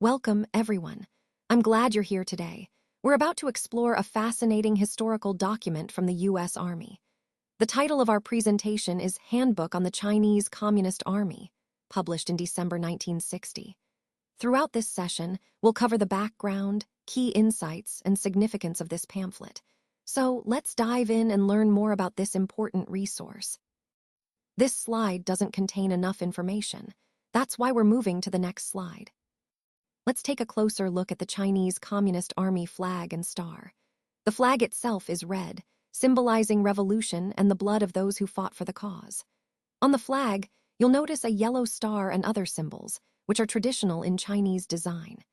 Welcome, everyone. I'm glad you're here today. We're about to explore a fascinating historical document from the US Army. The title of our presentation is Handbook on the Chinese Communist Army, published in December 1960. Throughout this session, we'll cover the background, key insights, and significance of this pamphlet. So let's dive in and learn more about this important resource. This slide doesn't contain enough information. That's why we're moving to the next slide. Let's take a closer look at the Chinese Communist Army flag and star. The flag itself is red, symbolizing revolution and the blood of those who fought for the cause. On the flag, you'll notice a yellow star and other symbols, which are traditional in Chinese design.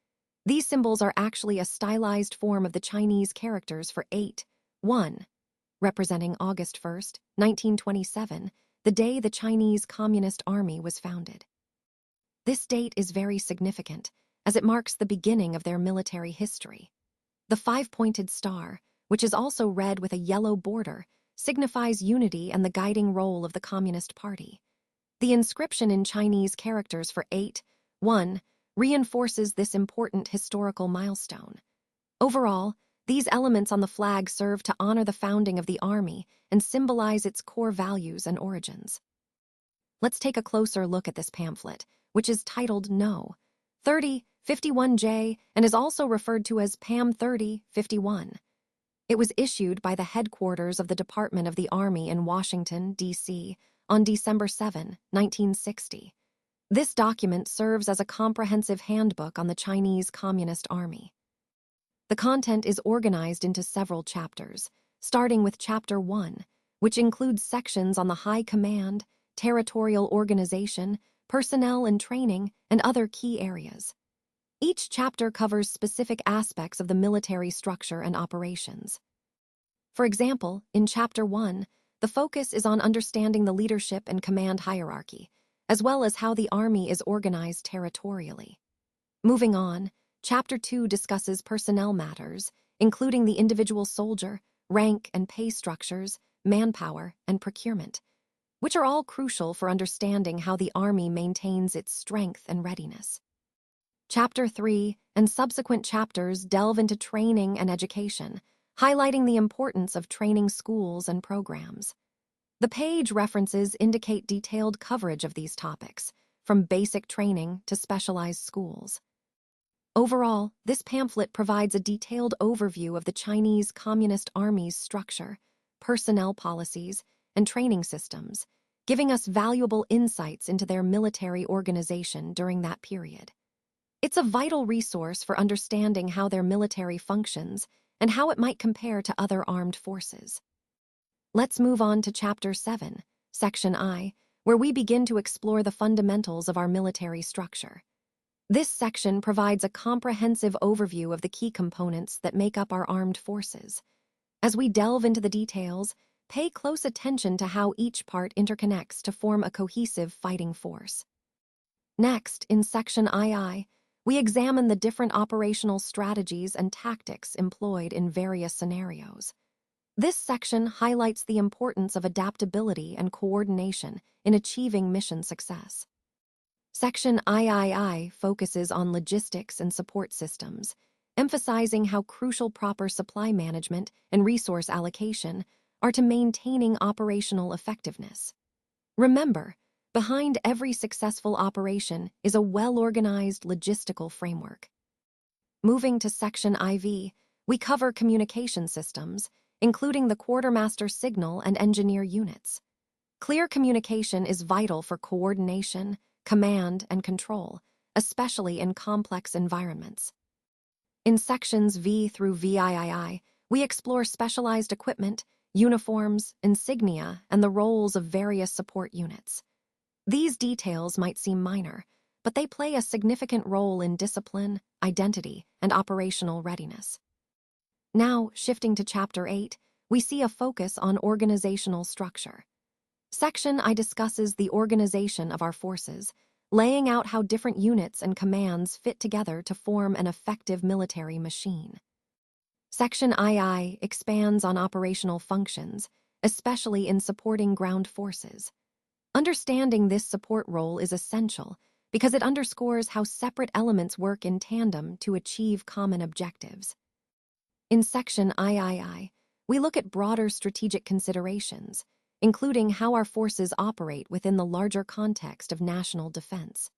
These symbols are actually a stylized form of the Chinese characters for 8-1, representing August 1st, 1927, the day the Chinese Communist Army was founded. This date is very significant, as it marks the beginning of their military history. The five-pointed star, which is also red with a yellow border, signifies unity and the guiding role of the Communist Party. The inscription in Chinese characters for 8-1 reinforces this important historical milestone. Overall, these elements on the flag serve to honor the founding of the Army and symbolize its core values and origins. Let's take a closer look at this pamphlet, which is titled No. 3051J and is also referred to as PAM 3051. It was issued by the headquarters of the Department of the Army in Washington, D.C., on December 7, 1960. This document serves as a comprehensive handbook on the Chinese Communist Army. The content is organized into several chapters, starting with Chapter 1, which includes sections on the High Command, Territorial Organization, personnel and training, and other key areas. Each chapter covers specific aspects of the military structure and operations. For example, in Chapter 1, the focus is on understanding the leadership and command hierarchy, as well as how the Army is organized territorially. Moving on, Chapter 2 discusses personnel matters, including the individual soldier, rank and pay structures, manpower, and procurement, which are all crucial for understanding how the Army maintains its strength and readiness. Chapter 3 and subsequent chapters delve into training and education, highlighting the importance of training schools and programs. The page references indicate detailed coverage of these topics, from basic training to specialized schools. Overall, this pamphlet provides a detailed overview of the Chinese Communist Army's structure, personnel policies, and training systems, giving us valuable insights into their military organization during that period. It's a vital resource for understanding how their military functions and how it might compare to other armed forces. Let's move on to Chapter 7, Section I, where we begin to explore the fundamentals of our military structure. This section provides a comprehensive overview of the key components that make up our armed forces. As we delve into the details, pay close attention to how each part interconnects to form a cohesive fighting force. Next, in Section II, we examine the different operational strategies and tactics employed in various scenarios. This section highlights the importance of adaptability and coordination in achieving mission success. Section III focuses on logistics and support systems, emphasizing how crucial proper supply management and resource allocation are to maintaining operational effectiveness. Remember, behind every successful operation is a well-organized logistical framework. Moving to Section IV, we cover communication systems, including the quartermaster signal and engineer units. Clear communication is vital for coordination, command, and control, especially in complex environments. In Sections V through VIII, we explore specialized equipment, uniforms, insignia, and the roles of various support units. These details might seem minor, but they play a significant role in discipline, identity, and operational readiness. Now, shifting to Chapter 8, we see a focus on organizational structure. Section I discusses the organization of our forces, laying out how different units and commands fit together to form an effective military machine. Section II expands on operational functions, especially in supporting ground forces. Understanding this support role is essential because it underscores how separate elements work in tandem to achieve common objectives. In Section III, we look at broader strategic considerations, including how our forces operate within the larger context of national defense.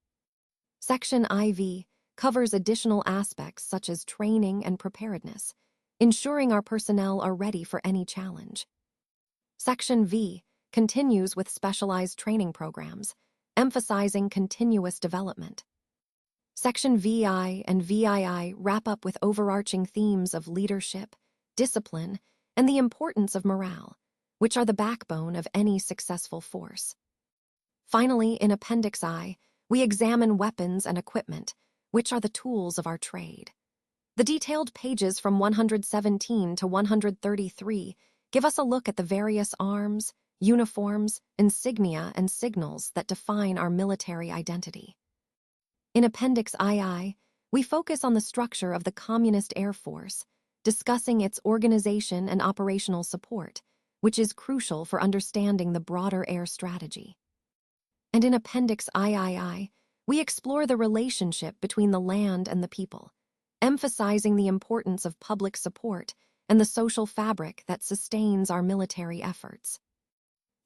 Section IV covers additional aspects such as training and preparedness, ensuring our personnel are ready for any challenge. Section V continues with specialized training programs, emphasizing continuous development. Section VI and VII wrap up with overarching themes of leadership, discipline, and the importance of morale, which are the backbone of any successful force. Finally, in Appendix I, we examine weapons and equipment, which are the tools of our trade. The detailed pages from 117 to 133 give us a look at the various arms, uniforms, insignia, and signals that define our military identity. In Appendix II, we focus on the structure of the Communist Air Force, discussing its organization and operational support, which is crucial for understanding the broader air strategy. And in Appendix III, we explore the relationship between the land and the people, emphasizing the importance of public support and the social fabric that sustains our military efforts.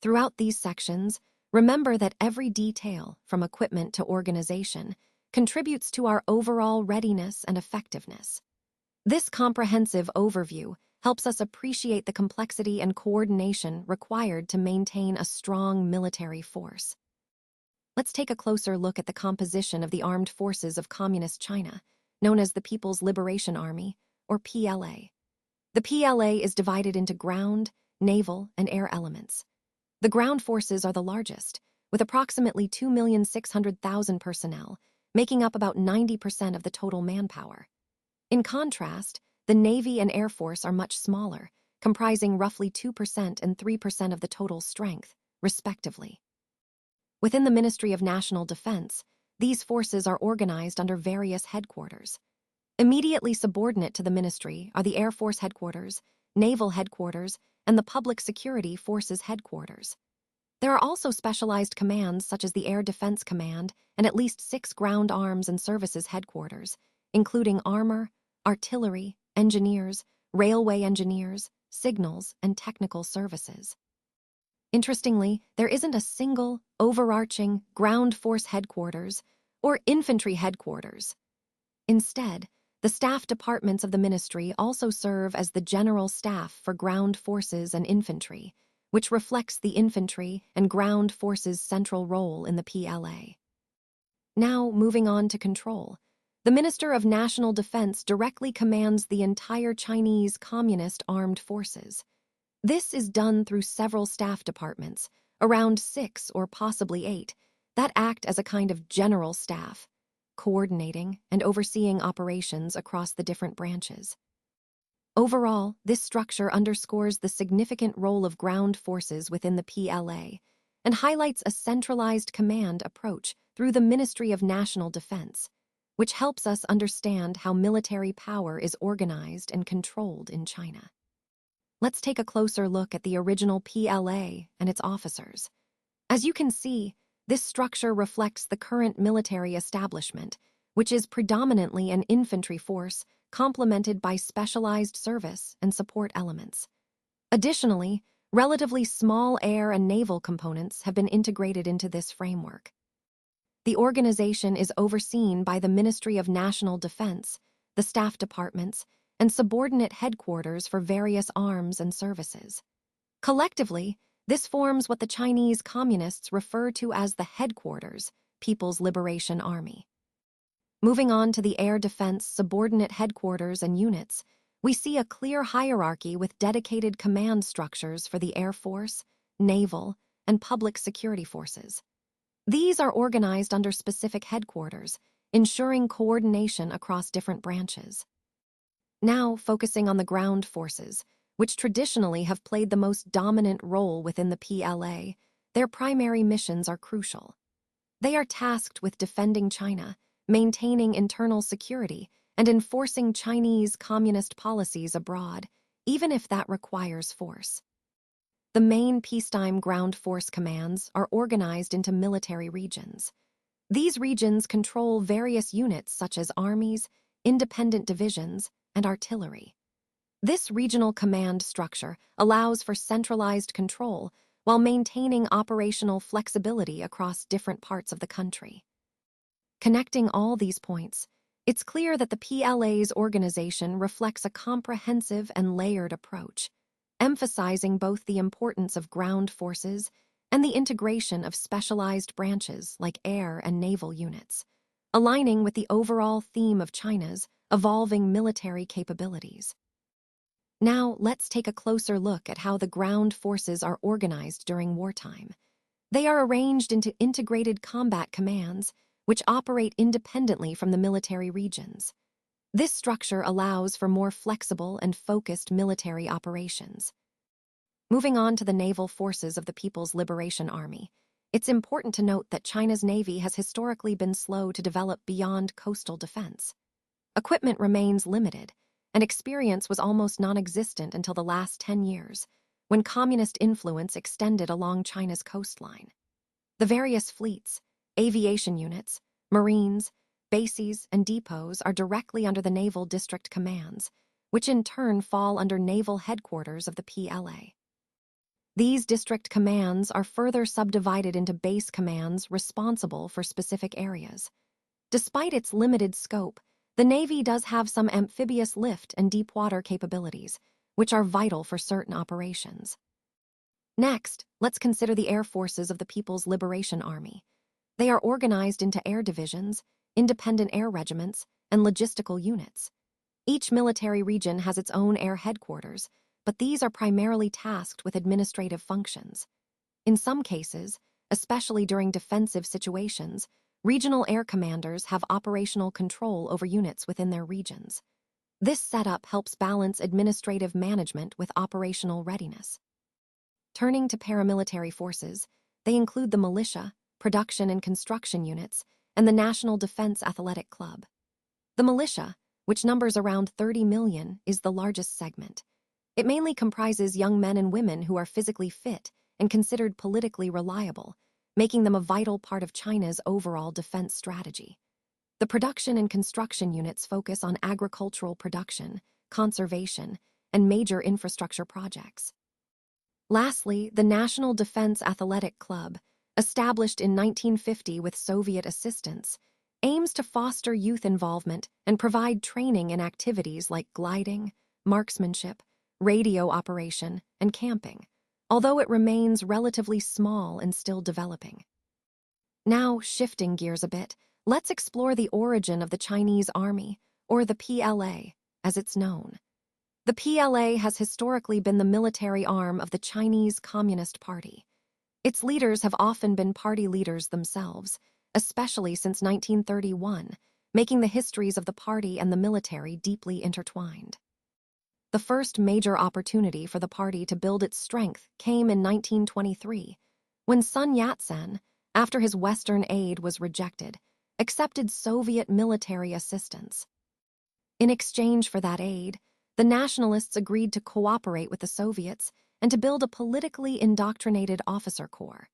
Throughout these sections, remember that every detail, from equipment to organization, contributes to our overall readiness and effectiveness. This comprehensive overview helps us appreciate the complexity and coordination required to maintain a strong military force. Let's take a closer look at the composition of the armed forces of Communist China, known as the People's Liberation Army, or PLA. The PLA is divided into ground, naval, and air elements. The ground forces are the largest, with approximately 2,600,000 personnel, making up about 90% of the total manpower. In contrast, the Navy and Air Force are much smaller, comprising roughly 2% and 3% of the total strength, respectively. Within the Ministry of National Defense, these forces are organized under various headquarters. Immediately subordinate to the ministry are the Air Force Headquarters, Naval Headquarters, and the Public Security Forces Headquarters. There are also specialized commands such as the Air Defense Command and at least 6 Ground Arms and Services Headquarters, including armor, artillery, engineers, railway engineers, signals, and technical services. Interestingly, there isn't a single, overarching ground force headquarters or infantry headquarters. Instead, the staff departments of the ministry also serve as the general staff for ground forces and infantry, which reflects the infantry and ground forces' central role in the PLA. Now, moving on to control. The Minister of National Defense directly commands the entire Chinese Communist armed forces. This is done through several staff departments, around 6 or possibly 8, that act as a kind of general staff, coordinating and overseeing operations across the different branches. Overall, this structure underscores the significant role of ground forces within the PLA and highlights a centralized command approach through the Ministry of National Defense, which helps us understand how military power is organized and controlled in China. Let's take a closer look at the original PLA and its officers. As you can see, this structure reflects the current military establishment, which is predominantly an infantry force complemented by specialized service and support elements. Additionally, relatively small air and naval components have been integrated into this framework. The organization is overseen by the Ministry of National Defense, the staff departments, and subordinate headquarters for various arms and services. Collectively, this forms what the Chinese Communists refer to as the Headquarters, People's Liberation Army. Moving on to the air defense subordinate headquarters and units, we see a clear hierarchy with dedicated command structures for the Air Force, Naval, and Public Security Forces. These are organized under specific headquarters, ensuring coordination across different branches. Now, focusing on the ground forces, which traditionally have played the most dominant role within the PLA, their primary missions are crucial. They are tasked with defending China, maintaining internal security, and enforcing Chinese communist policies abroad, even if that requires force. The main peacetime ground force commands are organized into military regions. These regions control various units such as armies, independent divisions, and artillery. This regional command structure allows for centralized control while maintaining operational flexibility across different parts of the country. Connecting all these points, it's clear that the PLA's organization reflects a comprehensive and layered approach, emphasizing both the importance of ground forces and the integration of specialized branches like air and naval units, aligning with the overall theme of China's evolving military capabilities. Now, let's take a closer look at how the ground forces are organized during wartime. They are arranged into integrated combat commands, which operate independently from the military regions. This structure allows for more flexible and focused military operations. Moving on to the naval forces of the People's Liberation Army, it's important to note that China's Navy has historically been slow to develop beyond coastal defense. Equipment remains limited, and experience was almost non-existent until the last 10 years, when communist influence extended along China's coastline. The various fleets, aviation units, marines, bases, and depots are directly under the Naval District Commands, which in turn fall under naval headquarters of the PLA. These district commands are further subdivided into base commands responsible for specific areas. Despite its limited scope, the Navy does have some amphibious lift and deep-water capabilities, which are vital for certain operations. Next, let's consider the air forces of the People's Liberation Army. They are organized into air divisions, independent air regiments, and logistical units. Each military region has its own air headquarters, but these are primarily tasked with administrative functions. In some cases, especially during defensive situations, regional air commanders have operational control over units within their regions. This setup helps balance administrative management with operational readiness. Turning to paramilitary forces, they include the militia, production and construction units, and the National Defense Athletic Club. The militia, which numbers around 30 million, is the largest segment. It mainly comprises young men and women who are physically fit and considered politically reliable, making them a vital part of China's overall defense strategy. The production and construction units focus on agricultural production, conservation, and major infrastructure projects. Lastly, the National Defense Athletic Club, established in 1950 with Soviet assistance, aims to foster youth involvement and provide training in activities like gliding, marksmanship, radio operation, and camping, although it remains relatively small and still developing. Now, shifting gears a bit, let's explore the origin of the Chinese Army, or the PLA, as it's known. The PLA has historically been the military arm of the Chinese Communist Party. Its leaders have often been party leaders themselves, especially since 1931, making the histories of the party and the military deeply intertwined. The first major opportunity for the party to build its strength came in 1923, when Sun Yat-sen, after his Western aid was rejected, accepted Soviet military assistance. In exchange for that aid, the nationalists agreed to cooperate with the Soviets and to build a politically indoctrinated officer corps.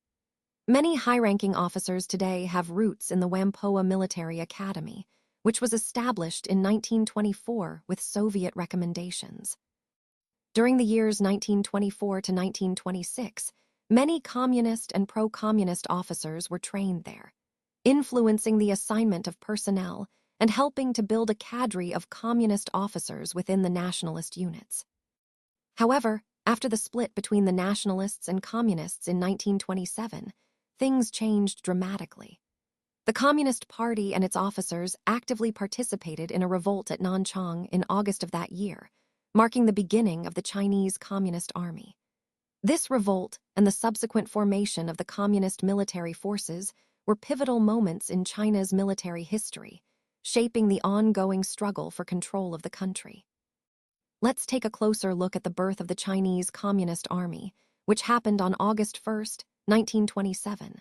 Many high-ranking officers today have roots in the Whampoa Military Academy, which was established in 1924 with Soviet recommendations. During the years 1924 to 1926, many communist and pro-communist officers were trained there, influencing the assignment of personnel and helping to build a cadre of communist officers within the nationalist units. However, after the split between the nationalists and communists in 1927, things changed dramatically. The Communist Party and its officers actively participated in a revolt at Nanking in August of that year, marking the beginning of the Chinese Communist Army. This revolt and the subsequent formation of the Communist military forces were pivotal moments in China's military history, shaping the ongoing struggle for control of the country. Let's take a closer look at the birth of the Chinese Communist Army, which happened on August 1, 1927.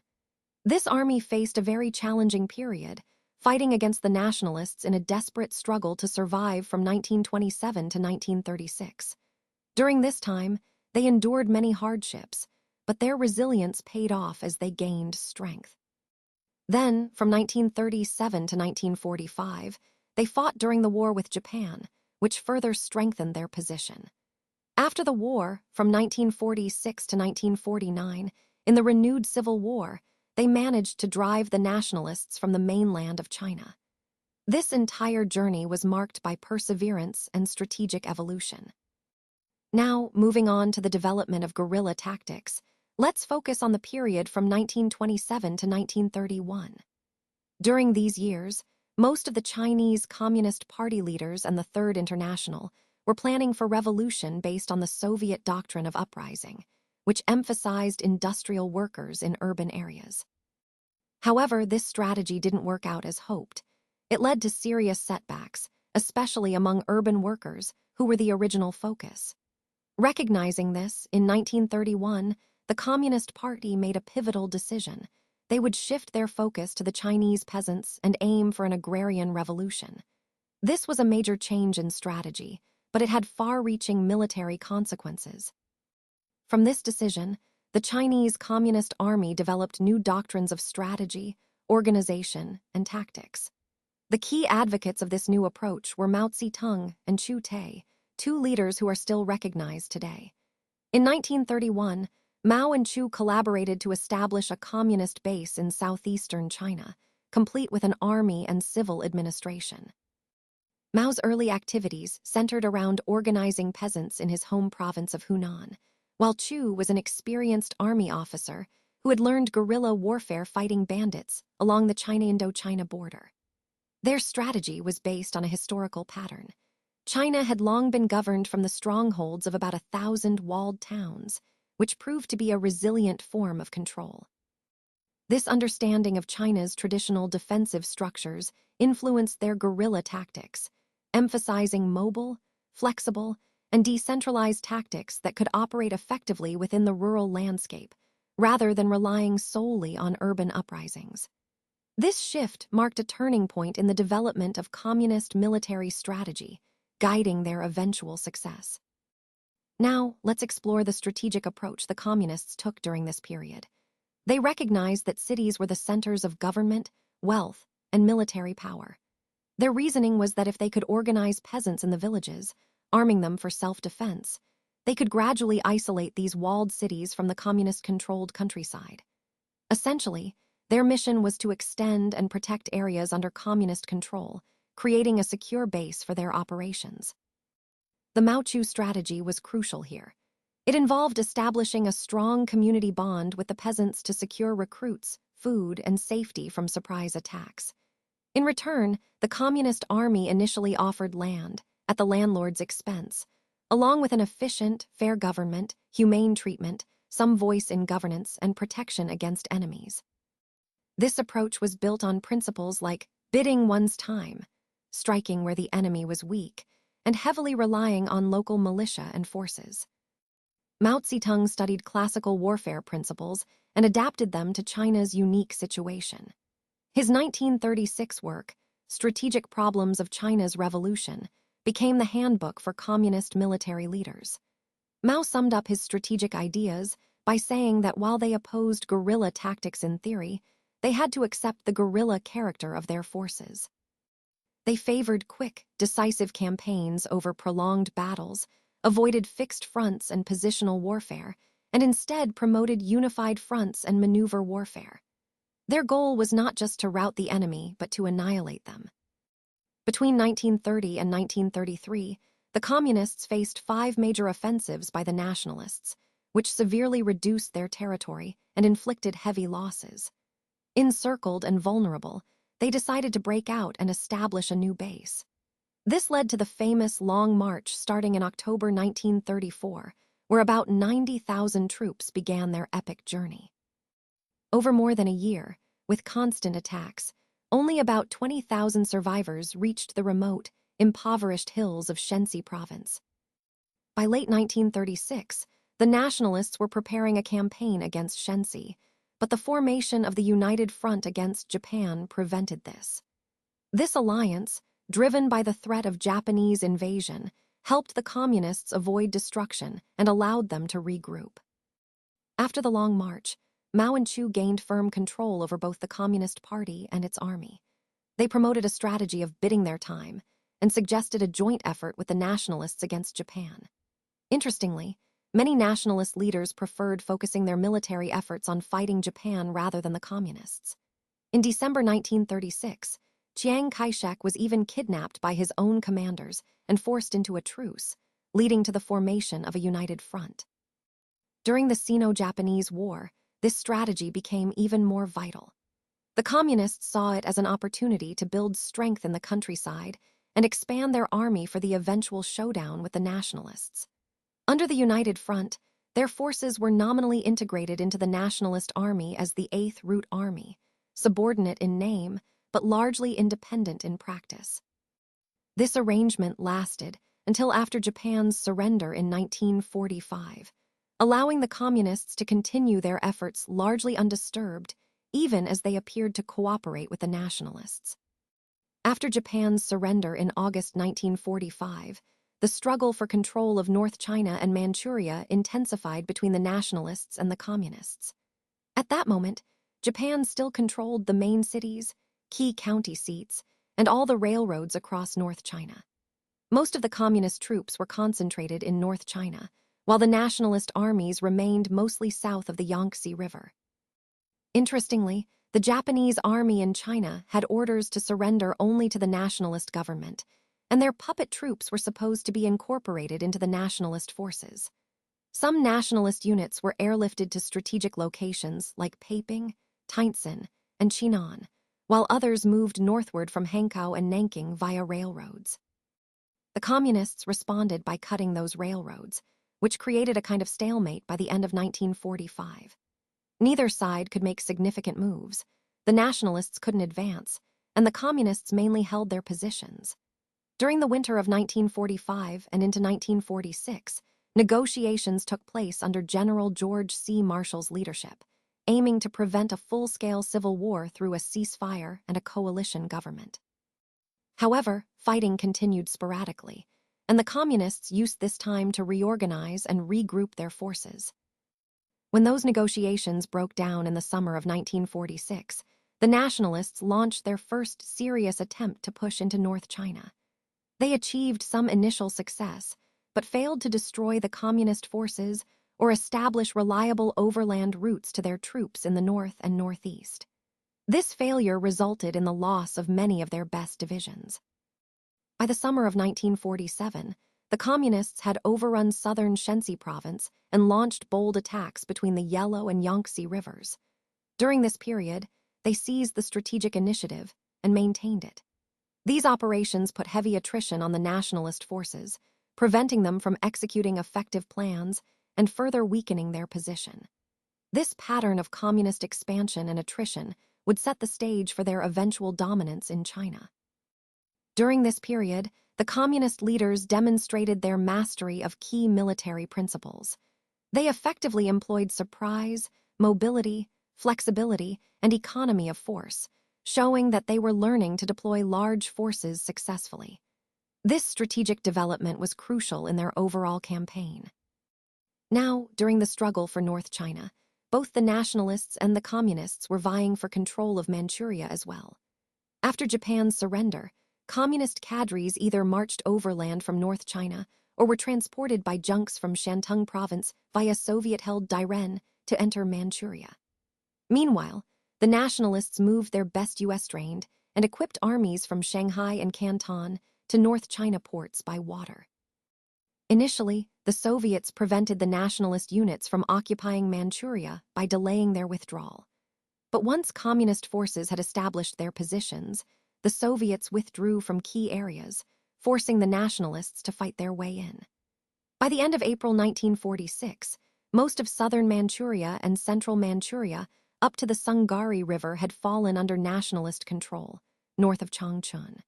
This army faced a very challenging period, fighting against the nationalists in a desperate struggle to survive from 1927 to 1936. During this time, they endured many hardships, but their resilience paid off as they gained strength. Then, from 1937 to 1945, they fought during the war with Japan, which further strengthened their position. After the war, from 1946 to 1949, in the renewed Civil War, they managed to drive the nationalists from the mainland of China. This entire journey was marked by perseverance and strategic evolution. Now, moving on to the development of guerrilla tactics, let's focus on the period from 1927 to 1931. During these years, most of the Chinese Communist Party leaders and the Third International were planning for revolution based on the Soviet doctrine of uprising, which emphasized industrial workers in urban areas. However, this strategy didn't work out as hoped. It led to serious setbacks, especially among urban workers, who were the original focus. Recognizing this, in 1931, the Communist Party made a pivotal decision. They would shift their focus to the Chinese peasants and aim for an agrarian revolution. This was a major change in strategy, but it had far-reaching military consequences. From this decision, the Chinese Communist Army developed new doctrines of strategy, organization, and tactics. The key advocates of this new approach were Mao Zedong and Chu Tai, two leaders who are still recognized today. In 1931, Mao and Chu collaborated to establish a communist base in southeastern China, complete with an army and civil administration. Mao's early activities centered around organizing peasants in his home province of Hunan, while Chu was an experienced army officer who had learned guerrilla warfare fighting bandits along the China-Indochina border. Their strategy was based on a historical pattern. China had long been governed from the strongholds of about 1,000 walled towns, which proved to be a resilient form of control. This understanding of China's traditional defensive structures influenced their guerrilla tactics, emphasizing mobile, flexible, and decentralized tactics that could operate effectively within the rural landscape, rather than relying solely on urban uprisings. This shift marked a turning point in the development of communist military strategy, guiding their eventual success. Now, let's explore the strategic approach the communists took during this period. They recognized that cities were the centers of government, wealth, and military power. Their reasoning was that if they could organize peasants in the villages, arming them for self-defense, they could gradually isolate these walled cities from the communist-controlled countryside. Essentially, their mission was to extend and protect areas under communist control, creating a secure base for their operations. The Mao-Chu strategy was crucial here. It involved establishing a strong community bond with the peasants to secure recruits, food, and safety from surprise attacks. In return, the Communist Army initially offered land, at the landlord's expense, along with an efficient, fair government, humane treatment, some voice in governance, and protection against enemies. This approach was built on principles like bidding one's time, striking where the enemy was weak, and heavily relying on local militia and forces. Mao Zedong studied classical warfare principles and adapted them to China's unique situation. His 1936 work, Strategic Problems of China's Revolution, became the handbook for communist military leaders. Mao summed up his strategic ideas by saying that while they opposed guerrilla tactics in theory, they had to accept the guerrilla character of their forces. They favored quick, decisive campaigns over prolonged battles, avoided fixed fronts and positional warfare, and instead promoted unified fronts and maneuver warfare. Their goal was not just to rout the enemy, but to annihilate them. Between 1930 and 1933, the Communists faced 5 major offensives by the Nationalists, which severely reduced their territory and inflicted heavy losses. Encircled and vulnerable, they decided to break out and establish a new base. This led to the famous Long March starting in October 1934, where about 90,000 troops began their epic journey. Over more than a year, with constant attacks, only about 20,000 survivors reached the remote, impoverished hills of Shenxi province. By late 1936, the Nationalists were preparing a campaign against Shenxi, but the formation of the United Front against Japan prevented this. This alliance, driven by the threat of Japanese invasion, helped the Communists avoid destruction and allowed them to regroup. After the Long March, Mao-Chu gained firm control over both the Communist Party and its army. They promoted a strategy of bidding their time and suggested a joint effort with the nationalists against Japan. Interestingly, many nationalist leaders preferred focusing their military efforts on fighting Japan rather than the communists. In December 1936, Chiang Kai-shek was even kidnapped by his own commanders and forced into a truce, leading to the formation of a united front. During the Sino-Japanese War, this strategy became even more vital. The communists saw it as an opportunity to build strength in the countryside and expand their army for the eventual showdown with the nationalists. Under the United Front, their forces were nominally integrated into the nationalist army as the 8th Route Army, subordinate in name but largely independent in practice. This arrangement lasted until after Japan's surrender in 1945, allowing the communists to continue their efforts largely undisturbed, even as they appeared to cooperate with the nationalists. After Japan's surrender in August 1945, the struggle for control of North China and Manchuria intensified between the nationalists and the communists. At that moment, Japan still controlled the main cities, key county seats, and all the railroads across North China. Most of the communist troops were concentrated in North China, while the nationalist armies remained mostly south of the Yangtze River. Interestingly, the Japanese army in China had orders to surrender only to the nationalist government, and their puppet troops were supposed to be incorporated into the nationalist forces. Some nationalist units were airlifted to strategic locations like Peiping, Tientsin, and Chinan, while others moved northward from Hankow and Nanking via railroads. The communists responded by cutting those railroads, which created a kind of stalemate by the end of 1945. Neither side could make significant moves, the nationalists couldn't advance, and the communists mainly held their positions. During the winter of 1945 and into 1946, negotiations took place under General George C. Marshall's leadership, aiming to prevent a full-scale civil war through a ceasefire and a coalition government. However, fighting continued sporadically, and the communists used this time to reorganize and regroup their forces. When those negotiations broke down in the summer of 1946, the nationalists launched their first serious attempt to push into North China. They achieved some initial success, but failed to destroy the communist forces or establish reliable overland routes to their troops in the north and northeast. This failure resulted in the loss of many of their best divisions. By the summer of 1947, the communists had overrun southern Shenxi province and launched bold attacks between the Yellow and Yangtze rivers. During this period, they seized the strategic initiative and maintained it. These operations put heavy attrition on the nationalist forces, preventing them from executing effective plans and further weakening their position. This pattern of communist expansion and attrition would set the stage for their eventual dominance in China. During this period, the communist leaders demonstrated their mastery of key military principles. They effectively employed surprise, mobility, flexibility, and economy of force, showing that they were learning to deploy large forces successfully. This strategic development was crucial in their overall campaign. Now, during the struggle for North China, both the nationalists and the communists were vying for control of Manchuria as well. After Japan's surrender, communist cadres either marched overland from North China or were transported by junks from Shantung province via Soviet-held Dairen to enter Manchuria. Meanwhile, the nationalists moved their best US-trained and equipped armies from Shanghai and Canton to North China ports by water. Initially, the Soviets prevented the nationalist units from occupying Manchuria by delaying their withdrawal. But once communist forces had established their positions, the Soviets withdrew from key areas, forcing the nationalists to fight their way in. By the end of April 1946, most of southern Manchuria and central Manchuria up to the Sungari River had fallen under nationalist control, north of Changchun.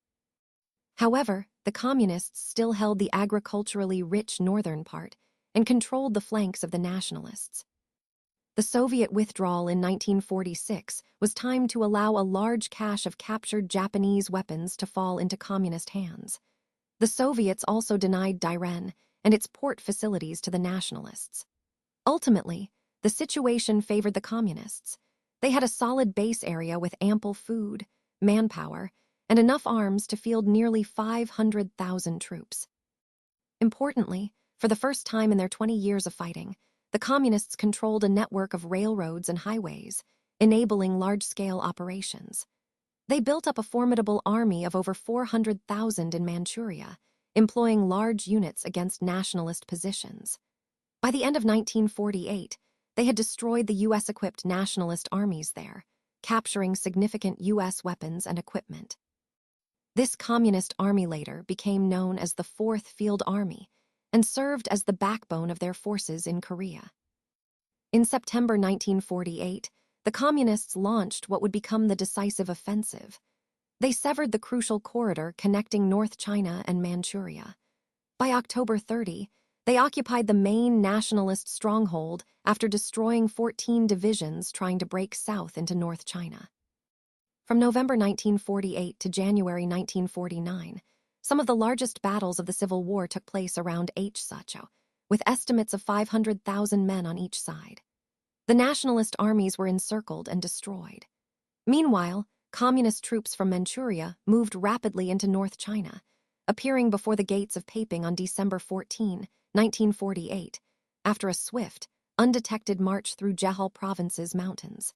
However, the communists still held the agriculturally rich northern part and controlled the flanks of the nationalists. The Soviet withdrawal in 1946 was timed to allow a large cache of captured Japanese weapons to fall into communist hands. The Soviets also denied Dairen and its port facilities to the nationalists. Ultimately, the The situation favored the Communists. They had a solid base area with ample food, manpower, and enough arms to field nearly 500,000 troops. Importantly, for the first time in their 20 years of fighting, the Communists controlled a network of railroads and highways, enabling large-scale operations. They built up a formidable army of over 400,000 in Manchuria, employing large units against nationalist positions. By the end of 1948, they had destroyed the U.S.-equipped nationalist armies there, capturing significant U.S. weapons and equipment. This communist army later became known as the Fourth Field Army and served as the backbone of their forces in Korea. In September 1948, the Communists launched what would become the Decisive Offensive. They severed the crucial corridor connecting North China and Manchuria. By October 30, they occupied the main nationalist stronghold after destroying 14 divisions trying to break south into North China. From November 1948 to January 1949, some of the largest battles of the Civil War took place around H-Sacho, with estimates of 500,000 men on each side. The nationalist armies were encircled and destroyed. Meanwhile, communist troops from Manchuria moved rapidly into North China, appearing before the gates of Peiping on December 14, 1948, after a swift, undetected march through Jehol Province's mountains.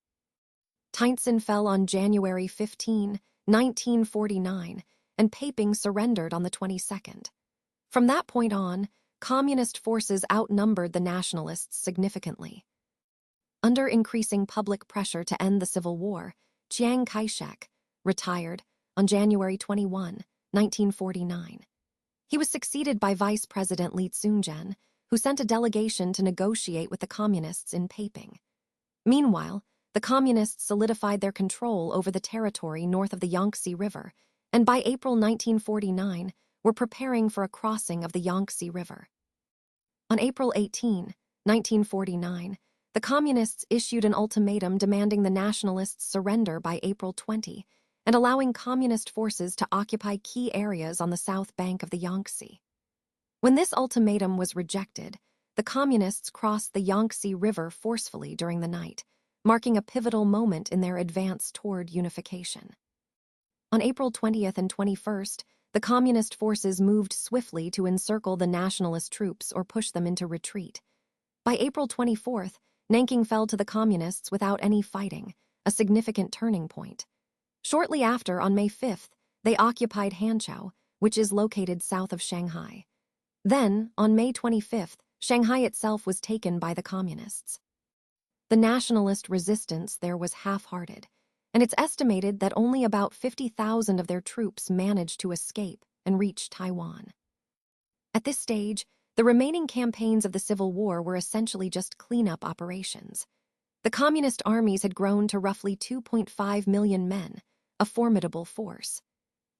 Tientsin fell on January 15, 1949, and Peiping surrendered on the 22nd. From that point on, communist forces outnumbered the nationalists significantly. Under increasing public pressure to end the Civil War, Chiang Kai-shek retired on January 21, 1949. He was succeeded by Vice President Lee Tsun-jen, who sent a delegation to negotiate with the Communists in Peiping. Meanwhile, the Communists solidified their control over the territory north of the Yangtze River, and by April 1949 were preparing for a crossing of the Yangtze River. On April 18, 1949, the Communists issued an ultimatum demanding the Nationalists surrender by April 20 and allowing Communist forces to occupy key areas on the south bank of the Yangtze. When this ultimatum was rejected, the Communists crossed the Yangtze River forcefully during the night, marking a pivotal moment in their advance toward unification. On April 20th and 21st, the Communist forces moved swiftly to encircle the Nationalist troops or push them into retreat. By April 24th, Nanking fell to the Communists without any fighting, a significant turning point. Shortly after, on May 5th, they occupied Hanqiao, which is located south of Shanghai. Then, on May 25th, Shanghai itself was taken by the Communists. The nationalist resistance there was half-hearted, and it's estimated that only about 50,000 of their troops managed to escape and reach Taiwan. At this stage, the remaining campaigns of the Civil War were essentially just cleanup operations. The Communist armies had grown to roughly 2.5 million men, a formidable force.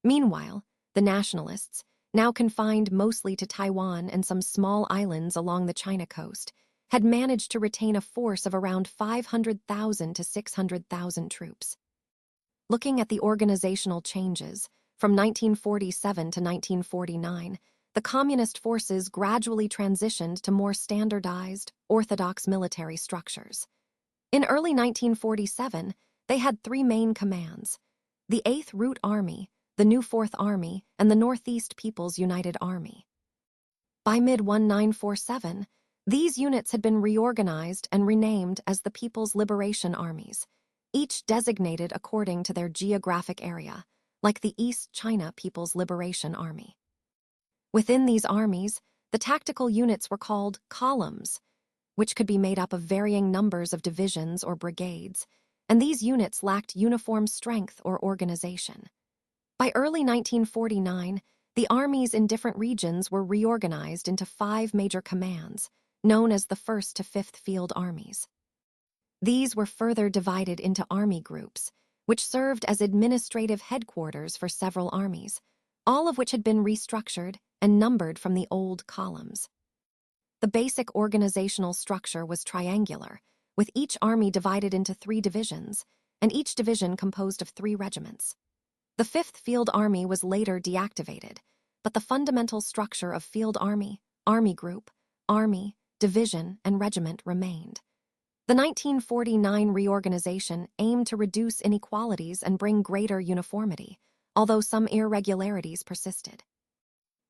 Meanwhile, the Nationalists, now confined mostly to Taiwan and some small islands along the China coast, had managed to retain a force of around 500,000 to 600,000 troops. Looking at the organizational changes, from 1947 to 1949, the Communist forces gradually transitioned to more standardized, orthodox military structures. In early 1947, they had three main commands: the 8th Route Army, the new 4th Army, and the Northeast People's United Army. By mid-1947, these units had been reorganized and renamed as the People's Liberation Armies, each designated according to their geographic area, like the East China People's Liberation Army. Within these armies, the tactical units were called columns, which could be made up of varying numbers of divisions or brigades, and these units lacked uniform strength or organization. By early 1949, the armies in different regions were reorganized into 5 major commands, known as the 1st to 5th Field Armies. These were further divided into army groups, which served as administrative headquarters for several armies, all of which had been restructured and numbered from the old columns. The basic organizational structure was triangular, with each army divided into 3 divisions, and each division composed of 3 regiments. The 5th Field Army was later deactivated, but the fundamental structure of field army, army group, army, division, and regiment remained. The 1949 reorganization aimed to reduce inequalities and bring greater uniformity, although some irregularities persisted.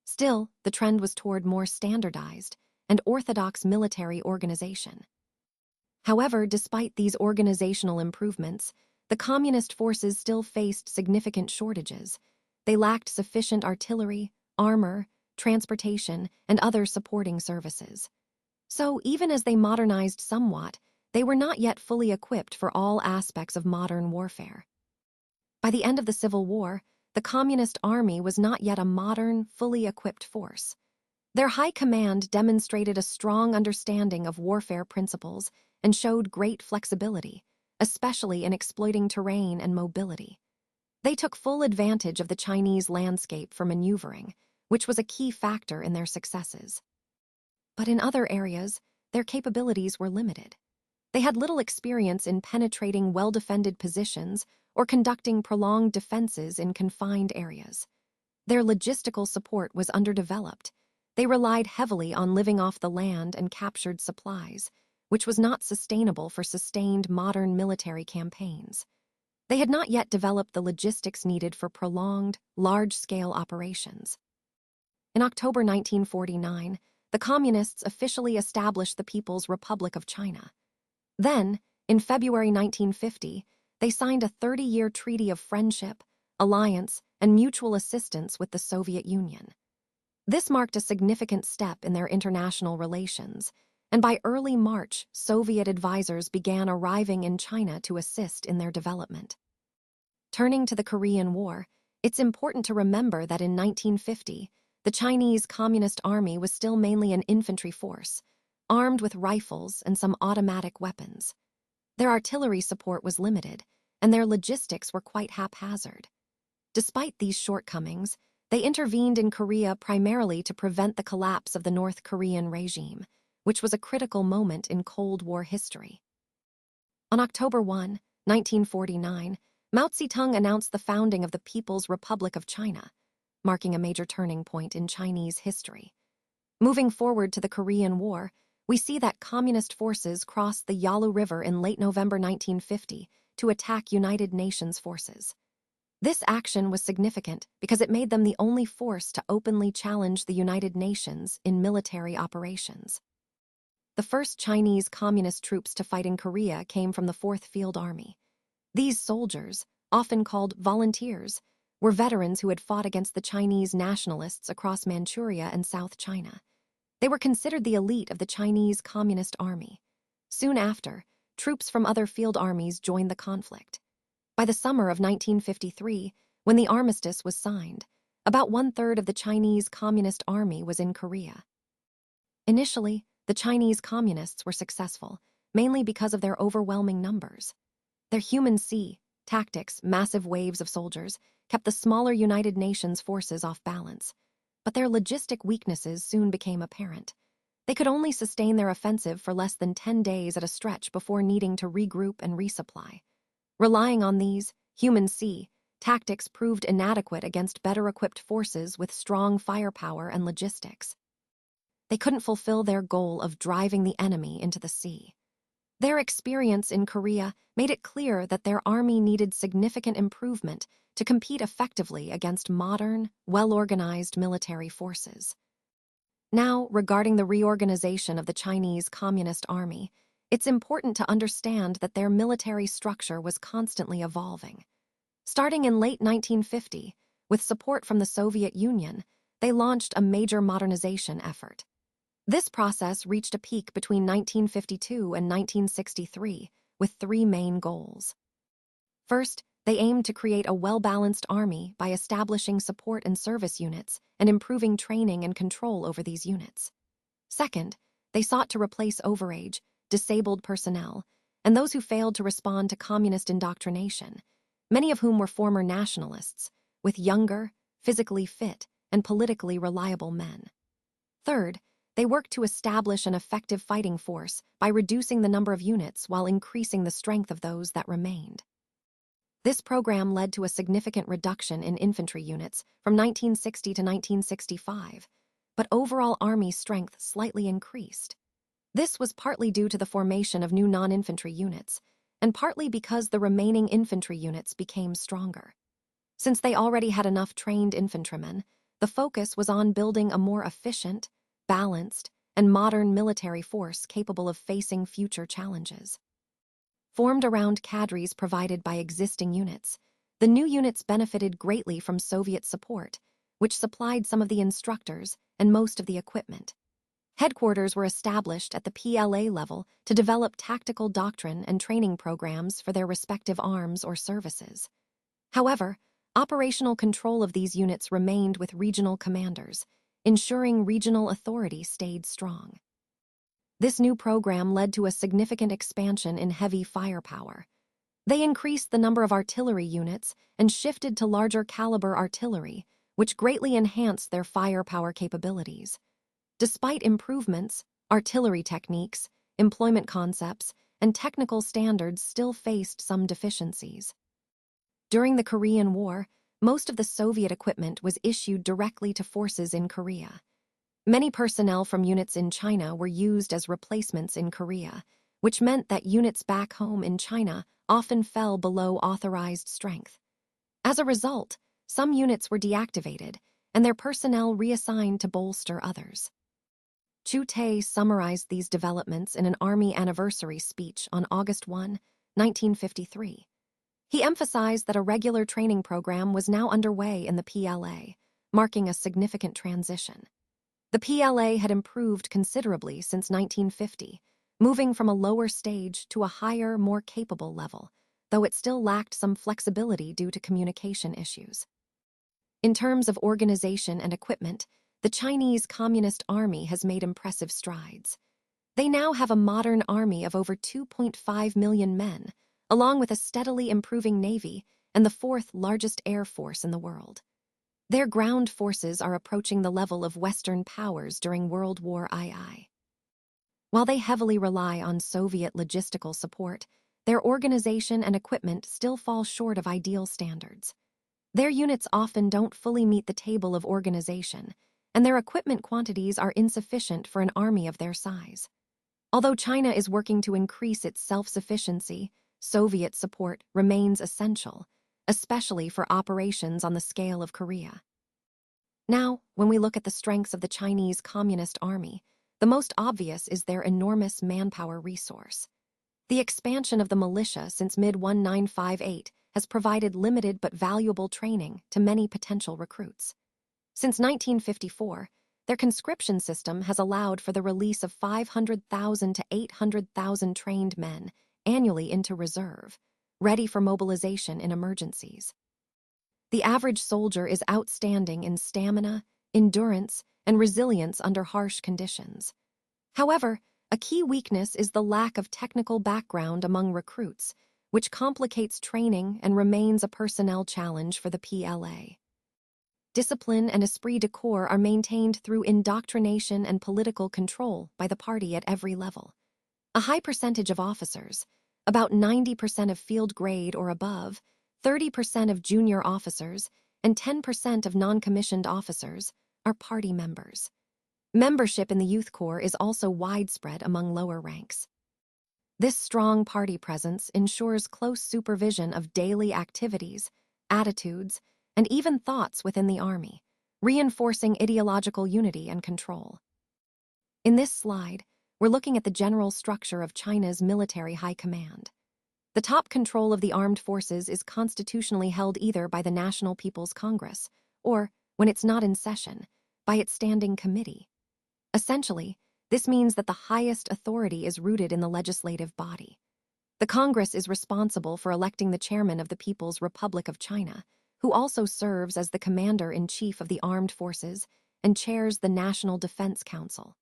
Still, the trend was toward more standardized and orthodox military organization. However, despite these organizational improvements, the communist forces still faced significant shortages. They lacked sufficient artillery, armor, transportation, and other supporting services. So, even as they modernized somewhat, they were not yet fully equipped for all aspects of modern warfare. By the end of the Civil War, the Communist Army was not yet a modern, fully equipped force. Their high command demonstrated a strong understanding of warfare principles and showed great flexibility, especially in exploiting terrain and mobility. They took full advantage of the Chinese landscape for maneuvering, which was a key factor in their successes. But in other areas, their capabilities were limited. They had little experience in penetrating well-defended positions or conducting prolonged defenses in confined areas. Their logistical support was underdeveloped. They relied heavily on living off the land and captured supplies, which was not sustainable for sustained modern military campaigns. They had not yet developed the logistics needed for prolonged, large-scale operations. In October 1949, the Communists officially established the People's Republic of China. Then, in February 1950, they signed a 30-year treaty of friendship, alliance, and mutual assistance with the Soviet Union. This marked a significant step in their international relations, and by early March, Soviet advisors began arriving in China to assist in their development. Turning to the Korean War, it's important to remember that in 1950, the Chinese Communist Army was still mainly an infantry force, armed with rifles and some automatic weapons. Their artillery support was limited, and their logistics were quite haphazard. Despite these shortcomings, they intervened in Korea primarily to prevent the collapse of the North Korean regime, which was a critical moment in Cold War history. On October 1, 1949, Mao Zedong announced the founding of the People's Republic of China, marking a major turning point in Chinese history. Moving forward to the Korean War, we see that communist forces crossed the Yalu River in late November 1950 to attack United Nations forces. This action was significant because it made them the only force to openly challenge the United Nations in military operations. The first Chinese communist troops to fight in Korea came from the 4th Field Army. These soldiers, often called volunteers, were veterans who had fought against the Chinese nationalists across Manchuria and South China. They were considered the elite of the Chinese Communist Army. Soon after, troops from other field armies joined the conflict. By the summer of 1953, when the armistice was signed, about 1/3 of the Chinese Communist Army was in Korea. Initially, the Chinese Communists were successful, mainly because of their overwhelming numbers. Their human sea tactics, massive waves of soldiers, kept the smaller United Nations forces off balance. But their logistic weaknesses soon became apparent. They could only sustain their offensive for less than 10 days at a stretch before needing to regroup and resupply. Relying on these human sea tactics proved inadequate against better-equipped forces with strong firepower and logistics. They couldn't fulfill their goal of driving the enemy into the sea. Their experience in Korea made it clear that their army needed significant improvement to compete effectively against modern, well-organized military forces. Now, regarding the reorganization of the Chinese Communist Army, it's important to understand that their military structure was constantly evolving. Starting in late 1950, with support from the Soviet Union, they launched a major modernization effort. This process reached a peak between 1952 and 1963, with 3 main goals. First, they aimed to create a well-balanced army by establishing support and service units and improving training and control over these units. Second, they sought to replace overage, disabled personnel, and those who failed to respond to communist indoctrination, many of whom were former nationalists, with younger, physically fit, and politically reliable men. Third, they worked to establish an effective fighting force by reducing the number of units while increasing the strength of those that remained. This program led to a significant reduction in infantry units from 1960 to 1965, but overall army strength slightly increased. This was partly due to the formation of new non-infantry units, and partly because the remaining infantry units became stronger. Since they already had enough trained infantrymen, the focus was on building a more efficient, balanced, and modern military force capable of facing future challenges. Formed around cadres provided by existing units, the new units benefited greatly from Soviet support, which supplied some of the instructors and most of the equipment. Headquarters were established at the PLA level to develop tactical doctrine and training programs for their respective arms or services. However, operational control of these units remained with regional commanders, ensuring regional authority stayed strong. This new program led to a significant expansion in heavy firepower. They increased the number of artillery units and shifted to larger caliber artillery, which greatly enhanced their firepower capabilities. Despite improvements, artillery techniques, employment concepts, and technical standards still faced some deficiencies. During the Korean War, most of the Soviet equipment was issued directly to forces in Korea. Many personnel from units in China were used as replacements in Korea, which meant that units back home in China often fell below authorized strength. As a result, some units were deactivated, and their personnel reassigned to bolster others. Chu Tae summarized these developments in an Army anniversary speech on August 1, 1953. He emphasized that a regular training program was now underway in the PLA, marking a significant transition. The PLA had improved considerably since 1950, moving from a lower stage to a higher, more capable level, though it still lacked some flexibility due to communication issues. In terms of organization and equipment, the Chinese Communist Army has made impressive strides. They now have a modern army of over 2.5 million men, along with a steadily improving navy and the fourth largest air force in the world. Their ground forces are approaching the level of Western powers during World War II. While they heavily rely on Soviet logistical support, their organization and equipment still fall short of ideal standards. Their units often don't fully meet the table of organization, and their equipment quantities are insufficient for an army of their size. Although China is working to increase its self-sufficiency, Soviet support remains essential, especially for operations on the scale of Korea. Now, when we look at the strengths of the Chinese Communist Army, the most obvious is their enormous manpower resource. The expansion of the militia since mid-1958 has provided limited but valuable training to many potential recruits. Since 1954, their conscription system has allowed for the release of 500,000 to 800,000 trained men annually into reserve, ready for mobilization in emergencies. The average soldier is outstanding in stamina, endurance, and resilience under harsh conditions. However, a key weakness is the lack of technical background among recruits, which complicates training and remains a personnel challenge for the PLA. Discipline and esprit de corps are maintained through indoctrination and political control by the party at every level. A high percentage of officers, about 90% of field grade or above, 30% of junior officers, and 10% of non-commissioned officers, are party members. Membership in the Youth Corps is also widespread among lower ranks. This strong party presence ensures close supervision of daily activities, attitudes, and even thoughts within the Army, reinforcing ideological unity and control. In this slide, we're looking at the general structure of China's military high command. The top control of the armed forces is constitutionally held either by the National People's Congress or, when it's not in session, by its standing committee. Essentially, this means that the highest authority is rooted in the legislative body. The Congress is responsible for electing the chairman of the People's Republic of China, who also serves as the commander-in-chief of the armed forces and chairs the National Defense Council.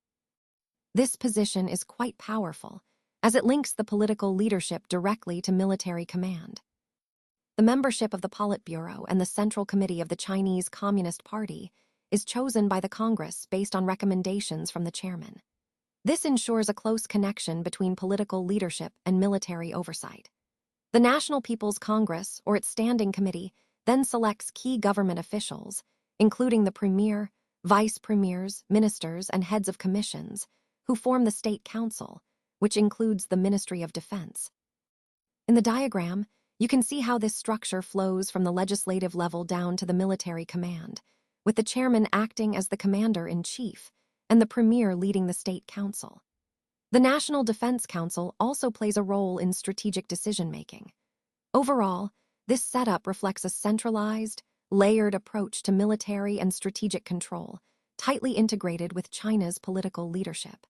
This position is quite powerful, as it links the political leadership directly to military command. The membership of the Politburo and the Central Committee of the Chinese Communist Party is chosen by the Congress based on recommendations from the chairman. This ensures a close connection between political leadership and military oversight. The National People's Congress, or its standing committee, then selects key government officials, including the premier, vice premiers, ministers, and heads of commissions, who form the State Council, which includes the Ministry of Defense. In the diagram, you can see how this structure flows from the legislative level down to the military command, with the chairman acting as the commander-in-chief and the premier leading the State Council. The National Defense Council also plays a role in strategic decision-making. Overall, this setup reflects a centralized, layered approach to military and strategic control, tightly integrated with China's political leadership.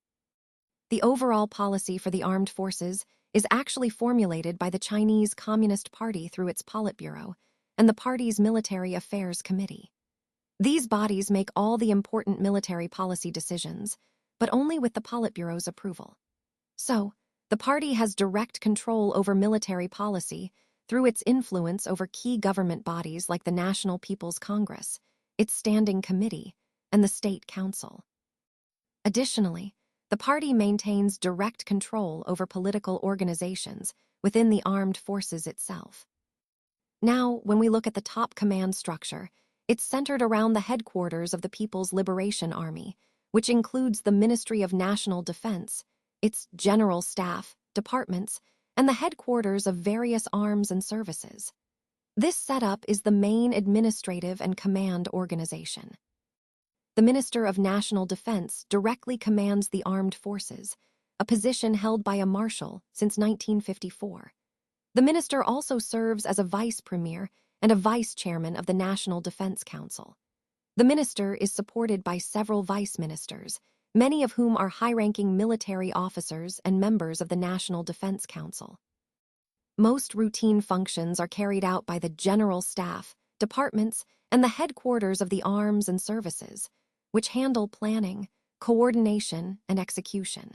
The overall policy for the armed forces is actually formulated by the Chinese Communist Party through its Politburo and the party's Military Affairs Committee. These bodies make all the important military policy decisions, but only with the Politburo's approval. So, the party has direct control over military policy through its influence over key government bodies like the National People's Congress, its Standing Committee, and the State Council. Additionally, the party maintains direct control over political organizations within the armed forces itself. Now, when we look at the top command structure, it's centered around the headquarters of the People's Liberation Army, which includes the Ministry of National Defense, its general staff, departments, and the headquarters of various arms and services. This setup is the main administrative and command organization. The Minister of National Defense directly commands the armed forces, a position held by a marshal since 1954. The minister also serves as a vice premier and a vice chairman of the National Defense Council. The minister is supported by several vice ministers, many of whom are high-ranking military officers and members of the National Defense Council. Most routine functions are carried out by the general staff, departments, and the headquarters of the arms and services, which handle planning, coordination, and execution.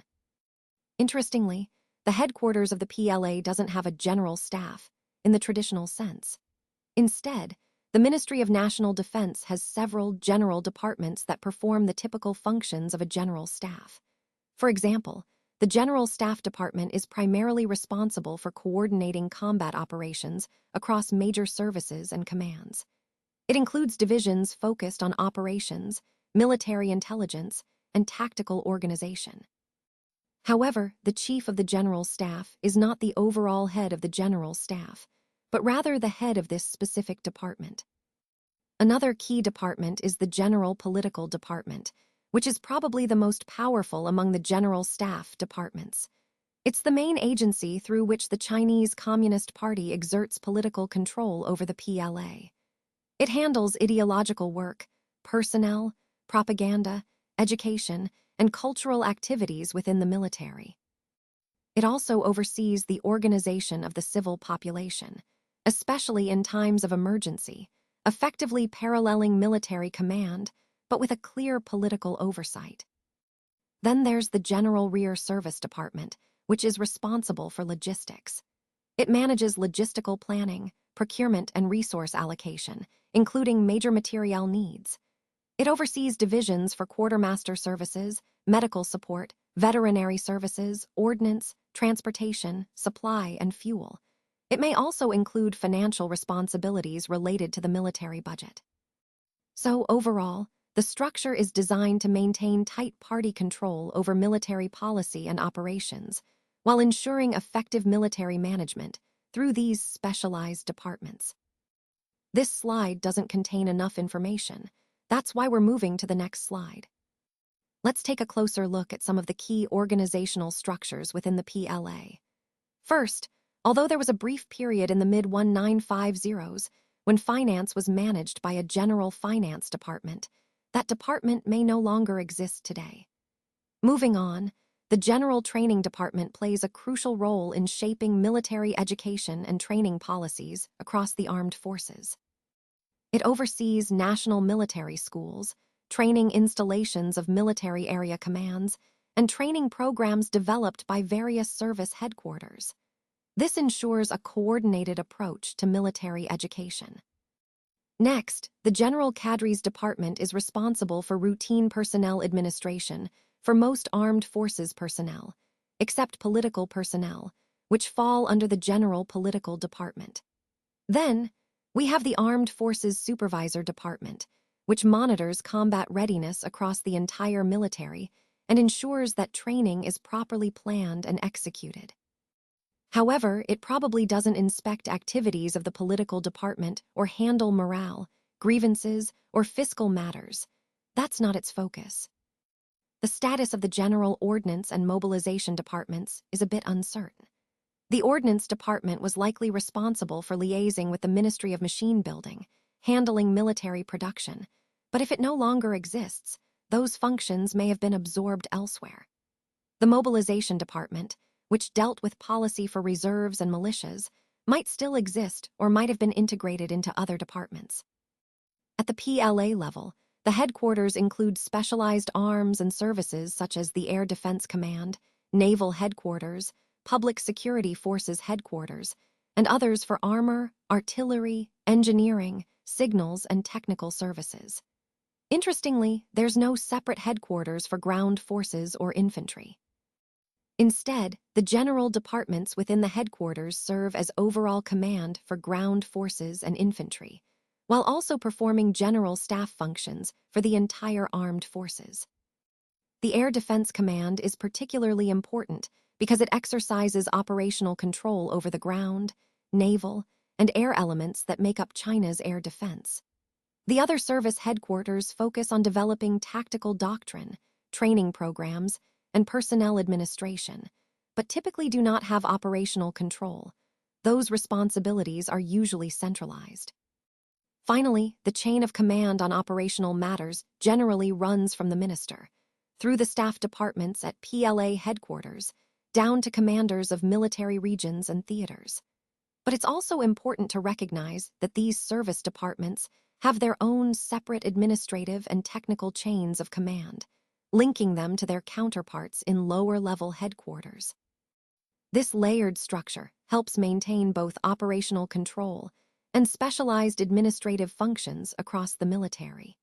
Interestingly, the headquarters of the PLA doesn't have a general staff, in the traditional sense. Instead, the Ministry of National Defense has several general departments that perform the typical functions of a general staff. For example, the General Staff Department is primarily responsible for coordinating combat operations across major services and commands. It includes divisions focused on operations, military intelligence, and tactical organization. However, the Chief of the General Staff is not the overall head of the General Staff, but rather the head of this specific department. Another key department is the General Political Department, which is probably the most powerful among the General Staff departments. It's the main agency through which the Chinese Communist Party exerts political control over the PLA. It handles ideological work, personnel, propaganda, education, and cultural activities within the military. It also oversees the organization of the civil population, especially in times of emergency, effectively paralleling military command, but with a clear political oversight. Then there's the General Rear Service Department, which is responsible for logistics. It manages logistical planning, procurement, and resource allocation, including major materiel needs. It oversees divisions for quartermaster services, medical support, veterinary services, ordnance, transportation, supply, and fuel. It may also include financial responsibilities related to the military budget. So overall, the structure is designed to maintain tight party control over military policy and operations, while ensuring effective military management through these specialized departments. This slide doesn't contain enough information. That's why we're moving to the next slide. Let's take a closer look at some of the key organizational structures within the PLA. First, although there was a brief period in the mid-1950s when finance was managed by a general finance department, that department may no longer exist today. Moving on, the General Training Department plays a crucial role in shaping military education and training policies across the armed forces. It oversees national military schools, training installations of military area commands, and training programs developed by various service headquarters. This ensures a coordinated approach to military education. Next, the General Cadres Department is responsible for routine personnel administration for most armed forces personnel, except political personnel, which fall under the General Political Department. Then, we have the Armed Forces Supervisor Department, which monitors combat readiness across the entire military and ensures that training is properly planned and executed. However, it probably doesn't inspect activities of the political department or handle morale, grievances, or fiscal matters. That's not its focus. The status of the General Ordnance and Mobilization departments is a bit uncertain. The Ordnance Department was likely responsible for liaising with the Ministry of Machine Building, handling military production, but if it no longer exists, those functions may have been absorbed elsewhere. The Mobilization Department, which dealt with policy for reserves and militias, might still exist or might have been integrated into other departments. At the PLA level, the headquarters include specialized arms and services such as the Air Defense Command, Naval Headquarters, Public Security Forces Headquarters, and others for armor, artillery, engineering, signals, and technical services. Interestingly, there's no separate headquarters for ground forces or infantry. Instead, the general departments within the headquarters serve as overall command for ground forces and infantry, while also performing general staff functions for the entire armed forces. The Air Defense Command is particularly important because it exercises operational control over the ground, naval, and air elements that make up China's air defense. The other service headquarters focus on developing tactical doctrine, training programs, and personnel administration, but typically do not have operational control. Those responsibilities are usually centralized. Finally, the chain of command on operational matters generally runs from the minister, through the staff departments at PLA headquarters, down to commanders of military regions and theaters. But it's also important to recognize that these service departments have their own separate administrative and technical chains of command, linking them to their counterparts in lower-level headquarters. This layered structure helps maintain both operational control and specialized administrative functions across the military.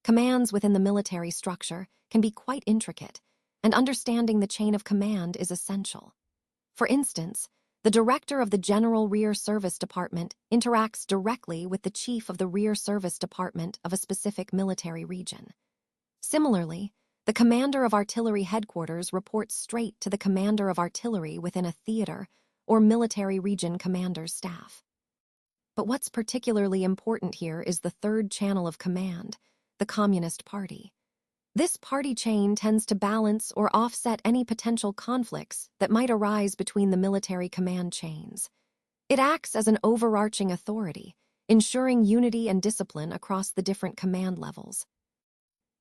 Commands within the military structure can be quite intricate, and understanding the chain of command is essential. For instance, the director of the General Rear Service Department interacts directly with the chief of the Rear Service Department of a specific military region. Similarly, the commander of artillery headquarters reports straight to the commander of artillery within a theater or military region commander's staff. But what's particularly important here is the third channel of command, the Communist Party. This party chain tends to balance or offset any potential conflicts that might arise between the military command chains. It acts as an overarching authority, ensuring unity and discipline across the different command levels.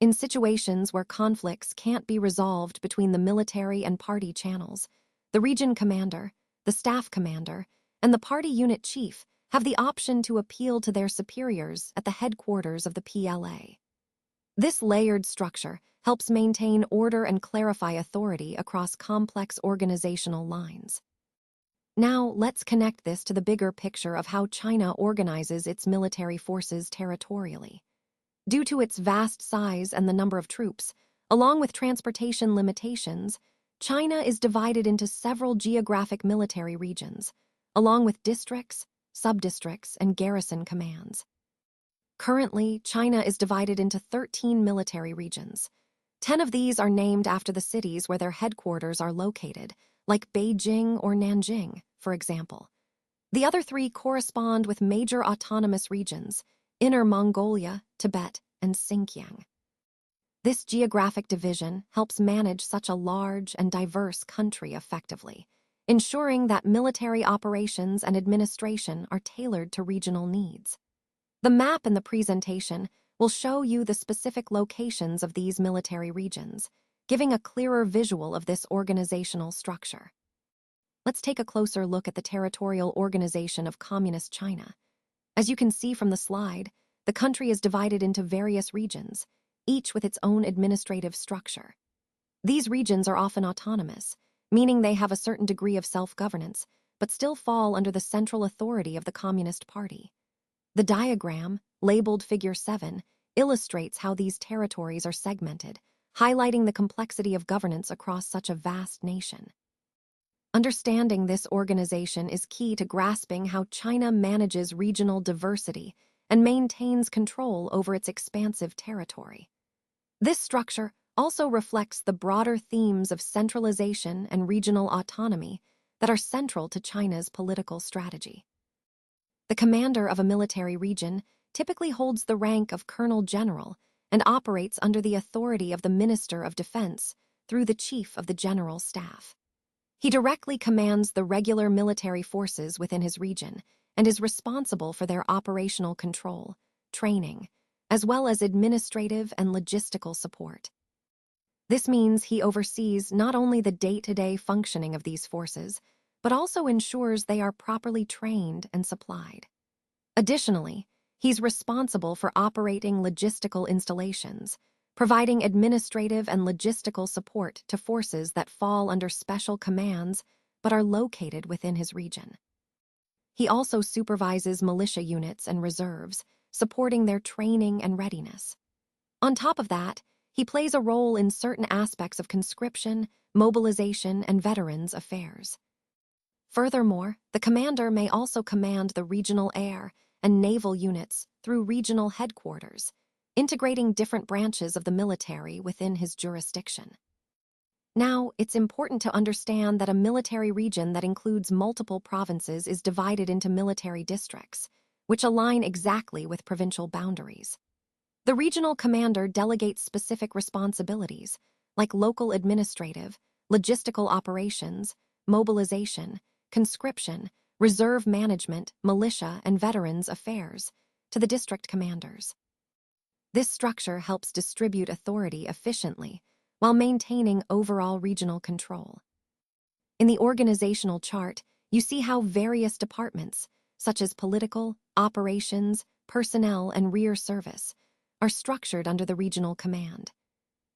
In situations where conflicts can't be resolved between the military and party channels, the region commander, the staff commander, and the party unit chief have the option to appeal to their superiors at the headquarters of the PLA. This layered structure helps maintain order and clarify authority across complex organizational lines. Now, let's connect this to the bigger picture of how China organizes its military forces territorially. Due to its vast size and the number of troops, along with transportation limitations, China is divided into several geographic military regions, along with districts, sub-districts, and garrison commands. Currently, China is divided into 13 military regions. 10 of these are named after the cities where their headquarters are located, like Beijing or Nanjing, for example. The other 3 correspond with major autonomous regions: Inner Mongolia, Tibet, and Xinjiang. This geographic division helps manage such a large and diverse country effectively, ensuring that military operations and administration are tailored to regional needs. The map in the presentation will show you the specific locations of these military regions, giving a clearer visual of this organizational structure. Let's take a closer look at the territorial organization of Communist China. As you can see from the slide, the country is divided into various regions, each with its own administrative structure. These regions are often autonomous, meaning they have a certain degree of self-governance, but still fall under the central authority of the Communist Party. The diagram, labeled Figure 7, illustrates how these territories are segmented, highlighting the complexity of governance across such a vast nation. Understanding this organization is key to grasping how China manages regional diversity and maintains control over its expansive territory. This structure also reflects the broader themes of centralization and regional autonomy that are central to China's political strategy. The commander of a military region typically holds the rank of Colonel General and operates under the authority of the Minister of Defense through the Chief of the General Staff. He directly commands the regular military forces within his region and is responsible for their operational control, training, as well as administrative and logistical support. This means he oversees not only the day-to-day functioning of these forces, but also ensures they are properly trained and supplied. Additionally, he's responsible for operating logistical installations, providing administrative and logistical support to forces that fall under special commands but are located within his region. He also supervises militia units and reserves, supporting their training and readiness. On top of that, he plays a role in certain aspects of conscription, mobilization, and veterans affairs. Furthermore, the commander may also command the regional air and naval units through regional headquarters, integrating different branches of the military within his jurisdiction. Now, it's important to understand that a military region that includes multiple provinces is divided into military districts, which align exactly with provincial boundaries. The regional commander delegates specific responsibilities, like local administrative, logistical operations, mobilization, conscription, reserve management, militia, and veterans affairs, to the district commanders. This structure helps distribute authority efficiently while maintaining overall regional control. In the organizational chart, you see how various departments, such as political, operations, personnel, and rear service, are structured under the regional command.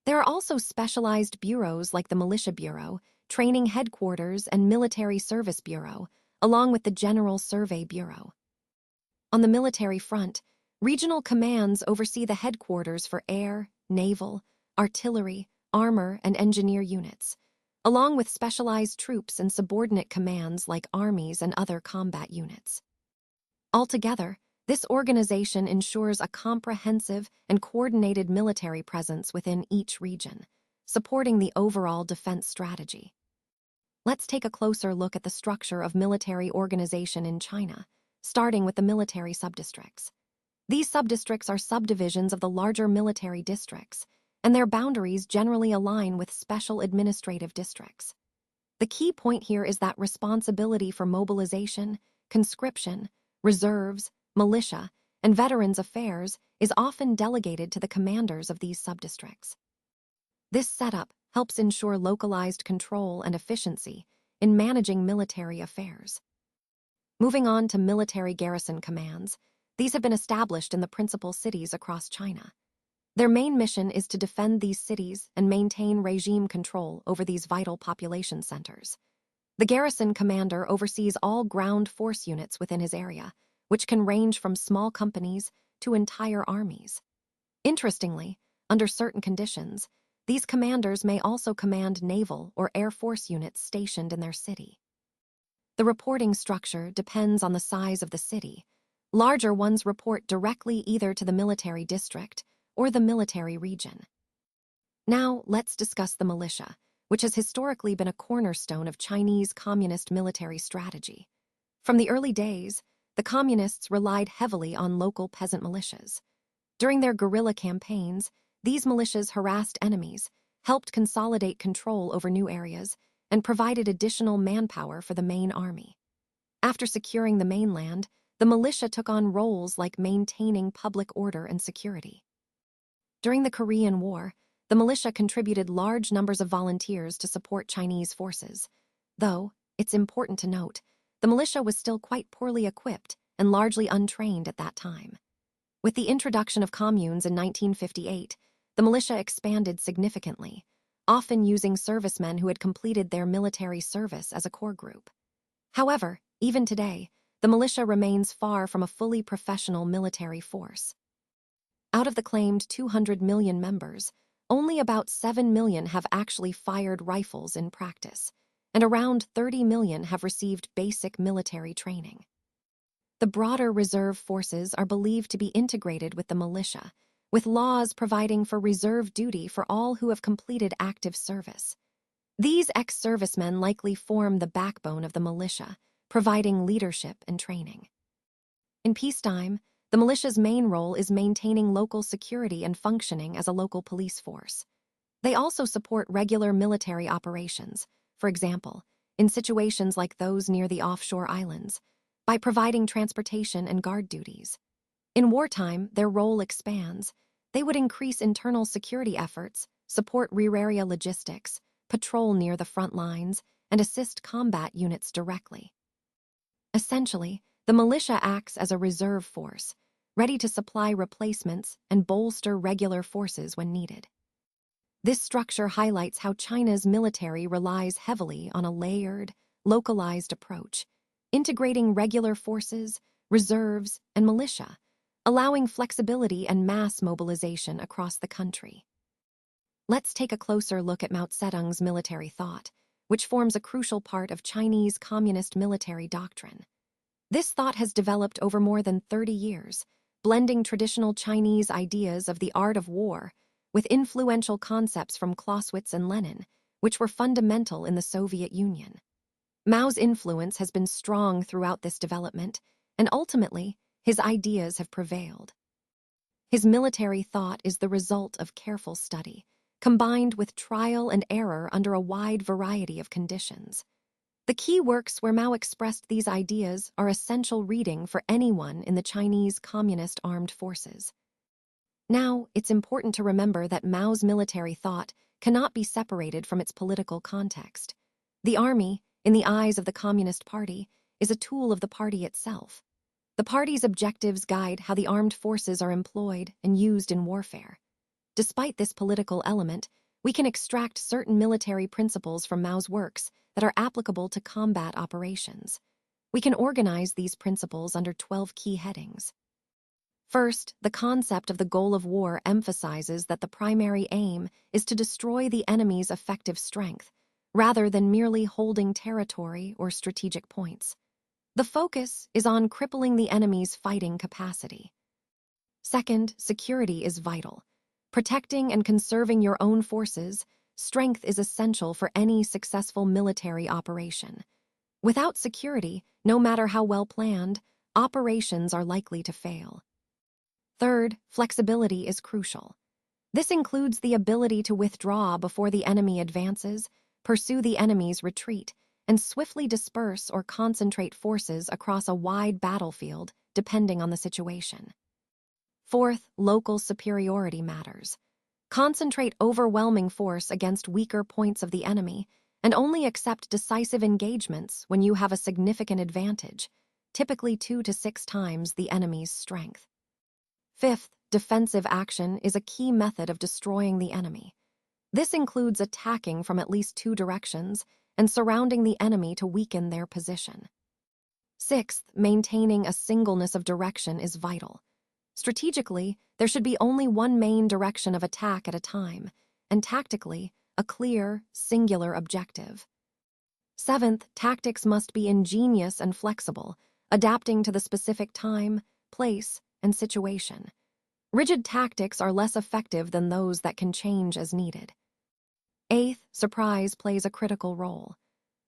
There are also specialized bureaus like the Militia Bureau, Training Headquarters, and Military Service Bureau, along with the General Survey Bureau. On the military front, regional commands oversee the headquarters for air, naval, artillery, armor, and engineer units, along with specialized troops and subordinate commands like armies and other combat units. Altogether, this organization ensures a comprehensive and coordinated military presence within each region, supporting the overall defense strategy. Let's take a closer look at the structure of military organization in China, starting with the military subdistricts. These subdistricts are subdivisions of the larger military districts, and their boundaries generally align with special administrative districts. The key point here is that responsibility for mobilization, conscription, reserves, militia, and veterans affairs is often delegated to the commanders of these subdistricts. This setup helps ensure localized control and efficiency in managing military affairs. Moving on to military garrison commands, these have been established in the principal cities across China. Their main mission is to defend these cities and maintain regime control over these vital population centers. The garrison commander oversees all ground force units within his area, which can range from small companies to entire armies. Interestingly, under certain conditions, these commanders may also command naval or air force units stationed in their city. The reporting structure depends on the size of the city. Larger ones report directly either to the military district or the military region. Now, let's discuss the militia, which has historically been a cornerstone of Chinese communist military strategy. From the early days, the communists relied heavily on local peasant militias. During their guerrilla campaigns, these militias harassed enemies, helped consolidate control over new areas, and provided additional manpower for the main army. After securing the mainland, the militia took on roles like maintaining public order and security. During the Korean War, the militia contributed large numbers of volunteers to support Chinese forces. Though, it's important to note, the militia was still quite poorly equipped and largely untrained at that time. With the introduction of communes in 1958, the militia expanded significantly, often using servicemen who had completed their military service as a core group. However, even today, the militia remains far from a fully professional military force. Out of the claimed 200 million members, only about 7 million have actually fired rifles in practice, and around 30 million have received basic military training. The broader reserve forces are believed to be integrated with the militia, with laws providing for reserve duty for all who have completed active service. These ex-servicemen likely form the backbone of the militia, providing leadership and training. In peacetime, the militia's main role is maintaining local security and functioning as a local police force. They also support regular military operations, for example, in situations like those near the offshore islands, by providing transportation and guard duties. In wartime, their role expands. They would increase internal security efforts, support rear area logistics, patrol near the front lines, and assist combat units directly. Essentially, the militia acts as a reserve force, ready to supply replacements and bolster regular forces when needed. This structure highlights how China's military relies heavily on a layered, localized approach, integrating regular forces, reserves, and militia, allowing flexibility and mass mobilization across the country. Let's take a closer look at Mao Zedong's military thought, which forms a crucial part of Chinese communist military doctrine. This thought has developed over more than 30 years, blending traditional Chinese ideas of the art of war with influential concepts from Clausewitz and Lenin, which were fundamental in the Soviet Union. Mao's influence has been strong throughout this development, and ultimately, his ideas have prevailed. His military thought is the result of careful study, combined with trial and error under a wide variety of conditions. The key works where Mao expressed these ideas are essential reading for anyone in the Chinese Communist Armed Forces. Now, it's important to remember that Mao's military thought cannot be separated from its political context. The army, in the eyes of the Communist Party, is a tool of the party itself. The party's objectives guide how the armed forces are employed and used in warfare. Despite this political element, we can extract certain military principles from Mao's works that are applicable to combat operations. We can organize these principles under 12 key headings. First, the concept of the goal of war emphasizes that the primary aim is to destroy the enemy's effective strength, rather than merely holding territory or strategic points. The focus is on crippling the enemy's fighting capacity. Second, security is vital. Protecting and conserving your own forces, strength is essential for any successful military operation. Without security, no matter how well planned, operations are likely to fail. Third, flexibility is crucial. This includes the ability to withdraw before the enemy advances, pursue the enemy's retreat, and swiftly disperse or concentrate forces across a wide battlefield, depending on the situation. Fourth, local superiority matters. Concentrate overwhelming force against weaker points of the enemy, and only accept decisive engagements when you have a significant advantage, typically 2 to 6 times the enemy's strength. Fifth, defensive action is a key method of destroying the enemy. This includes attacking from at least 2 directions and surrounding the enemy to weaken their position. Sixth, maintaining a singleness of direction is vital. Strategically, there should be only one main direction of attack at a time, and tactically, a clear, singular objective. Seventh, tactics must be ingenious and flexible, adapting to the specific time, place, and situation. Rigid tactics are less effective than those that can change as needed. Eighth, surprise plays a critical role.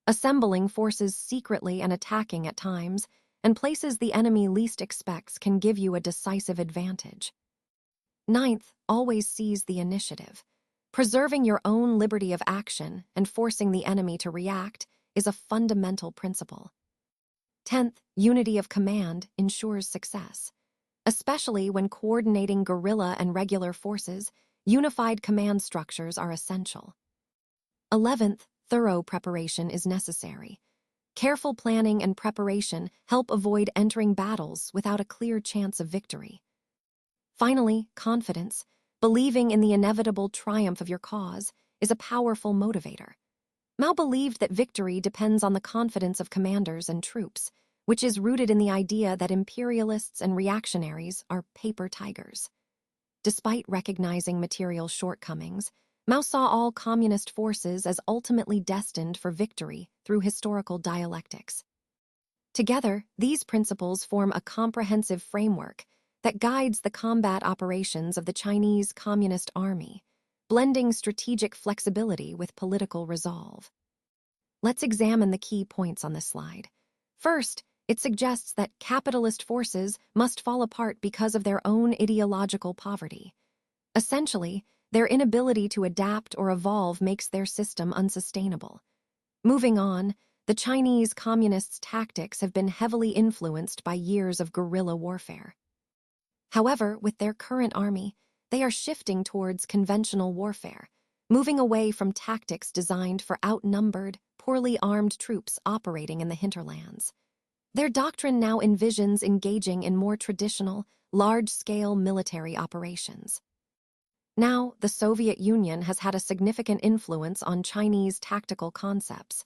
Assembling forces secretly and attacking at times and places the enemy least expects can give you a decisive advantage. Ninth, always seize the initiative. Preserving your own liberty of action and forcing the enemy to react is a fundamental principle. 10th, unity of command ensures success. Especially when coordinating guerrilla and regular forces, unified command structures are essential. 11th, thorough preparation is necessary. Careful planning and preparation help avoid entering battles without a clear chance of victory. Finally, confidence, believing in the inevitable triumph of your cause, is a powerful motivator. Mao believed that victory depends on the confidence of commanders and troops, which is rooted in the idea that imperialists and reactionaries are paper tigers. Despite recognizing material shortcomings, Mao saw all communist forces as ultimately destined for victory through historical dialectics. Together, these principles form a comprehensive framework that guides the combat operations of the Chinese Communist Army, blending strategic flexibility with political resolve. Let's examine the key points on this slide. First, it suggests that capitalist forces must fall apart because of their own ideological poverty. Essentially, their inability to adapt or evolve makes their system unsustainable. Moving on, the Chinese Communists' tactics have been heavily influenced by years of guerrilla warfare. However, with their current army, they are shifting towards conventional warfare, moving away from tactics designed for outnumbered, poorly armed troops operating in the hinterlands. Their doctrine now envisions engaging in more traditional, large-scale military operations. Now, the Soviet Union has had a significant influence on Chinese tactical concepts,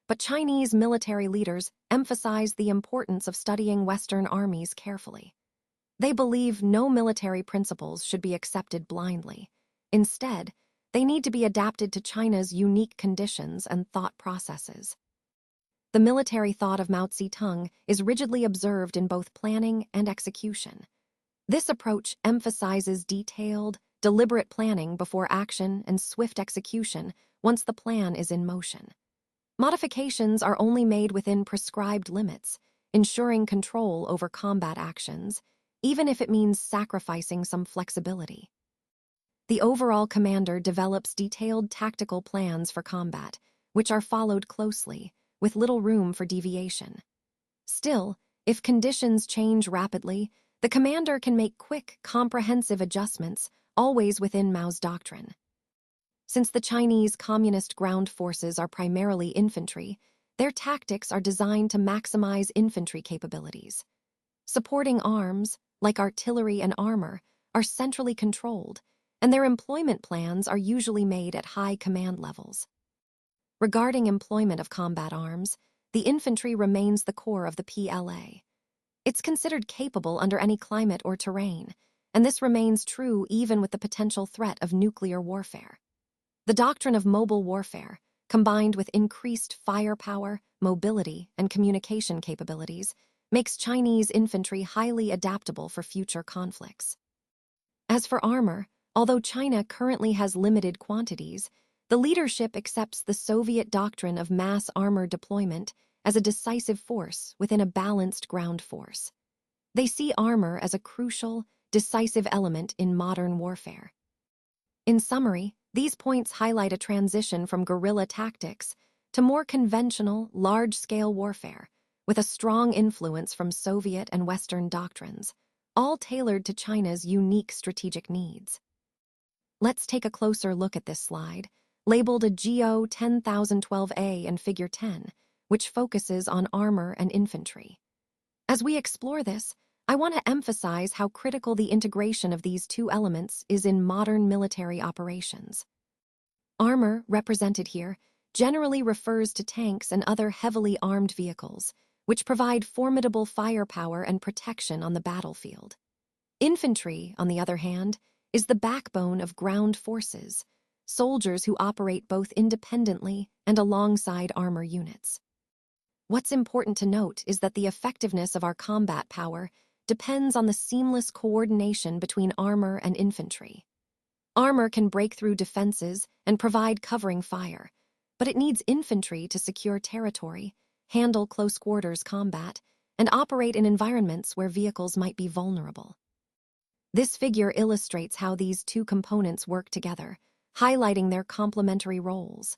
but Chinese military leaders emphasize the importance of studying Western armies carefully. They believe no military principles should be accepted blindly. Instead, they need to be adapted to China's unique conditions and thought processes. The military thought of Mao Zedong is rigidly observed in both planning and execution. This approach emphasizes detailed, deliberate planning before action and swift execution once the plan is in motion. Modifications are only made within prescribed limits, ensuring control over combat actions, even if it means sacrificing some flexibility. The overall commander develops detailed tactical plans for combat, which are followed closely, with little room for deviation. Still, if conditions change rapidly, the commander can make quick, comprehensive adjustments, always within Mao's doctrine. Since the Chinese Communist ground forces are primarily infantry, their tactics are designed to maximize infantry capabilities. Supporting arms, like artillery and armor, are centrally controlled, and their employment plans are usually made at high command levels. Regarding employment of combat arms, the infantry remains the core of the PLA. It's considered capable under any climate or terrain, and this remains true even with the potential threat of nuclear warfare. The doctrine of mobile warfare, combined with increased firepower, mobility, and communication capabilities, makes Chinese infantry highly adaptable for future conflicts. As for armor, although China currently has limited quantities, the leadership accepts the Soviet doctrine of mass armor deployment as a decisive force within a balanced ground force. They see armor as a crucial, decisive element in modern warfare. In summary, these points highlight a transition from guerrilla tactics to more conventional, large-scale warfare, with a strong influence from Soviet and Western doctrines, all tailored to China's unique strategic needs. Let's take a closer look at this slide, labeled a GO 10012A in Figure 10, which focuses on armor and infantry. As we explore this, I want to emphasize how critical the integration of these two elements is in modern military operations. Armor, represented here, generally refers to tanks and other heavily armed vehicles, which provide formidable firepower and protection on the battlefield. Infantry, on the other hand, is the backbone of ground forces, soldiers who operate both independently and alongside armor units. What's important to note is that the effectiveness of our combat power depends on the seamless coordination between armor and infantry. Armor can break through defenses and provide covering fire, but it needs infantry to secure territory, handle close-quarters combat, and operate in environments where vehicles might be vulnerable. This figure illustrates how these two components work together, highlighting their complementary roles.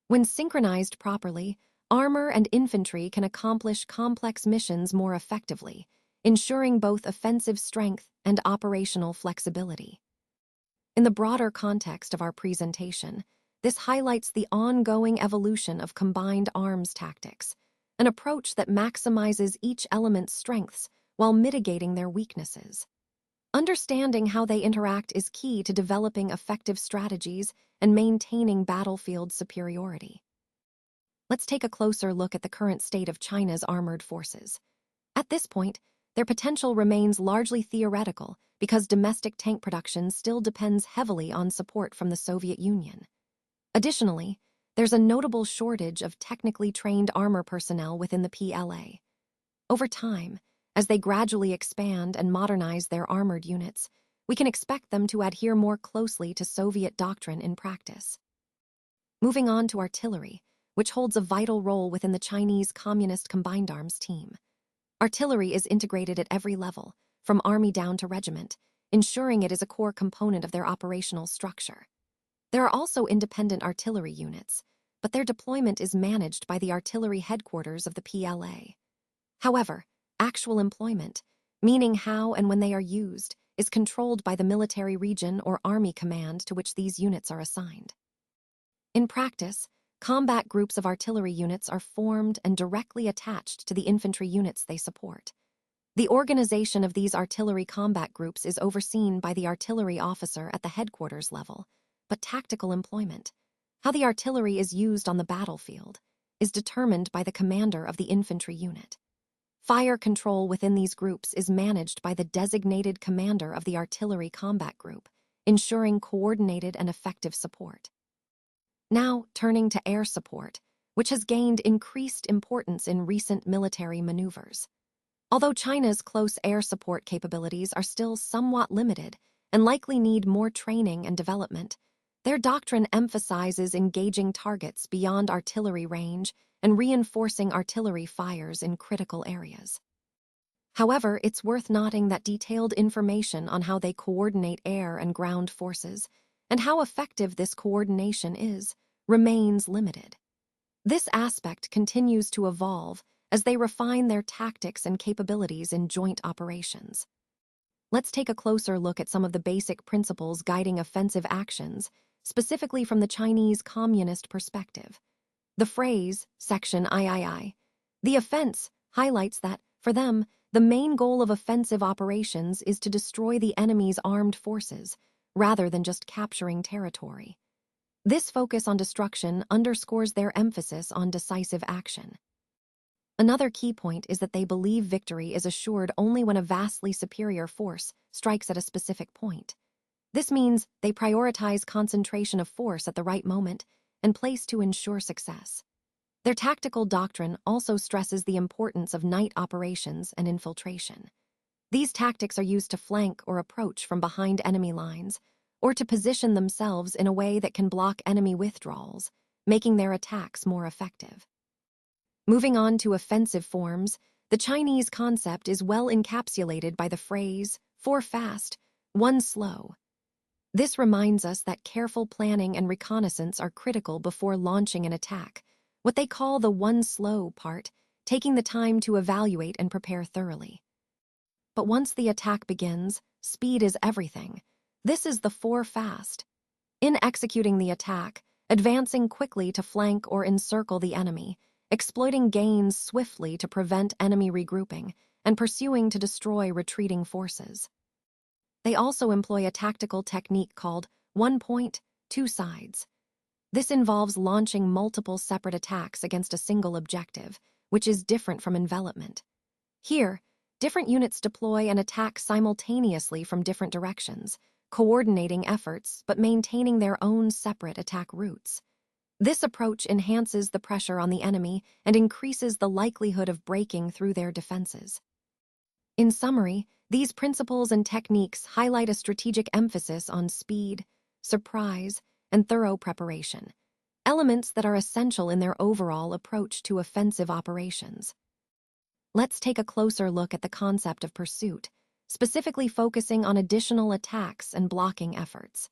When synchronized properly, armor and infantry can accomplish complex missions more effectively, ensuring both offensive strength and operational flexibility. In the broader context of our presentation, this highlights the ongoing evolution of combined arms tactics, an approach that maximizes each element's strengths while mitigating their weaknesses. Understanding how they interact is key to developing effective strategies and maintaining battlefield superiority. Let's take a closer look at the current state of China's armored forces. At this point, their potential remains largely theoretical because domestic tank production still depends heavily on support from the Soviet Union. Additionally, there's a notable shortage of technically trained armor personnel within the PLA. Over time, As they gradually expand and modernize their armored units, we can expect them to adhere more closely to Soviet doctrine in practice. Moving on to artillery, which holds a vital role within the Chinese Communist Combined Arms team. Artillery is integrated at every level, from army down to regiment, ensuring it is a core component of their operational structure. There are also independent artillery units, but their deployment is managed by the artillery headquarters of the PLA. However, actual employment, meaning how and when they are used, is controlled by the military region or army command to which these units are assigned. In practice, combat groups of artillery units are formed and directly attached to the infantry units they support. The organization of these artillery combat groups is overseen by the artillery officer at the headquarters level, but tactical employment, how the artillery is used on the battlefield, is determined by the commander of the infantry unit. Fire control within these groups is managed by the designated commander of the artillery combat group, ensuring coordinated and effective support. Now, turning to air support, which has gained increased importance in recent military maneuvers. Although China's close air support capabilities are still somewhat limited and likely need more training and development, their doctrine emphasizes engaging targets beyond artillery range and reinforcing artillery fires in critical areas. However, it's worth noting that detailed information on how they coordinate air and ground forces and how effective this coordination is remains limited. This aspect continues to evolve as they refine their tactics and capabilities in joint operations. Let's take a closer look at some of the basic principles guiding offensive actions, specifically from the Chinese Communist perspective. The phrase, Section III, the offense, highlights that, for them, the main goal of offensive operations is to destroy the enemy's armed forces, rather than just capturing territory. This focus on destruction underscores their emphasis on decisive action. Another key point is that they believe victory is assured only when a vastly superior force strikes at a specific point. This means they prioritize concentration of force at the right moment and place to ensure success. Their tactical doctrine also stresses the importance of night operations and infiltration. These tactics are used to flank or approach from behind enemy lines, or to position themselves in a way that can block enemy withdrawals, making their attacks more effective. Moving on to offensive forms, the Chinese concept is well encapsulated by the phrase, 4 fast, 1 slow. This reminds us that careful planning and reconnaissance are critical before launching an attack, what they call the 1 slow part, taking the time to evaluate and prepare thoroughly. But once the attack begins, speed is everything. This is the 4 fast. In executing the attack, advancing quickly to flank or encircle the enemy, exploiting gains swiftly to prevent enemy regrouping, and pursuing to destroy retreating forces. They also employ a tactical technique called 1 point, 2 sides. This involves launching multiple separate attacks against a single objective, which is different from envelopment. Here, different units deploy and attack simultaneously from different directions, coordinating efforts but maintaining their own separate attack routes. This approach enhances the pressure on the enemy and increases the likelihood of breaking through their defenses. In summary, these principles and techniques highlight a strategic emphasis on speed, surprise, and thorough preparation, elements that are essential in their overall approach to offensive operations. Let's take a closer look at the concept of pursuit, specifically focusing on additional attacks and blocking efforts.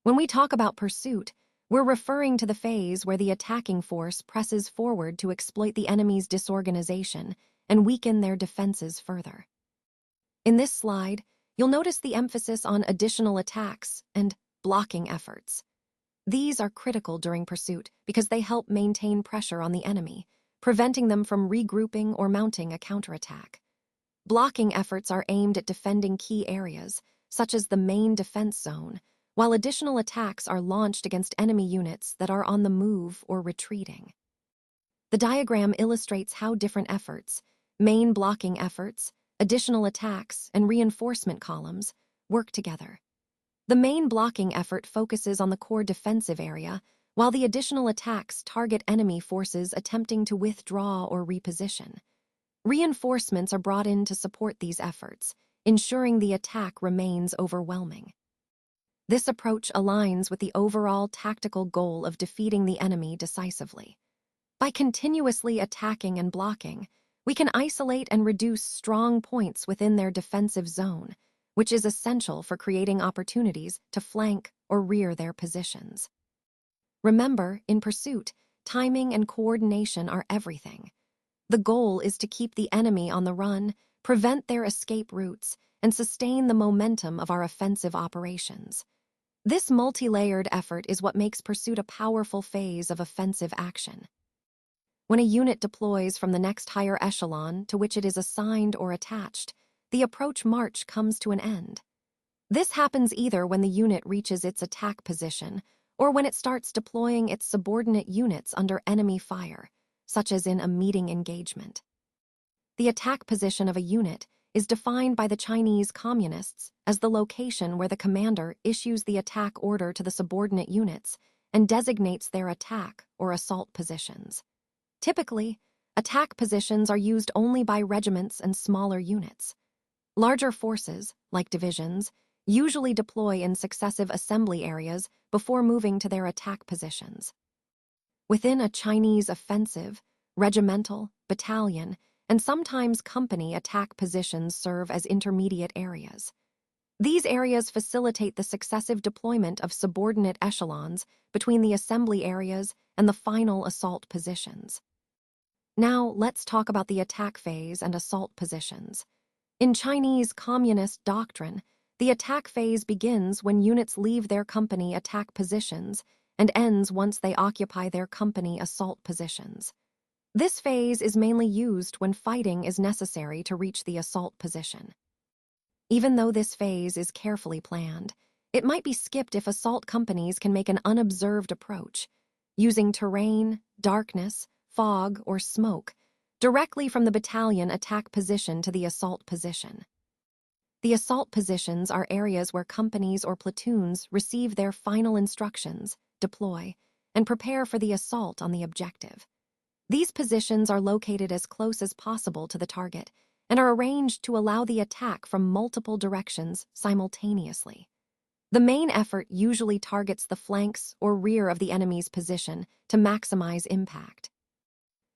When we talk about pursuit, we're referring to the phase where the attacking force presses forward to exploit the enemy's disorganization and weaken their defenses further. In this slide, you'll notice the emphasis on additional attacks and blocking efforts. These are critical during pursuit because they help maintain pressure on the enemy, preventing them from regrouping or mounting a counterattack. Blocking efforts are aimed at defending key areas, such as the main defense zone, while additional attacks are launched against enemy units that are on the move or retreating. The diagram illustrates how different efforts, main blocking efforts, additional attacks, and reinforcement columns, work together. The main blocking effort focuses on the core defensive area, while the additional attacks target enemy forces attempting to withdraw or reposition. Reinforcements are brought in to support these efforts, ensuring the attack remains overwhelming. This approach aligns with the overall tactical goal of defeating the enemy decisively. By continuously attacking and blocking, we can isolate and reduce strong points within their defensive zone, which is essential for creating opportunities to flank or rear their positions. Remember, in pursuit, timing and coordination are everything. The goal is to keep the enemy on the run, prevent their escape routes, and sustain the momentum of our offensive operations. This multi-layered effort is what makes pursuit a powerful phase of offensive action. When a unit deploys from the next higher echelon to which it is assigned or attached, the approach march comes to an end. This happens either when the unit reaches its attack position or when it starts deploying its subordinate units under enemy fire, such as in a meeting engagement. The attack position of a unit is defined by the Chinese Communists as the location where the commander issues the attack order to the subordinate units and designates their attack or assault positions. Typically, attack positions are used only by regiments and smaller units. Larger forces, like divisions, usually deploy in successive assembly areas before moving to their attack positions. Within a Chinese offensive, regimental, battalion, and sometimes company attack positions serve as intermediate areas. These areas facilitate the successive deployment of subordinate echelons between the assembly areas and the final assault positions. Now, let's talk about the attack phase and assault positions. In Chinese Communist doctrine, the attack phase begins when units leave their company attack positions and ends once they occupy their company assault positions. This phase is mainly used when fighting is necessary to reach the assault position. Even though this phase is carefully planned, it might be skipped if assault companies can make an unobserved approach, using terrain, darkness, fog, or smoke, directly from the battalion attack position to the assault position. The assault positions are areas where companies or platoons receive their final instructions, deploy, and prepare for the assault on the objective. These positions are located as close as possible to the target and are arranged to allow the attack from multiple directions simultaneously. The main effort usually targets the flanks or rear of the enemy's position to maximize impact.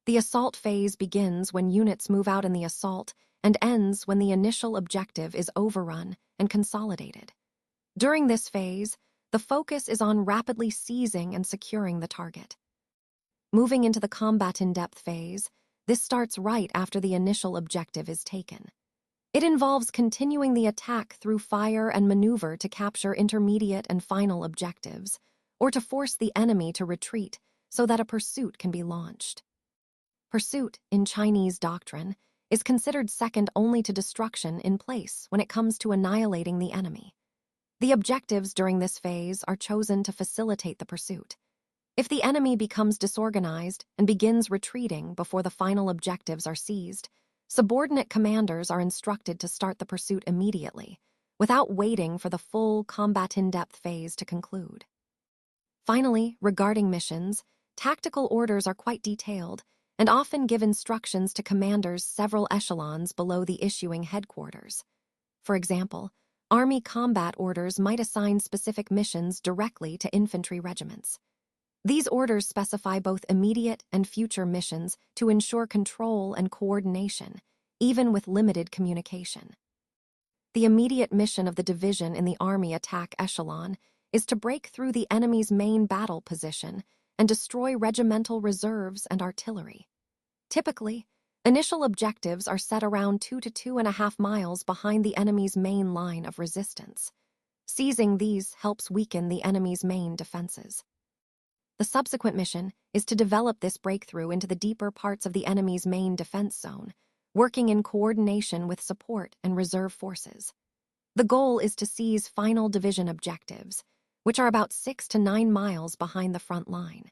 The assault phase begins when units move out in the assault and ends when the initial objective is overrun and consolidated. During this phase, the focus is on rapidly seizing and securing the target. Moving into the combat in-depth phase, this starts right after the initial objective is taken. It involves continuing the attack through fire and maneuver to capture intermediate and final objectives, or to force the enemy to retreat so that a pursuit can be launched. Pursuit, in Chinese doctrine, is considered second only to destruction in place when it comes to annihilating the enemy. The objectives during this phase are chosen to facilitate the pursuit. If the enemy becomes disorganized and begins retreating before the final objectives are seized, subordinate commanders are instructed to start the pursuit immediately, without waiting for the full combat in-depth phase to conclude. Finally, regarding missions, tactical orders are quite detailed and often give instructions to commanders several echelons below the issuing headquarters. For example, Army combat orders might assign specific missions directly to infantry regiments. These orders specify both immediate and future missions to ensure control and coordination, even with limited communication. The immediate mission of the division in the Army attack echelon is to break through the enemy's main battle position and destroy regimental reserves and artillery. Typically, initial objectives are set around 2 to 2.5 miles behind the enemy's main line of resistance. Seizing these helps weaken the enemy's main defenses. The subsequent mission is to develop this breakthrough into the deeper parts of the enemy's main defense zone, working in coordination with support and reserve forces. The goal is to seize final division objectives, which are about 6 to 9 miles behind the front line.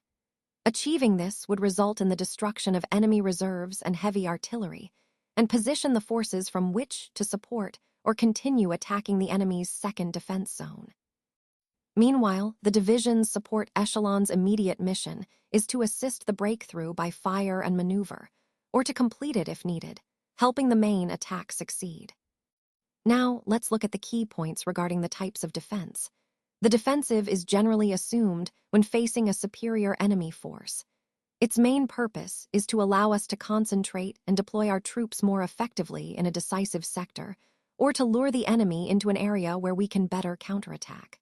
Achieving this would result in the destruction of enemy reserves and heavy artillery, and position the forces from which to support or continue attacking the enemy's second defense zone. Meanwhile, the division's support echelon's immediate mission is to assist the breakthrough by fire and maneuver, or to complete it if needed, helping the main attack succeed. Now, let's look at the key points regarding the types of defense. The defensive is generally assumed when facing a superior enemy force. Its main purpose is to allow us to concentrate and deploy our troops more effectively in a decisive sector, or to lure the enemy into an area where we can better counterattack.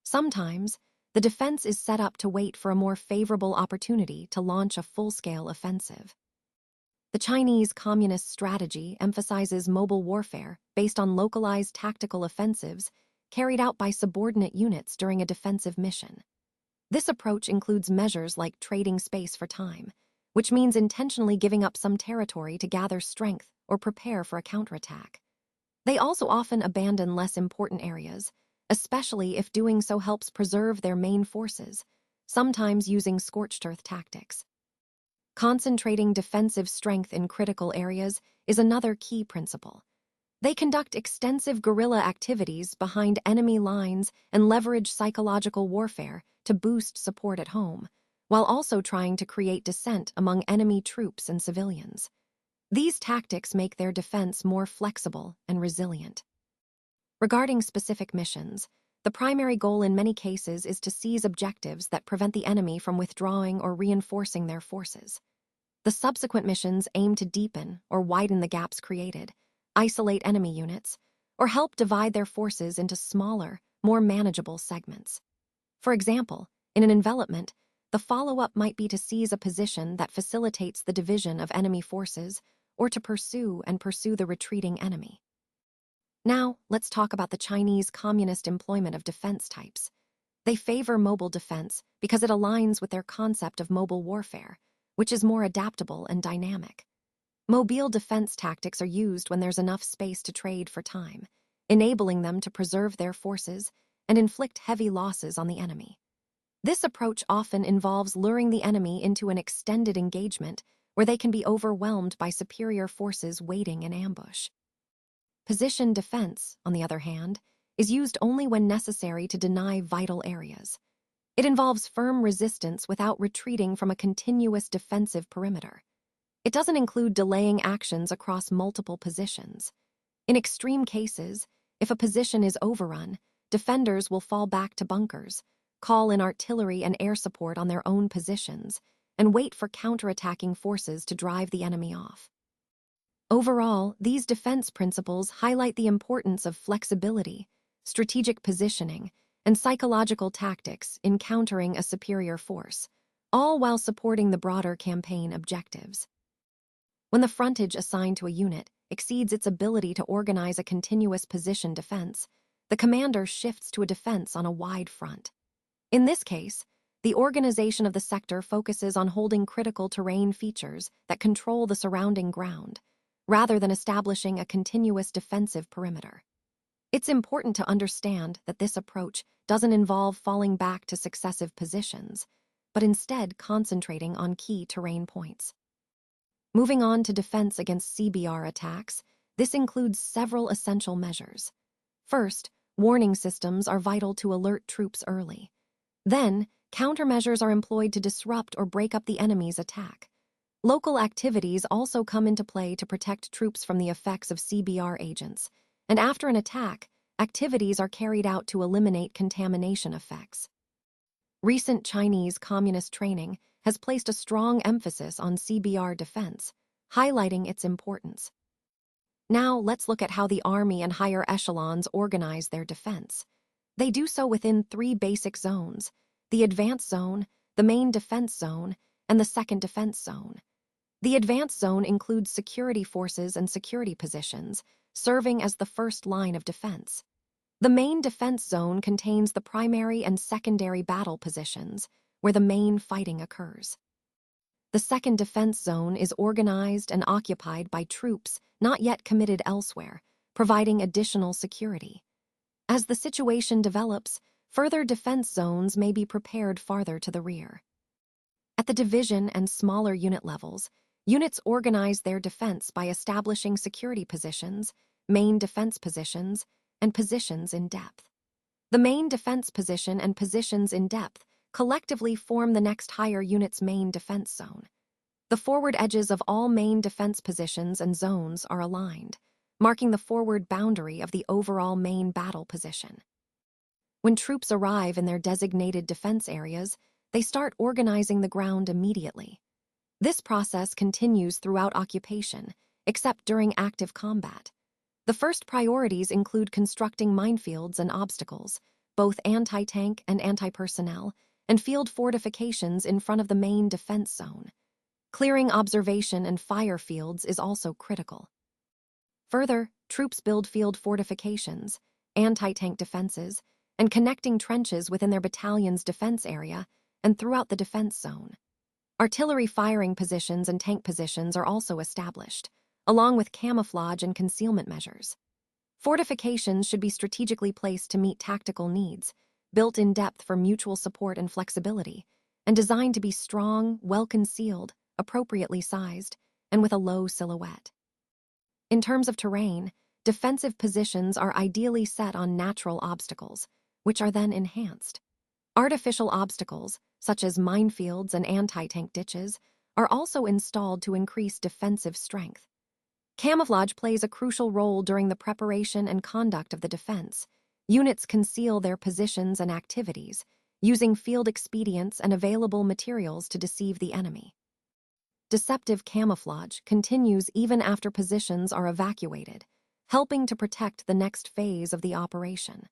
Sometimes, the defense is set up to wait for a more favorable opportunity to launch a full-scale offensive. The Chinese Communist strategy emphasizes mobile warfare based on localized tactical offensives carried out by subordinate units during a defensive mission. This approach includes measures like trading space for time, which means intentionally giving up some territory to gather strength or prepare for a counterattack. They also often abandon less important areas, especially if doing so helps preserve their main forces, sometimes using scorched earth tactics. Concentrating defensive strength in critical areas is another key principle. They conduct extensive guerrilla activities behind enemy lines and leverage psychological warfare to boost support at home, while also trying to create dissent among enemy troops and civilians. These tactics make their defense more flexible and resilient. Regarding specific missions, the primary goal in many cases is to seize objectives that prevent the enemy from withdrawing or reinforcing their forces. The subsequent missions aim to deepen or widen the gaps created, isolate enemy units, or help divide their forces into smaller, more manageable segments. For example, in an envelopment, the follow-up might be to seize a position that facilitates the division of enemy forces or to pursue the retreating enemy. Now, let's talk about the Chinese Communist employment of defense types. They favor mobile defense because it aligns with their concept of mobile warfare, which is more adaptable and dynamic. Mobile defense tactics are used when there's enough space to trade for time, enabling them to preserve their forces and inflict heavy losses on the enemy. This approach often involves luring the enemy into an extended engagement where they can be overwhelmed by superior forces waiting in ambush. Position defense, on the other hand, is used only when necessary to deny vital areas. It involves firm resistance without retreating from a continuous defensive perimeter. It doesn't include delaying actions across multiple positions. In extreme cases, if a position is overrun, defenders will fall back to bunkers, call in artillery and air support on their own positions, and wait for counterattacking forces to drive the enemy off. Overall, these defense principles highlight the importance of flexibility, strategic positioning, and psychological tactics in countering a superior force, all while supporting the broader campaign objectives. When the frontage assigned to a unit exceeds its ability to organize a continuous position defense, the commander shifts to a defense on a wide front. In this case, the organization of the sector focuses on holding critical terrain features that control the surrounding ground, rather than establishing a continuous defensive perimeter. It's important to understand that this approach doesn't involve falling back to successive positions, but instead concentrating on key terrain points. Moving on to defense against CBR attacks, this includes several essential measures. First, warning systems are vital to alert troops early. Then, countermeasures are employed to disrupt or break up the enemy's attack. Local activities also come into play to protect troops from the effects of CBR agents, and after an attack, activities are carried out to eliminate contamination effects. Recent Chinese Communist training has placed a strong emphasis on CBR defense, highlighting its importance. Now, let's look at how the Army and higher echelons organize their defense. They do so within 3 basic zones: the Advanced Zone, the Main Defense Zone, and the Second Defense Zone. The Advanced Zone includes security forces and security positions, serving as the first line of defense. The Main Defense Zone contains the primary and secondary battle positions, where the main fighting occurs. The Second Defense Zone is organized and occupied by troops not yet committed elsewhere, providing additional security. As the situation develops, further defense zones may be prepared farther to the rear. At the division and smaller unit levels, units organize their defense by establishing security positions, main defense positions, and positions in depth. The main defense position and positions in depth collectively form the next higher unit's main defense zone. The forward edges of all main defense positions and zones are aligned, marking the forward boundary of the overall main battle position. When troops arrive in their designated defense areas, they start organizing the ground immediately. This process continues throughout occupation, except during active combat. The first priorities include constructing minefields and obstacles, both anti-tank and anti-personnel, and field fortifications in front of the main defense zone. Clearing observation and fire fields is also critical. Further, troops build field fortifications, anti-tank defenses, and connecting trenches within their battalion's defense area and throughout the defense zone. Artillery firing positions and tank positions are also established, along with camouflage and concealment measures. Fortifications should be strategically placed to meet tactical needs, built in depth for mutual support and flexibility, and designed to be strong, well-concealed, appropriately sized, and with a low silhouette. In terms of terrain, defensive positions are ideally set on natural obstacles, which are then enhanced. Artificial obstacles, such as minefields and anti-tank ditches, are also installed to increase defensive strength. Camouflage plays a crucial role during the preparation and conduct of the defense. Units conceal their positions and activities, using field expedients and available materials to deceive the enemy. Deceptive camouflage continues even after positions are evacuated, helping to protect the next phase of the operation.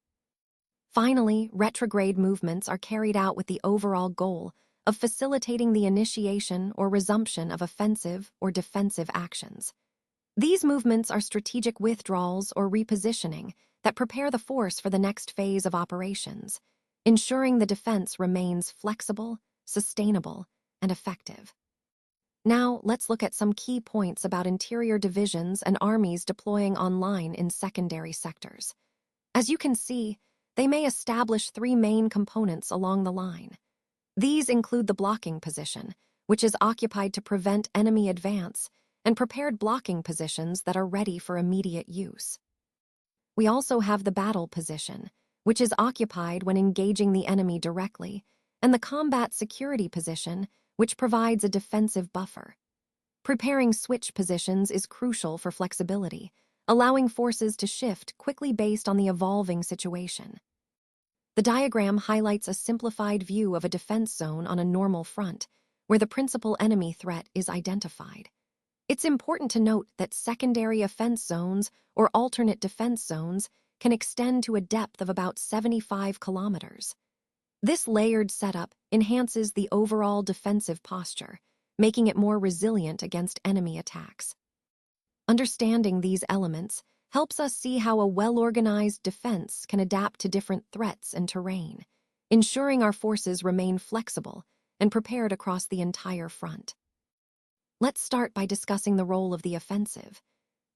Finally, retrograde movements are carried out with the overall goal of facilitating the initiation or resumption of offensive or defensive actions. These movements are strategic withdrawals or repositioning that prepare the force for the next phase of operations, ensuring the defense remains flexible, sustainable, and effective. Now, let's look at some key points about interior divisions and armies deploying online in secondary sectors. As you can see, they may establish three main components along the line. These include the blocking position, which is occupied to prevent enemy advance, and prepared blocking positions that are ready for immediate use. We also have the battle position, which is occupied when engaging the enemy directly, and the combat security position, which provides a defensive buffer. Preparing switch positions is crucial for flexibility, allowing forces to shift quickly based on the evolving situation. The diagram highlights a simplified view of a defense zone on a normal front, where the principal enemy threat is identified. It's important to note that secondary offense zones or alternate defense zones can extend to a depth of about 75 kilometers. This layered setup enhances the overall defensive posture, making it more resilient against enemy attacks. Understanding these elements helps us see how a well-organized defense can adapt to different threats and terrain, ensuring our forces remain flexible and prepared across the entire front. Let's start by discussing the role of the offensive.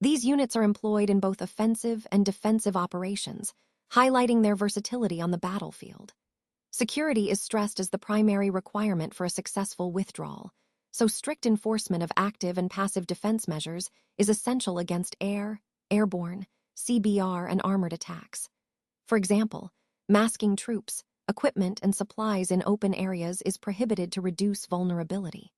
These units are employed in both offensive and defensive operations, highlighting their versatility on the battlefield. Security is stressed as the primary requirement for a successful withdrawal, so strict enforcement of active and passive defense measures is essential against air, airborne, CBR, and armored attacks. For example, masking troops, equipment, and supplies in open areas is prohibited to reduce vulnerability.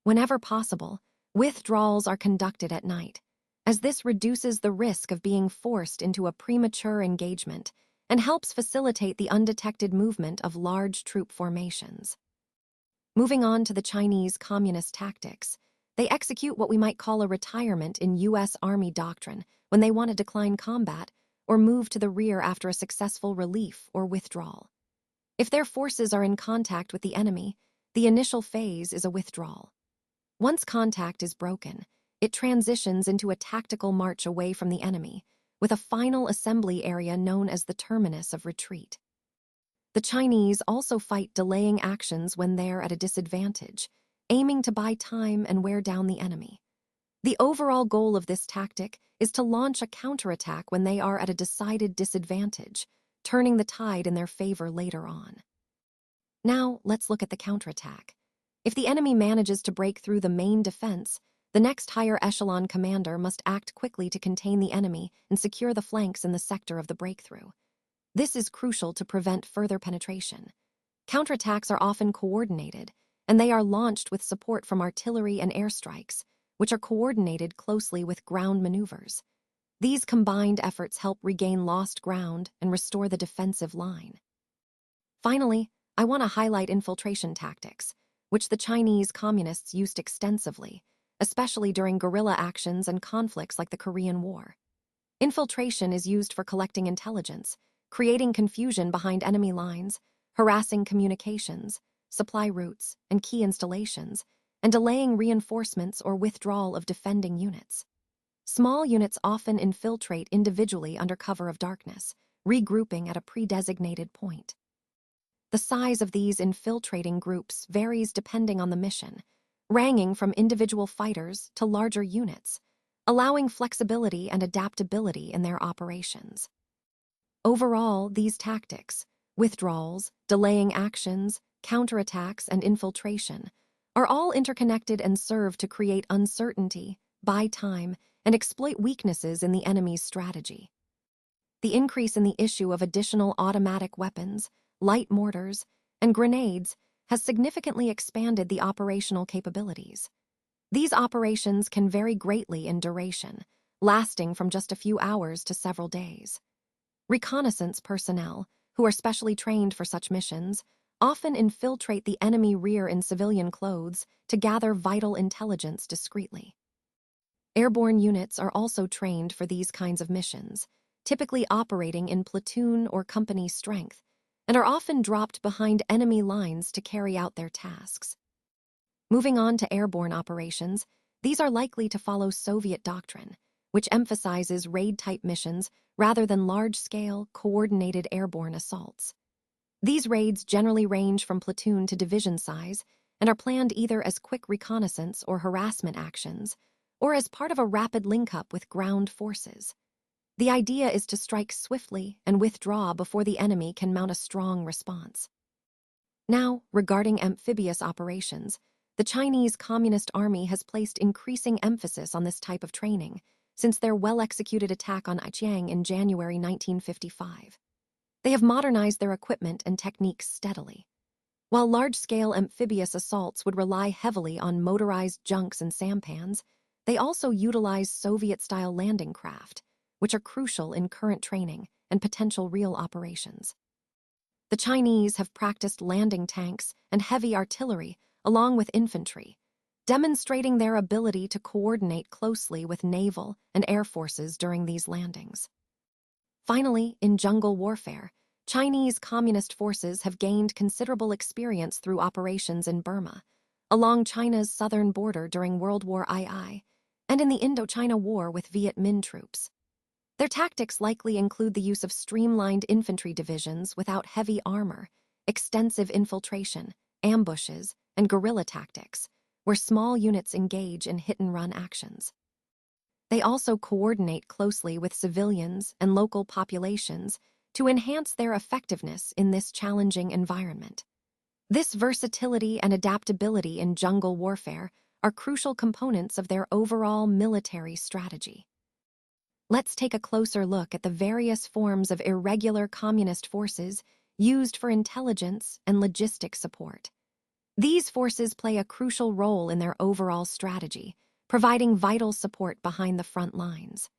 Whenever possible, withdrawals are conducted at night, as this reduces the risk of being forced into a premature engagement and helps facilitate the undetected movement of large troop formations. Moving on to the Chinese Communist tactics, they execute what we might call a retirement in US Army doctrine when they want to decline combat or move to the rear after a successful relief or withdrawal. If their forces are in contact with the enemy, the initial phase is a withdrawal. Once contact is broken, it transitions into a tactical march away from the enemy, with a final assembly area known as the terminus of retreat. The Chinese also fight delaying actions when they're at a disadvantage, aiming to buy time and wear down the enemy. The overall goal of this tactic is to launch a counterattack when they are at a decided disadvantage, turning the tide in their favor later on. Now, let's look at the counterattack. If the enemy manages to break through the main defense, the next higher echelon commander must act quickly to contain the enemy and secure the flanks in the sector of the breakthrough. This is crucial to prevent further penetration. Counterattacks are often coordinated, and they are launched with support from artillery and airstrikes, which are coordinated closely with ground maneuvers. These combined efforts help regain lost ground and restore the defensive line. Finally, I want to highlight infiltration tactics, which the Chinese communists used extensively, especially during guerrilla actions and conflicts like the Korean War. Infiltration is used for collecting intelligence, creating confusion behind enemy lines, harassing communications, supply routes, and key installations, and delaying reinforcements or withdrawal of defending units. Small units often infiltrate individually under cover of darkness, regrouping at a pre-designated point. The size of these infiltrating groups varies depending on the mission, ranging from individual fighters to larger units, allowing flexibility and adaptability in their operations. Overall, these tactics, withdrawals, delaying actions, counterattacks, and infiltration, are all interconnected and serve to create uncertainty, buy time, and exploit weaknesses in the enemy's strategy. The increase in the issue of additional automatic weapons, light mortars, and grenades has significantly expanded the operational capabilities. These operations can vary greatly in duration, lasting from just a few hours to several days. Reconnaissance personnel, who are specially trained for such missions, often infiltrate the enemy rear in civilian clothes to gather vital intelligence discreetly. Airborne units are also trained for these kinds of missions, typically operating in platoon or company strength, and are often dropped behind enemy lines to carry out their tasks. Moving on to airborne operations, these are likely to follow Soviet doctrine, which emphasizes raid-type missions rather than large-scale, coordinated airborne assaults. These raids generally range from platoon to division size and are planned either as quick reconnaissance or harassment actions, or as part of a rapid link-up with ground forces. The idea is to strike swiftly and withdraw before the enemy can mount a strong response. Now, regarding amphibious operations, the Chinese Communist Army has placed increasing emphasis on this type of training since their well-executed attack on Chiang in January 1955. They have modernized their equipment and techniques steadily. While large-scale amphibious assaults would rely heavily on motorized junks and sampans, they also utilize Soviet-style landing craft, which are crucial in current training and potential real operations. The Chinese have practiced landing tanks and heavy artillery along with infantry, demonstrating their ability to coordinate closely with naval and air forces during these landings. Finally, in jungle warfare, Chinese Communist forces have gained considerable experience through operations in Burma, along China's southern border during World War II, and in the Indochina War with Viet Minh troops. Their tactics likely include the use of streamlined infantry divisions without heavy armor, extensive infiltration, ambushes, and guerrilla tactics, where small units engage in hit-and-run actions. They also coordinate closely with civilians and local populations to enhance their effectiveness in this challenging environment. This versatility and adaptability in jungle warfare are crucial components of their overall military strategy. Let's take a closer look at the various forms of irregular communist forces used for intelligence and logistic support. These forces play a crucial role in their overall strategy, providing vital support behind the front lines.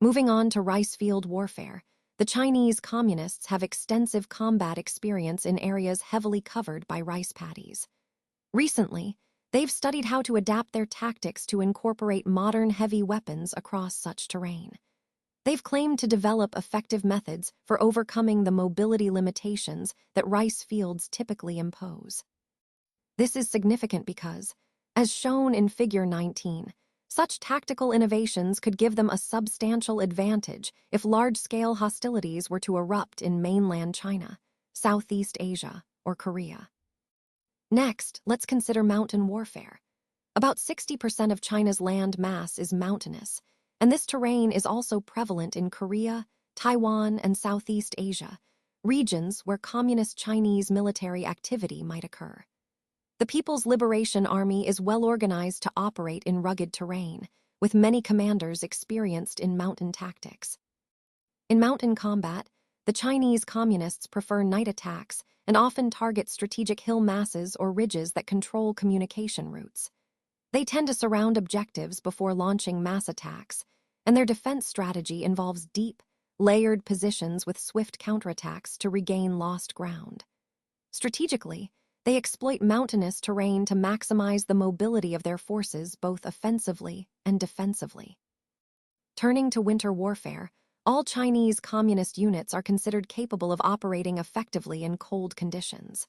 Moving on to rice field warfare, the Chinese communists have extensive combat experience in areas heavily covered by rice paddies. Recently, they've studied how to adapt their tactics to incorporate modern heavy weapons across such terrain. They've claimed to develop effective methods for overcoming the mobility limitations that rice fields typically impose. This is significant because, as shown in Figure 19, such tactical innovations could give them a substantial advantage if large-scale hostilities were to erupt in mainland China, Southeast Asia, or Korea. Next, let's consider mountain warfare. About 60% of China's land mass is mountainous, and this terrain is also prevalent in Korea, Taiwan, and Southeast Asia, regions where communist Chinese military activity might occur. The People's Liberation Army is well organized to operate in rugged terrain, with many commanders experienced in mountain tactics. In mountain combat, the Chinese communists prefer night attacks and often target strategic hill masses or ridges that control communication routes. They tend to surround objectives before launching mass attacks, and their defense strategy involves deep, layered positions with swift counterattacks to regain lost ground. Strategically, they exploit mountainous terrain to maximize the mobility of their forces both offensively and defensively. Turning to winter warfare, all Chinese communist units are considered capable of operating effectively in cold conditions.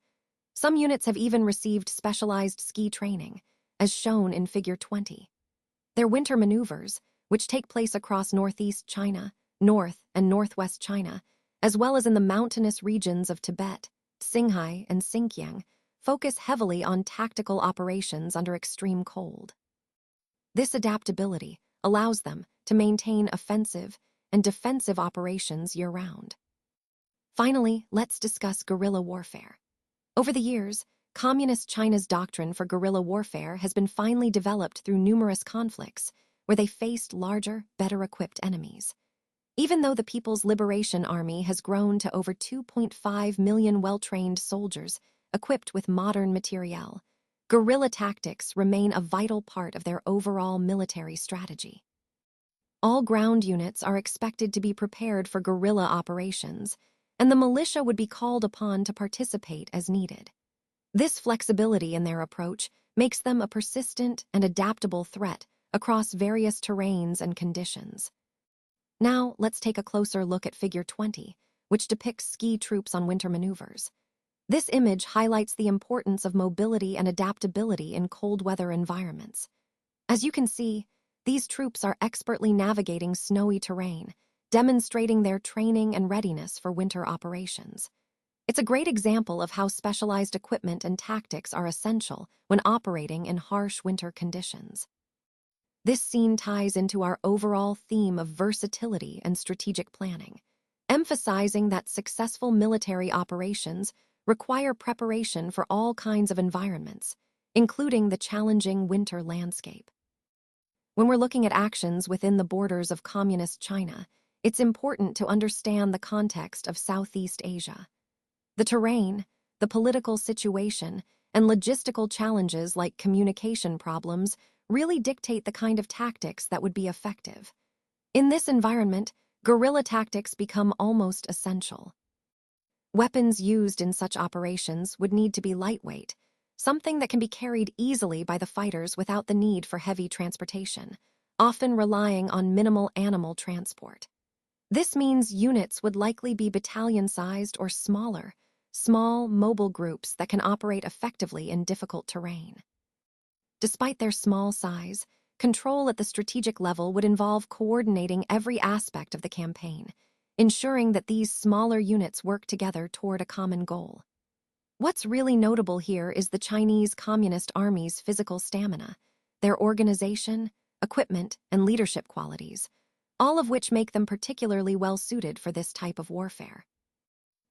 Some units have even received specialized ski training, as shown in Figure 20. Their winter maneuvers, which take place across northeast China, north and northwest China, as well as in the mountainous regions of Tibet, Qinghai, and Xinjiang, focus heavily on tactical operations under extreme cold. This adaptability allows them to maintain offensive and defensive operations year-round. Finally, let's discuss guerrilla warfare. Over the years, Communist China's doctrine for guerrilla warfare has been finely developed through numerous conflicts where they faced larger, better-equipped enemies. Even though the People's Liberation Army has grown to over 2.5 million well-trained soldiers equipped with modern materiel, guerrilla tactics remain a vital part of their overall military strategy. All ground units are expected to be prepared for guerrilla operations, and the militia would be called upon to participate as needed. This flexibility in their approach makes them a persistent and adaptable threat across various terrains and conditions. Now, let's take a closer look at Figure 20, which depicts ski troops on winter maneuvers. This image highlights the importance of mobility and adaptability in cold weather environments. As you can see, these troops are expertly navigating snowy terrain, demonstrating their training and readiness for winter operations. It's a great example of how specialized equipment and tactics are essential when operating in harsh winter conditions. This scene ties into our overall theme of versatility and strategic planning, emphasizing that successful military operations require preparation for all kinds of environments, including the challenging winter landscape. When we're looking at actions within the borders of Communist China, it's important to understand the context of Southeast Asia. The terrain, the political situation, and logistical challenges like communication problems really dictate the kind of tactics that would be effective. In this environment, guerrilla tactics become almost essential. Weapons used in such operations would need to be lightweight, something that can be carried easily by the fighters without the need for heavy transportation, often relying on minimal animal transport. This means units would likely be battalion-sized or smaller, small, mobile groups that can operate effectively in difficult terrain. Despite their small size, control at the strategic level would involve coordinating every aspect of the campaign, ensuring that these smaller units work together toward a common goal. What's really notable here is the Chinese Communist Army's physical stamina, their organization, equipment, and leadership qualities, all of which make them particularly well-suited for this type of warfare.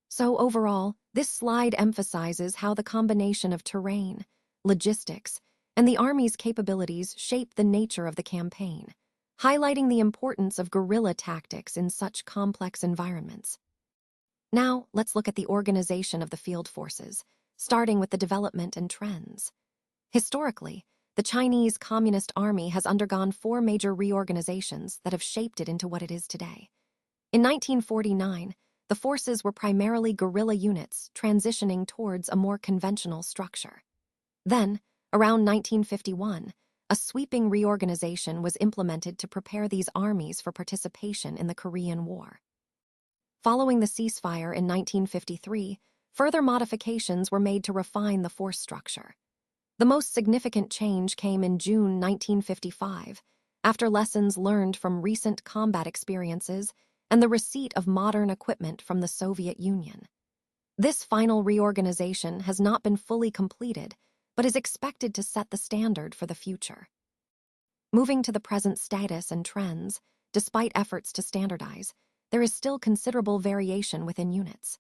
So overall, this slide emphasizes how the combination of terrain, logistics, and the Army's capabilities shape the nature of the campaign, highlighting the importance of guerrilla tactics in such complex environments. Now, let's look at the organization of the field forces, starting with the development and trends. Historically, the Chinese Communist Army has undergone 4 major reorganizations that have shaped it into what it is today. In 1949, the forces were primarily guerrilla units transitioning towards a more conventional structure. Then, around 1951, a sweeping reorganization was implemented to prepare these armies for participation in the Korean War. Following the ceasefire in 1953, further modifications were made to refine the force structure. The most significant change came in June 1955, after lessons learned from recent combat experiences and the receipt of modern equipment from the Soviet Union. This final reorganization has not been fully completed, but is expected to set the standard for the future. Moving to the present status and trends, despite efforts to standardize, there is still considerable variation within units.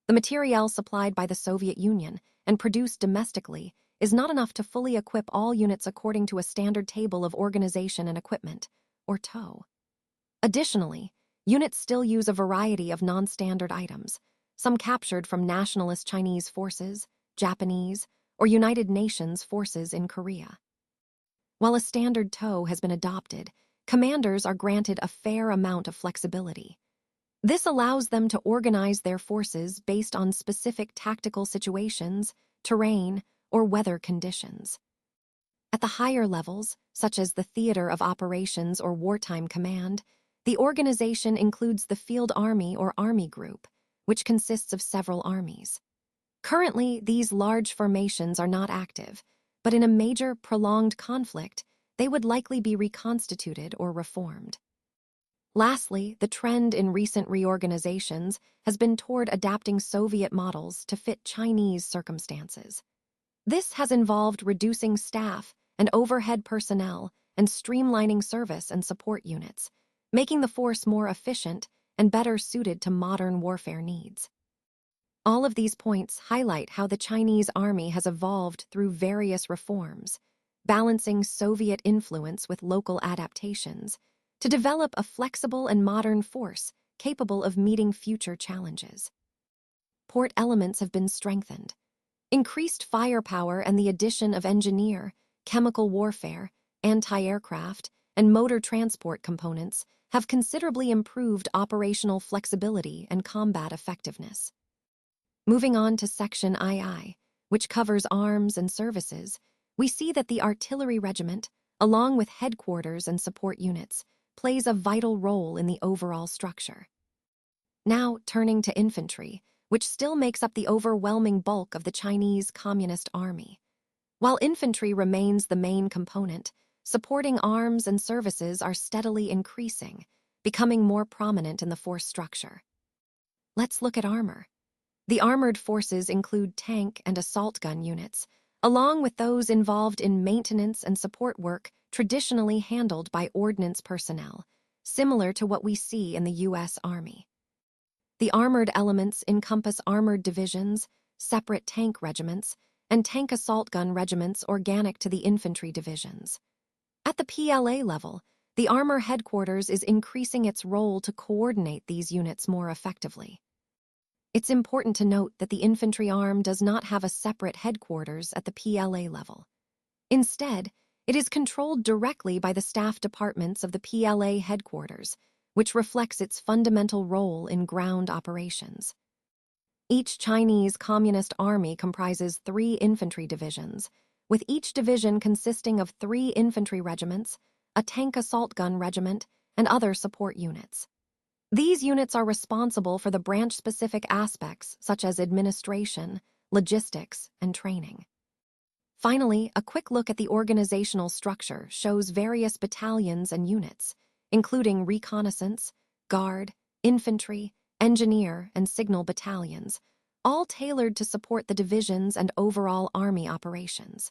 The materiel supplied by the Soviet Union and produced domestically is not enough to fully equip all units according to a standard table of organization and equipment, or TOE. Additionally, units still use a variety of non-standard items, some captured from nationalist Chinese forces, Japanese, or United Nations forces in Korea. While a standard TOE has been adopted, commanders are granted a fair amount of flexibility. This allows them to organize their forces based on specific tactical situations, terrain, or weather conditions. At the higher levels, such as the theater of operations or wartime command, the organization includes the Field Army or Army Group, which consists of several armies. Currently, these large formations are not active, but in a major, prolonged conflict, they would likely be reconstituted or reformed. Lastly, the trend in recent reorganizations has been toward adapting Soviet models to fit Chinese circumstances. This has involved reducing staff and overhead personnel and streamlining service and support units, making the force more efficient and better suited to modern warfare needs. All of these points highlight how the Chinese army has evolved through various reforms, balancing Soviet influence with local adaptations, to develop a flexible and modern force capable of meeting future challenges. Port elements have been strengthened. Increased firepower and the addition of engineer, chemical warfare, anti-aircraft, and motor transport components have considerably improved operational flexibility and combat effectiveness. Moving on to Section II, which covers arms and services, we see that the artillery regiment, along with headquarters and support units, plays a vital role in the overall structure. Now, turning to infantry, which still makes up the overwhelming bulk of the Chinese Communist Army. While infantry remains the main component, supporting arms and services are steadily increasing, becoming more prominent in the force structure. Let's look at armor. The armored forces include tank and assault gun units, along with those involved in maintenance and support work traditionally handled by ordnance personnel, similar to what we see in the US Army. The armored elements encompass armored divisions, separate tank regiments, and tank assault gun regiments organic to the infantry divisions. At the PLA level, the armor headquarters is increasing its role to coordinate these units more effectively. It's important to note that the infantry arm does not have a separate headquarters at the PLA level. Instead, it is controlled directly by the staff departments of the PLA headquarters, which reflects its fundamental role in ground operations. Each Chinese Communist Army comprises 3 infantry divisions, with each division consisting of 3 infantry regiments, a tank assault gun regiment, and other support units. These units are responsible for the branch-specific aspects such as administration, logistics, and training. Finally, a quick look at the organizational structure shows various battalions and units, including reconnaissance, guard, infantry, engineer, and signal battalions, all tailored to support the divisions and overall army operations.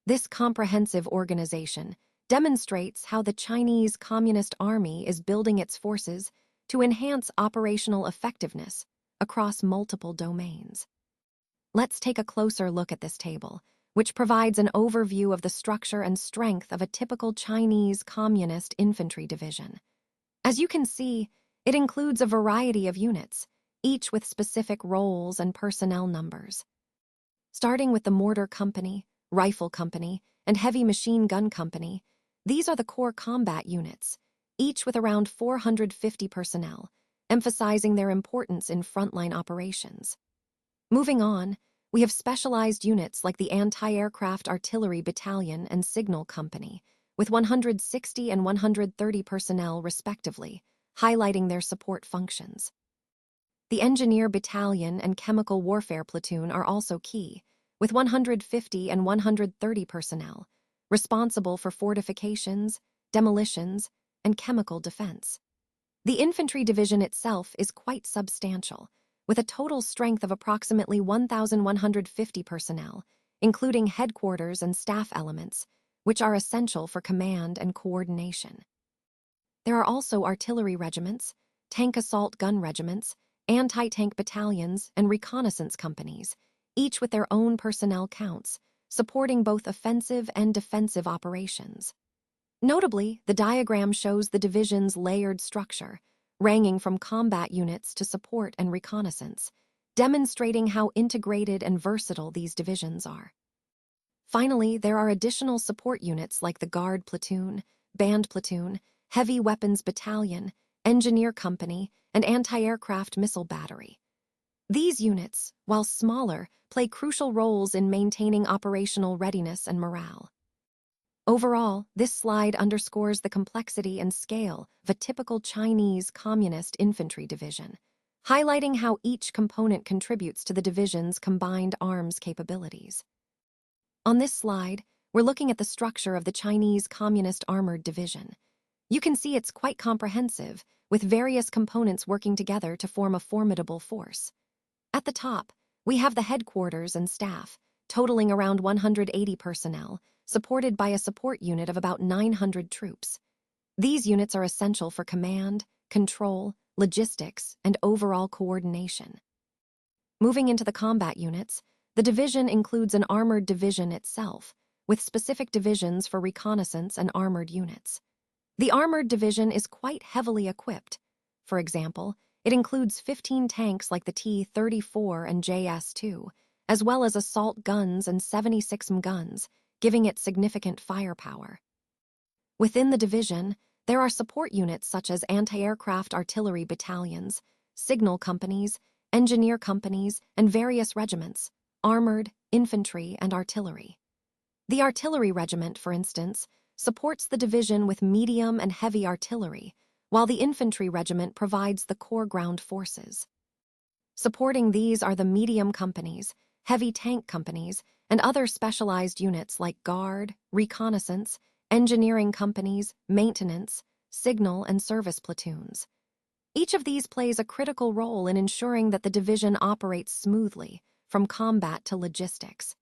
This comprehensive organization demonstrates how the Chinese Communist Army is building its forces to enhance operational effectiveness across multiple domains. Let's take a closer look at this table, which provides an overview of the structure and strength of a typical Chinese Communist infantry division. As you can see, it includes a variety of units, each with specific roles and personnel numbers. Starting with the Mortar Company, Rifle Company, and Heavy Machine Gun Company, these are the core combat units, each with around 450 personnel, emphasizing their importance in frontline operations. Moving on, we have specialized units like the Anti-Aircraft Artillery Battalion and Signal Company, with 160 and 130 personnel respectively, highlighting their support functions. The Engineer Battalion and Chemical Warfare Platoon are also key, with 150 and 130 personnel, responsible for fortifications, demolitions, and chemical defense. The infantry division itself is quite substantial, with a total strength of approximately 1,150 personnel, including headquarters and staff elements, which are essential for command and coordination. There are also artillery regiments, tank assault gun regiments, anti-tank battalions, and reconnaissance companies, each with their own personnel counts, supporting both offensive and defensive operations. Notably, the diagram shows the division's layered structure, ranging from combat units to support and reconnaissance, demonstrating how integrated and versatile these divisions are. Finally, there are additional support units like the Guard Platoon, Band Platoon, Heavy Weapons Battalion, Engineer Company, and Anti-Aircraft Missile Battery. These units, while smaller, play crucial roles in maintaining operational readiness and morale. Overall, this slide underscores the complexity and scale of a typical Chinese Communist infantry division, highlighting how each component contributes to the division's combined arms capabilities. On this slide, we're looking at the structure of the Chinese Communist Armored Division. You can see it's quite comprehensive, with various components working together to form a formidable force. At the top, we have the headquarters and staff, totaling around 180 personnel, supported by a support unit of about 900 troops. These units are essential for command, control, logistics, and overall coordination. Moving into the combat units, the division includes an armored division itself, with specific divisions for reconnaissance and armored units. The armored division is quite heavily equipped. For example, it includes 15 tanks like the T-34 and JS-2, as well as assault guns and 76 guns, giving it significant firepower. Within the division, there are support units such as anti-aircraft artillery battalions, signal companies, engineer companies, and various regiments, armored, infantry, and artillery. The artillery regiment, for instance, supports the division with medium and heavy artillery, while the infantry regiment provides the core ground forces. Supporting these are the medium companies, heavy tank companies, and other specialized units like guard, reconnaissance, engineering companies, maintenance, signal, and service platoons. Each of these plays a critical role in ensuring that the division operates smoothly, from combat to logistics.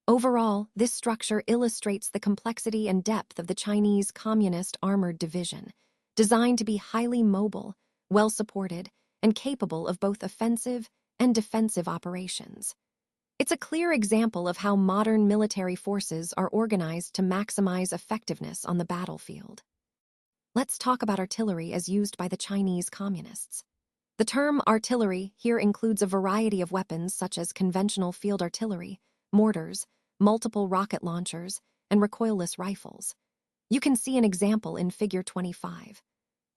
Overall, this structure illustrates the complexity and depth of the Chinese Communist Armored Division, designed to be highly mobile, well-supported, and capable of both offensive and defensive operations. It's a clear example of how modern military forces are organized to maximize effectiveness on the battlefield. Let's talk about artillery as used by the Chinese Communists. The term artillery here includes a variety of weapons such as conventional field artillery, mortars, multiple rocket launchers, and recoilless rifles. You can see an example in Figure 25.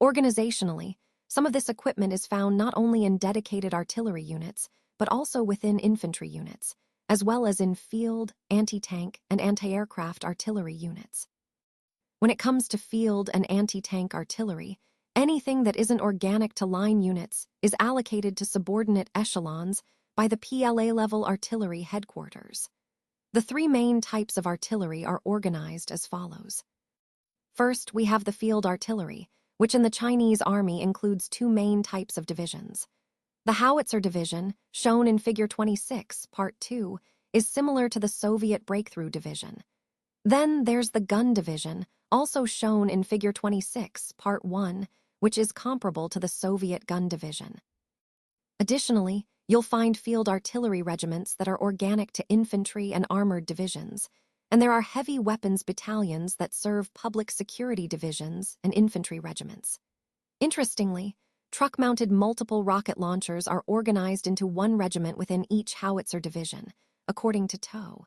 Organizationally, some of this equipment is found not only in dedicated artillery units, but also within infantry units, as well as in field, anti-tank, and anti-aircraft artillery units. When it comes to field and anti-tank artillery, anything that isn't organic to line units is allocated to subordinate echelons by the PLA-level artillery headquarters. The three main types of artillery are organized as follows. First, we have the field artillery, which in the Chinese Army includes two main types of divisions. The Howitzer Division, shown in Figure 26, Part 2, is similar to the Soviet Breakthrough Division. Then there's the Gun Division, also shown in Figure 26, Part 1, which is comparable to the Soviet Gun Division. Additionally, you'll find field artillery regiments that are organic to infantry and armored divisions, and there are heavy weapons battalions that serve public security divisions and infantry regiments. Interestingly, truck-mounted multiple rocket launchers are organized into one regiment within each howitzer division, according to TOW.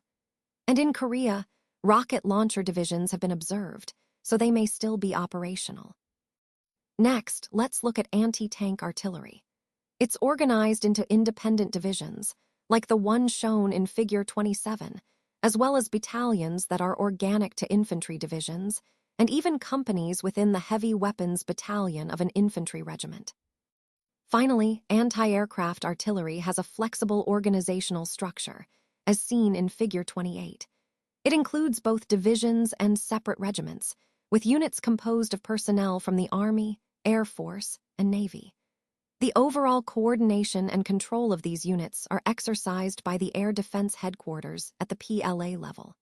And in Korea, rocket launcher divisions have been observed, so they may still be operational. Next, let's look at anti-tank artillery. It's organized into independent divisions, like the one shown in Figure 27, as well as battalions that are organic to infantry divisions, and even companies within the heavy weapons battalion of an infantry regiment. Finally, anti-aircraft artillery has a flexible organizational structure, as seen in Figure 28. It includes both divisions and separate regiments, with units composed of personnel from the Army, Air Force, and Navy. The overall coordination and control of these units are exercised by the Air Defense Headquarters at the PLA level.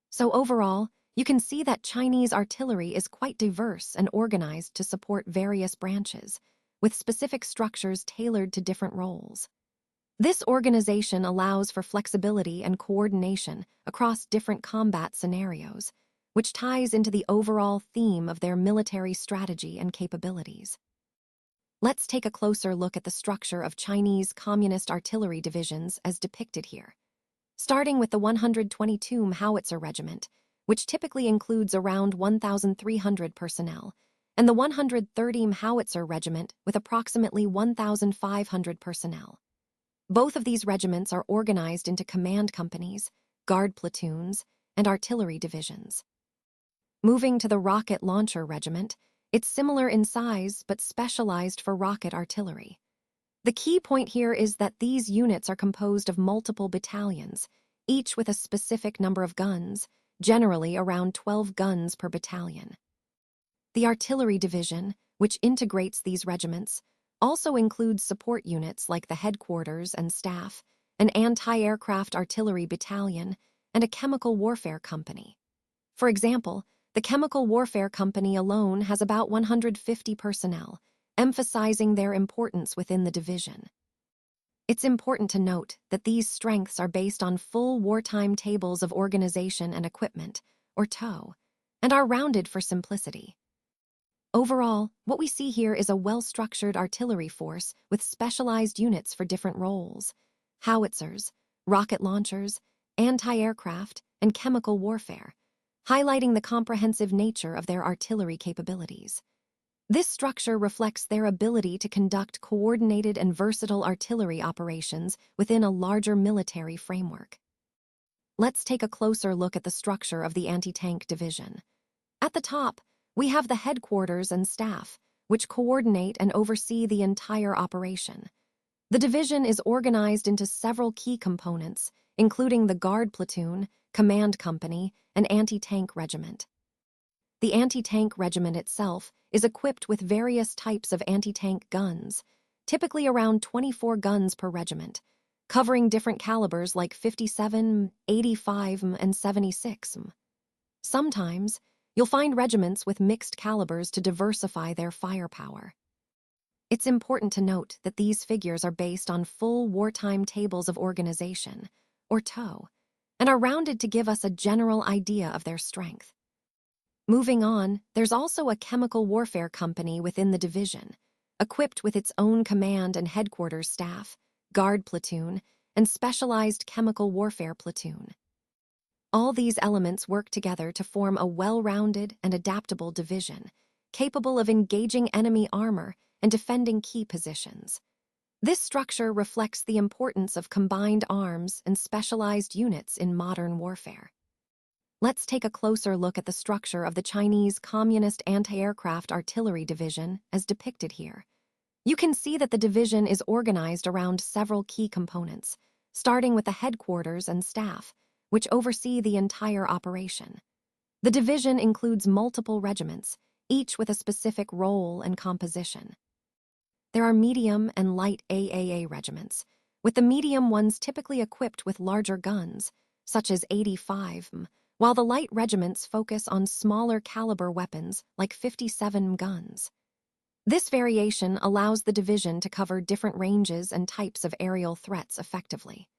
So overall, you can see that Chinese artillery is quite diverse and organized to support various branches, with specific structures tailored to different roles. This organization allows for flexibility and coordination across different combat scenarios, which ties into the overall theme of their military strategy and capabilities. Let's take a closer look at the structure of Chinese Communist artillery divisions as depicted here. Starting with the 122 Howitzer Regiment, which typically includes around 1,300 personnel, and the 130 Howitzer Regiment with approximately 1,500 personnel. Both of these regiments are organized into command companies, guard platoons, and artillery divisions. Moving to the Rocket Launcher Regiment, it's similar in size but specialized for rocket artillery. The key point here is that these units are composed of multiple battalions, each with a specific number of guns, generally around 12 guns per battalion. The Artillery Division, which integrates these regiments, also includes support units like the headquarters and staff, an anti-aircraft artillery battalion, and a chemical warfare company. For example, the Chemical Warfare Company alone has about 150 personnel, emphasizing their importance within the division. It's important to note that these strengths are based on full wartime tables of organization and equipment, or TOE, and are rounded for simplicity. Overall, what we see here is a well-structured artillery force with specialized units for different roles: howitzers, rocket launchers, anti-aircraft, and chemical warfare, highlighting the comprehensive nature of their artillery capabilities. This structure reflects their ability to conduct coordinated and versatile artillery operations within a larger military framework. Let's take a closer look at the structure of the anti-tank division. At the top, we have the headquarters and staff, which coordinate and oversee the entire operation. The division is organized into several key components, including the guard platoon, command company, and anti-tank regiment. The anti-tank regiment itself is equipped with various types of anti-tank guns, typically around 24 guns per regiment, covering different calibers like 57, 85, and 76. Sometimes, you'll find regiments with mixed calibers to diversify their firepower. It's important to note that these figures are based on full wartime tables of organization, or TOE, and are rounded to give us a general idea of their strength. Moving on, there's also a chemical warfare company within the division, equipped with its own command and headquarters staff, guard platoon, and specialized chemical warfare platoon. All these elements work together to form a well-rounded and adaptable division, capable of engaging enemy armor and defending key positions. This structure reflects the importance of combined arms and specialized units in modern warfare. Let's take a closer look at the structure of the Chinese Communist Anti-Aircraft Artillery Division as depicted here. You can see that the division is organized around several key components, starting with the headquarters and staff, which oversee the entire operation. The division includes multiple regiments, each with a specific role and composition. There are medium and light AAA regiments, with the medium ones typically equipped with larger guns, such as 85, while the light regiments focus on smaller caliber weapons like 57 guns. This variation allows the division to cover different ranges and types of aerial threats effectively.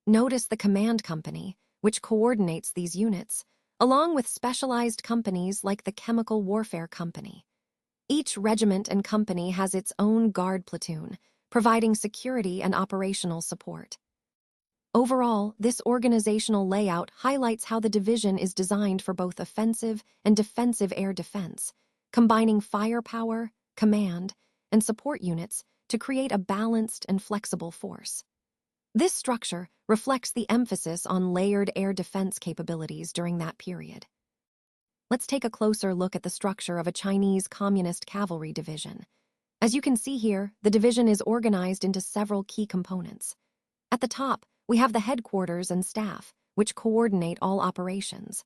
Notice the command company, which coordinates these units, along with specialized companies like the Chemical Warfare Company. Each regiment and company has its own guard platoon, providing security and operational support. Overall, this organizational layout highlights how the division is designed for both offensive and defensive air defense, combining firepower, command, and support units to create a balanced and flexible force. This structure reflects the emphasis on layered air defense capabilities during that period. Let's take a closer look at the structure of a Chinese Communist Cavalry Division. As you can see here, the division is organized into several key components. At the top, we have the headquarters and staff, which coordinate all operations.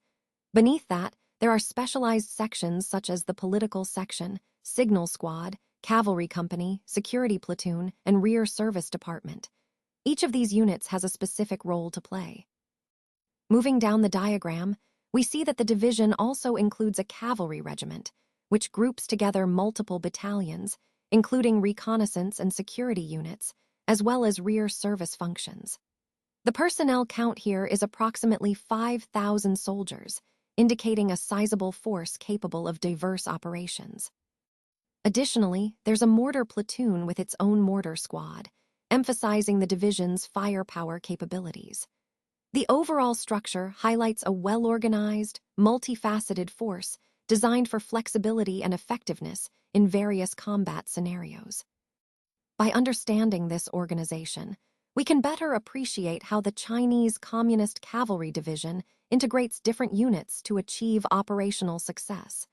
Beneath that, there are specialized sections such as the political section, signal squad, cavalry company, security platoon, and rear service department. Each of these units has a specific role to play. Moving down the diagram, we see that the division also includes a cavalry regiment, which groups together multiple battalions, including reconnaissance and security units, as well as rear service functions. The personnel count here is approximately 5,000 soldiers, indicating a sizable force capable of diverse operations. Additionally, there's a mortar platoon with its own mortar squad, emphasizing the division's firepower capabilities. The overall structure highlights a well-organized, multifaceted force designed for flexibility and effectiveness in various combat scenarios. By understanding this organization, we can better appreciate how the Chinese Communist Cavalry Division integrates different units to achieve operational success,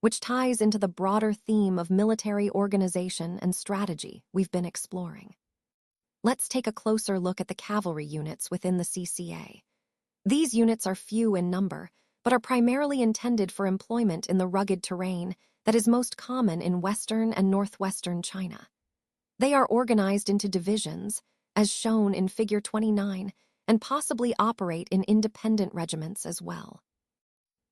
which ties into the broader theme of military organization and strategy we've been exploring. Let's take a closer look at the cavalry units within the CCA. These units are few in number, but are primarily intended for employment in the rugged terrain that is most common in western and northwestern China. They are organized into divisions, as shown in Figure 29, and possibly operate in independent regiments as well.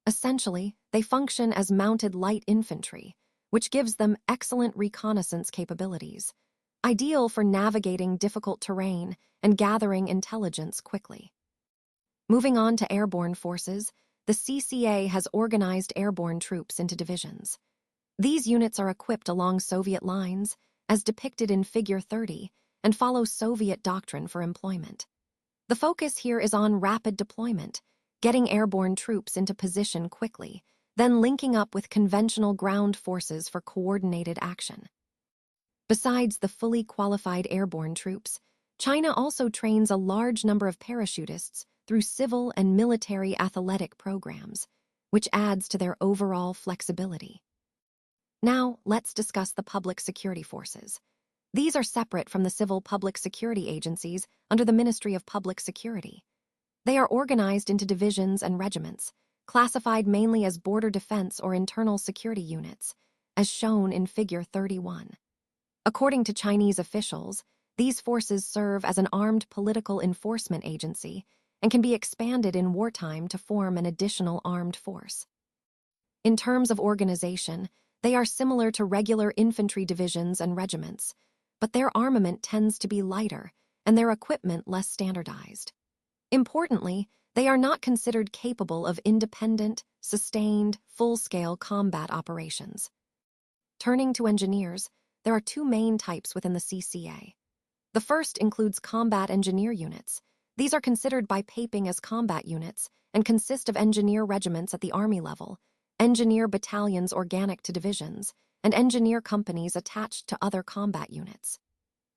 Essentially, they function as mounted light infantry, which gives them excellent reconnaissance capabilities, ideal for navigating difficult terrain and gathering intelligence quickly. Moving on to airborne forces, the CCA has organized airborne troops into divisions. These units are equipped along Soviet lines, as depicted in Figure 30, and follow Soviet doctrine for employment. The focus here is on rapid deployment, getting airborne troops into position quickly, then linking up with conventional ground forces for coordinated action. Besides the fully qualified airborne troops, China also trains a large number of parachutists through civil and military athletic programs, which adds to their overall flexibility. Now, let's discuss the public security forces. These are separate from the civil public security agencies under the Ministry of Public Security. They are organized into divisions and regiments, classified mainly as border defense or internal security units, as shown in Figure 31. According to Chinese officials, these forces serve as an armed political enforcement agency and can be expanded in wartime to form an additional armed force. In terms of organization, they are similar to regular infantry divisions and regiments, but their armament tends to be lighter and their equipment less standardized. Importantly, they are not considered capable of independent, sustained, full-scale combat operations. Turning to engineers, there are two main types within the CCA. The first includes combat engineer units. These are considered by Paping as combat units and consist of engineer regiments at the Army level, engineer battalions organic to divisions, and engineer companies attached to other combat units.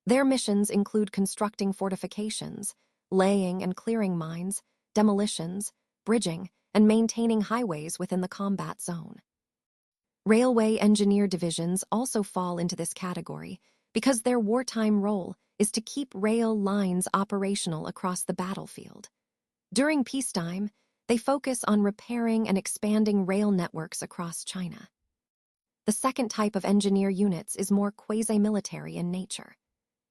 Their missions include constructing fortifications, laying and clearing mines, demolitions, bridging, and maintaining highways within the combat zone. Railway engineer divisions also fall into this category because their wartime role is to keep rail lines operational across the battlefield. During peacetime, they focus on repairing and expanding rail networks across China. The second type of engineer units is more quasi-military in nature.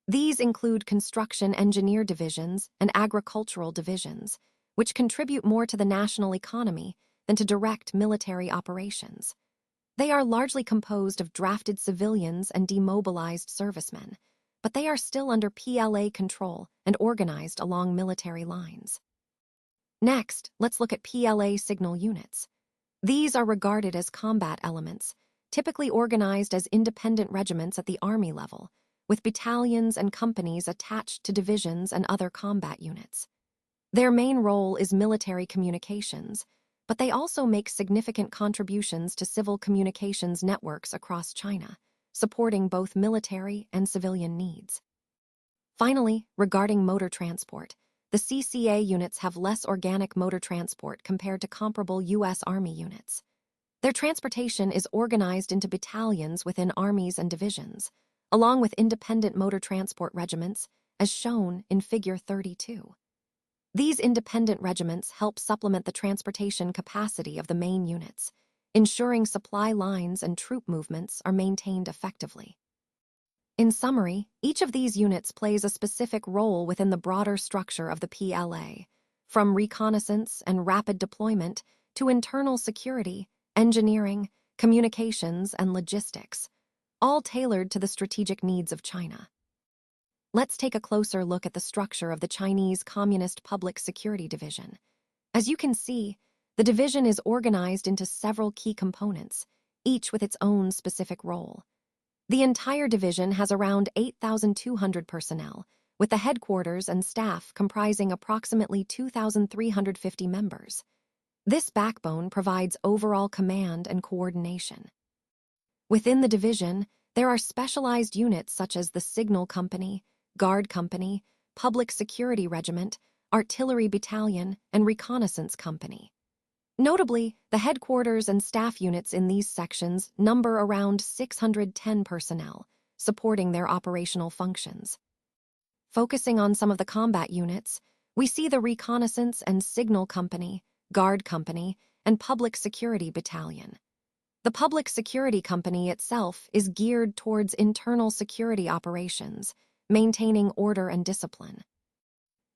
These include construction engineer divisions and agricultural divisions, which contribute more to the national economy than to direct military operations. They are largely composed of drafted civilians and demobilized servicemen, but they are still under PLA control and organized along military lines. Next, let's look at PLA signal units. These are regarded as combat elements, typically organized as independent regiments at the Army level, with battalions and companies attached to divisions and other combat units. Their main role is military communications, but they also make significant contributions to civil communications networks across China, supporting both military and civilian needs. Finally, regarding motor transport, the CCA units have less organic motor transport compared to comparable US Army units. Their transportation is organized into battalions within armies and divisions, along with independent motor transport regiments, as shown in Figure 32. These independent regiments help supplement the transportation capacity of the main units, ensuring supply lines and troop movements are maintained effectively. In summary, each of these units plays a specific role within the broader structure of the PLA, from reconnaissance and rapid deployment to internal security, engineering, communications, and logistics, all tailored to the strategic needs of China. Let's take a closer look at the structure of the Chinese Communist Public Security Division. As you can see, the division is organized into several key components, each with its own specific role. The entire division has around 8,200 personnel, with the headquarters and staff comprising approximately 2,350 members. This backbone provides overall command and coordination. Within the division, there are specialized units such as the Signal Company, Guard Company, Public Security Regiment, Artillery Battalion, and Reconnaissance Company. Notably, the headquarters and staff units in these sections number around 610 personnel, supporting their operational functions. Focusing on some of the combat units, we see the Reconnaissance and Signal Company, Guard Company, and Public Security Battalion. The Public Security Company itself is geared towards internal security operations, maintaining order and discipline.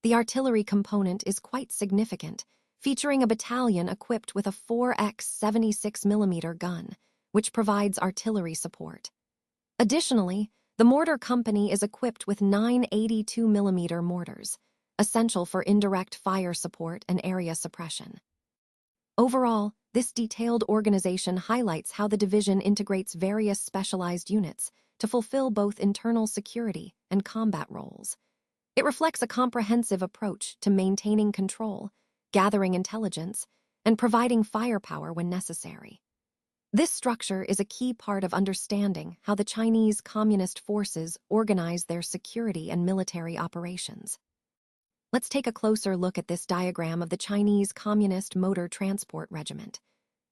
The artillery component is quite significant, featuring a battalion equipped with a 4x 76mm gun, which provides artillery support. Additionally, the Mortar Company is equipped with 982mm mortars, essential for indirect fire support and area suppression. Overall, this detailed organization highlights how the division integrates various specialized units to fulfill both internal security and combat roles. It reflects a comprehensive approach to maintaining control, gathering intelligence, and providing firepower when necessary. This structure is a key part of understanding how the Chinese Communist forces organize their security and military operations. Let's take a closer look at this diagram of the Chinese Communist Motor Transport Regiment.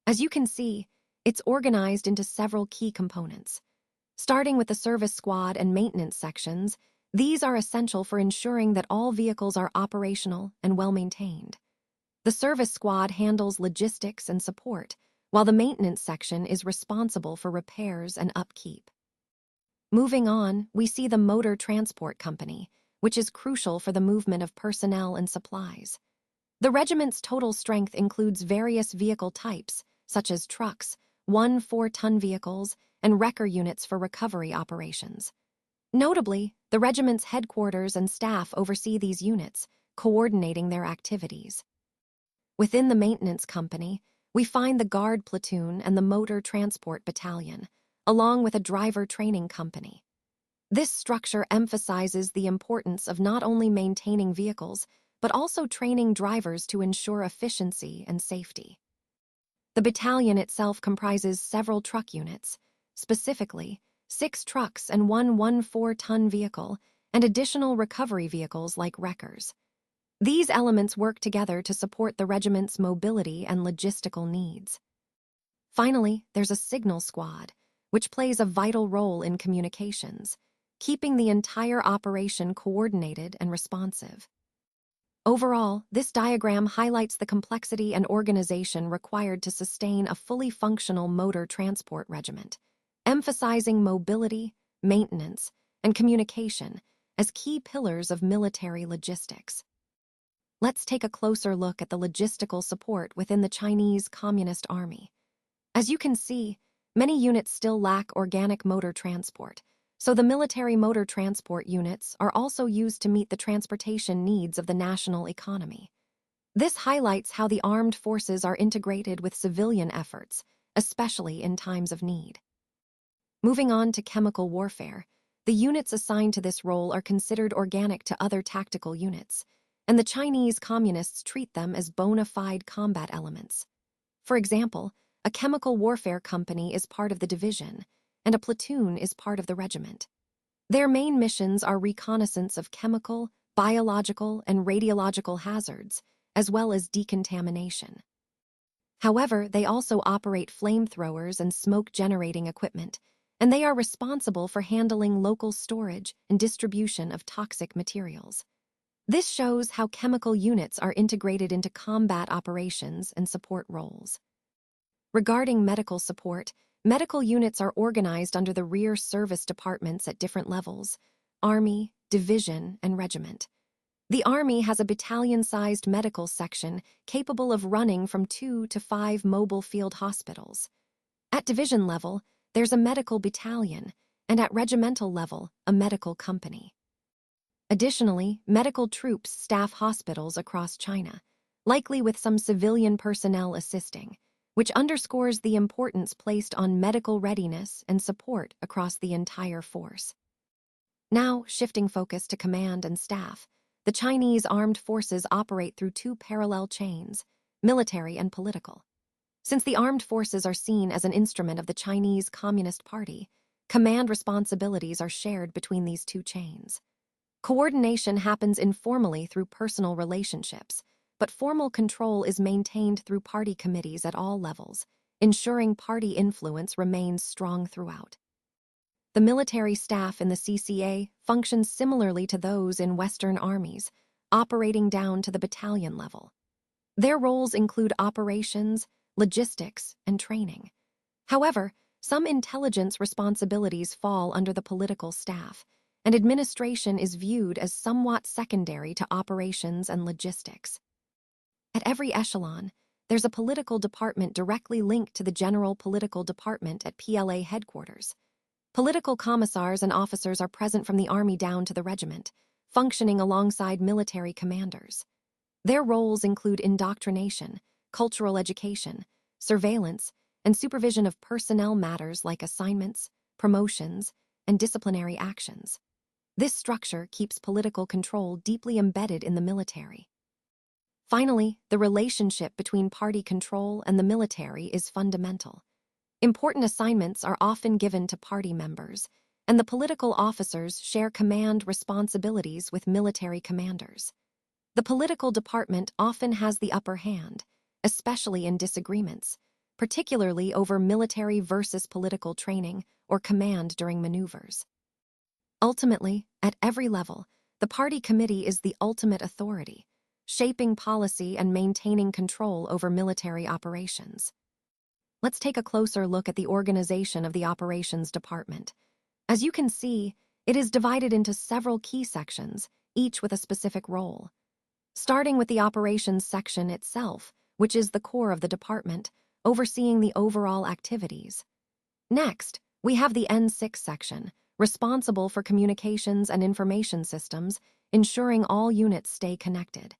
As you can see, it's organized into several key components. Starting with the service squad and maintenance sections, these are essential for ensuring that all vehicles are operational and well-maintained. The service squad handles logistics and support, while the maintenance section is responsible for repairs and upkeep. Moving on, we see the Motor Transport Company, which is crucial for the movement of personnel and supplies. The regiment's total strength includes various vehicle types, such as trucks, 1 4-ton vehicles, and wrecker units for recovery operations. Notably, the regiment's headquarters and staff oversee these units, coordinating their activities. Within the maintenance company, we find the Guard Platoon and the Motor Transport Battalion, along with a driver training company. This structure emphasizes the importance of not only maintaining vehicles, but also training drivers to ensure efficiency and safety. The battalion itself comprises several truck units, specifically 6 trucks and 1 4-ton vehicle, and additional recovery vehicles like wreckers. These elements work together to support the regiment's mobility and logistical needs. Finally, there's a signal squad, which plays a vital role in communications, keeping the entire operation coordinated and responsive. Overall, this diagram highlights the complexity and organization required to sustain a fully functional motor transport regiment, emphasizing mobility, maintenance, and communication as key pillars of military logistics. Let's take a closer look at the logistical support within the Chinese Communist Army. As you can see, many units still lack organic motor transport, so the military motor transport units are also used to meet the transportation needs of the national economy. This highlights how the armed forces are integrated with civilian efforts, especially in times of need. Moving on to chemical warfare, the units assigned to this role are considered organic to other tactical units, and the Chinese Communists treat them as bona fide combat elements. For example, a chemical warfare company is part of the division, and a platoon is part of the regiment. Their main missions are reconnaissance of chemical, biological, and radiological hazards, as well as decontamination. However, they also operate flamethrowers and smoke-generating equipment, and they are responsible for handling local storage and distribution of toxic materials. This shows how chemical units are integrated into combat operations and support roles. Regarding medical support, medical units are organized under the rear service departments at different levels: Army, Division, and Regiment. The Army has a battalion-sized medical section capable of running from 2 to 5 mobile field hospitals. At division level, there's a medical battalion, and at regimental level, a medical company. Additionally, medical troops staff hospitals across China, likely with some civilian personnel assisting, which underscores the importance placed on medical readiness and support across the entire force. Now, shifting focus to command and staff, the Chinese armed forces operate through two parallel chains, military and political. Since the armed forces are seen as an instrument of the Chinese Communist Party, command responsibilities are shared between these two chains. Coordination happens informally through personal relationships, but formal control is maintained through party committees at all levels, ensuring party influence remains strong throughout. The military staff in the CCA functions similarly to those in Western armies, operating down to the battalion level. Their roles include operations, logistics, and training. However, some intelligence responsibilities fall under the political staff, and administration is viewed as somewhat secondary to operations and logistics. At every echelon, there's a political department directly linked to the General Political Department at PLA headquarters. Political commissars and officers are present from the army down to the regiment, functioning alongside military commanders. Their roles include indoctrination, cultural education, surveillance, and supervision of personnel matters like assignments, promotions, and disciplinary actions. This structure keeps political control deeply embedded in the military. Finally, the relationship between party control and the military is fundamental. Important assignments are often given to party members, and the political officers share command responsibilities with military commanders. The political department often has the upper hand, especially in disagreements, particularly over military versus political training or command during maneuvers. Ultimately, at every level, the party committee is the ultimate authority, shaping policy and maintaining control over military operations. Let's take a closer look at the organization of the Operations Department. As you can see, it is divided into several key sections, each with a specific role. Starting with the Operations section itself, which is the core of the department, overseeing the overall activities. Next, we have the N6 section, responsible for communications and information systems, ensuring all units stay connected.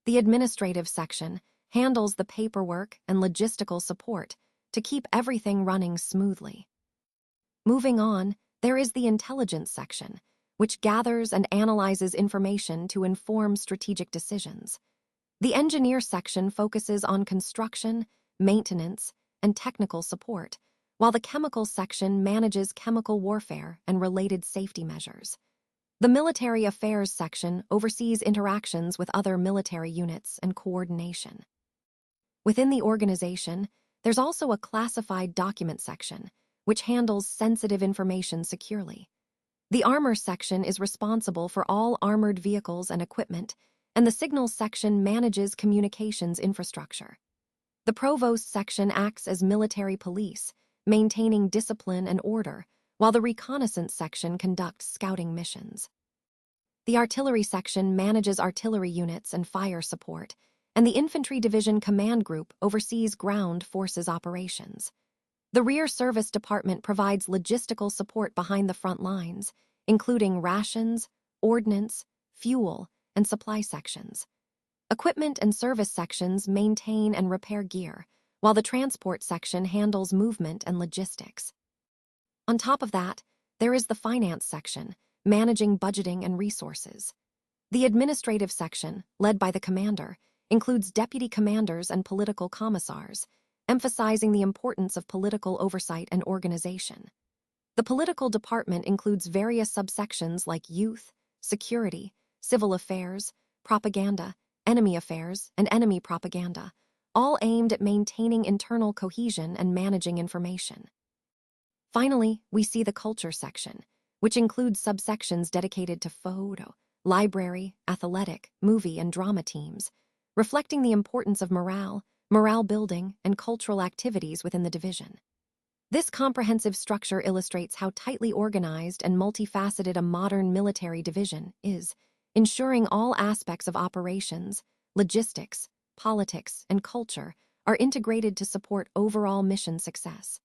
The Administrative section handles the paperwork and logistical support to keep everything running smoothly. Moving on, there is the Intelligence section, which gathers and analyzes information to inform strategic decisions. The Engineer section focuses on construction, maintenance, and technical support, while the Chemical section manages chemical warfare and related safety measures. The Military Affairs section oversees interactions with other military units and coordination. Within the organization, there's also a Classified Document section, which handles sensitive information securely. The Armor section is responsible for all armored vehicles and equipment, and the Signals section manages communications infrastructure. The Provost section acts as military police, maintaining discipline and order, while the Reconnaissance section conducts scouting missions. The Artillery section manages artillery units and fire support, and the Infantry Division Command Group oversees ground forces operations. The Rear Service Department provides logistical support behind the front lines, including rations, ordnance, fuel, and supply sections. Equipment and service sections maintain and repair gear, while the Transport section handles movement and logistics. On top of that, there is the Finance section, managing budgeting and resources. The Administrative section, led by the commander, includes deputy commanders and political commissars, emphasizing the importance of political oversight and organization. The Political Department includes various subsections like Youth, Security, Civil Affairs, Propaganda, Enemy Affairs, and Enemy Propaganda, all aimed at maintaining internal cohesion and managing information. Finally, we see the Culture section, which includes subsections dedicated to photo, library, athletic, movie, and drama teams, reflecting the importance of morale building, and cultural activities within the division. This comprehensive structure illustrates how tightly organized and multifaceted a modern military division is, ensuring all aspects of operations, logistics, politics, and culture are integrated to support overall mission success.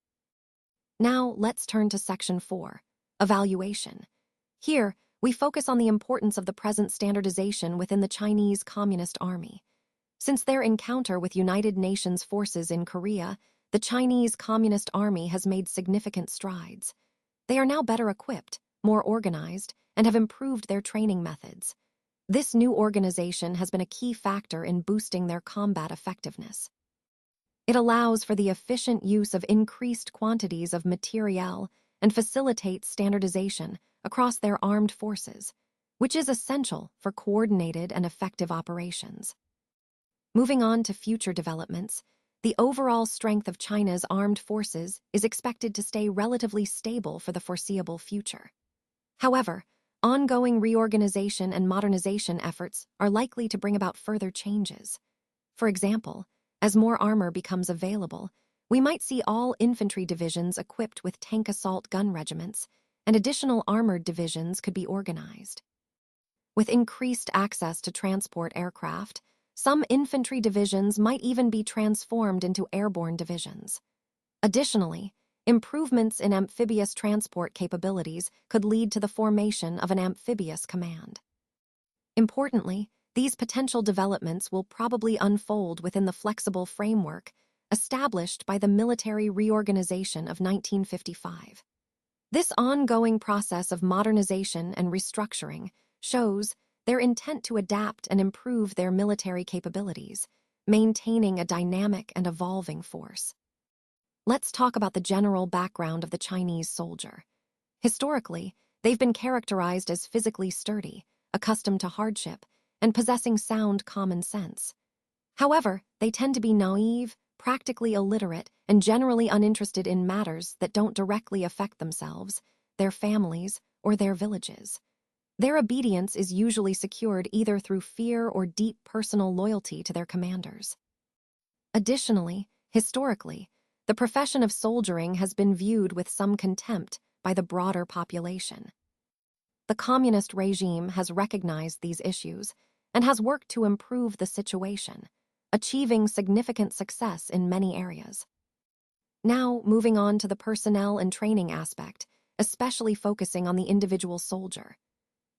Now, let's turn to Section 4, Evaluation. Here, we focus on the importance of the present standardization within the Chinese Communist Army. Since their encounter with United Nations forces in Korea, the Chinese Communist Army has made significant strides. They are now better equipped, more organized, and have improved their training methods. This new organization has been a key factor in boosting their combat effectiveness. It allows for the efficient use of increased quantities of materiel and facilitates standardization across their armed forces, which is essential for coordinated and effective operations. Moving on to future developments, the overall strength of China's armed forces is expected to stay relatively stable for the foreseeable future. However, ongoing reorganization and modernization efforts are likely to bring about further changes. For example, as more armor becomes available, we might see all infantry divisions equipped with tank assault gun regiments, and additional armored divisions could be organized. With increased access to transport aircraft, some infantry divisions might even be transformed into airborne divisions. Additionally, improvements in amphibious transport capabilities could lead to the formation of an amphibious command. Importantly, these potential developments will probably unfold within the flexible framework established by the military reorganization of 1955. This ongoing process of modernization and restructuring shows their intent to adapt and improve their military capabilities, maintaining a dynamic and evolving force. Let's talk about the general background of the Chinese soldier. Historically, they've been characterized as physically sturdy, accustomed to hardship, and possessing sound common sense. However, they tend to be naive, practically illiterate, and generally uninterested in matters that don't directly affect themselves, their families, or their villages. Their obedience is usually secured either through fear or deep personal loyalty to their commanders. Additionally, historically, the profession of soldiering has been viewed with some contempt by the broader population. The communist regime has recognized these issues and has worked to improve the situation, achieving significant success in many areas. Now, moving on to the personnel and training aspect, especially focusing on the individual soldier.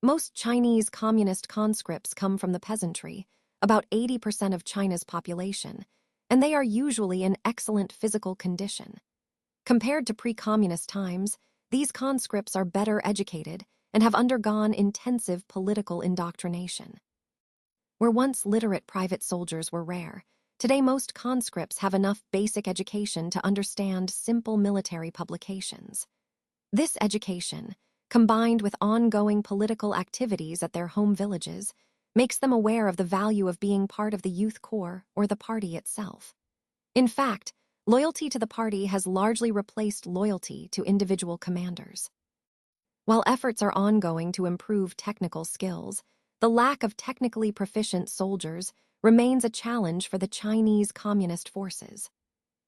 Most Chinese communist conscripts come from the peasantry, about 80% of China's population, and they are usually in excellent physical condition. Compared to pre-communist times, these conscripts are better educated and have undergone intensive political indoctrination. Where once literate private soldiers were rare, today most conscripts have enough basic education to understand simple military publications. This education, combined with ongoing political activities at their home villages, makes them aware of the value of being part of the youth corps or the party itself. In fact, loyalty to the party has largely replaced loyalty to individual commanders. While efforts are ongoing to improve technical skills, the lack of technically proficient soldiers remains a challenge for the Chinese Communist forces.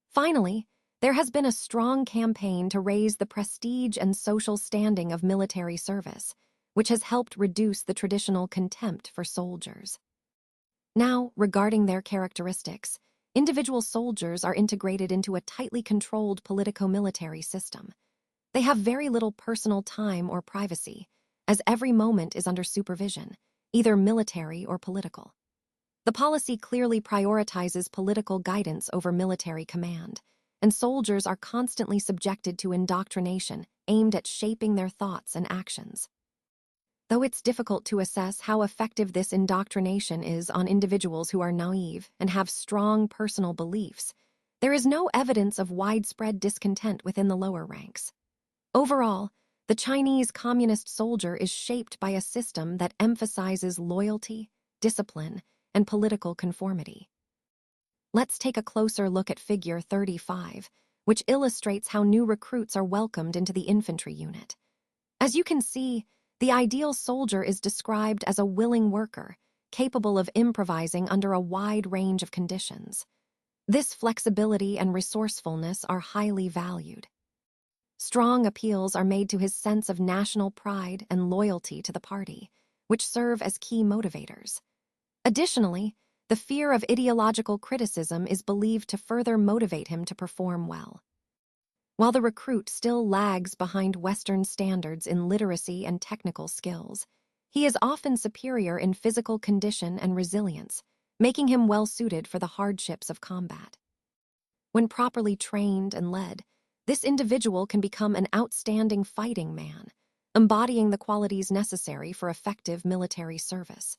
Finally, there has been a strong campaign to raise the prestige and social standing of military service, which has helped reduce the traditional contempt for soldiers. Now, regarding their characteristics, individual soldiers are integrated into a tightly controlled politico-military system. They have very little personal time or privacy, as every moment is under supervision, either military or political. The policy clearly prioritizes political guidance over military command, and soldiers are constantly subjected to indoctrination aimed at shaping their thoughts and actions. Though it's difficult to assess how effective this indoctrination is on individuals who are naive and have strong personal beliefs, there is no evidence of widespread discontent within the lower ranks. Overall, the Chinese communist soldier is shaped by a system that emphasizes loyalty, discipline, and political conformity. Let's take a closer look at Figure 35, which illustrates how new recruits are welcomed into the infantry unit. As you can see, the ideal soldier is described as a willing worker, capable of improvising under a wide range of conditions. This flexibility and resourcefulness are highly valued. Strong appeals are made to his sense of national pride and loyalty to the party, which serve as key motivators. Additionally, the fear of ideological criticism is believed to further motivate him to perform well. While the recruit still lags behind Western standards in literacy and technical skills, he is often superior in physical condition and resilience, making him well-suited for the hardships of combat. When properly trained and led, this individual can become an outstanding fighting man, embodying the qualities necessary for effective military service.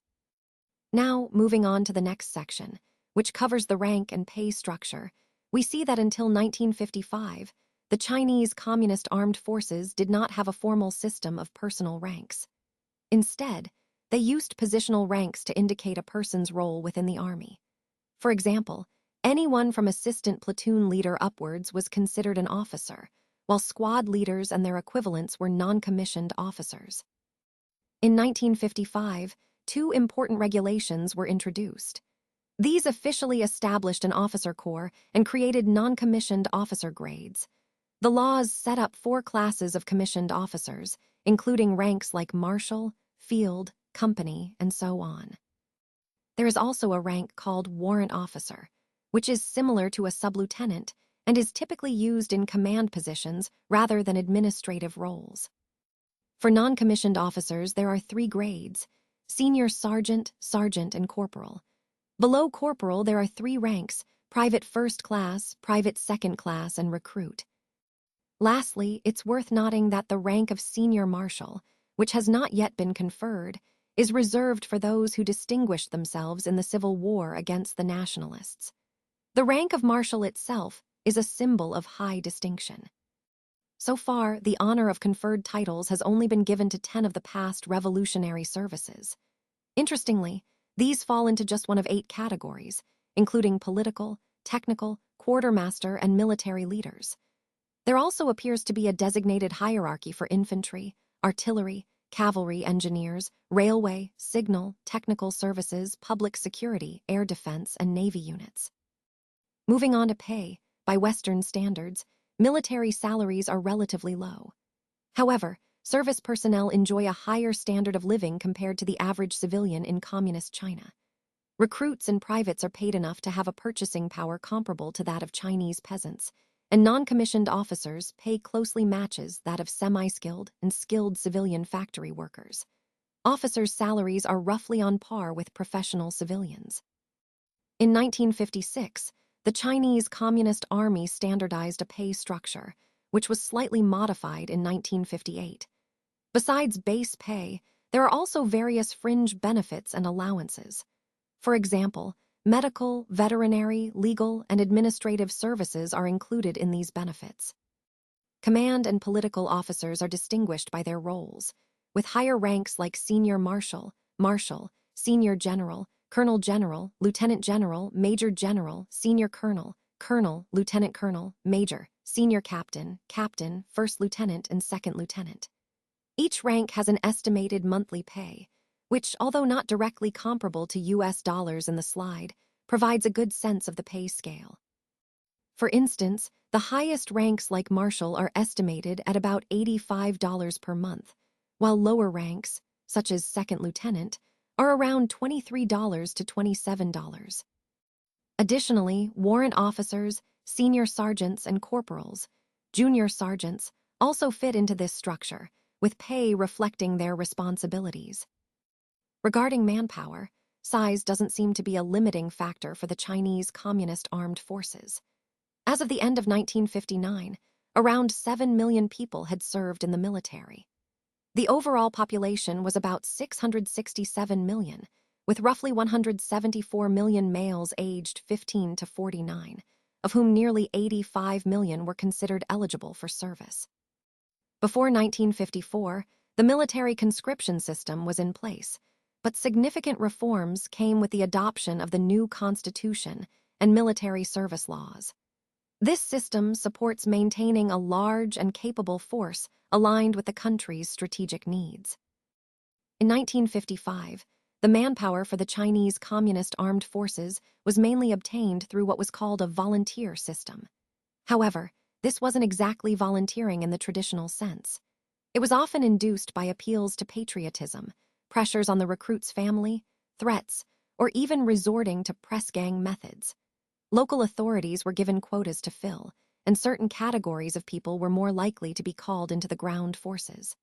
Now, moving on to the next section, which covers the rank and pay structure, we see that until 1955, the Chinese Communist Armed Forces did not have a formal system of personal ranks. Instead, they used positional ranks to indicate a person's role within the army. For example, anyone from assistant platoon leader upwards was considered an officer, while squad leaders and their equivalents were non-commissioned officers. In 1955, two important regulations were introduced. These officially established an officer corps and created non-commissioned officer grades. The laws set up 4 classes of commissioned officers, including ranks like marshal, field, company, and so on. There is also a rank called warrant officer, which is similar to a sub-lieutenant and is typically used in command positions rather than administrative roles. For non-commissioned officers, there are 3 grades: senior sergeant, sergeant, and corporal. Below corporal, there are 3 ranks: private first class, private second class, and recruit. Lastly, it's worth noting that the rank of senior marshal, which has not yet been conferred, is reserved for those who distinguished themselves in the Civil War against the nationalists. The rank of marshal itself is a symbol of high distinction. So far, the honor of conferred titles has only been given to 10 of the past revolutionary services. Interestingly, these fall into just one of 8 categories, including political, technical, quartermaster, and military leaders. There also appears to be a designated hierarchy for infantry, artillery, cavalry engineers, railway, signal, technical services, public security, air defense, and Navy units. Moving on to pay, by Western standards, military salaries are relatively low. However, service personnel enjoy a higher standard of living compared to the average civilian in Communist China. Recruits and privates are paid enough to have a purchasing power comparable to that of Chinese peasants, and non-commissioned officers' pay closely matches that of semi-skilled and skilled civilian factory workers. Officers' salaries are roughly on par with professional civilians. In 1956, the Chinese Communist Army standardized a pay structure, which was slightly modified in 1958. Besides base pay, there are also various fringe benefits and allowances. For example, medical, veterinary, legal, and administrative services are included in these benefits. Command and political officers are distinguished by their roles, with higher ranks like senior marshal, marshal, senior general, colonel general, lieutenant general, major general, senior colonel, colonel, lieutenant colonel, major, senior captain, captain, first lieutenant, and second lieutenant. Each rank has an estimated monthly pay, which, although not directly comparable to US dollars in the slide, provides a good sense of the pay scale. For instance, the highest ranks like marshal are estimated at about $85 per month, while lower ranks, such as second lieutenant, are around $23 to $27. Additionally, warrant officers, senior sergeants, and corporals, junior sergeants, also fit into this structure, with pay reflecting their responsibilities. Regarding manpower, size doesn't seem to be a limiting factor for the Chinese Communist Armed Forces. As of the end of 1959, around 7 million people had served in the military. The overall population was about 667 million, with roughly 174 million males aged 15 to 49, of whom nearly 85 million were considered eligible for service. Before 1954, the military conscription system was in place, but significant reforms came with the adoption of the new constitution and military service laws. This system supports maintaining a large and capable force aligned with the country's strategic needs. In 1955, the manpower for the Chinese Communist Armed Forces was mainly obtained through what was called a volunteer system. However, this wasn't exactly volunteering in the traditional sense. It was often induced by appeals to patriotism, pressures on the recruit's family, threats, or even resorting to press gang methods. Local authorities were given quotas to fill, and certain categories of people were more likely to be called into the ground forces.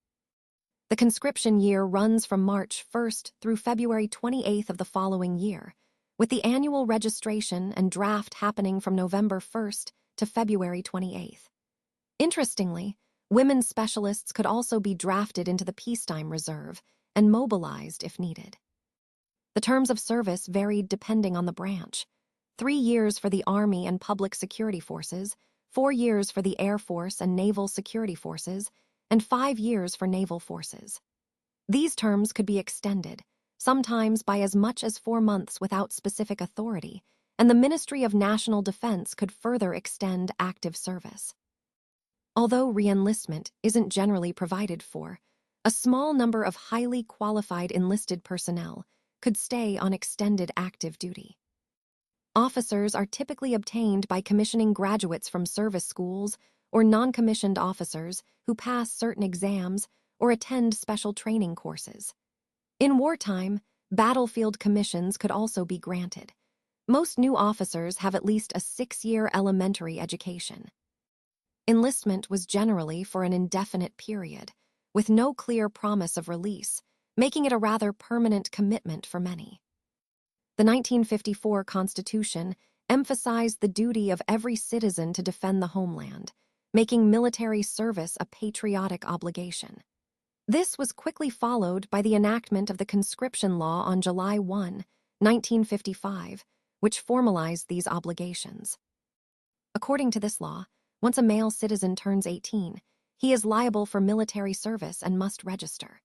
The conscription year runs from March 1st through February 28th of the following year, with the annual registration and draft happening from November 1st to February 28th. Interestingly, women specialists could also be drafted into the peacetime reserve and mobilized if needed. The terms of service varied depending on the branch: 3 years for the Army and Public Security Forces, 4 years for the Air Force and Naval Security Forces, and 5 years for Naval Forces. These terms could be extended, sometimes by as much as 4 months without specific authority, and the Ministry of National Defense could further extend active service. Although re-enlistment isn't generally provided for, a small number of highly qualified enlisted personnel could stay on extended active duty. Officers are typically obtained by commissioning graduates from service schools or non-commissioned officers who pass certain exams or attend special training courses. In wartime, battlefield commissions could also be granted. Most new officers have at least a 6-year elementary education. Enlistment was generally for an indefinite period, with no clear promise of release, making it a rather permanent commitment for many. The 1954 Constitution emphasized the duty of every citizen to defend the homeland, making military service a patriotic obligation. This was quickly followed by the enactment of the conscription law on July 1, 1955, which formalized these obligations. According to this law, once a male citizen turns 18, he is liable for military service and must register.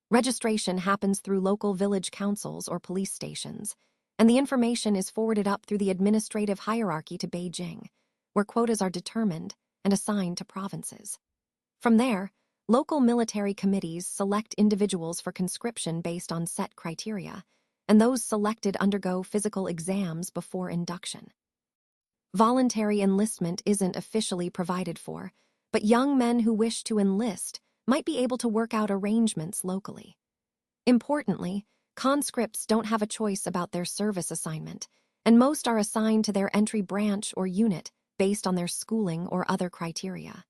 Registration happens through local village councils or police stations, and the information is forwarded up through the administrative hierarchy to Beijing, where quotas are determined and assigned to provinces. From there, local military committees select individuals for conscription based on set criteria, and those selected undergo physical exams before induction. Voluntary enlistment isn't officially provided for, but young men who wish to enlist might be able to work out arrangements locally. Importantly, conscripts don't have a choice about their service assignment, and most are assigned to their entry branch or unit based on their schooling or other criteria.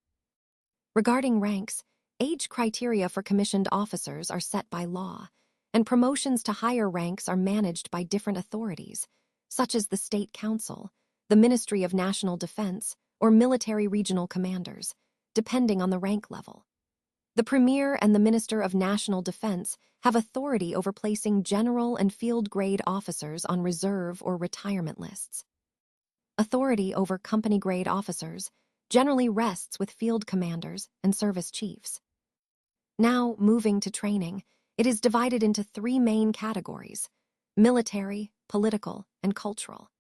Regarding ranks, age criteria for commissioned officers are set by law, and promotions to higher ranks are managed by different authorities, such as the State Council, the Ministry of National Defense, or military regional commanders, depending on the rank level. The Premier and the Minister of National Defense have authority over placing general and field grade officers on reserve or retirement lists. Authority over company grade officers generally rests with field commanders and service chiefs. Now, moving to training, it is divided into 3 main categories: military, political, and cultural.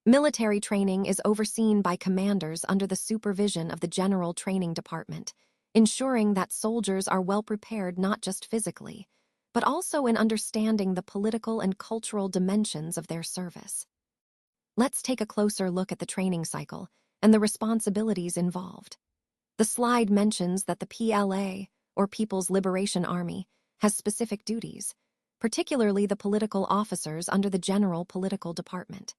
Military training is overseen by commanders under the supervision of the General Training Department, ensuring that soldiers are well prepared not just physically, but also in understanding the political and cultural dimensions of their service. Let's take a closer look at the training cycle and the responsibilities involved. The slide mentions that the PLA, or People's Liberation Army, has specific duties, particularly the political officers under the General Political Department.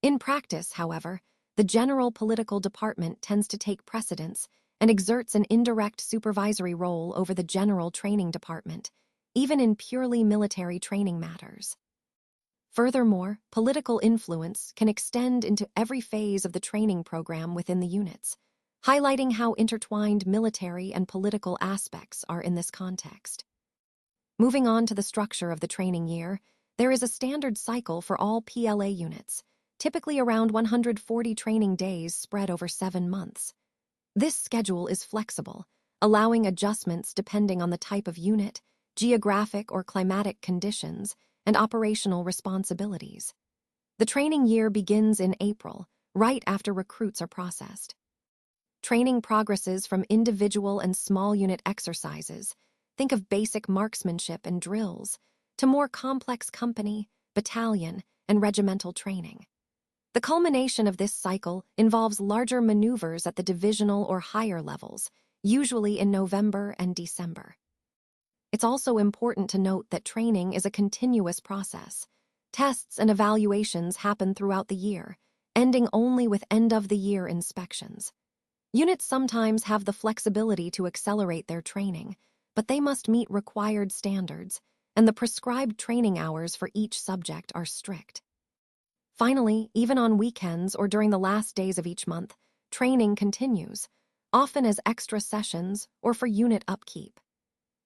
In practice, however, the General Political Department tends to take precedence and exerts an indirect supervisory role over the General Training Department, even in purely military training matters. Furthermore, political influence can extend into every phase of the training program within the units, highlighting how intertwined military and political aspects are in this context. Moving on to the structure of the training year, there is a standard cycle for all PLA units, typically around 140 training days spread over 7 months. This schedule is flexible, allowing adjustments depending on the type of unit, geographic or climatic conditions, and operational responsibilities. The training year begins in April, right after recruits are processed. Training progresses from individual and small unit exercises, think of basic marksmanship and drills, to more complex company, battalion, and regimental training. The culmination of this cycle involves larger maneuvers at the divisional or higher levels, usually in November and December. It's also important to note that training is a continuous process. Tests and evaluations happen throughout the year, ending only with end-of-the-year inspections. Units sometimes have the flexibility to accelerate their training, but they must meet required standards, and the prescribed training hours for each subject are strict. Finally, even on weekends or during the last days of each month, training continues, often as extra sessions or for unit upkeep.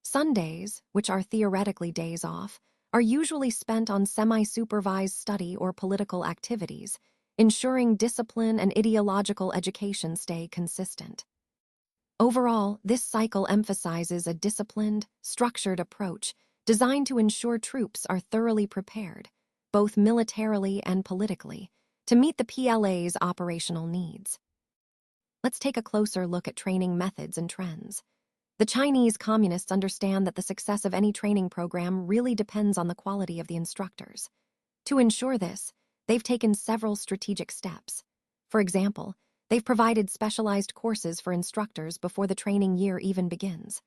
Sundays, which are theoretically days off, are usually spent on semi-supervised study or political activities, ensuring discipline and ideological education stay consistent. Overall, this cycle emphasizes a disciplined, structured approach designed to ensure troops are thoroughly prepared, both militarily and politically, to meet the PLA's operational needs. Let's take a closer look at training methods and trends. The Chinese communists understand that the success of any training program really depends on the quality of the instructors. To ensure this, they've taken several strategic steps. For example, they've provided specialized courses for instructors before the training year even begins.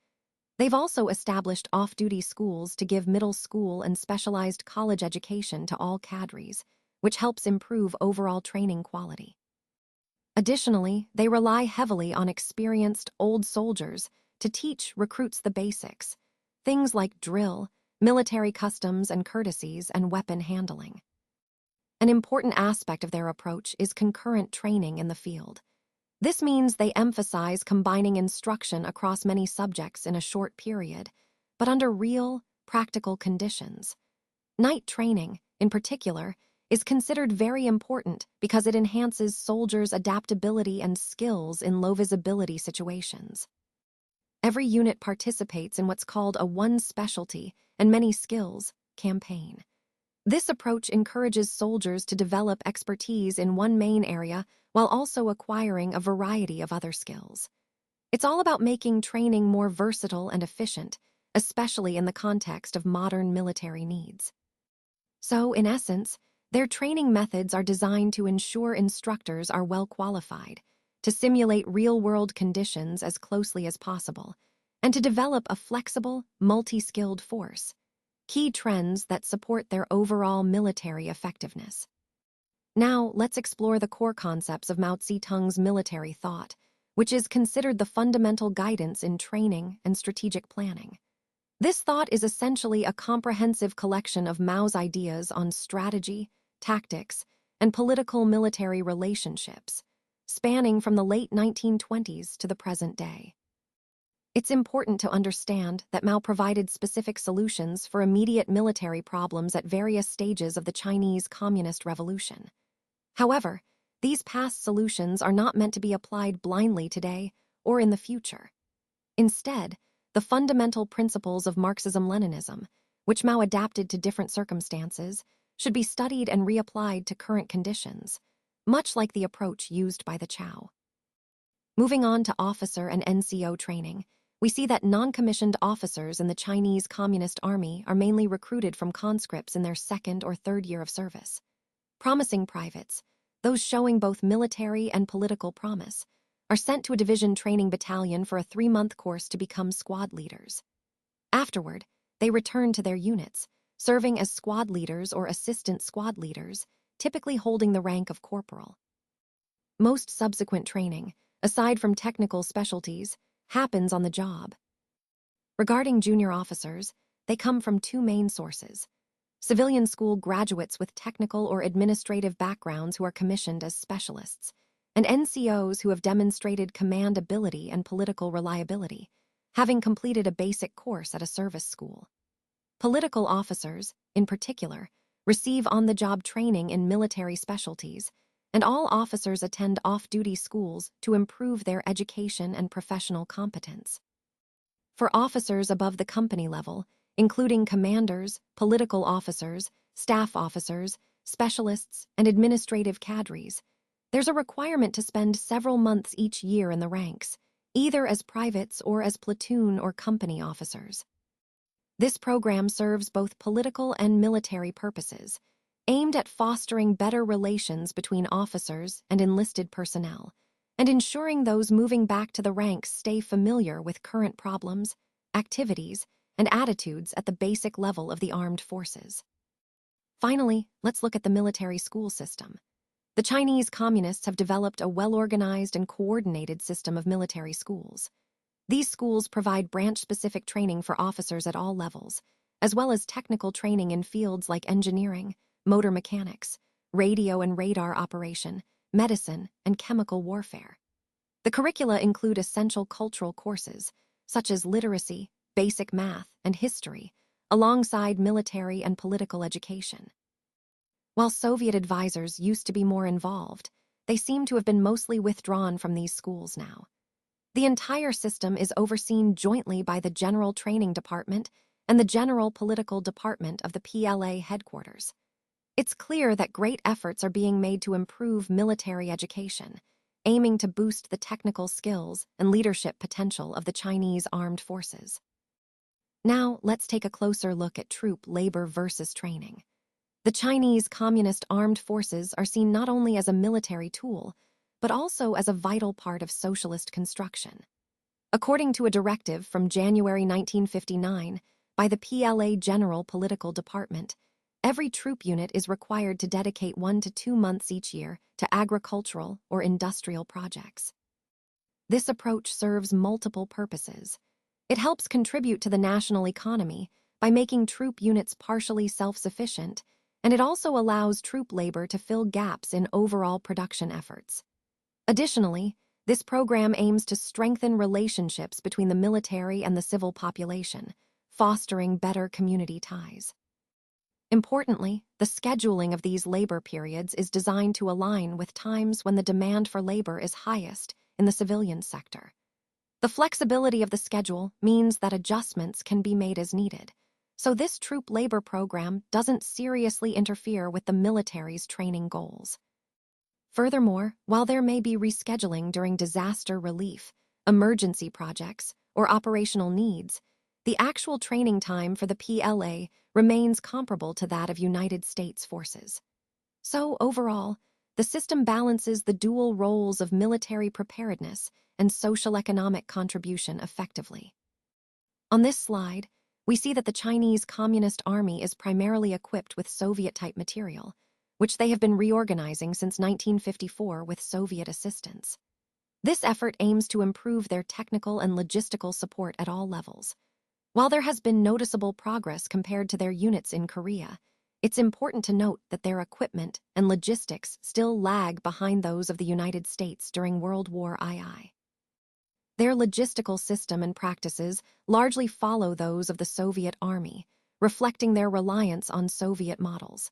They've also established off-duty schools to give middle school and specialized college education to all cadres, which helps improve overall training quality. Additionally, they rely heavily on experienced old soldiers to teach recruits the basics, things like drill, military customs and courtesies, and weapon handling. An important aspect of their approach is concurrent training in the field. This means they emphasize combining instruction across many subjects in a short period, but under real, practical conditions. Night training, in particular, is considered very important because it enhances soldiers' adaptability and skills in low-visibility situations. Every unit participates in what's called a one specialty and many skills campaign. This approach encourages soldiers to develop expertise in one main area while also acquiring a variety of other skills. It's all about making training more versatile and efficient, especially in the context of modern military needs. So, in essence, their training methods are designed to ensure instructors are well qualified, to simulate real-world conditions as closely as possible, and to develop a flexible, multi-skilled force. Key trends that support their overall military effectiveness. Now, let's explore the core concepts of Mao Zedong's military thought, which is considered the fundamental guidance in training and strategic planning. This thought is essentially a comprehensive collection of Mao's ideas on strategy, tactics, and political-military relationships, spanning from the late 1920s to the present day. It's important to understand that Mao provided specific solutions for immediate military problems at various stages of the Chinese Communist Revolution. However, these past solutions are not meant to be applied blindly today or in the future. Instead, the fundamental principles of Marxism-Leninism, which Mao adapted to different circumstances, should be studied and reapplied to current conditions, much like the approach used by the Chow. Moving on to officer and NCO training, we see that non-commissioned officers in the Chinese Communist Army are mainly recruited from conscripts in their second or third year of service. Promising privates, those showing both military and political promise, are sent to a division training battalion for a 3-month course to become squad leaders. Afterward, they return to their units, serving as squad leaders or assistant squad leaders, typically holding the rank of corporal. Most subsequent training, aside from technical specialties, happens on the job. Regarding junior officers, they come from two main sources: civilian school graduates with technical or administrative backgrounds who are commissioned as specialists, and NCOs who have demonstrated command ability and political reliability, having completed a basic course at a service school. Political officers, in particular, receive on-the-job training in military specialties, and all officers attend off-duty schools to improve their education and professional competence. For officers above the company level, including commanders, political officers, staff officers, specialists, and administrative cadres, there's a requirement to spend several months each year in the ranks, either as privates or as platoon or company officers. This program serves both political and military purposes, aimed at fostering better relations between officers and enlisted personnel, and ensuring those moving back to the ranks stay familiar with current problems, activities, and attitudes at the basic level of the armed forces. Finally, let's look at the military school system. The Chinese communists have developed a well-organized and coordinated system of military schools. These schools provide branch-specific training for officers at all levels, as well as technical training in fields like engineering, motor mechanics, radio and radar operation, medicine, and chemical warfare. The curricula include essential cultural courses, such as literacy, basic math, and history, alongside military and political education. While Soviet advisors used to be more involved, they seem to have been mostly withdrawn from these schools now. The entire system is overseen jointly by the General Training Department and the General Political Department of the PLA headquarters. It's clear that great efforts are being made to improve military education, aiming to boost the technical skills and leadership potential of the Chinese armed forces. Now, let's take a closer look at troop labor versus training. The Chinese Communist armed forces are seen not only as a military tool, but also as a vital part of socialist construction. According to a directive from January 1959 by the PLA General Political Department, every troop unit is required to dedicate 1 to 2 months each year to agricultural or industrial projects. This approach serves multiple purposes. It helps contribute to the national economy by making troop units partially self-sufficient, and it also allows troop labor to fill gaps in overall production efforts. Additionally, this program aims to strengthen relationships between the military and the civil population, fostering better community ties. Importantly, the scheduling of these labor periods is designed to align with times when the demand for labor is highest in the civilian sector. The flexibility of the schedule means that adjustments can be made as needed, so this troop labor program doesn't seriously interfere with the military's training goals. Furthermore, while there may be rescheduling during disaster relief, emergency projects, or operational needs, the actual training time for the PLA remains comparable to that of United States forces. So, overall, the system balances the dual roles of military preparedness and social-economic contribution effectively. On this slide, we see that the Chinese Communist Army is primarily equipped with Soviet-type material, which they have been reorganizing since 1954 with Soviet assistance. This effort aims to improve their technical and logistical support at all levels. While there has been noticeable progress compared to their units in Korea, it's important to note that their equipment and logistics still lag behind those of the United States during World War II. Their logistical system and practices largely follow those of the Soviet Army, reflecting their reliance on Soviet models.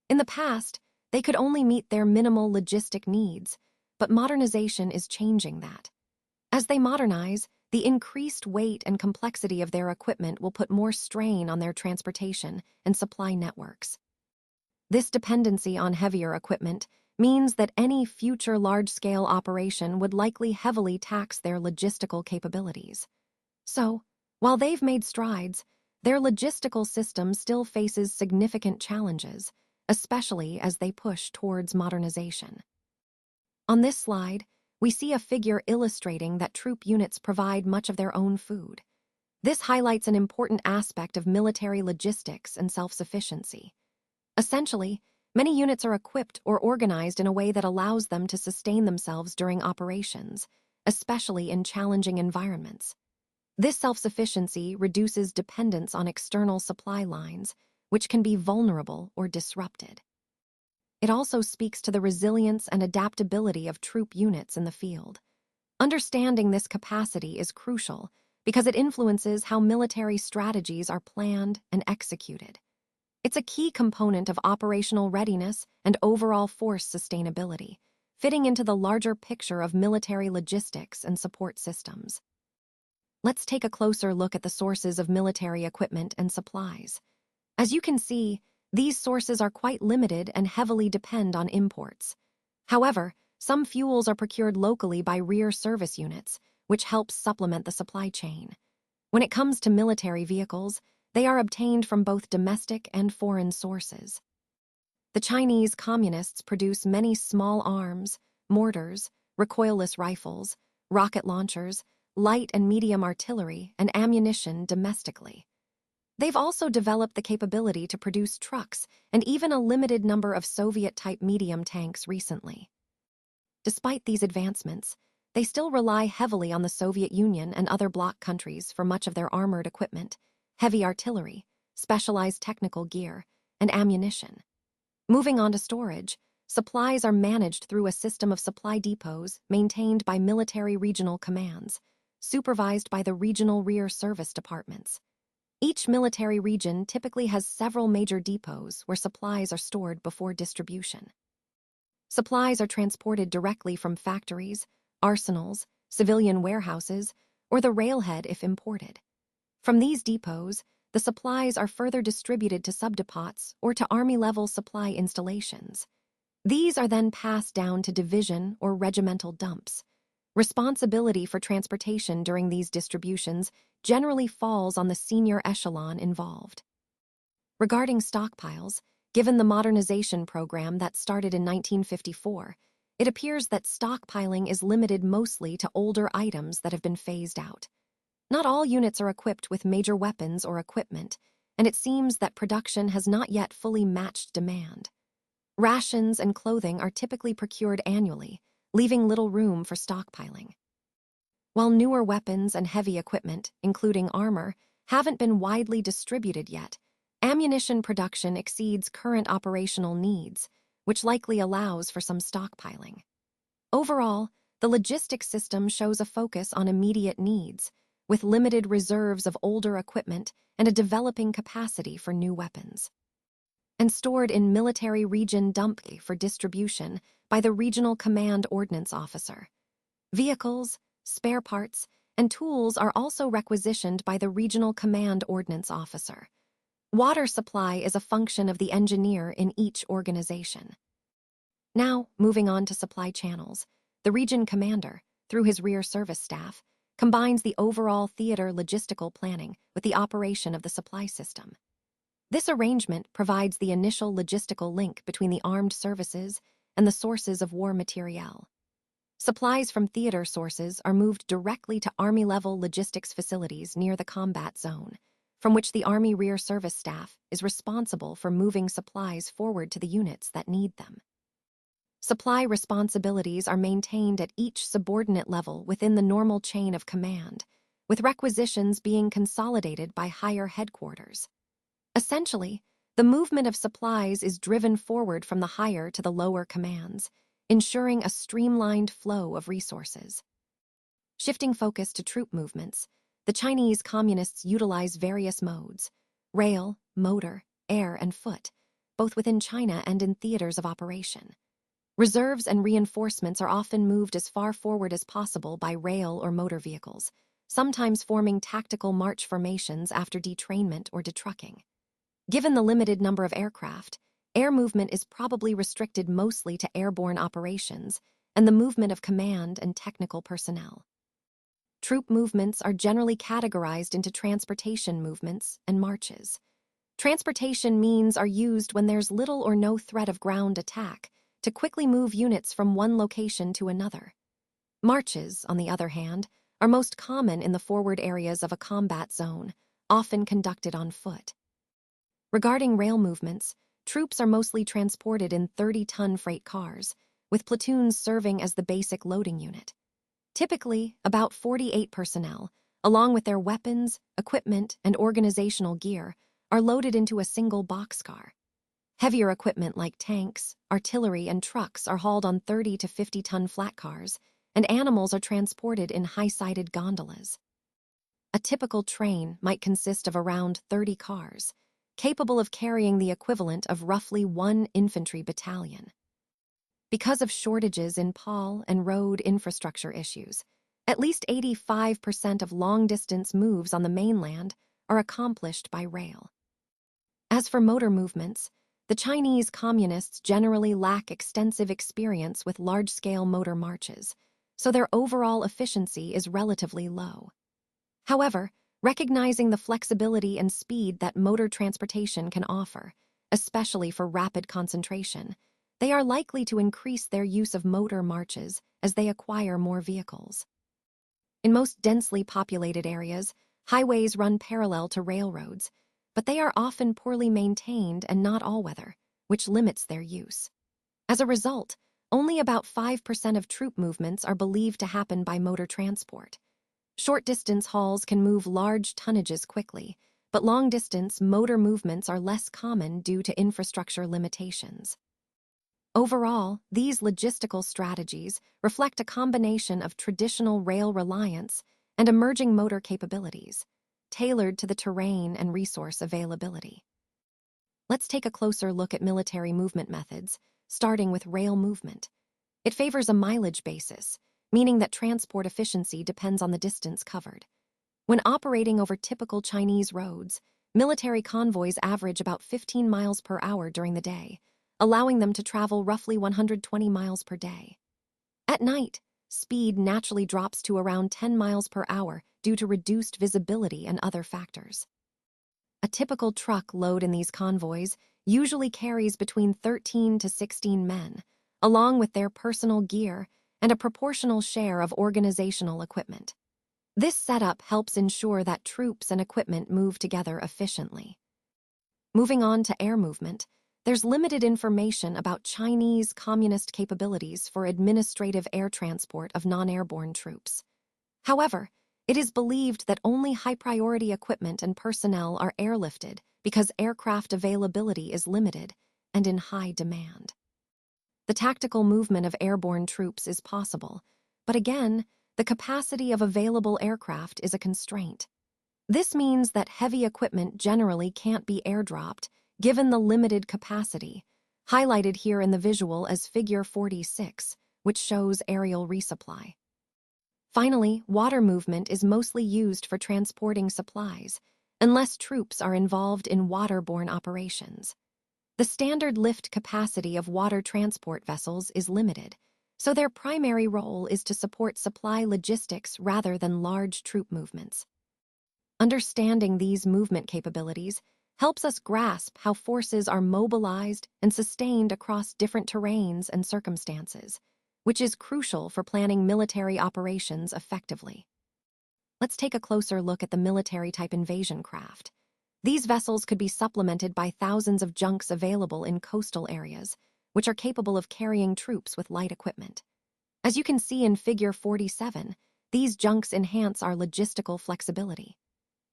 In the past, they could only meet their minimal logistic needs, but modernization is changing that. As they modernize, the increased weight and complexity of their equipment will put more strain on their transportation and supply networks. This dependency on heavier equipment means that any future large-scale operation would likely heavily tax their logistical capabilities. So, while they've made strides, their logistical system still faces significant challenges, especially as they push towards modernization. On this slide, we see a figure illustrating that troop units provide much of their own food. This highlights an important aspect of military logistics and self-sufficiency. Essentially, many units are equipped or organized in a way that allows them to sustain themselves during operations, especially in challenging environments. This self-sufficiency reduces dependence on external supply lines, which can be vulnerable or disrupted. It also speaks to the resilience and adaptability of troop units in the field. Understanding this capacity is crucial because it influences how military strategies are planned and executed. It's a key component of operational readiness and overall force sustainability, fitting into the larger picture of military logistics and support systems. Let's take a closer look at the sources of military equipment and supplies. As you can see, these sources are quite limited and heavily depend on imports. However, some fuels are procured locally by rear service units, which helps supplement the supply chain. When it comes to military vehicles, they are obtained from both domestic and foreign sources. The Chinese Communists produce many small arms, mortars, recoilless rifles, rocket launchers, light and medium artillery, and ammunition domestically. They've also developed the capability to produce trucks and even a limited number of Soviet-type medium tanks recently. Despite these advancements, they still rely heavily on the Soviet Union and other bloc countries for much of their armored equipment, heavy artillery, specialized technical gear, and ammunition. Moving on to storage, supplies are managed through a system of supply depots maintained by military regional commands, supervised by the regional rear service departments. Each military region typically has several major depots where supplies are stored before distribution. Supplies are transported directly from factories, arsenals, civilian warehouses, or the railhead if imported. From these depots, the supplies are further distributed to subdepots or to Army-level supply installations. These are then passed down to division or regimental dumps. Responsibility for transportation during these distributions generally falls on the senior echelon involved. Regarding stockpiles, given the modernization program that started in 1954, it appears that stockpiling is limited mostly to older items that have been phased out. Not all units are equipped with major weapons or equipment, and it seems that production has not yet fully matched demand. Rations and clothing are typically procured annually, leaving little room for stockpiling. While newer weapons and heavy equipment, including armor, haven't been widely distributed yet, ammunition production exceeds current operational needs, which likely allows for some stockpiling. Overall, the logistics system shows a focus on immediate needs, with limited reserves of older equipment and a developing capacity for new weapons. And stored in military region dump for distribution by the Regional Command Ordnance Officer. Vehicles, spare parts, and tools are also requisitioned by the Regional Command Ordnance Officer. Water supply is a function of the engineer in each organization. Now, moving on to supply channels, the region commander, through his rear service staff, combines the overall theater logistical planning with the operation of the supply system. This arrangement provides the initial logistical link between the armed services and the sources of war materiel. Supplies from theater sources are moved directly to Army-level logistics facilities near the combat zone, from which the Army Rear Service Staff is responsible for moving supplies forward to the units that need them. Supply responsibilities are maintained at each subordinate level within the normal chain of command, with requisitions being consolidated by higher headquarters. Essentially, the movement of supplies is driven forward from the higher to the lower commands, ensuring a streamlined flow of resources. Shifting focus to troop movements, the Chinese Communists utilize various modes: rail, motor, air, and foot, both within China and in theaters of operation. Reserves and reinforcements are often moved as far forward as possible by rail or motor vehicles, sometimes forming tactical march formations after detrainment or detrucking. Given the limited number of aircraft, air movement is probably restricted mostly to airborne operations and the movement of command and technical personnel. Troop movements are generally categorized into transportation movements and marches. Transportation means are used when there's little or no threat of ground attack to quickly move units from one location to another. Marches, on the other hand, are most common in the forward areas of a combat zone, often conducted on foot. Regarding rail movements, troops are mostly transported in 30-ton freight cars, with platoons serving as the basic loading unit. Typically, about 48 personnel, along with their weapons, equipment, and organizational gear, are loaded into a single boxcar. Heavier equipment like tanks, artillery, and trucks are hauled on 30 to 50-ton flat cars, and animals are transported in high-sided gondolas. A typical train might consist of around 30 cars, capable of carrying the equivalent of roughly one infantry battalion. Because of shortages in PAL and road infrastructure issues, at least 85% of long-distance moves on the mainland are accomplished by rail. As for motor movements, the Chinese Communists generally lack extensive experience with large-scale motor marches, so their overall efficiency is relatively low. However, recognizing the flexibility and speed that motor transportation can offer, especially for rapid concentration, they are likely to increase their use of motor marches as they acquire more vehicles. In most densely populated areas, highways run parallel to railroads, but they are often poorly maintained and not all-weather, which limits their use. As a result, only about 5% of troop movements are believed to happen by motor transport. Short-distance hauls can move large tonnages quickly, but long-distance motor movements are less common due to infrastructure limitations. Overall, these logistical strategies reflect a combination of traditional rail reliance and emerging motor capabilities, tailored to the terrain and resource availability. Let's take a closer look at military movement methods, starting with rail movement. It favors a mileage basis, meaning that transport efficiency depends on the distance covered. When operating over typical Chinese roads, military convoys average about 15 miles per hour during the day, allowing them to travel roughly 120 miles per day. At night, speed naturally drops to around 10 miles per hour due to reduced visibility and other factors. A typical truck load in these convoys usually carries between 13 to 16 men, along with their personal gear and a proportional share of organizational equipment. This setup helps ensure that troops and equipment move together efficiently. Moving on to air movement, there's limited information about Chinese communist capabilities for administrative air transport of non-airborne troops. However, it is believed that only high-priority equipment and personnel are airlifted because aircraft availability is limited and in high demand. The tactical movement of airborne troops is possible, but again, the capacity of available aircraft is a constraint. This means that heavy equipment generally can't be airdropped given the limited capacity, highlighted here in the visual as Figure 46, which shows aerial resupply. Finally, water movement is mostly used for transporting supplies, unless troops are involved in waterborne operations. The standard lift capacity of water transport vessels is limited, so their primary role is to support supply logistics rather than large troop movements. Understanding these movement capabilities helps us grasp how forces are mobilized and sustained across different terrains and circumstances, which is crucial for planning military operations effectively. Let's take a closer look at the military-type invasion craft. These vessels could be supplemented by thousands of junks available in coastal areas, which are capable of carrying troops with light equipment. As you can see in Figure 47, these junks enhance our logistical flexibility.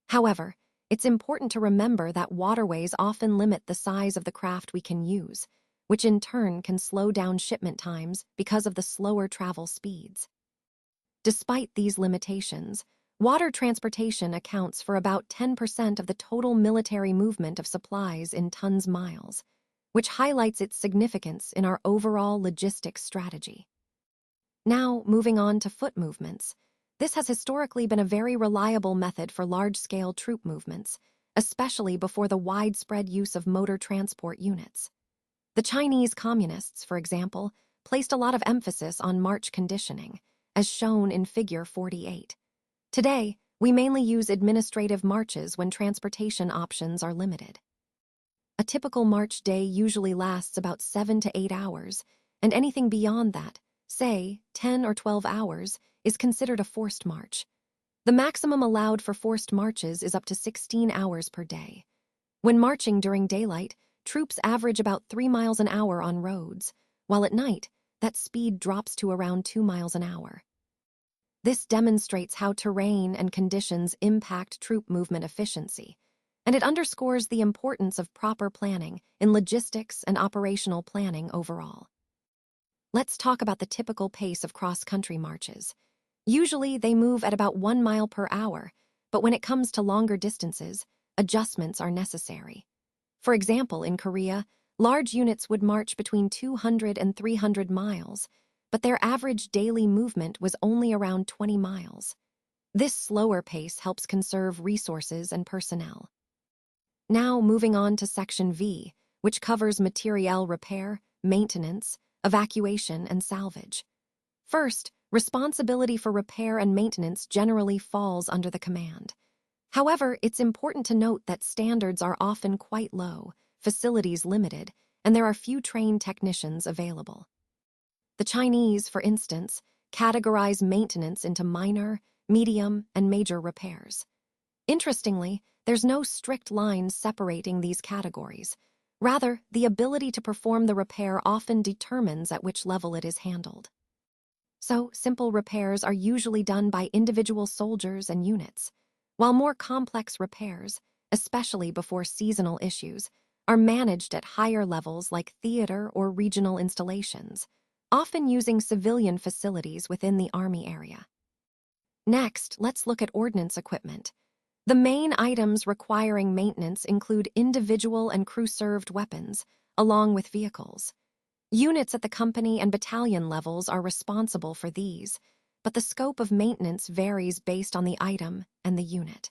However, it's important to remember that waterways often limit the size of the craft we can use, which in turn can slow down shipment times because of the slower travel speeds. Despite these limitations, water transportation accounts for about 10% of the total military movement of supplies in tons-miles, which highlights its significance in our overall logistics strategy. Now, moving on to foot movements. This has historically been a very reliable method for large-scale troop movements, especially before the widespread use of motor transport units. The Chinese communists, for example, placed a lot of emphasis on march conditioning, as shown in Figure 48. Today, we mainly use administrative marches when transportation options are limited. A typical march day usually lasts about 7 to 8 hours, and anything beyond that, say 10 or 12 hours, is considered a forced march. The maximum allowed for forced marches is up to 16 hours per day. When marching during daylight, troops average about 3 miles an hour on roads, while at night, that speed drops to around 2 miles an hour. This demonstrates how terrain and conditions impact troop movement efficiency, and it underscores the importance of proper planning in logistics and operational planning overall. Let's talk about the typical pace of cross-country marches. Usually, they move at about 1 mile per hour, but when it comes to longer distances, adjustments are necessary. For example, in Korea, large units would march between 200 and 300 miles, but their average daily movement was only around 20 miles. This slower pace helps conserve resources and personnel. Now, moving on to Section V, which covers materiel repair, maintenance, evacuation, and salvage. First, responsibility for repair and maintenance generally falls under the command. However, it's important to note that standards are often quite low, facilities limited, and there are few trained technicians available. The Chinese, for instance, categorize maintenance into minor, medium, and major repairs. Interestingly, there's no strict line separating these categories. Rather, the ability to perform the repair often determines at which level it is handled. So, simple repairs are usually done by individual soldiers and units, while more complex repairs, especially before seasonal issues, are managed at higher levels like theater or regional installations, often using civilian facilities within the Army area. Next, let's look at ordnance equipment. The main items requiring maintenance include individual and crew-served weapons, along with vehicles. Units at the company and battalion levels are responsible for these, but the scope of maintenance varies based on the item and the unit.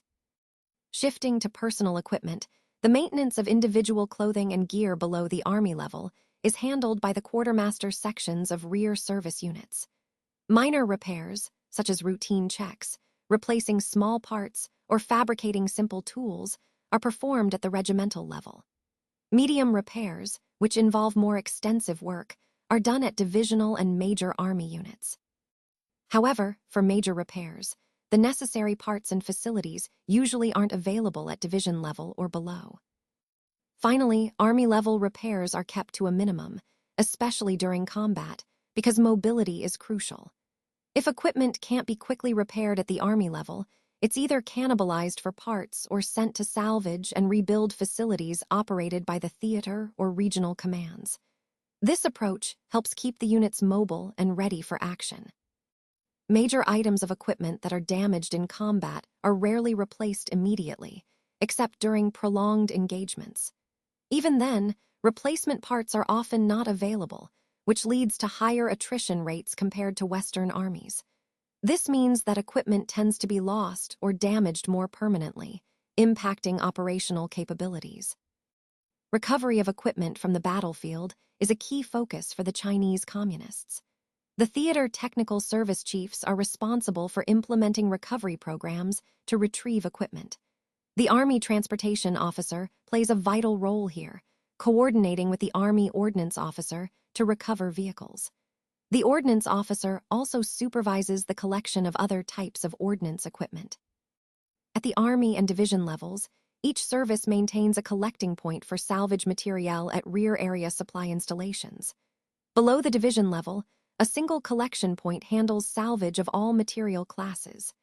Shifting to personal equipment, the maintenance of individual clothing and gear below the Army level is handled by the quartermaster sections of rear service units. Minor repairs, such as routine checks, replacing small parts, or fabricating simple tools, are performed at the regimental level. Medium repairs, which involve more extensive work, are done at divisional and major Army units. However, for major repairs, the necessary parts and facilities usually aren't available at division level or below. Finally, Army-level repairs are kept to a minimum, especially during combat, because mobility is crucial. If equipment can't be quickly repaired at the Army level, it's either cannibalized for parts or sent to salvage and rebuild facilities operated by the theater or regional commands. This approach helps keep the units mobile and ready for action. Major items of equipment that are damaged in combat are rarely replaced immediately, except during prolonged engagements. Even then, replacement parts are often not available, which leads to higher attrition rates compared to Western armies. This means that equipment tends to be lost or damaged more permanently, impacting operational capabilities. Recovery of equipment from the battlefield is a key focus for the Chinese Communists. The theater technical service chiefs are responsible for implementing recovery programs to retrieve equipment. The Army Transportation Officer plays a vital role here, coordinating with the Army Ordnance Officer to recover vehicles. The Ordnance Officer also supervises the collection of other types of ordnance equipment. At the Army and division levels, each service maintains a collecting point for salvage materiel at rear area supply installations. Below the division level, a single collection point handles salvage of all material classes.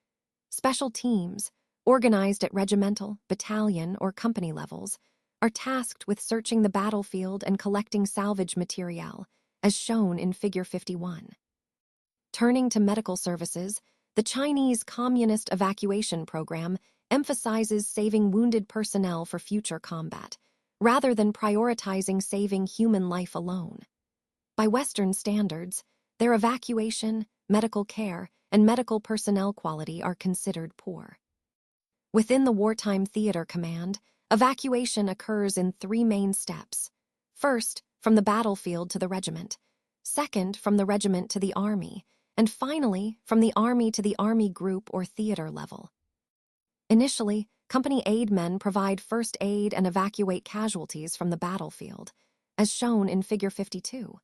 Special teams, organized at regimental, battalion, or company levels, are tasked with searching the battlefield and collecting salvage materiel, as shown in Figure 51. Turning to medical services, the Chinese Communist evacuation program emphasizes saving wounded personnel for future combat, rather than prioritizing saving human life alone. By Western standards, their evacuation, medical care, and medical personnel quality are considered poor. Within the Wartime Theater Command, evacuation occurs in three main steps. First, from the battlefield to the regiment. Second, from the regiment to the Army. And finally, from the Army to the Army group or theater level. Initially, company aid men provide first aid and evacuate casualties from the battlefield, as shown in Figure 52.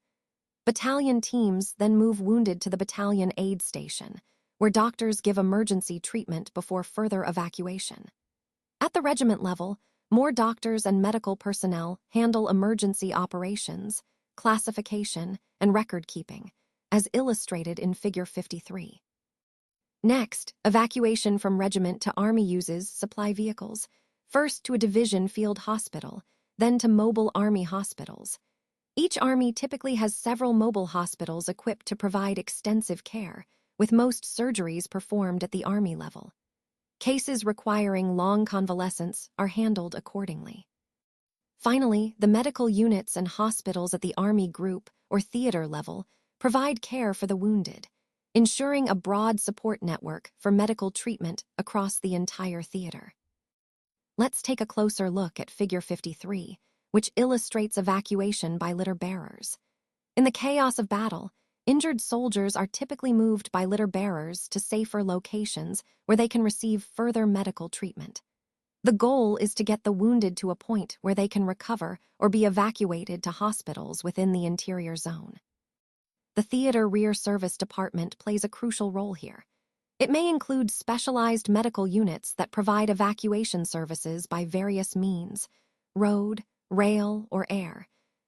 Battalion teams then move wounded to the battalion aid station, where doctors give emergency treatment before further evacuation. At the regiment level, more doctors and medical personnel handle emergency operations, classification, and record-keeping, as illustrated in Figure 53. Next, evacuation from regiment to Army uses supply vehicles, first to a division field hospital, then to mobile Army hospitals. Each Army typically has several mobile hospitals equipped to provide extensive care, with most surgeries performed at the Army level. Cases requiring long convalescence are handled accordingly. Finally, the medical units and hospitals at the Army group or theater level provide care for the wounded, ensuring a broad support network for medical treatment across the entire theater. Let's take a closer look at Figure 53, which illustrates evacuation by litter bearers. In the chaos of battle, injured soldiers are typically moved by litter bearers to safer locations where they can receive further medical treatment. The goal is to get the wounded to a point where they can recover or be evacuated to hospitals within the interior zone. The Theater Rear Service Department plays a crucial role here. It may include specialized medical units that provide evacuation services by various means, road, rail, or air,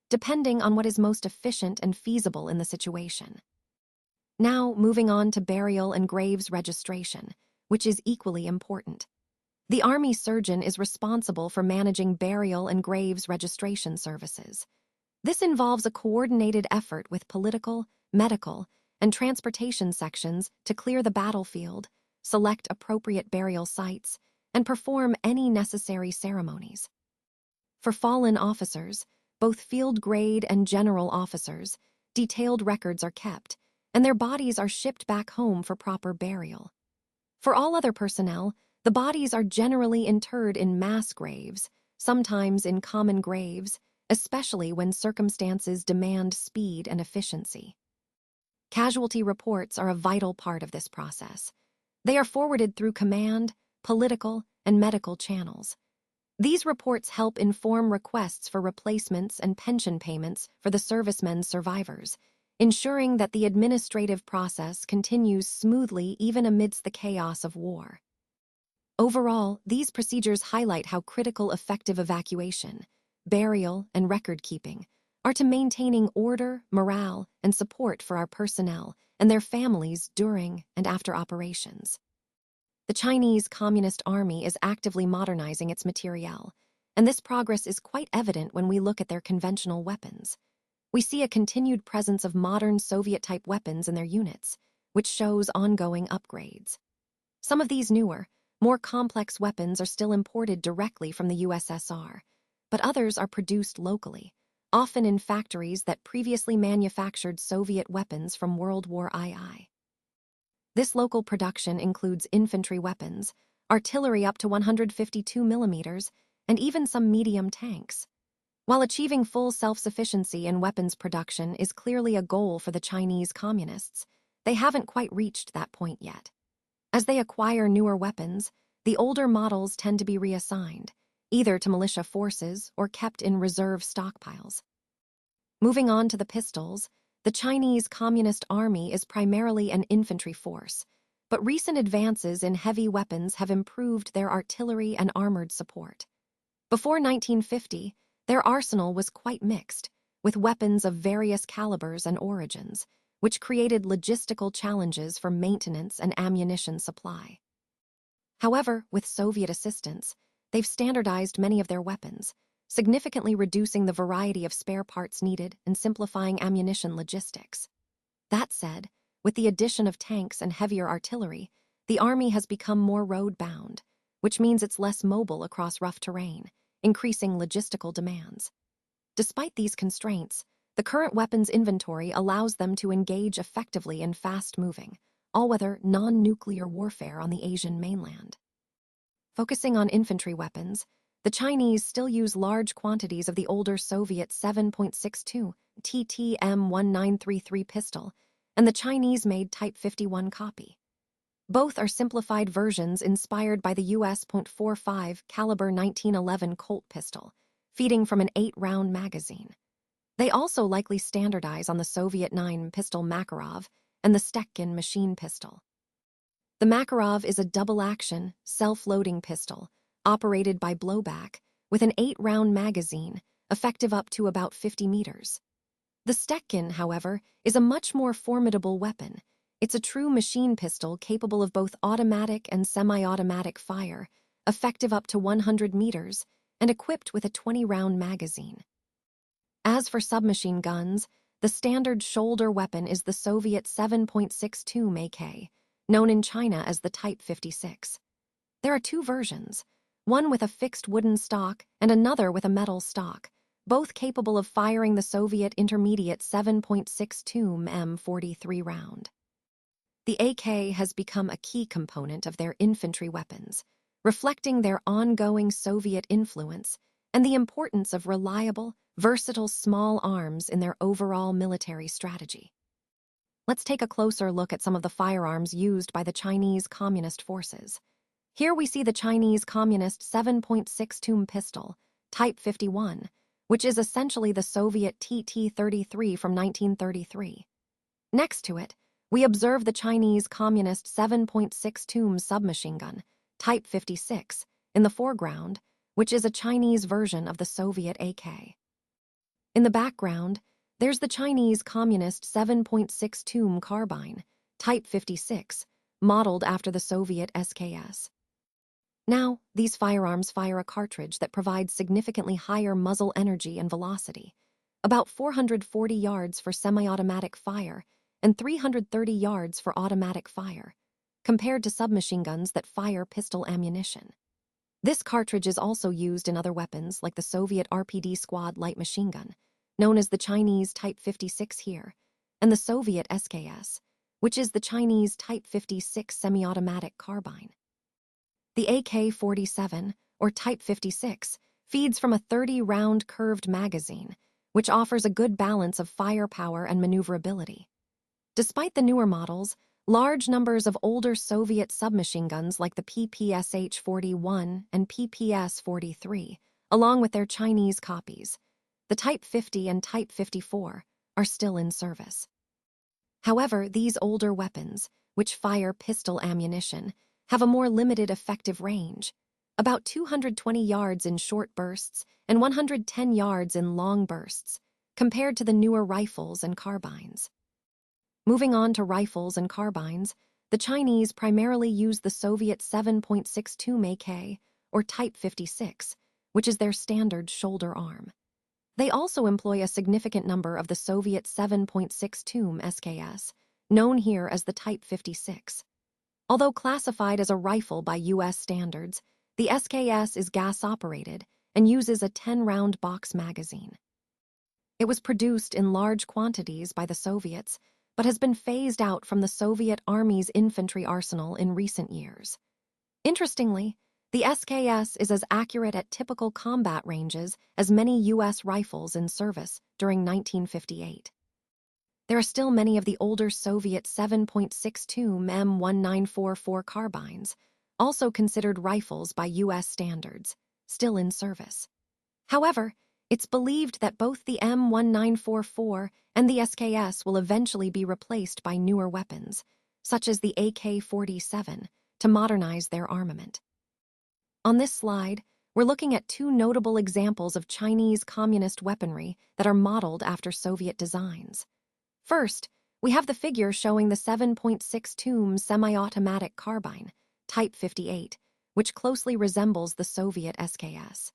depending on what is most efficient and feasible in the situation. Now, moving on to burial and graves registration, which is equally important. The Army surgeon is responsible for managing burial and graves registration services. This involves a coordinated effort with political, medical, and transportation sections to clear the battlefield, select appropriate burial sites, and perform any necessary ceremonies. For fallen officers, both field grade and general officers, detailed records are kept, and their bodies are shipped back home for proper burial. For all other personnel, the bodies are generally interred in mass graves, sometimes in common graves, especially when circumstances demand speed and efficiency. Casualty reports are a vital part of this process. They are forwarded through command, political, and medical channels. These reports help inform requests for replacements and pension payments for the servicemen's survivors, ensuring that the administrative process continues smoothly even amidst the chaos of war. Overall, these procedures highlight how critical effective evacuation, burial, and record-keeping are to maintaining order, morale, and support for our personnel and their families during and after operations. The Chinese Communist Army is actively modernizing its materiel, and this progress is quite evident when we look at their conventional weapons. We see a continued presence of modern Soviet-type weapons in their units, which shows ongoing upgrades. Some of these newer, more complex weapons are still imported directly from the USSR, but others are produced locally, often in factories that previously manufactured Soviet weapons from World War II. This local production includes infantry weapons, artillery up to 152 millimeters, and even some medium tanks. While achieving full self-sufficiency in weapons production is clearly a goal for the Chinese Communists, they haven't quite reached that point yet. As they acquire newer weapons, the older models tend to be reassigned, either to militia forces or kept in reserve stockpiles. Moving on to the pistols, the Chinese Communist Army is primarily an infantry force, but recent advances in heavy weapons have improved their artillery and armored support. Before 1950, their arsenal was quite mixed, with weapons of various calibers and origins, which created logistical challenges for maintenance and ammunition supply. However, with Soviet assistance, they've standardized many of their weapons, significantly reducing the variety of spare parts needed and simplifying ammunition logistics. That said, with the addition of tanks and heavier artillery, the Army has become more road-bound, which means it's less mobile across rough terrain, increasing logistical demands. Despite these constraints, the current weapons inventory allows them to engage effectively in fast-moving, all-weather, non-nuclear warfare on the Asian mainland. Focusing on infantry weapons, the Chinese still use large quantities of the older Soviet 7.62 TTM-1933 pistol and the Chinese-made Type 51 copy. Both are simplified versions inspired by the US .45 caliber 1911 Colt pistol, feeding from an 8-round magazine. They also likely standardize on the Soviet 9 pistol Makarov and the Stekhin machine pistol. The Makarov is a double-action, self-loading pistol operated by blowback with an 8-round magazine, effective up to about 50 meters. The Stekhin, however, is a much more formidable weapon. It's a true machine pistol capable of both automatic and semi-automatic fire, effective up to 100 meters, and equipped with a 20-round magazine. As for submachine guns, the standard shoulder weapon is the Soviet 7.62 Mackay, known in China as the Type 56. There are two versions, one with a fixed wooden stock and another with a metal stock, both capable of firing the Soviet intermediate 7.62 M43 round. The AK has become a key component of their infantry weapons, reflecting their ongoing Soviet influence and the importance of reliable, versatile small arms in their overall military strategy. Let's take a closer look at some of the firearms used by the Chinese Communist forces. Here we see the Chinese Communist 7.62 pistol, Type 51, which is essentially the Soviet TT-33 from 1933. Next to it, we observe the Chinese Communist 7.62 submachine gun, Type 56, in the foreground, which is a Chinese version of the Soviet AK. In the background, there's the Chinese Communist 7.62 carbine, Type 56, modeled after the Soviet SKS. Now, these firearms fire a cartridge that provides significantly higher muzzle energy and velocity, about 440 yards for semi-automatic fire and 330 yards for automatic fire, compared to submachine guns that fire pistol ammunition. This cartridge is also used in other weapons like the Soviet RPD squad light machine gun, known as the Chinese Type 56 here, and the Soviet SKS, which is the Chinese Type 56 semi-automatic carbine. The AK-47, or Type 56, feeds from a 30-round curved magazine, which offers a good balance of firepower and maneuverability. Despite the newer models, large numbers of older Soviet submachine guns like the PPSH-41 and PPS-43, along with their Chinese copies, the Type 50 and Type 54, are still in service. However, these older weapons, which fire pistol ammunition, have a more limited effective range, about 220 yards in short bursts and 110 yards in long bursts, compared to the newer rifles and carbines. Moving on to rifles and carbines, the Chinese primarily use the Soviet 7.62 AK, or Type 56, which is their standard shoulder arm. They also employ a significant number of the Soviet 7.62 SKS, known here as the Type 56. Although classified as a rifle by US standards, the SKS is gas-operated and uses a 10-round box magazine. It was produced in large quantities by the Soviets, but has been phased out from the Soviet Army's infantry arsenal in recent years. Interestingly, the SKS is as accurate at typical combat ranges as many US rifles in service during 1958. There are still many of the older Soviet 7.62 M1944 carbines, also considered rifles by US standards, still in service. However, it's believed that both the M1944 and the SKS will eventually be replaced by newer weapons, such as the AK-47, to modernize their armament. On this slide, we're looking at two notable examples of Chinese communist weaponry that are modeled after Soviet designs. First, we have the figure showing the 7.62 semi-automatic carbine, Type 58, which closely resembles the Soviet SKS.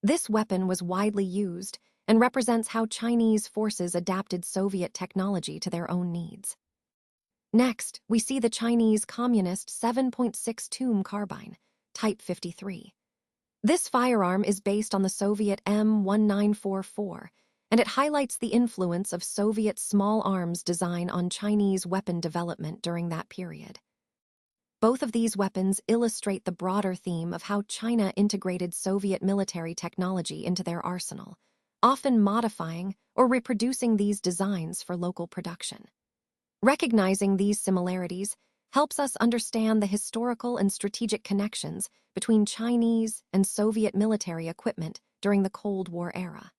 This weapon was widely used and represents how Chinese forces adapted Soviet technology to their own needs. Next, we see the Chinese Communist 7.62 carbine, Type 53. This firearm is based on the Soviet M1944, and it highlights the influence of Soviet small arms design on Chinese weapon development during that period. Both of these weapons illustrate the broader theme of how China integrated Soviet military technology into their arsenal, often modifying or reproducing these designs for local production. Recognizing these similarities helps us understand the historical and strategic connections between Chinese and Soviet military equipment during the Cold War era.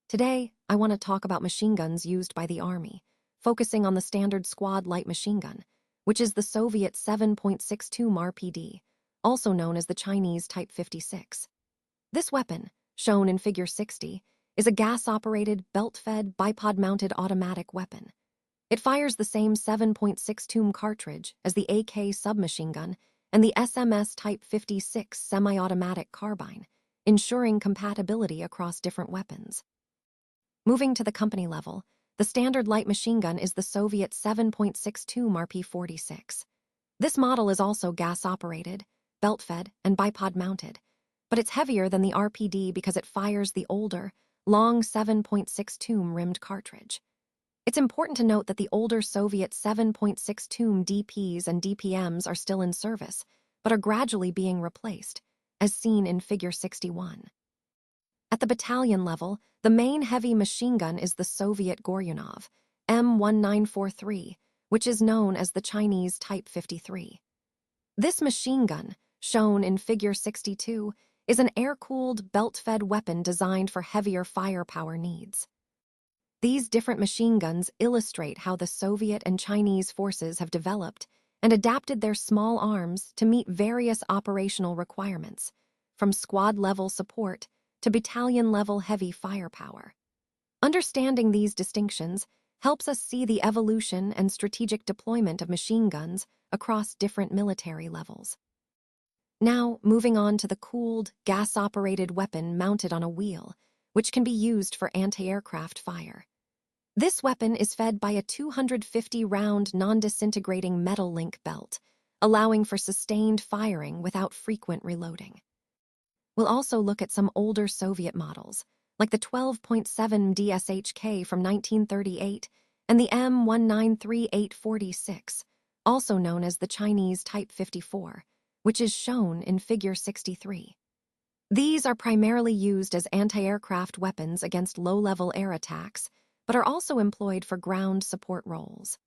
Today, I want to talk about machine guns used by the Army, focusing on the standard squad light machine gun, which is the Soviet 7.62 RPD, also known as the Chinese Type 56. This weapon, shown in Figure 60, is a gas-operated, belt-fed, bipod-mounted automatic weapon. It fires the same 7.62 cartridge as the AK submachine gun and the SMS Type 56 semi-automatic carbine, ensuring compatibility across different weapons. Moving to the company level, the standard light machine gun is the Soviet 7.62 RP-46. This model is also gas-operated, belt-fed, and bipod-mounted, but it's heavier than the RPD because it fires the older, long 7.62 rimmed cartridge. It's important to note that the older Soviet 7.62 DPs and DPMs are still in service, but are gradually being replaced, as seen in Figure 61. At the battalion level, the main heavy machine gun is the Soviet Goryunov, M1943, which is known as the Chinese Type 53. This machine gun, shown in Figure 62, is an air-cooled, belt-fed weapon designed for heavier firepower needs. These different machine guns illustrate how the Soviet and Chinese forces have developed and adapted their small arms to meet various operational requirements, from squad-level support to battalion-level heavy firepower. Understanding these distinctions helps us see the evolution and strategic deployment of machine guns across different military levels. Now, moving on to the cooled, gas-operated weapon mounted on a wheel, which can be used for anti-aircraft fire. This weapon is fed by a 250-round non-disintegrating metal link belt, allowing for sustained firing without frequent reloading. We'll also look at some older Soviet models, like the 12.7 DSHK from 1938 and the M193846, also known as the Chinese Type 54, which is shown in Figure 63. These are primarily used as anti-aircraft weapons against low-level air attacks, but are also employed for ground support roles.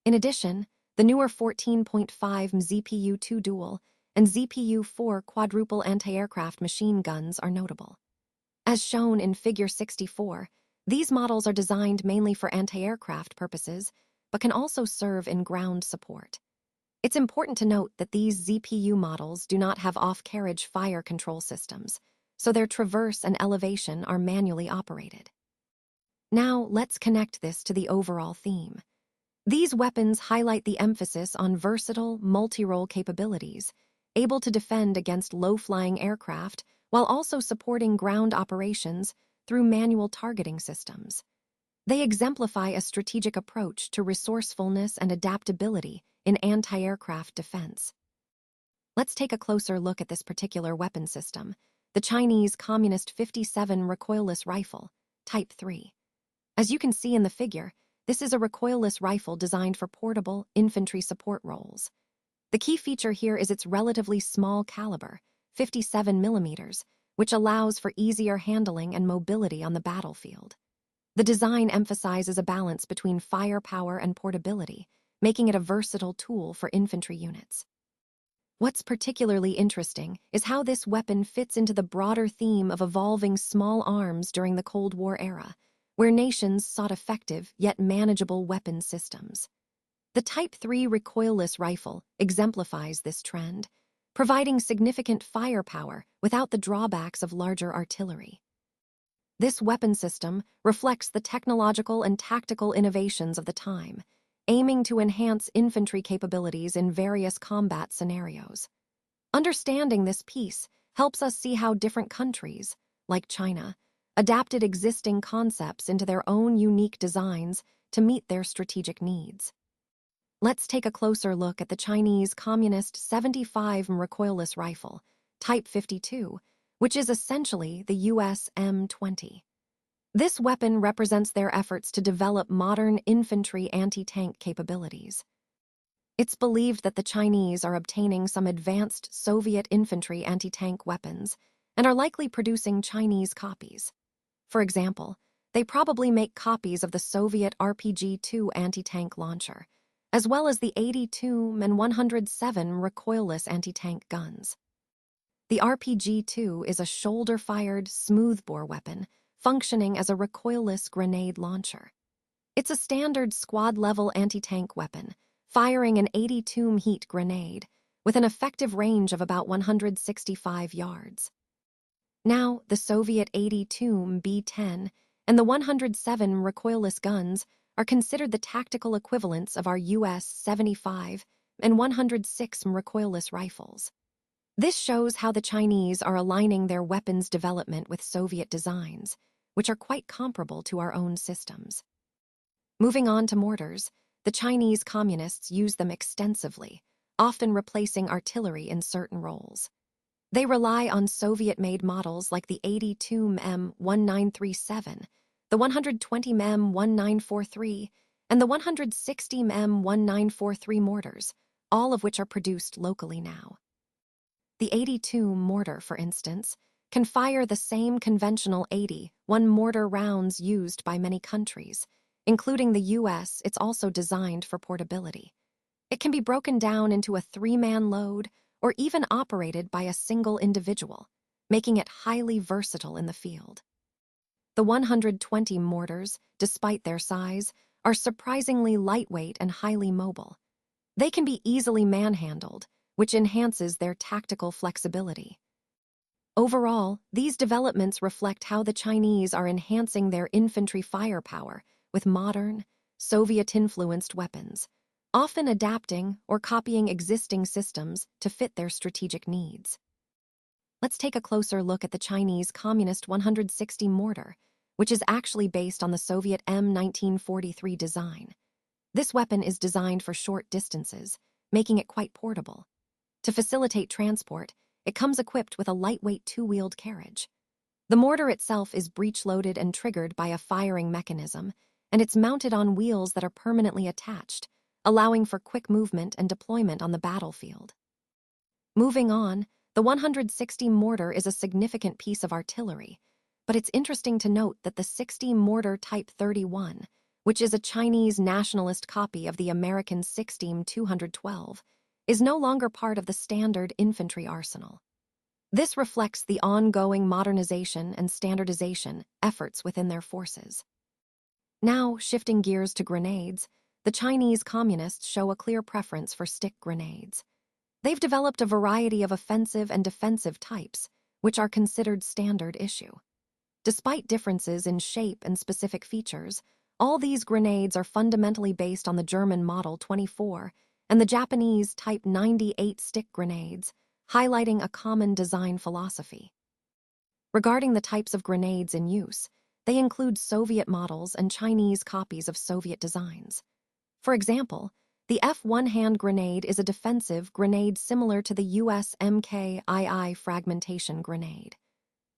In addition, the newer 14.5 ZPU-2 dual and ZPU-4 quadruple anti-aircraft machine guns are notable. As shown in Figure 64, these models are designed mainly for anti-aircraft purposes, but can also serve in ground support. It's important to note that these ZPU models do not have off-carriage fire control systems, so their traverse and elevation are manually operated. Now, let's connect this to the overall theme. These weapons highlight the emphasis on versatile, multi-role capabilities, able to defend against low-flying aircraft while also supporting ground operations through manual targeting systems. They exemplify a strategic approach to resourcefulness and adaptability in anti-aircraft defense. Let's take a closer look at this particular weapon system, the Chinese Communist 57 recoilless rifle, Type 3. As you can see in the figure, this is a recoilless rifle designed for portable infantry support roles. The key feature here is its relatively small caliber, 57 millimeters, which allows for easier handling and mobility on the battlefield. The design emphasizes a balance between firepower and portability, making it a versatile tool for infantry units. What's particularly interesting is how this weapon fits into the broader theme of evolving small arms during the Cold War era, where nations sought effective yet manageable weapon systems. The Type 3 recoilless rifle exemplifies this trend, providing significant firepower without the drawbacks of larger artillery. This weapon system reflects the technological and tactical innovations of the time, aiming to enhance infantry capabilities in various combat scenarios. Understanding this piece helps us see how different countries, like China, adapted existing concepts into their own unique designs to meet their strategic needs. Let's take a closer look at the Chinese Communist 75 recoilless rifle, Type 52, which is essentially the US M20. This weapon represents their efforts to develop modern infantry anti-tank capabilities. It's believed that the Chinese are obtaining some advanced Soviet infantry anti-tank weapons and are likely producing Chinese copies. For example, they probably make copies of the Soviet RPG-2 anti-tank launcher, as well as the 82 and 107 recoilless anti-tank guns. The RPG-2 is a shoulder-fired, smoothbore weapon functioning as a recoilless grenade launcher. It's a standard squad-level anti-tank weapon, firing an 82 heat grenade with an effective range of about 165 yards. Now, the Soviet 82 B-10 and the 107 recoilless guns are considered the tactical equivalents of our US 75 and 106 recoilless rifles. This shows how the Chinese are aligning their weapons development with Soviet designs, which are quite comparable to our own systems. Moving on to mortars, the Chinese Communists use them extensively, often replacing artillery in certain roles. They rely on Soviet-made models like the 82 M1937, the 120 M1943, and the 160 M1943 mortars, all of which are produced locally now. The 82 mortar, for instance, can fire the same conventional 81 mortar rounds used by many countries, including the US. It's also designed for portability. It can be broken down into a 3-man load or even operated by a single individual, making it highly versatile in the field. The 120 mortars, despite their size, are surprisingly lightweight and highly mobile. They can be easily manhandled, which enhances their tactical flexibility. Overall, these developments reflect how the Chinese are enhancing their infantry firepower with modern, Soviet-influenced weapons, often adapting or copying existing systems to fit their strategic needs. Let's take a closer look at the Chinese Communist 160 mortar, which is actually based on the Soviet M1943 design. This weapon is designed for short distances, making it quite portable. To facilitate transport, it comes equipped with a lightweight two-wheeled carriage. The mortar itself is breech-loaded and triggered by a firing mechanism, and it's mounted on wheels that are permanently attached, allowing for quick movement and deployment on the battlefield. Moving on, the 160 mortar is a significant piece of artillery, but it's interesting to note that the 60 mortar Type 31, which is a Chinese nationalist copy of the American 60 212, is no longer part of the standard infantry arsenal. This reflects the ongoing modernization and standardization efforts within their forces. Now, shifting gears to grenades, the Chinese Communists show a clear preference for stick grenades. They've developed a variety of offensive and defensive types, which are considered standard issue. Despite differences in shape and specific features, all these grenades are fundamentally based on the German Model 24 and the Japanese Type 98 stick grenades, highlighting a common design philosophy. Regarding the types of grenades in use, they include Soviet models and Chinese copies of Soviet designs. For example, the F1 hand grenade is a defensive grenade similar to the US MKII fragmentation grenade.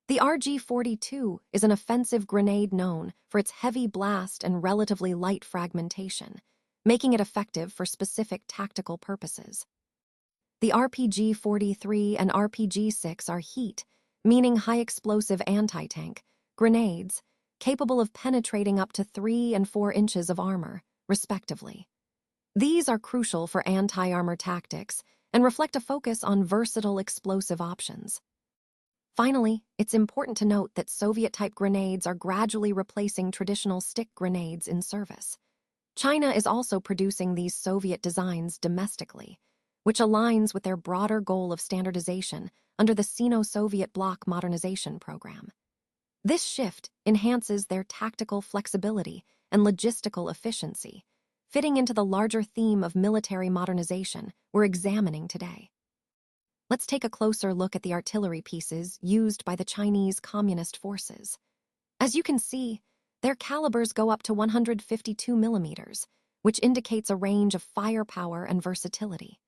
The RG-42 is an offensive grenade known for its heavy blast and relatively light fragmentation, making it effective for specific tactical purposes. The RPG-43 and RPG-6 are heat, meaning high-explosive anti-tank, grenades, capable of penetrating up to 3 and 4 inches of armor, respectively. These are crucial for anti-armor tactics and reflect a focus on versatile explosive options. Finally, it's important to note that Soviet-type grenades are gradually replacing traditional stick grenades in service. China is also producing these Soviet designs domestically, which aligns with their broader goal of standardization under the Sino-Soviet bloc modernization program. This shift enhances their tactical flexibility and logistical efficiency, fitting into the larger theme of military modernization we're examining today. Let's take a closer look at the artillery pieces used by the Chinese Communist forces. As you can see, their calibers go up to 152 millimeters, which indicates a range of firepower and versatility.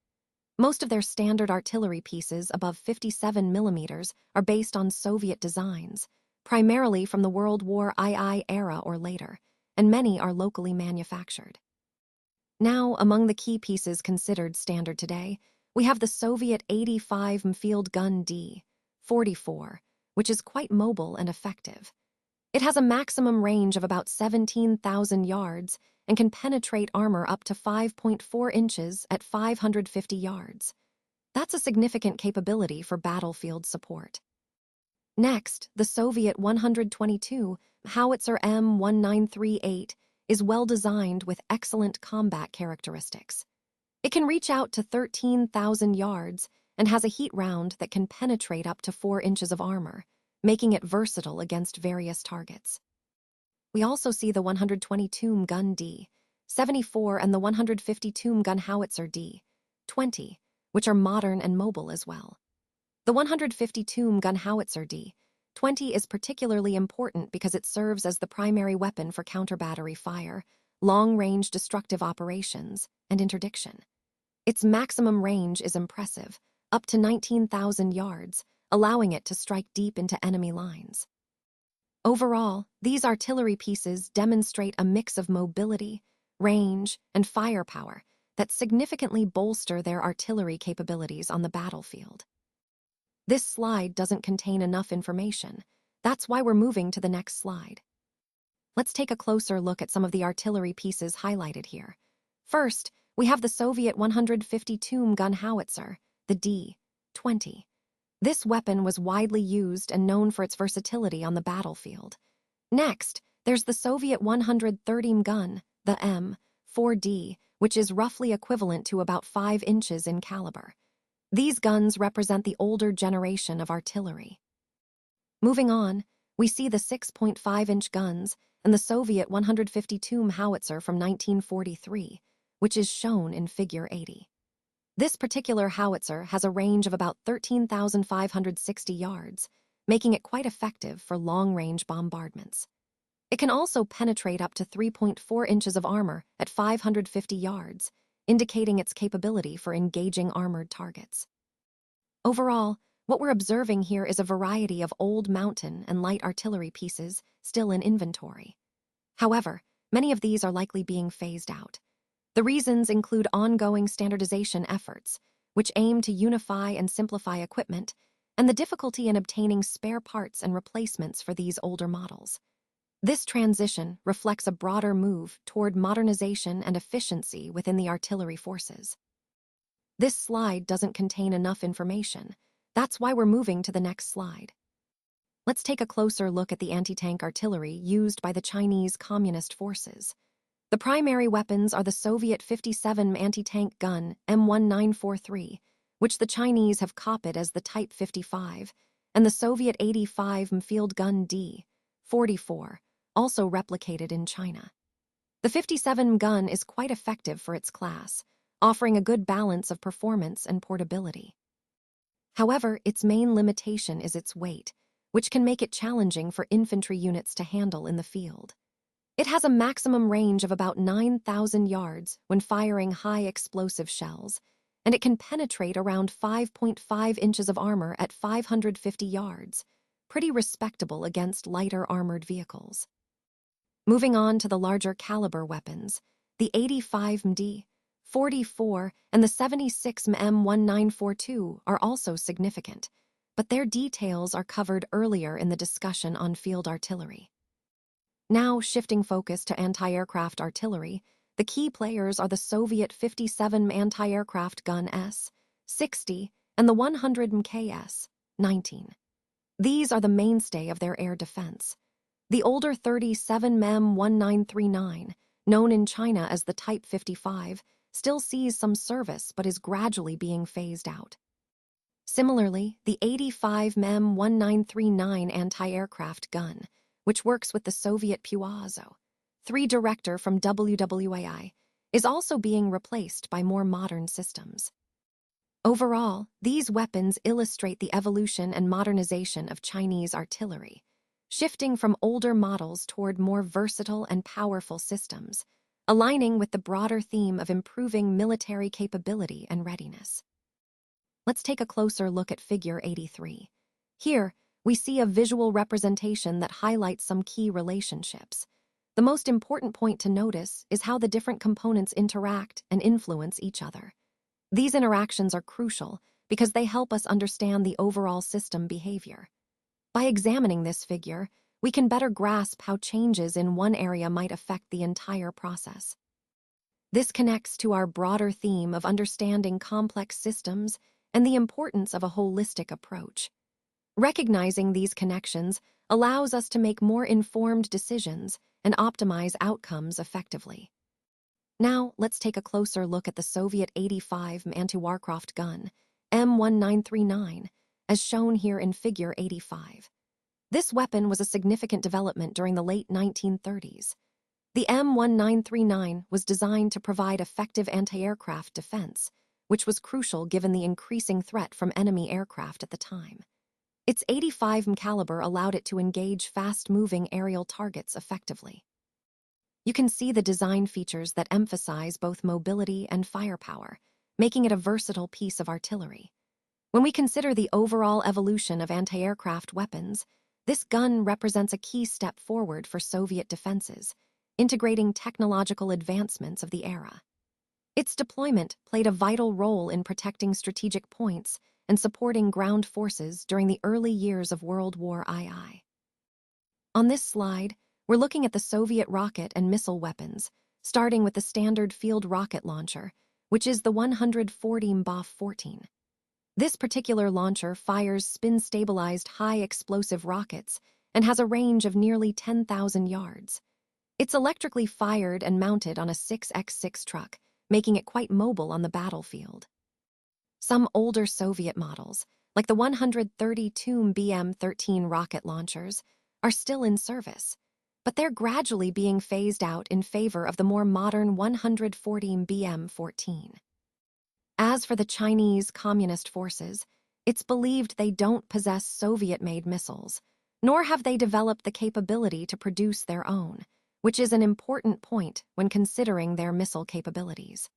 Most of their standard artillery pieces above 57 millimeters are based on Soviet designs, primarily from the World War II era or later, and many are locally manufactured. Now, among the key pieces considered standard today, we have the Soviet 85 field gun D-44, which is quite mobile and effective. It has a maximum range of about 17,000 yards and can penetrate armor up to 5.4 inches at 550 yards. That's a significant capability for battlefield support. Next, the Soviet 122 howitzer M1938 is well-designed with excellent combat characteristics. It can reach out to 13,000 yards and has a heat round that can penetrate up to 4 inches of armor, making it versatile against various targets. We also see the 122 gun D-74 and the 152 gun howitzer D-20, which are modern and mobile as well. The 152 gun howitzer D-20 is particularly important because it serves as the primary weapon for counter-battery fire, long-range destructive operations, and interdiction. Its maximum range is impressive, up to 19,000 yards, allowing it to strike deep into enemy lines. Overall, these artillery pieces demonstrate a mix of mobility, range, and firepower that significantly bolster their artillery capabilities on the battlefield. This slide doesn't contain enough information. That's why we're moving to the next slide. Let's take a closer look at some of the artillery pieces highlighted here. First, we have the Soviet 152 gun howitzer, the D-20. This weapon was widely used and known for its versatility on the battlefield. Next, there's the Soviet 130 gun, the M-4D, which is roughly equivalent to about 5 inches in caliber. These guns represent the older generation of artillery. Moving on, we see the 6.5-inch guns and the Soviet 152 howitzer from 1943, which is shown in Figure 80. This particular howitzer has a range of about 13,560 yards, making it quite effective for long-range bombardments. It can also penetrate up to 3.4 inches of armor at 550 yards, indicating its capability for engaging armored targets. Overall, what we're observing here is a variety of old mountain and light artillery pieces still in inventory. However, many of these are likely being phased out. The reasons include ongoing standardization efforts, which aim to unify and simplify equipment, and the difficulty in obtaining spare parts and replacements for these older models. This transition reflects a broader move toward modernization and efficiency within the artillery forces. This slide doesn't contain enough information. That's why we're moving to the next slide. Let's take a closer look at the anti-tank artillery used by the Chinese Communist forces. The primary weapons are the Soviet 57 anti-tank gun M1943, which the Chinese have copied as the Type 55, and the Soviet 85 field gun D-44, also replicated in China. The 57 gun is quite effective for its class, offering a good balance of performance and portability. However, its main limitation is its weight, which can make it challenging for infantry units to handle in the field. It has a maximum range of about 9,000 yards when firing high explosive shells, and it can penetrate around 5.5 inches of armor at 550 yards, pretty respectable against lighter armored vehicles. Moving on to the larger caliber weapons, the 85 MD, 44, and the 76 M1942 are also significant, but their details are covered earlier in the discussion on field artillery. Now, shifting focus to anti-aircraft artillery, the key players are the Soviet 57 anti-aircraft gun S-60 and the 100 MK-19. These are the mainstay of their air defense. The older 37 M1939, known in China as the Type 55, still sees some service but is gradually being phased out. Similarly, the 85 M1939 anti-aircraft gun, which works with the Soviet Puazo-3 Director from WWII, is also being replaced by more modern systems. Overall, these weapons illustrate the evolution and modernization of Chinese artillery, shifting from older models toward more versatile and powerful systems, aligning with the broader theme of improving military capability and readiness. Let's take a closer look at Figure 83. Here, we see a visual representation that highlights some key relationships. The most important point to notice is how the different components interact and influence each other. These interactions are crucial because they help us understand the overall system behavior. By examining this figure, we can better grasp how changes in one area might affect the entire process. This connects to our broader theme of understanding complex systems and the importance of a holistic approach. Recognizing these connections allows us to make more informed decisions and optimize outcomes effectively. Now, let's take a closer look at the Soviet 85 anti-Warcraft gun, M1939, as shown here in Figure 85. This weapon was a significant development during the late 1930s. The M1939 was designed to provide effective anti-aircraft defense, which was crucial given the increasing threat from enemy aircraft at the time. Its 85 caliber allowed it to engage fast-moving aerial targets effectively. You can see the design features that emphasize both mobility and firepower, making it a versatile piece of artillery. When we consider the overall evolution of anti-aircraft weapons, this gun represents a key step forward for Soviet defenses, integrating technological advancements of the era. Its deployment played a vital role in protecting strategic points and supporting ground forces during the early years of World War II. On this slide, we're looking at the Soviet rocket and missile weapons, starting with the standard field rocket launcher, which is the 140 Baf-14. This particular launcher fires spin-stabilized high-explosive rockets and has a range of nearly 10,000 yards. It's electrically fired and mounted on a 6x6 truck, making it quite mobile on the battlefield. Some older Soviet models, like the 132 BM-13 rocket launchers, are still in service, but they're gradually being phased out in favor of the more modern 140 BM-14. As for the Chinese Communist forces, it's believed they don't possess Soviet-made missiles, nor have they developed the capability to produce their own, which is an important point when considering their missile capabilities.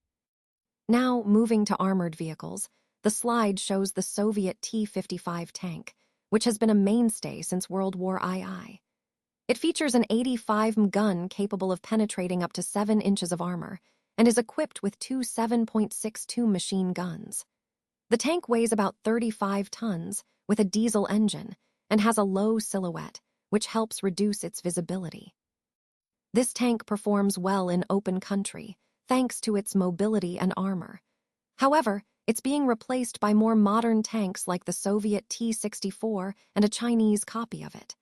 Now, moving to armored vehicles, the slide shows the Soviet T-55 tank, which has been a mainstay since World War II. It features an 85 gun capable of penetrating up to 7 inches of armor and is equipped with two 7.62 machine guns. The tank weighs about 35 tons with a diesel engine and has a low silhouette, which helps reduce its visibility. This tank performs well in open country, thanks to its mobility and armor. However, it's being replaced by more modern tanks like the Soviet T-64 and a Chinese copy of it.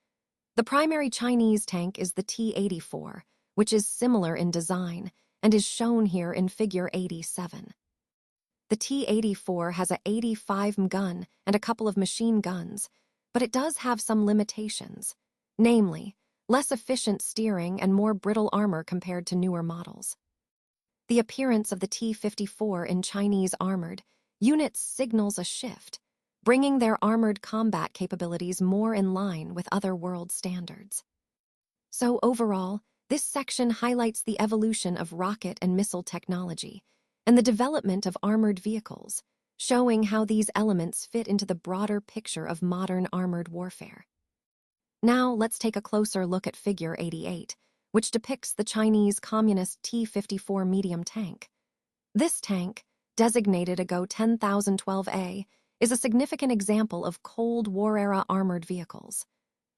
The primary Chinese tank is the T-84, which is similar in design and is shown here in Figure 87. The T-84 has a 85 gun and a couple of machine guns, but it does have some limitations, namely, less efficient steering and more brittle armor compared to newer models. The appearance of the T-54 in Chinese armored units signals a shift, bringing their armored combat capabilities more in line with other world standards. So overall, this section highlights the evolution of rocket and missile technology and the development of armored vehicles, showing how these elements fit into the broader picture of modern armored warfare. Now let's take a closer look at Figure 88, which depicts the Chinese Communist T-54 medium tank. This tank, designated AGO 10012A, is a significant example of Cold War-era armored vehicles.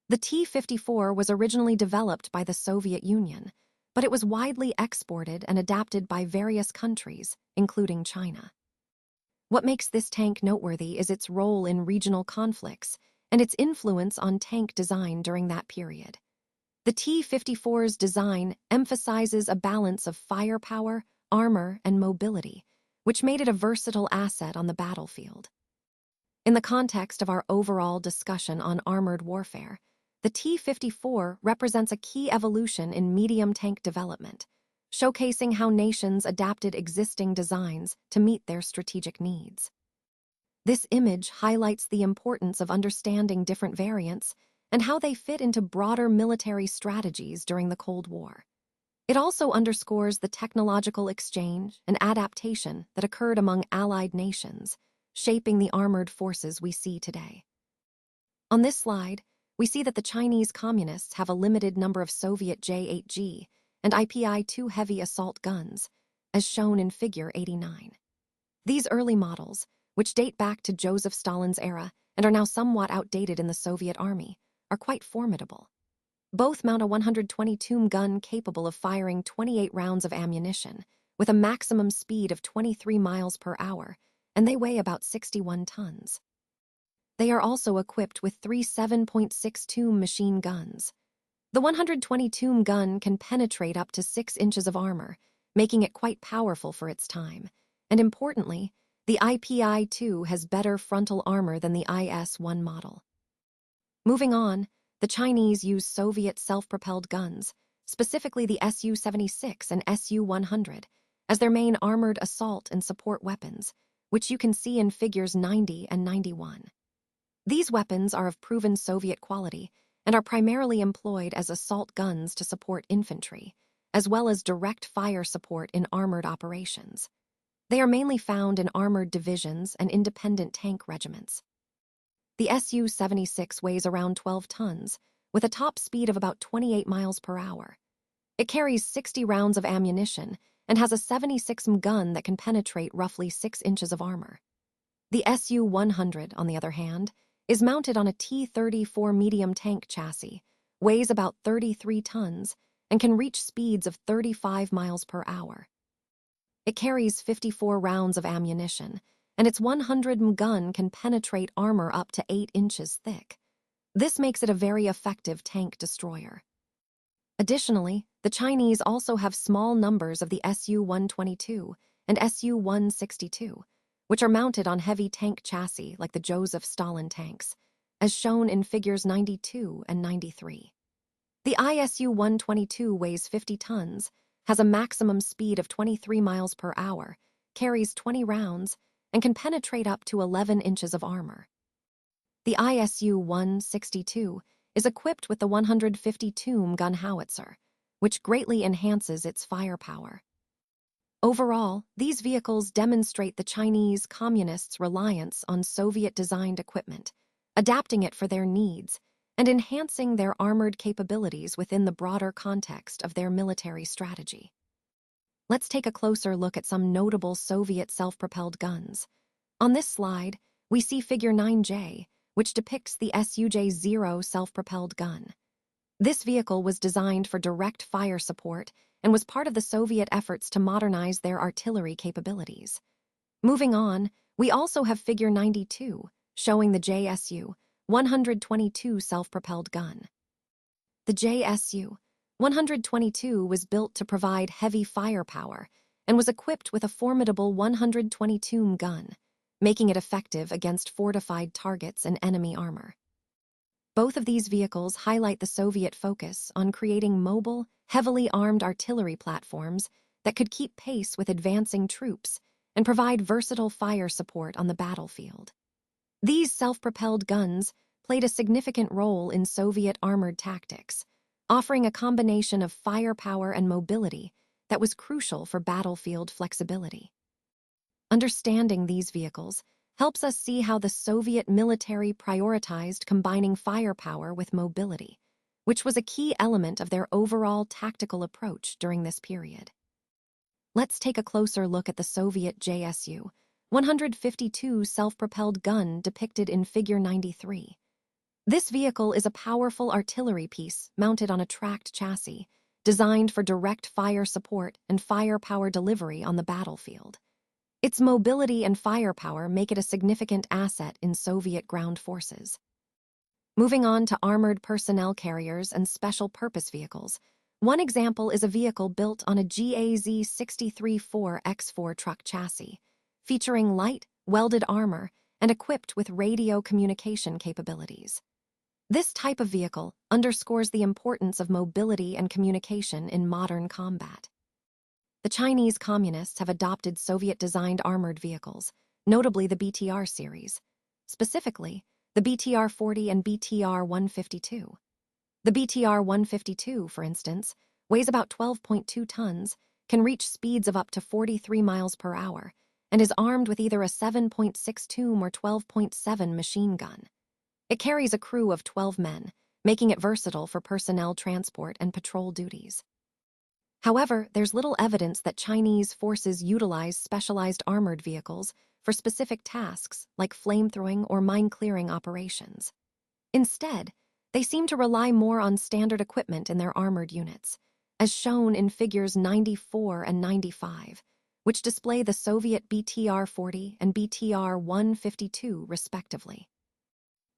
The T-54 was originally developed by the Soviet Union, but it was widely exported and adapted by various countries, including China. What makes this tank noteworthy is its role in regional conflicts and its influence on tank design during that period. The T-54's design emphasizes a balance of firepower, armor, and mobility, which made it a versatile asset on the battlefield. In the context of our overall discussion on armored warfare, the T-54 represents a key evolution in medium tank development, showcasing how nations adapted existing designs to meet their strategic needs. This image highlights the importance of understanding different variants and how they fit into broader military strategies during the Cold War. It also underscores the technological exchange and adaptation that occurred among allied nations, shaping the armored forces we see today. On this slide, we see that the Chinese Communists have a limited number of Soviet J-8G and IPI-2 heavy assault guns, as shown in Figure 89. These early models, which date back to Joseph Stalin's era and are now somewhat outdated in the Soviet Army, are quite formidable. Both mount a 122 gun capable of firing 28 rounds of ammunition, with a maximum speed of 23 miles per hour, and they weigh about 61 tons. They are also equipped with three 7.62 machine guns. The 122 gun can penetrate up to 6 inches of armor, making it quite powerful for its time, and importantly, the IPI-2 has better frontal armor than the IS-1 model. Moving on, the Chinese use Soviet self-propelled guns, specifically the Su-76 and Su-100, as their main armored assault and support weapons, which you can see in Figures 90 and 91. These weapons are of proven Soviet quality and are primarily employed as assault guns to support infantry, as well as direct fire support in armored operations. They are mainly found in armored divisions and independent tank regiments. The Su-76 weighs around 12 tons, with a top speed of about 28 miles per hour. It carries 60 rounds of ammunition and has a 76 gun that can penetrate roughly 6 inches of armor. The Su-100, on the other hand, is mounted on a T-34 medium tank chassis, weighs about 33 tons, and can reach speeds of 35 miles per hour. It carries 54 rounds of ammunition, and its 100 gun can penetrate armor up to 8 inches thick. This makes it a very effective tank destroyer. Additionally, the Chinese also have small numbers of the Su-122 and Su-162, which are mounted on heavy tank chassis like the Joseph Stalin tanks, as shown in Figures 92 and 93. The ISU-122 weighs 50 tons, has a maximum speed of 23 miles per hour, carries 20 rounds, and can penetrate up to 11 inches of armor. The ISU-162 is equipped with the 150 Tomb gun howitzer, which greatly enhances its firepower. Overall, these vehicles demonstrate the Chinese Communists' reliance on Soviet-designed equipment, adapting it for their needs, and enhancing their armored capabilities within the broader context of their military strategy. Let's take a closer look at some notable Soviet self-propelled guns. On this slide, we see Figure 9J, which depicts the SUJ-0 self-propelled gun. This vehicle was designed for direct fire support and was part of the Soviet efforts to modernize their artillery capabilities. Moving on, we also have Figure 92, showing the JSU-122 self-propelled gun. The JSU-122 was built to provide heavy firepower and was equipped with a formidable 122 gun, making it effective against fortified targets and enemy armor. Both of these vehicles highlight the Soviet focus on creating mobile, heavily armed artillery platforms that could keep pace with advancing troops and provide versatile fire support on the battlefield. These self-propelled guns played a significant role in Soviet armored tactics, offering a combination of firepower and mobility that was crucial for battlefield flexibility. Understanding these vehicles helps us see how the Soviet military prioritized combining firepower with mobility, which was a key element of their overall tactical approach during this period. Let's take a closer look at the Soviet JSU-152 self-propelled gun depicted in Figure 93. This vehicle is a powerful artillery piece mounted on a tracked chassis, designed for direct fire support and firepower delivery on the battlefield. Its mobility and firepower make it a significant asset in Soviet ground forces. Moving on to armored personnel carriers and special-purpose vehicles, one example is a vehicle built on a GAZ-63-4X4 truck chassis, featuring light, welded armor and equipped with radio communication capabilities. This type of vehicle underscores the importance of mobility and communication in modern combat. The Chinese Communists have adopted Soviet-designed armored vehicles, notably the BTR series, specifically the BTR-40 and BTR-152. The BTR-152, for instance, weighs about 12.2 tons, can reach speeds of up to 43 miles per hour, and is armed with either a 7.6 Tomb or 12.7 machine gun. It carries a crew of 12 men, making it versatile for personnel transport and patrol duties. However, there's little evidence that Chinese forces utilize specialized armored vehicles for specific tasks like flamethrowing or mine-clearing operations. Instead, they seem to rely more on standard equipment in their armored units, as shown in Figures 94 and 95, which display the Soviet BTR-40 and BTR-152 respectively.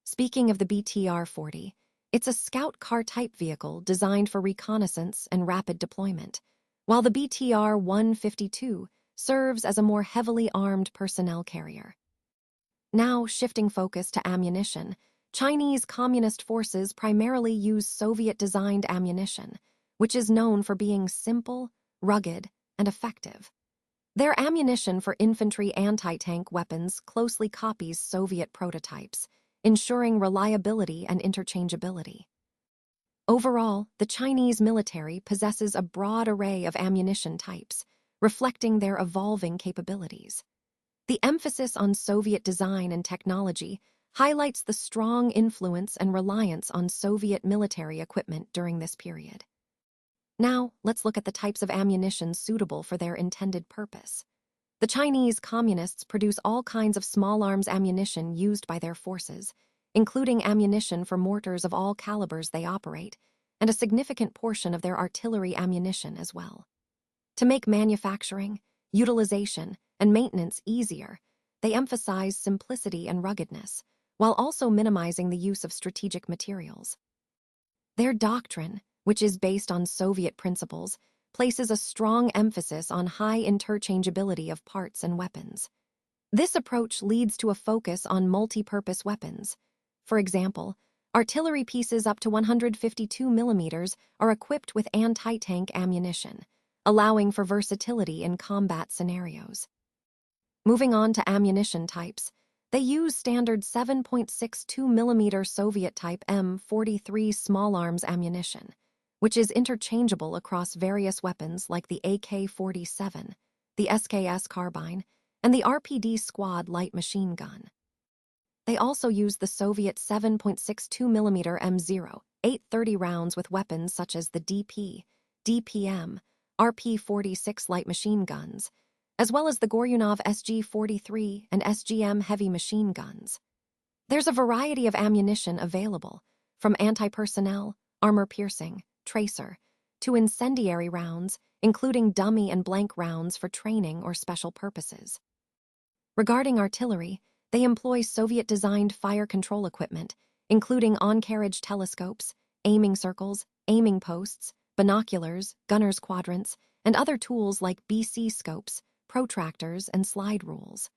Speaking of the BTR-40, it's a scout car-type vehicle designed for reconnaissance and rapid deployment, while the BTR-152 serves as a more heavily armed personnel carrier. Now, shifting focus to ammunition, Chinese Communist forces primarily use Soviet-designed ammunition, which is known for being simple, rugged, and effective. Their ammunition for infantry anti-tank weapons closely copies Soviet prototypes, ensuring reliability and interchangeability. Overall, the Chinese military possesses a broad array of ammunition types, reflecting their evolving capabilities. The emphasis on Soviet design and technology highlights the strong influence and reliance on Soviet military equipment during this period. Now, let's look at the types of ammunition suitable for their intended purpose. The Chinese Communists produce all kinds of small arms ammunition used by their forces, including ammunition for mortars of all calibers they operate, and a significant portion of their artillery ammunition as well. To make manufacturing, utilization, and maintenance easier, they emphasize simplicity and ruggedness, while also minimizing the use of strategic materials. Their doctrine, which is based on Soviet principles, places a strong emphasis on high interchangeability of parts and weapons. This approach leads to a focus on multi-purpose weapons. For example, Artillery pieces up to 152 millimeters are equipped with anti-tank ammunition, allowing for versatility in combat scenarios. Moving on to ammunition types, they use standard 7.62mm Soviet-type M43 small arms ammunition, which is interchangeable across various weapons like the AK-47, the SKS carbine, and the RPD squad light machine gun. They also use the Soviet 7.62mm M0, 830 rounds with weapons such as the DP, DPM, RP-46 light machine guns, as well as the Goryunov SG-43 and SGM heavy machine guns. There's a variety of ammunition available, from anti-personnel, armor-piercing, tracer, to incendiary rounds, including dummy and blank rounds for training or special purposes. Regarding artillery, they employ Soviet-designed fire control equipment, including on-carriage telescopes, aiming circles, aiming posts, binoculars, gunner's quadrants, and other tools like BC scopes, protractors, and slide rules.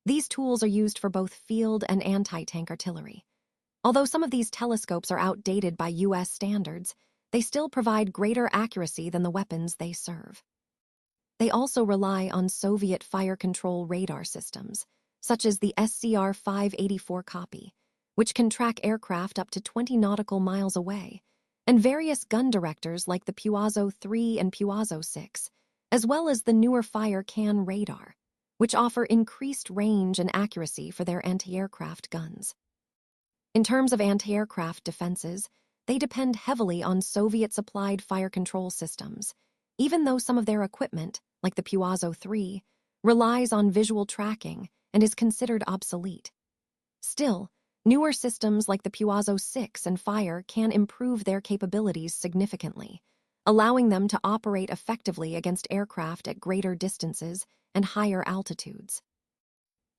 These tools are used for both field and anti-tank artillery. Although some of these telescopes are outdated by US standards, they still provide greater accuracy than the weapons they serve. They also rely on Soviet fire control radar systems, such as the SCR-584 copy, which can track aircraft up to 20 nautical miles away, and various gun directors like the Puazo-3 and Puazo-6, as well as the newer fire can radar, which offer increased range and accuracy for their anti-aircraft guns. In terms of anti-aircraft defenses, they depend heavily on Soviet-supplied fire control systems, even though some of their equipment, like the Puazo-3, relies on visual tracking and is considered obsolete. Still, newer systems like the Puazo-6 and Fire can improve their capabilities significantly, allowing them to operate effectively against aircraft at greater distances and higher altitudes.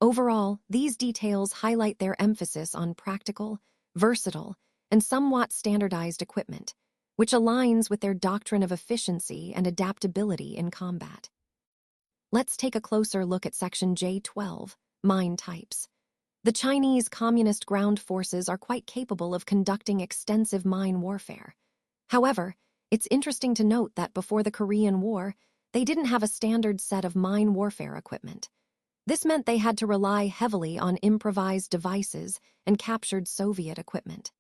Overall, these details highlight their emphasis on practical, versatile, and somewhat standardized equipment, which aligns with their doctrine of efficiency and adaptability in combat. Let's take a closer look at Section J12, Mine Types. The Chinese Communist ground forces are quite capable of conducting extensive mine warfare. However, it's interesting to note that before the Korean War, they didn't have a standard set of mine warfare equipment. This meant they had to rely heavily on improvised devices and captured Soviet equipment.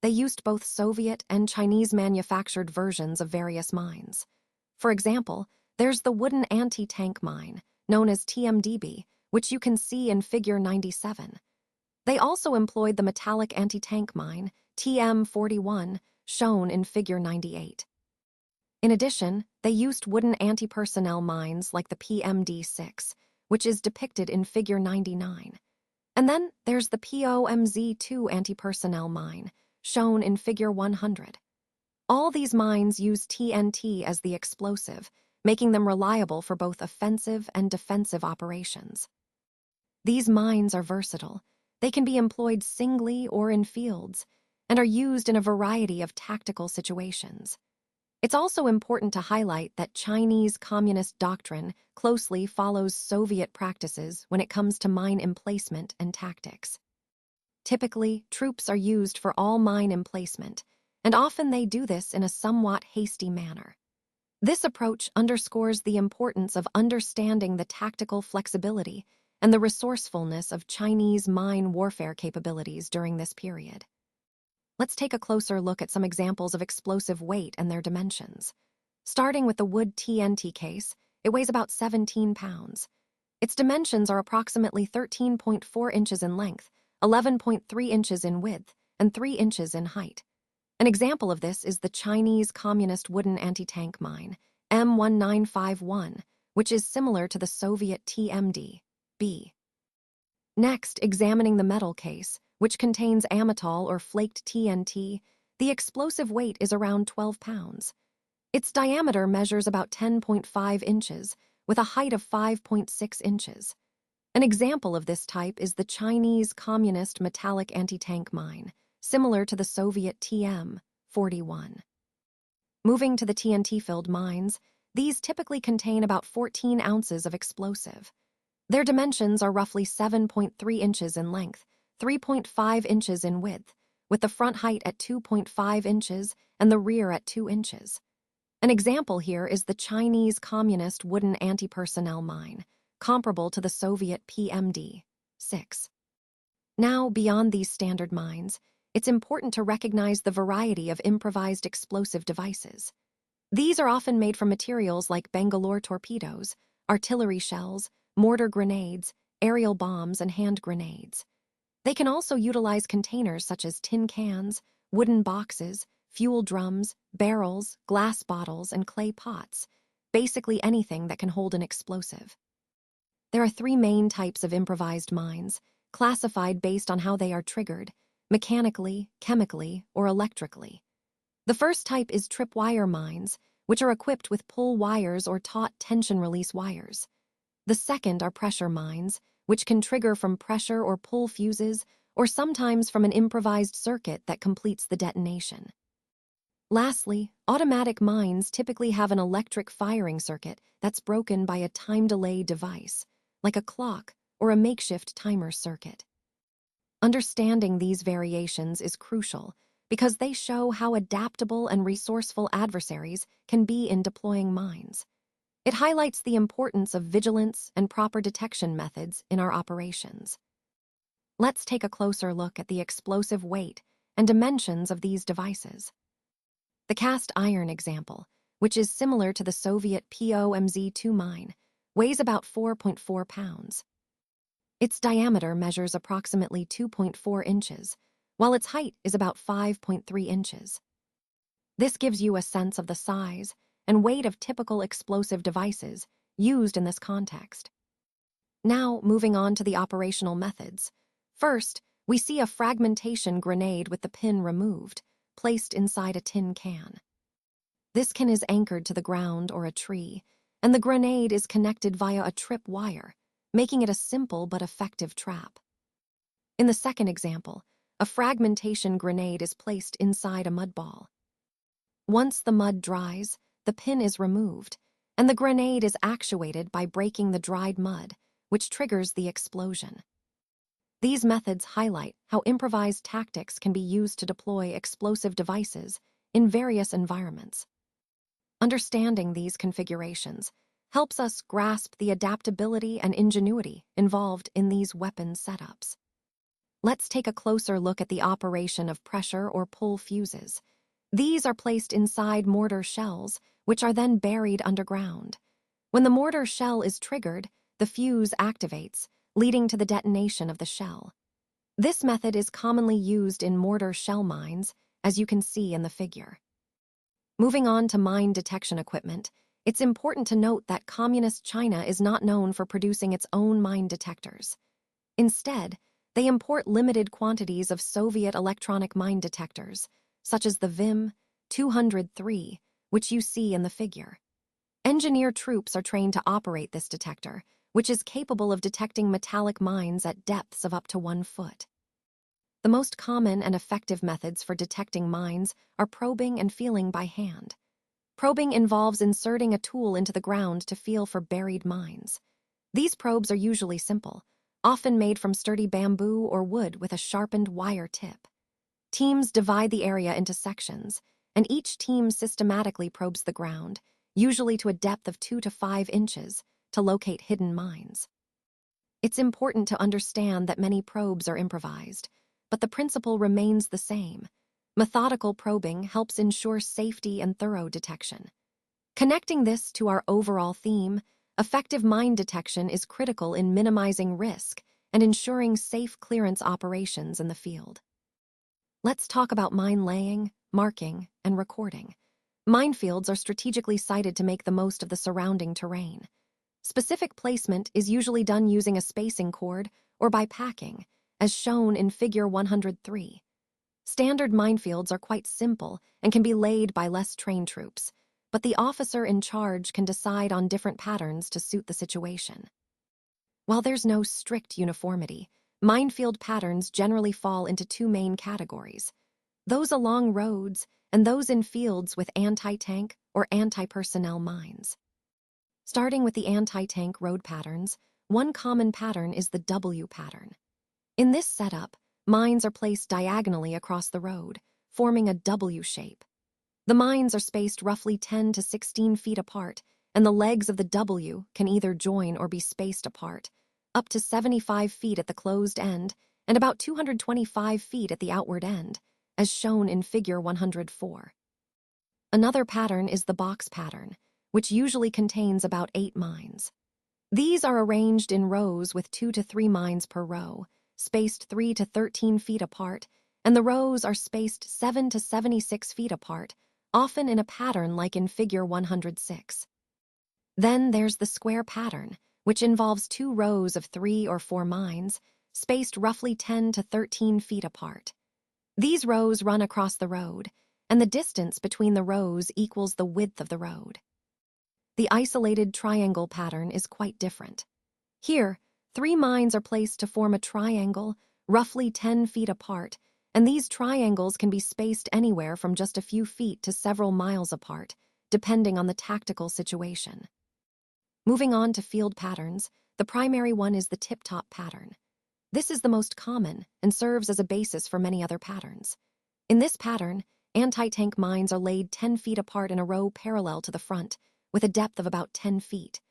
They used both Soviet and Chinese-manufactured versions of various mines. For example, there's the wooden anti-tank mine, known as TMDB, which you can see in Figure 97. They also employed the metallic anti-tank mine, TM41, shown in Figure 98. In addition, they used wooden anti-personnel mines like the PMD6, which is depicted in Figure 99. And then there's the POMZ2 anti-personnel mine, shown in Figure 100. All these mines use TNT as the explosive, making them reliable for both offensive and defensive operations. These mines are versatile. They can be employed singly or in fields, and are used in a variety of tactical situations. It's also important to highlight that Chinese Communist doctrine closely follows Soviet practices when it comes to mine emplacement and tactics. Typically, troops are used for all mine emplacement, and often they do this in a somewhat hasty manner. This approach underscores the importance of understanding the tactical flexibility and the resourcefulness of Chinese mine warfare capabilities during this period. Let's take a closer look at some examples of explosive weight and their dimensions. Starting with the wood TNT case, it weighs about 17 pounds. Its dimensions are approximately 13.4 inches in length, 11.3 inches in width, and 3 inches in height. An example of this is the Chinese Communist wooden anti-tank mine, M1951, which is similar to the Soviet TMD. Next, examining the metal case, which contains amatol or flaked TNT, the explosive weight is around 12 pounds. Its diameter measures about 10.5 inches, with a height of 5.6 inches. An example of this type is the Chinese Communist metallic anti-tank mine, similar to the Soviet TM-41. Moving to the TNT-filled mines, these typically contain about 14 ounces of explosive. Their dimensions are roughly 7.3 inches in length, 3.5 inches in width, with the front height at 2.5 inches and the rear at 2 inches. An example here is the Chinese Communist wooden anti-personnel mine, comparable to the Soviet PMD-6. Now, beyond these standard mines, it's important to recognize the variety of improvised explosive devices. These are often made from materials like Bangalore torpedoes, artillery shells, mortar grenades, aerial bombs, and hand grenades. They can also utilize containers such as tin cans, wooden boxes, fuel drums, barrels, glass bottles, and clay pots, basically anything that can hold an explosive. There are 3 main types of improvised mines, classified based on how they are triggered, mechanically, chemically, or electrically. The first type is tripwire mines, which are equipped with pull wires or taut tension release wires. The second are pressure mines, which can trigger from pressure or pull fuses, or sometimes from an improvised circuit that completes the detonation. Lastly, automatic mines typically have an electric firing circuit that's broken by a time delay device, like a clock or a makeshift timer circuit. Understanding these variations is crucial because they show how adaptable and resourceful adversaries can be in deploying mines. It highlights the importance of vigilance and proper detection methods in our operations. Let's take a closer look at the explosive weight and dimensions of these devices. The cast iron example, which is similar to the Soviet POMZ-2 mine, weighs about 4.4 pounds. Its diameter measures approximately 2.4 inches, while its height is about 5.3 inches. This gives you a sense of the size and weight of typical explosive devices used in this context. Now, moving on to the operational methods. First, we see a fragmentation grenade with the pin removed, placed inside a tin can. This can is anchored to the ground or a tree, and the grenade is connected via a trip wire, making it a simple but effective trap. In the second example, a fragmentation grenade is placed inside a mud ball. Once the mud dries, the pin is removed, and the grenade is actuated by breaking the dried mud, which triggers the explosion. These methods highlight how improvised tactics can be used to deploy explosive devices in various environments. Understanding these configurations helps us grasp the adaptability and ingenuity involved in these weapon setups. Let's take a closer look at the operation of pressure or pull fuses. These are placed inside mortar shells, which are then buried underground. When the mortar shell is triggered, the fuse activates, leading to the detonation of the shell. This method is commonly used in mortar shell mines, as you can see in the figure. Moving on to mine detection equipment, it's important to note that Communist China is not known for producing its own mine detectors. Instead, they import limited quantities of Soviet electronic mine detectors, such as the VIM 203, which you see in the figure. Engineer troops are trained to operate this detector, which is capable of detecting metallic mines at depths of up to 1 foot. The most common and effective methods for detecting mines are probing and feeling by hand. Probing involves inserting a tool into the ground to feel for buried mines. These probes are usually simple, often made from sturdy bamboo or wood with a sharpened wire tip. Teams divide the area into sections, and each team systematically probes the ground, usually to a depth of 2 to 5 inches, to locate hidden mines. It's important to understand that many probes are improvised, but the principle remains the same. Methodical probing helps ensure safety and thorough detection. Connecting this to our overall theme, effective mine detection is critical in minimizing risk and ensuring safe clearance operations in the field. Let's talk about mine laying, marking, and recording. Minefields are strategically sited to make the most of the surrounding terrain. Specific placement is usually done using a spacing cord or by packing, as shown in Figure 103. Standard minefields are quite simple and can be laid by less trained troops, but the officer in charge can decide on different patterns to suit the situation. While there's no strict uniformity, minefield patterns generally fall into 2 main categories: those along roads and those in fields with anti-tank or anti-personnel mines. Starting with the anti-tank road patterns, one common pattern is the W pattern. In this setup, mines are placed diagonally across the road, forming a W shape. The mines are spaced roughly 10 to 16 feet apart, and the legs of the W can either join or be spaced apart, up to 75 feet at the closed end and about 225 feet at the outward end, as shown in Figure 104. Another pattern is the box pattern, which usually contains about 8 mines. These are arranged in rows with 2 to 3 mines per row, spaced 3 to 13 feet apart, and the rows are spaced 7 to 76 feet apart, often in a pattern like in Figure 106. Then there's the square pattern, which involves 2 rows of 3 or 4 mines, spaced roughly 10 to 13 feet apart. These rows run across the road, and the distance between the rows equals the width of the road. The isolated triangle pattern is quite different. Here, 3 mines are placed to form a triangle, roughly 10 feet apart, and these triangles can be spaced anywhere from just a few feet to several miles apart, depending on the tactical situation. Moving on to field patterns, the primary one is the tip-top pattern. This is the most common and serves as a basis for many other patterns. In this pattern, anti-tank mines are laid 10 feet apart in a row parallel to the front, with a depth of about 10 feet.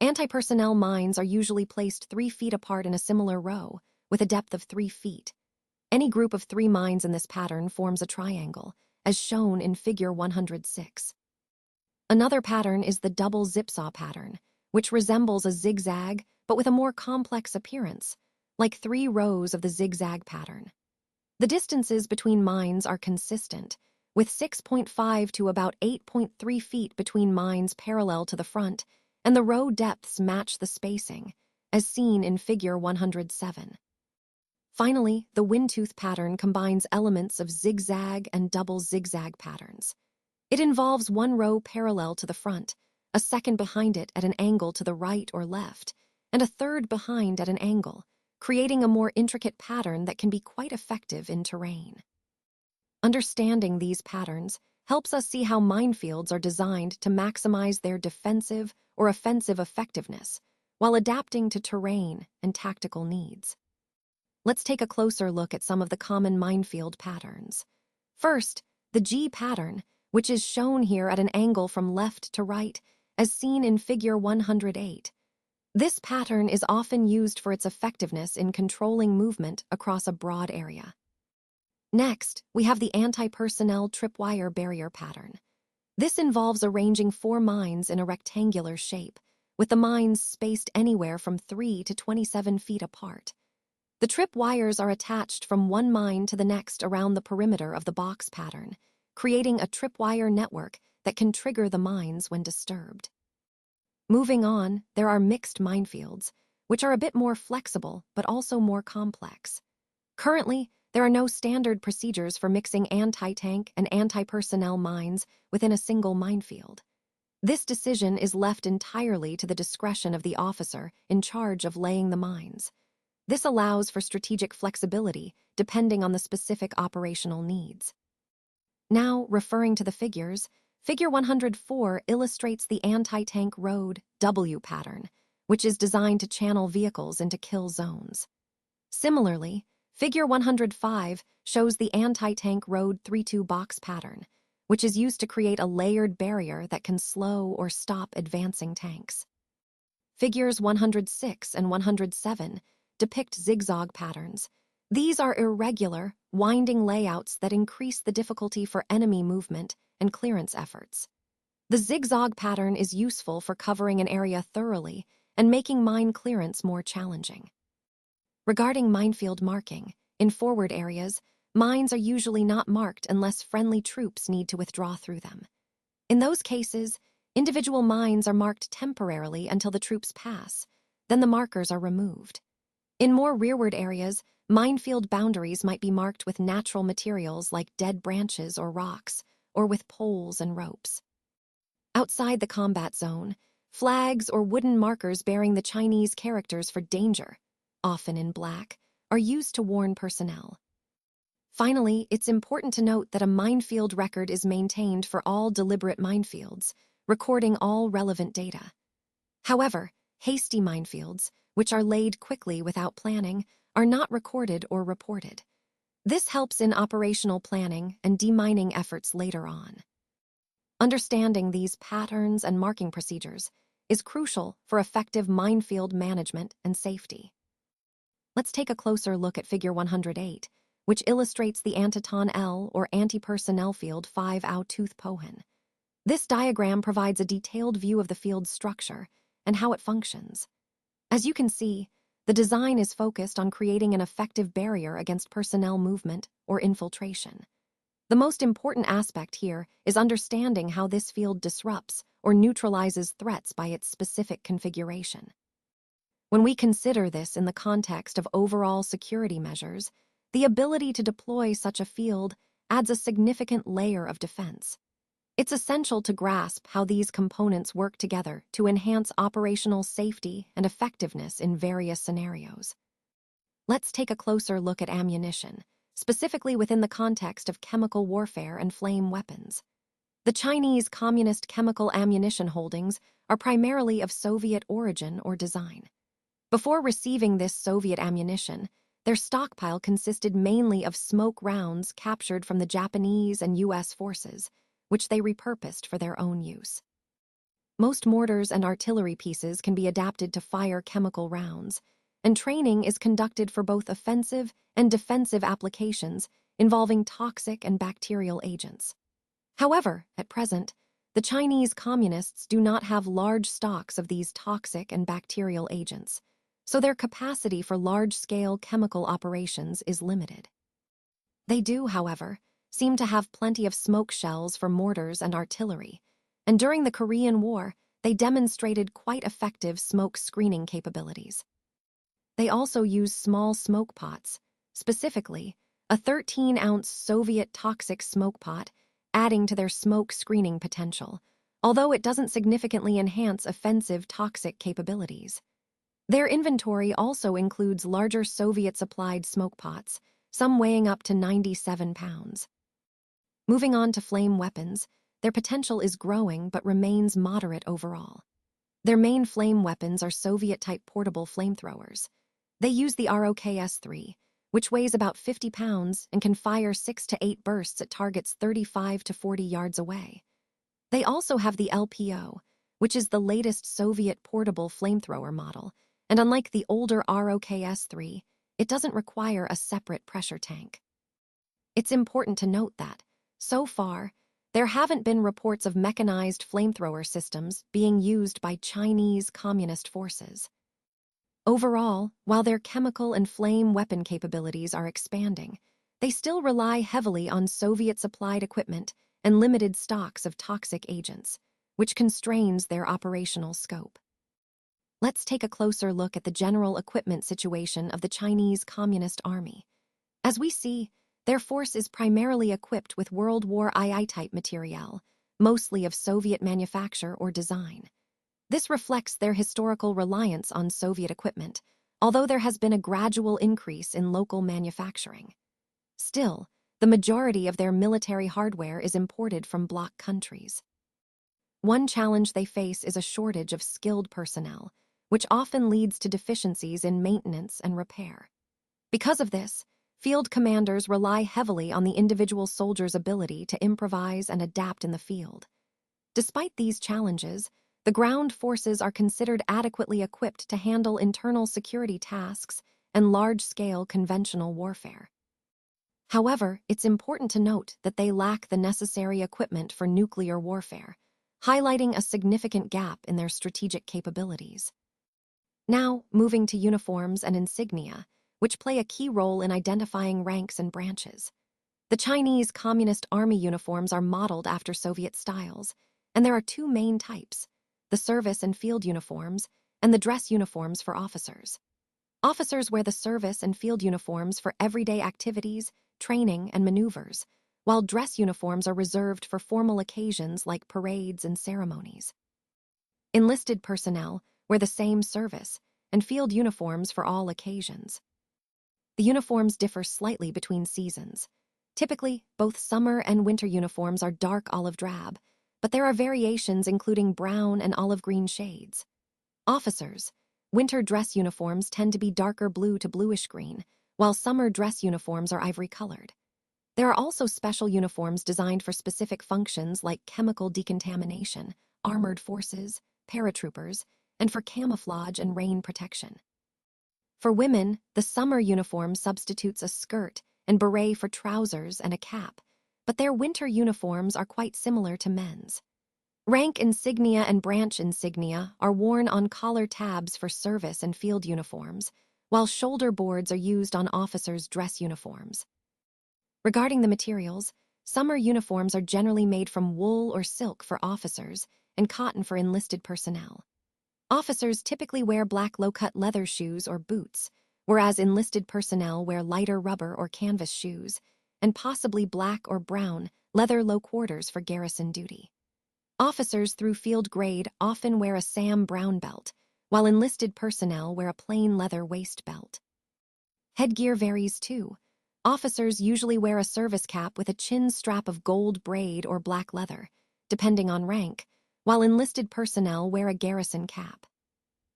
Anti-personnel mines are usually placed 3 feet apart in a similar row, with a depth of 3 feet. Any group of 3 mines in this pattern forms a triangle, as shown in Figure 106. Another pattern is the double zipsaw pattern, which resembles a zigzag but with a more complex appearance, like 3 rows of the zigzag pattern. The distances between mines are consistent, with 6.5 to about 8.3 feet between mines parallel to the front, and the row depths match the spacing, as seen in Figure 107. Finally, the windtooth pattern combines elements of zigzag and double zigzag patterns. It involves 1 row parallel to the front, a second behind it at an angle to the right or left, and a third behind at an angle, creating a more intricate pattern that can be quite effective in terrain. Understanding these patterns helps us see how minefields are designed to maximize their defensive or offensive effectiveness while adapting to terrain and tactical needs. Let's take a closer look at some of the common minefield patterns. First, the G pattern, which is shown here at an angle from left to right, as seen in Figure 108. This pattern is often used for its effectiveness in controlling movement across a broad area. Next, we have the anti-personnel tripwire barrier pattern. This involves arranging 4 mines in a rectangular shape, with the mines spaced anywhere from 3 to 27 feet apart. The trip wires are attached from one mine to the next around the perimeter of the box pattern, creating a tripwire network that can trigger the mines when disturbed. Moving on, there are mixed minefields, which are a bit more flexible but also more complex. Currently, there are no standard procedures for mixing anti-tank and anti-personnel mines within a single minefield. This decision is left entirely to the discretion of the officer in charge of laying the mines. This allows for strategic flexibility depending on the specific operational needs. Now, referring to the figures, Figure 104 illustrates the anti-tank road W pattern, which is designed to channel vehicles into kill zones. Similarly, Figure 105 shows the anti-tank road 3-2 box pattern, which is used to create a layered barrier that can slow or stop advancing tanks. Figures 106 and 107 depict zigzag patterns. These are irregular, winding layouts that increase the difficulty for enemy movement and clearance efforts. The zigzag pattern is useful for covering an area thoroughly and making mine clearance more challenging. Regarding minefield marking, in forward areas, mines are usually not marked unless friendly troops need to withdraw through them. In those cases, individual mines are marked temporarily until the troops pass, then the markers are removed. In more rearward areas, minefield boundaries might be marked with natural materials like dead branches or rocks, or with poles and ropes. Outside the combat zone, flags or wooden markers bearing the Chinese characters for danger, often in black, are used to warn personnel. Finally, it's important to note that a minefield record is maintained for all deliberate minefields, recording all relevant data. However, hasty minefields, which are laid quickly without planning, are not recorded or reported. This helps in operational planning and demining efforts later on. Understanding these patterns and marking procedures is crucial for effective minefield management and safety. Let's take a closer look at Figure 108, which illustrates the Antiton L or anti-personnel field 5 Au Tooth Pohen. This diagram provides a detailed view of the field's structure and how it functions. As you can see, the design is focused on creating an effective barrier against personnel movement or infiltration. The most important aspect here is understanding how this field disrupts or neutralizes threats by its specific configuration. When we consider this in the context of overall security measures, the ability to deploy such a field adds a significant layer of defense. It's essential to grasp how these components work together to enhance operational safety and effectiveness in various scenarios. Let's take a closer look at ammunition, specifically within the context of chemical warfare and flame weapons. The Chinese Communist chemical ammunition holdings are primarily of Soviet origin or design. Before receiving this Soviet ammunition, their stockpile consisted mainly of smoke rounds captured from the Japanese and US forces, which they repurposed for their own use. Most mortars and artillery pieces can be adapted to fire chemical rounds, and training is conducted for both offensive and defensive applications involving toxic and bacterial agents. However, at present, the Chinese Communists do not have large stocks of these toxic and bacterial agents, so their capacity for large-scale chemical operations is limited. They do, however, seem to have plenty of smoke shells for mortars and artillery, and during the Korean War, they demonstrated quite effective smoke screening capabilities. They also use small smoke pots, specifically a 13-ounce Soviet toxic smoke pot, adding to their smoke screening potential, although it doesn't significantly enhance offensive toxic capabilities. Their inventory also includes larger Soviet-supplied smoke pots, some weighing up to 97 pounds. Moving on to flame weapons, their potential is growing but remains moderate overall. Their main flame weapons are Soviet-type portable flamethrowers. They use the ROKS-3, which weighs about 50 pounds and can fire 6 to 8 bursts at targets 35 to 40 yards away. They also have the LPO, which is the latest Soviet portable flamethrower model, and unlike the older ROKS-3, it doesn't require a separate pressure tank. It's important to note that, so far, there haven't been reports of mechanized flamethrower systems being used by Chinese Communist forces. Overall, while their chemical and flame weapon capabilities are expanding, they still rely heavily on Soviet-supplied equipment and limited stocks of toxic agents, which constrains their operational scope. Let's take a closer look at the general equipment situation of the Chinese Communist Army. As we see, their force is primarily equipped with World War II-type materiel, mostly of Soviet manufacture or design. This reflects their historical reliance on Soviet equipment, although there has been a gradual increase in local manufacturing. Still, the majority of their military hardware is imported from bloc countries. One challenge they face is a shortage of skilled personnel, which often leads to deficiencies in maintenance and repair. Because of this, field commanders rely heavily on the individual soldier's ability to improvise and adapt in the field. Despite these challenges, the ground forces are considered adequately equipped to handle internal security tasks and large-scale conventional warfare. However, it's important to note that they lack the necessary equipment for nuclear warfare, highlighting a significant gap in their strategic capabilities. Now, moving to uniforms and insignia, which play a key role in identifying ranks and branches. The Chinese Communist Army uniforms are modeled after Soviet styles, and there are two main types: the service and field uniforms, and the dress uniforms for officers. Officers wear the service and field uniforms for everyday activities, training, and maneuvers, while dress uniforms are reserved for formal occasions like parades and ceremonies. Enlisted personnel wear the same service and field uniforms for all occasions. The uniforms differ slightly between seasons. Typically, both summer and winter uniforms are dark olive drab, but there are variations including brown and olive green shades. Officers' winter dress uniforms tend to be darker blue to bluish green, while summer dress uniforms are ivory-colored. There are also special uniforms designed for specific functions like chemical decontamination, armored forces, paratroopers, and for camouflage and rain protection. For women, the summer uniform substitutes a skirt and beret for trousers and a cap, but their winter uniforms are quite similar to men's. Rank insignia and branch insignia are worn on collar tabs for service and field uniforms, while shoulder boards are used on officers' dress uniforms. Regarding the materials, summer uniforms are generally made from wool or silk for officers and cotton for enlisted personnel. Officers typically wear black low-cut leather shoes or boots, whereas enlisted personnel wear lighter rubber or canvas shoes, and possibly black or brown leather low quarters for garrison duty. Officers through field grade often wear a Sam Brown belt, while enlisted personnel wear a plain leather waist belt. Headgear varies too. Officers usually wear a service cap with a chin strap of gold braid or black leather, depending on rank, while enlisted personnel wear a garrison cap.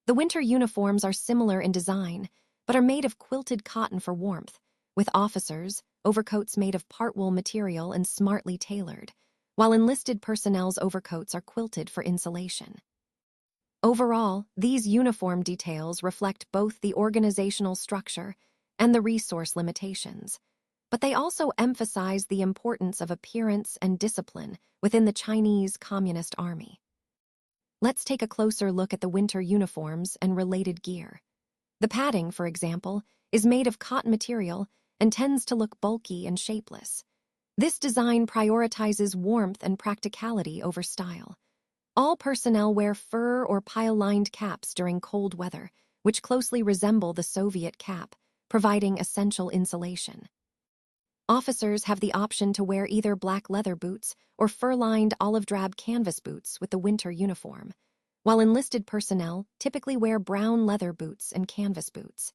The winter uniforms are similar in design, but are made of quilted cotton for warmth, with officers, overcoats made of part wool material and smartly tailored, while enlisted personnel's overcoats are quilted for insulation. Overall, these uniform details reflect both the organizational structure and the resource limitations, but they also emphasize the importance of appearance and discipline within the Chinese Communist Army. Let's take a closer look at the winter uniforms and related gear. The padding, for example, is made of cotton material and tends to look bulky and shapeless. This design prioritizes warmth and practicality over style. All personnel wear fur or pile-lined caps during cold weather, which closely resemble the Soviet cap, providing essential insulation. Officers have the option to wear either black leather boots or fur-lined olive-drab canvas boots with the winter uniform, while enlisted personnel typically wear brown leather boots and canvas boots.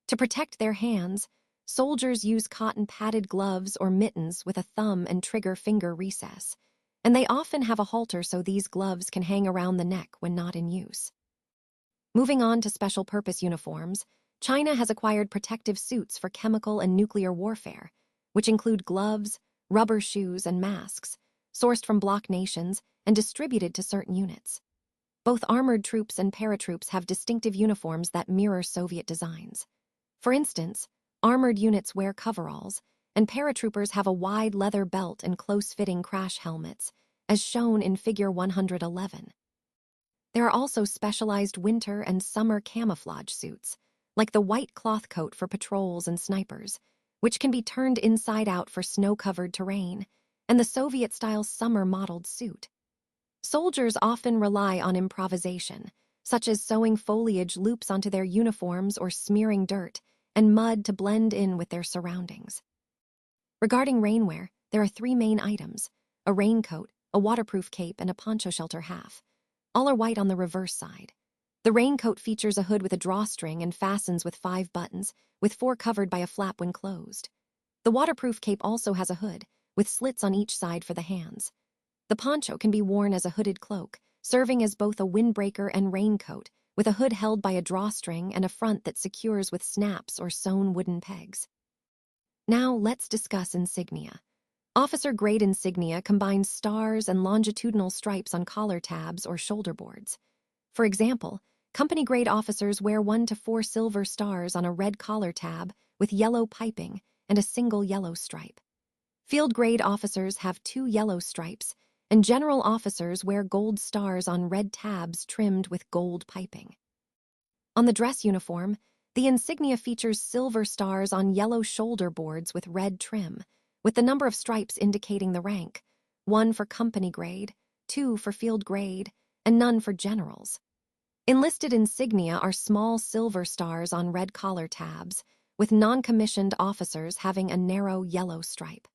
To protect their hands, soldiers use cotton padded gloves or mittens with a thumb and trigger finger recess, and they often have a halter so these gloves can hang around the neck when not in use. Moving on to special purpose uniforms, China has acquired protective suits for chemical and nuclear warfare, which include gloves, rubber shoes, and masks, sourced from bloc nations and distributed to certain units. Both armored troops and paratroops have distinctive uniforms that mirror Soviet designs. For instance, armored units wear coveralls, and paratroopers have a wide leather belt and close-fitting crash helmets, as shown in Figure 111. There are also specialized winter and summer camouflage suits, like the white cloth coat for patrols and snipers, which can be turned inside out for snow-covered terrain, and the Soviet-style summer-modeled suit. Soldiers often rely on improvisation, such as sewing foliage loops onto their uniforms or smearing dirt and mud to blend in with their surroundings. Regarding rainwear, there are three main items: a raincoat, a waterproof cape, and a poncho shelter half. All are white on the reverse side. The raincoat features a hood with a drawstring and fastens with 5 buttons, with 4 covered by a flap when closed. The waterproof cape also has a hood, with slits on each side for the hands. The poncho can be worn as a hooded cloak, serving as both a windbreaker and raincoat, with a hood held by a drawstring and a front that secures with snaps or sewn wooden pegs. Now let's discuss insignia. Officer-grade insignia combines stars and longitudinal stripes on collar tabs or shoulder boards. For example, company-grade officers wear 1 to 4 silver stars on a red collar tab with yellow piping and a single yellow stripe. Field-grade officers have 2 yellow stripes, and general officers wear gold stars on red tabs trimmed with gold piping. On the dress uniform, the insignia features silver stars on yellow shoulder boards with red trim, with the number of stripes indicating the rank: 1 for company grade, 2 for field grade, and none for generals. Enlisted insignia are small silver stars on red collar tabs, with non-commissioned officers having a narrow yellow stripe.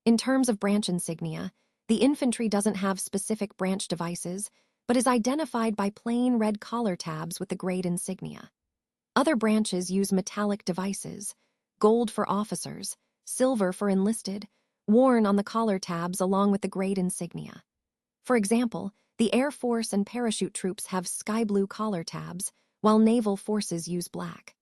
In terms of branch insignia, the infantry doesn't have specific branch devices, but is identified by plain red collar tabs with the grade insignia. Other branches use metallic devices: gold for officers, silver for enlisted, worn on the collar tabs along with the grade insignia. For example, the Air Force and parachute troops have sky blue collar tabs, while naval forces use black.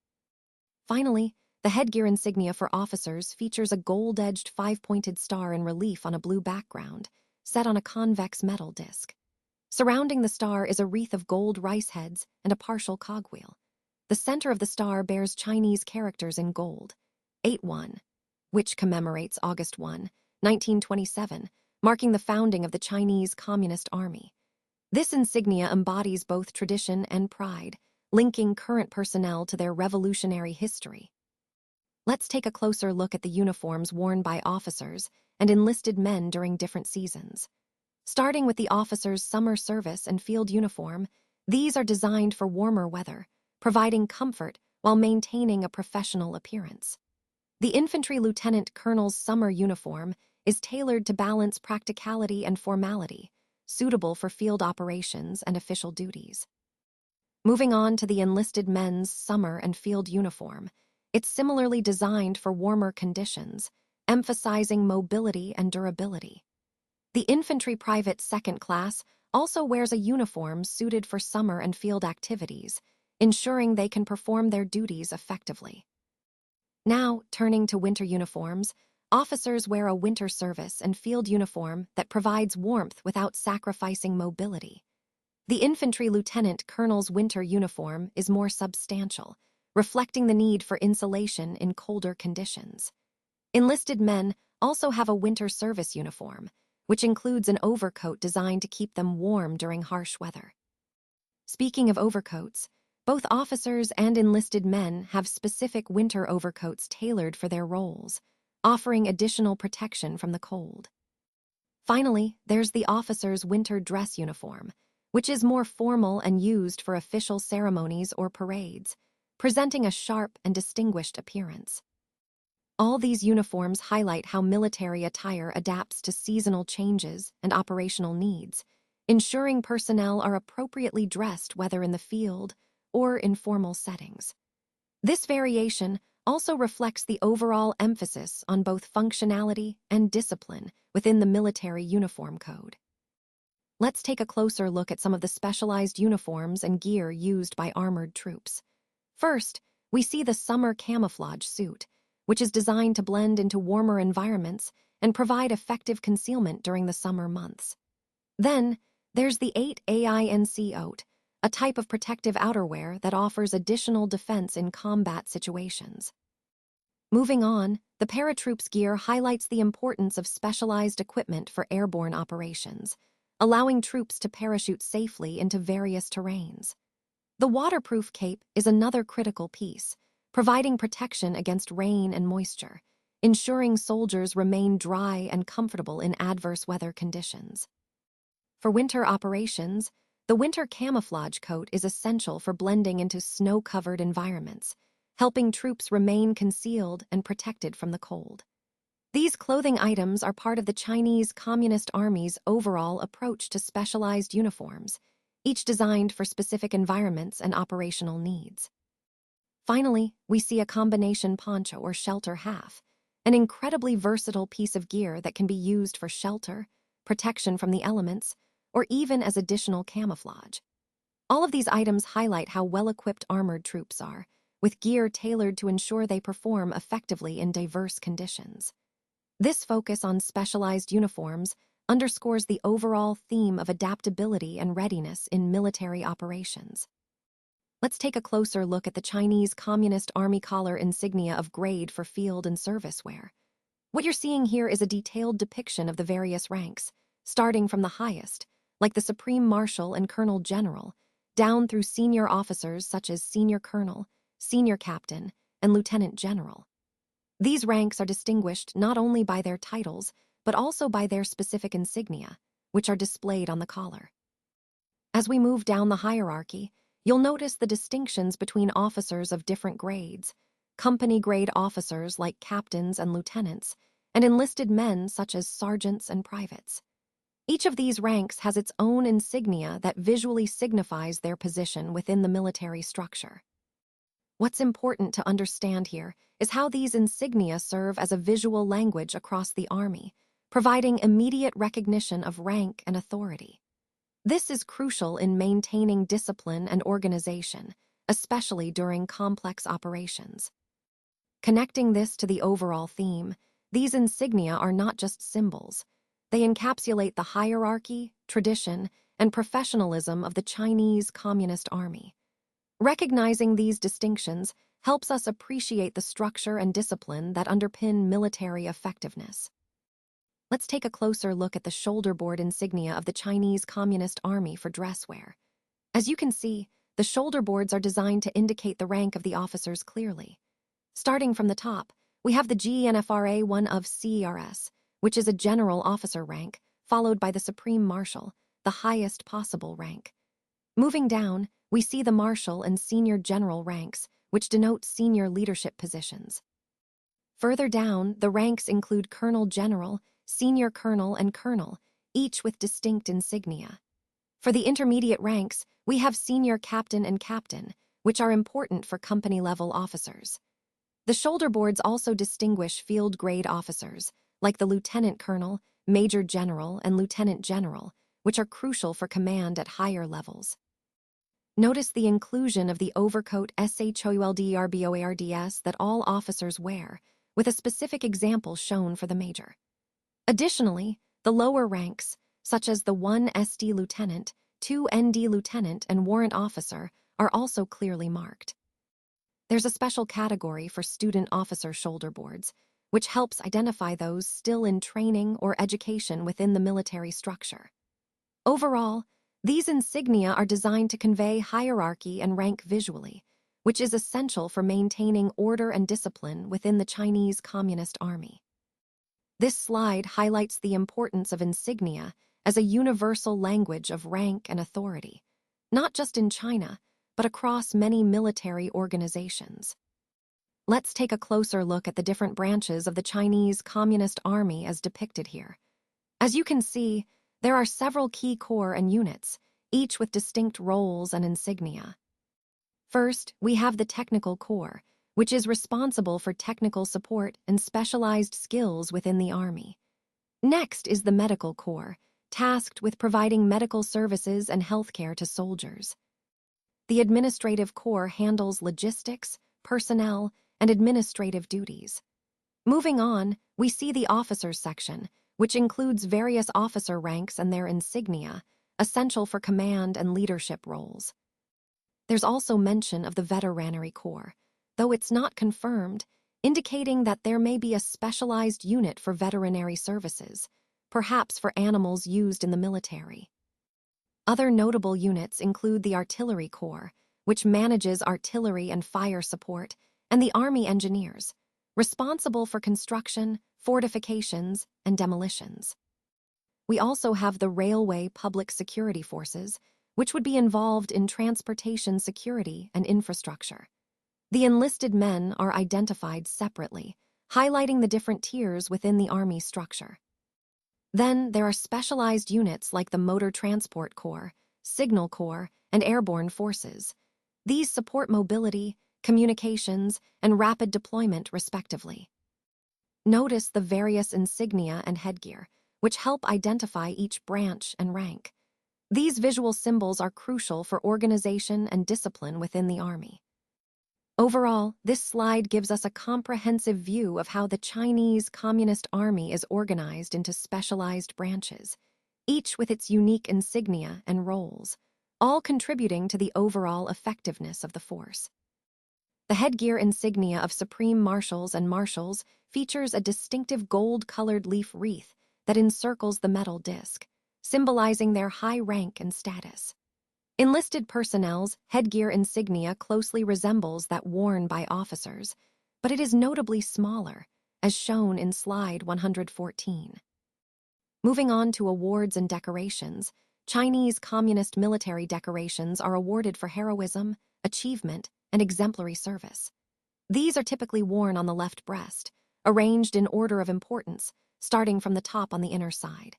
Finally, The headgear insignia for officers features a gold-edged five-pointed star in relief on a blue background, set on a convex metal disc. Surrounding the star is a wreath of gold rice heads and a partial cogwheel. The center of the star bears Chinese characters in gold, 8-1, which commemorates August 1, 1927, marking the founding of the Chinese Communist Army. This insignia embodies both tradition and pride, linking current personnel to their revolutionary history. Let's take a closer look at the uniforms worn by officers and enlisted men during different seasons. Starting with the officer's summer service and field uniform, these are designed for warmer weather, providing comfort while maintaining a professional appearance. The infantry lieutenant colonel's summer uniform is tailored to balance practicality and formality, suitable for field operations and official duties. Moving on to the enlisted men's summer and field uniform, it's similarly designed for warmer conditions, emphasizing mobility and durability. The infantry private second class also wears a uniform suited for summer and field activities, ensuring they can perform their duties effectively. Now, turning to winter uniforms, officers wear a winter service and field uniform that provides warmth without sacrificing mobility. The infantry lieutenant colonel's winter uniform is more substantial, reflecting the need for insulation in colder conditions. Enlisted men also have a winter service uniform, which includes an overcoat designed to keep them warm during harsh weather. Speaking of overcoats, both officers and enlisted men have specific winter overcoats tailored for their roles, offering additional protection from the cold. Finally, there's the officer's winter dress uniform, which is more formal and used for official ceremonies or parades, presenting a sharp and distinguished appearance. All these uniforms highlight how military attire adapts to seasonal changes and operational needs, ensuring personnel are appropriately dressed whether in the field or in formal settings. This variation also reflects the overall emphasis on both functionality and discipline within the military uniform code. Let's take a closer look at some of the specialized uniforms and gear used by armored troops. First, we see the summer camouflage suit, which is designed to blend into warmer environments and provide effective concealment during the summer months. Then, there's the 8AINC oat, a type of protective outerwear that offers additional defense in combat situations. Moving on, the paratroops gear highlights the importance of specialized equipment for airborne operations, allowing troops to parachute safely into various terrains. The waterproof cape is another critical piece, providing protection against rain and moisture, ensuring soldiers remain dry and comfortable in adverse weather conditions. For winter operations, the winter camouflage coat is essential for blending into snow-covered environments, helping troops remain concealed and protected from the cold. These clothing items are part of the Chinese Communist Army's overall approach to specialized uniforms, each designed for specific environments and operational needs. Finally, we see a combination poncho or shelter half, an incredibly versatile piece of gear that can be used for shelter, protection from the elements, or even as additional camouflage. All of these items highlight how well-equipped armored troops are, with gear tailored to ensure they perform effectively in diverse conditions. This focus on specialized uniforms underscores the overall theme of adaptability and readiness in military operations. Let's take a closer look at the Chinese Communist Army collar insignia of grade for field and service wear. What you're seeing here is a detailed depiction of the various ranks, starting from the highest, like the Supreme Marshal and Colonel General, down through senior officers such as Senior Colonel, Senior Captain, and Lieutenant General. These ranks are distinguished not only by their titles, but also by their specific insignia, which are displayed on the collar. As we move down the hierarchy, you'll notice the distinctions between officers of different grades, company-grade officers like captains and lieutenants, and enlisted men such as sergeants and privates. Each of these ranks has its own insignia that visually signifies their position within the military structure. What's important to understand here is how these insignia serve as a visual language across the Army, providing immediate recognition of rank and authority. This is crucial in maintaining discipline and organization, especially during complex operations. Connecting this to the overall theme, these insignia are not just symbols. They encapsulate the hierarchy, tradition, and professionalism of the Chinese Communist Army. Recognizing these distinctions helps us appreciate the structure and discipline that underpin military effectiveness. Let's take a closer look at the shoulderboard insignia of the Chinese Communist Army for dress wear. As you can see, the shoulderboards are designed to indicate the rank of the officers clearly. Starting from the top, we have the GNFRA 1 of CERS, which is a general officer rank, followed by the Supreme Marshal, the highest possible rank. Moving down, we see the Marshal and Senior General ranks, which denote senior leadership positions. Further down, the ranks include Colonel General, Senior Colonel, and Colonel, each with distinct insignia. For the intermediate ranks, we have Senior Captain and Captain, which are important for company-level officers. The shoulderboards also distinguish field-grade officers, like the Lieutenant Colonel, Major General, and Lieutenant General, which are crucial for command at higher levels. Notice the inclusion of the overcoat SHOULDERBOARDS that all officers wear, with a specific example shown for the major. Additionally, the lower ranks, such as the 1 SD Lieutenant, 2 ND Lieutenant, and Warrant Officer, are also clearly marked. There's a special category for student officer shoulderboards, which helps identify those still in training or education within the military structure. Overall, these insignia are designed to convey hierarchy and rank visually, which is essential for maintaining order and discipline within the Chinese Communist Army. This slide highlights the importance of insignia as a universal language of rank and authority, not just in China, but across many military organizations. Let's take a closer look at the different branches of the Chinese Communist Army as depicted here. As you can see, there are several key corps and units, each with distinct roles and insignia. First, we have the Technical Corps, which is responsible for technical support and specialized skills within the Army. Next is the Medical Corps, tasked with providing medical services and healthcare to soldiers. The Administrative Corps handles logistics, personnel, and administrative duties. Moving on, we see the Officers section, which includes various officer ranks and their insignia, essential for command and leadership roles. There's also mention of the Veterinary Corps, though it's not confirmed, indicating that there may be a specialized unit for veterinary services, perhaps for animals used in the military. Other notable units include the Artillery Corps, which manages artillery and fire support, and the Army Engineers, responsible for construction, fortifications, and demolitions. We also have the Railway Public Security Forces, which would be involved in transportation security and infrastructure. The enlisted men are identified separately, highlighting the different tiers within the Army structure. Then there are specialized units like the Motor Transport Corps, Signal Corps, and Airborne Forces. These support mobility, communications, and rapid deployment, respectively. Notice the various insignia and headgear, which help identify each branch and rank. These visual symbols are crucial for organization and discipline within the Army. Overall, this slide gives us a comprehensive view of how the Chinese Communist Army is organized into specialized branches, each with its unique insignia and roles, all contributing to the overall effectiveness of the force. The headgear insignia of Supreme Marshals and Marshals features a distinctive gold-colored leaf wreath that encircles the metal disc, symbolizing their high rank and status. Enlisted personnel's headgear insignia closely resembles that worn by officers, but it is notably smaller, as shown in slide 114. Moving on to awards and decorations, Chinese Communist military decorations are awarded for heroism, achievement, and exemplary service. These are typically worn on the left breast, arranged in order of importance, starting from the top on the inner side.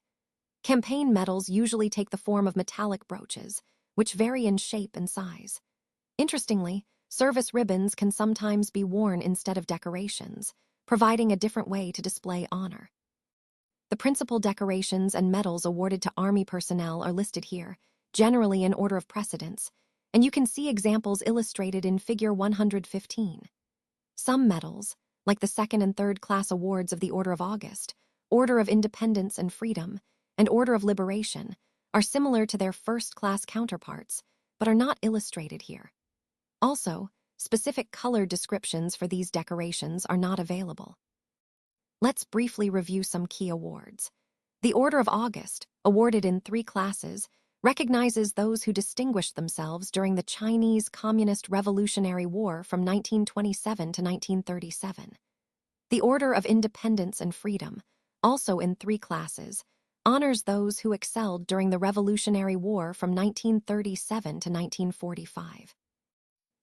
Campaign medals usually take the form of metallic brooches, which vary in shape and size. Interestingly, service ribbons can sometimes be worn instead of decorations, providing a different way to display honor. The principal decorations and medals awarded to Army personnel are listed here, generally in order of precedence, and you can see examples illustrated in Figure 115. Some medals, like the second and third class awards of the Order of August, Order of Independence and Freedom, and Order of Liberation, are similar to their first-class counterparts, but are not illustrated here. Also, specific color descriptions for these decorations are not available. Let's briefly review some key awards. The Order of August, awarded in 3 classes, recognizes those who distinguished themselves during the Chinese Communist Revolutionary War from 1927 to 1937. The Order of Independence and Freedom, also in 3 classes, honors those who excelled during the Revolutionary War from 1937 to 1945.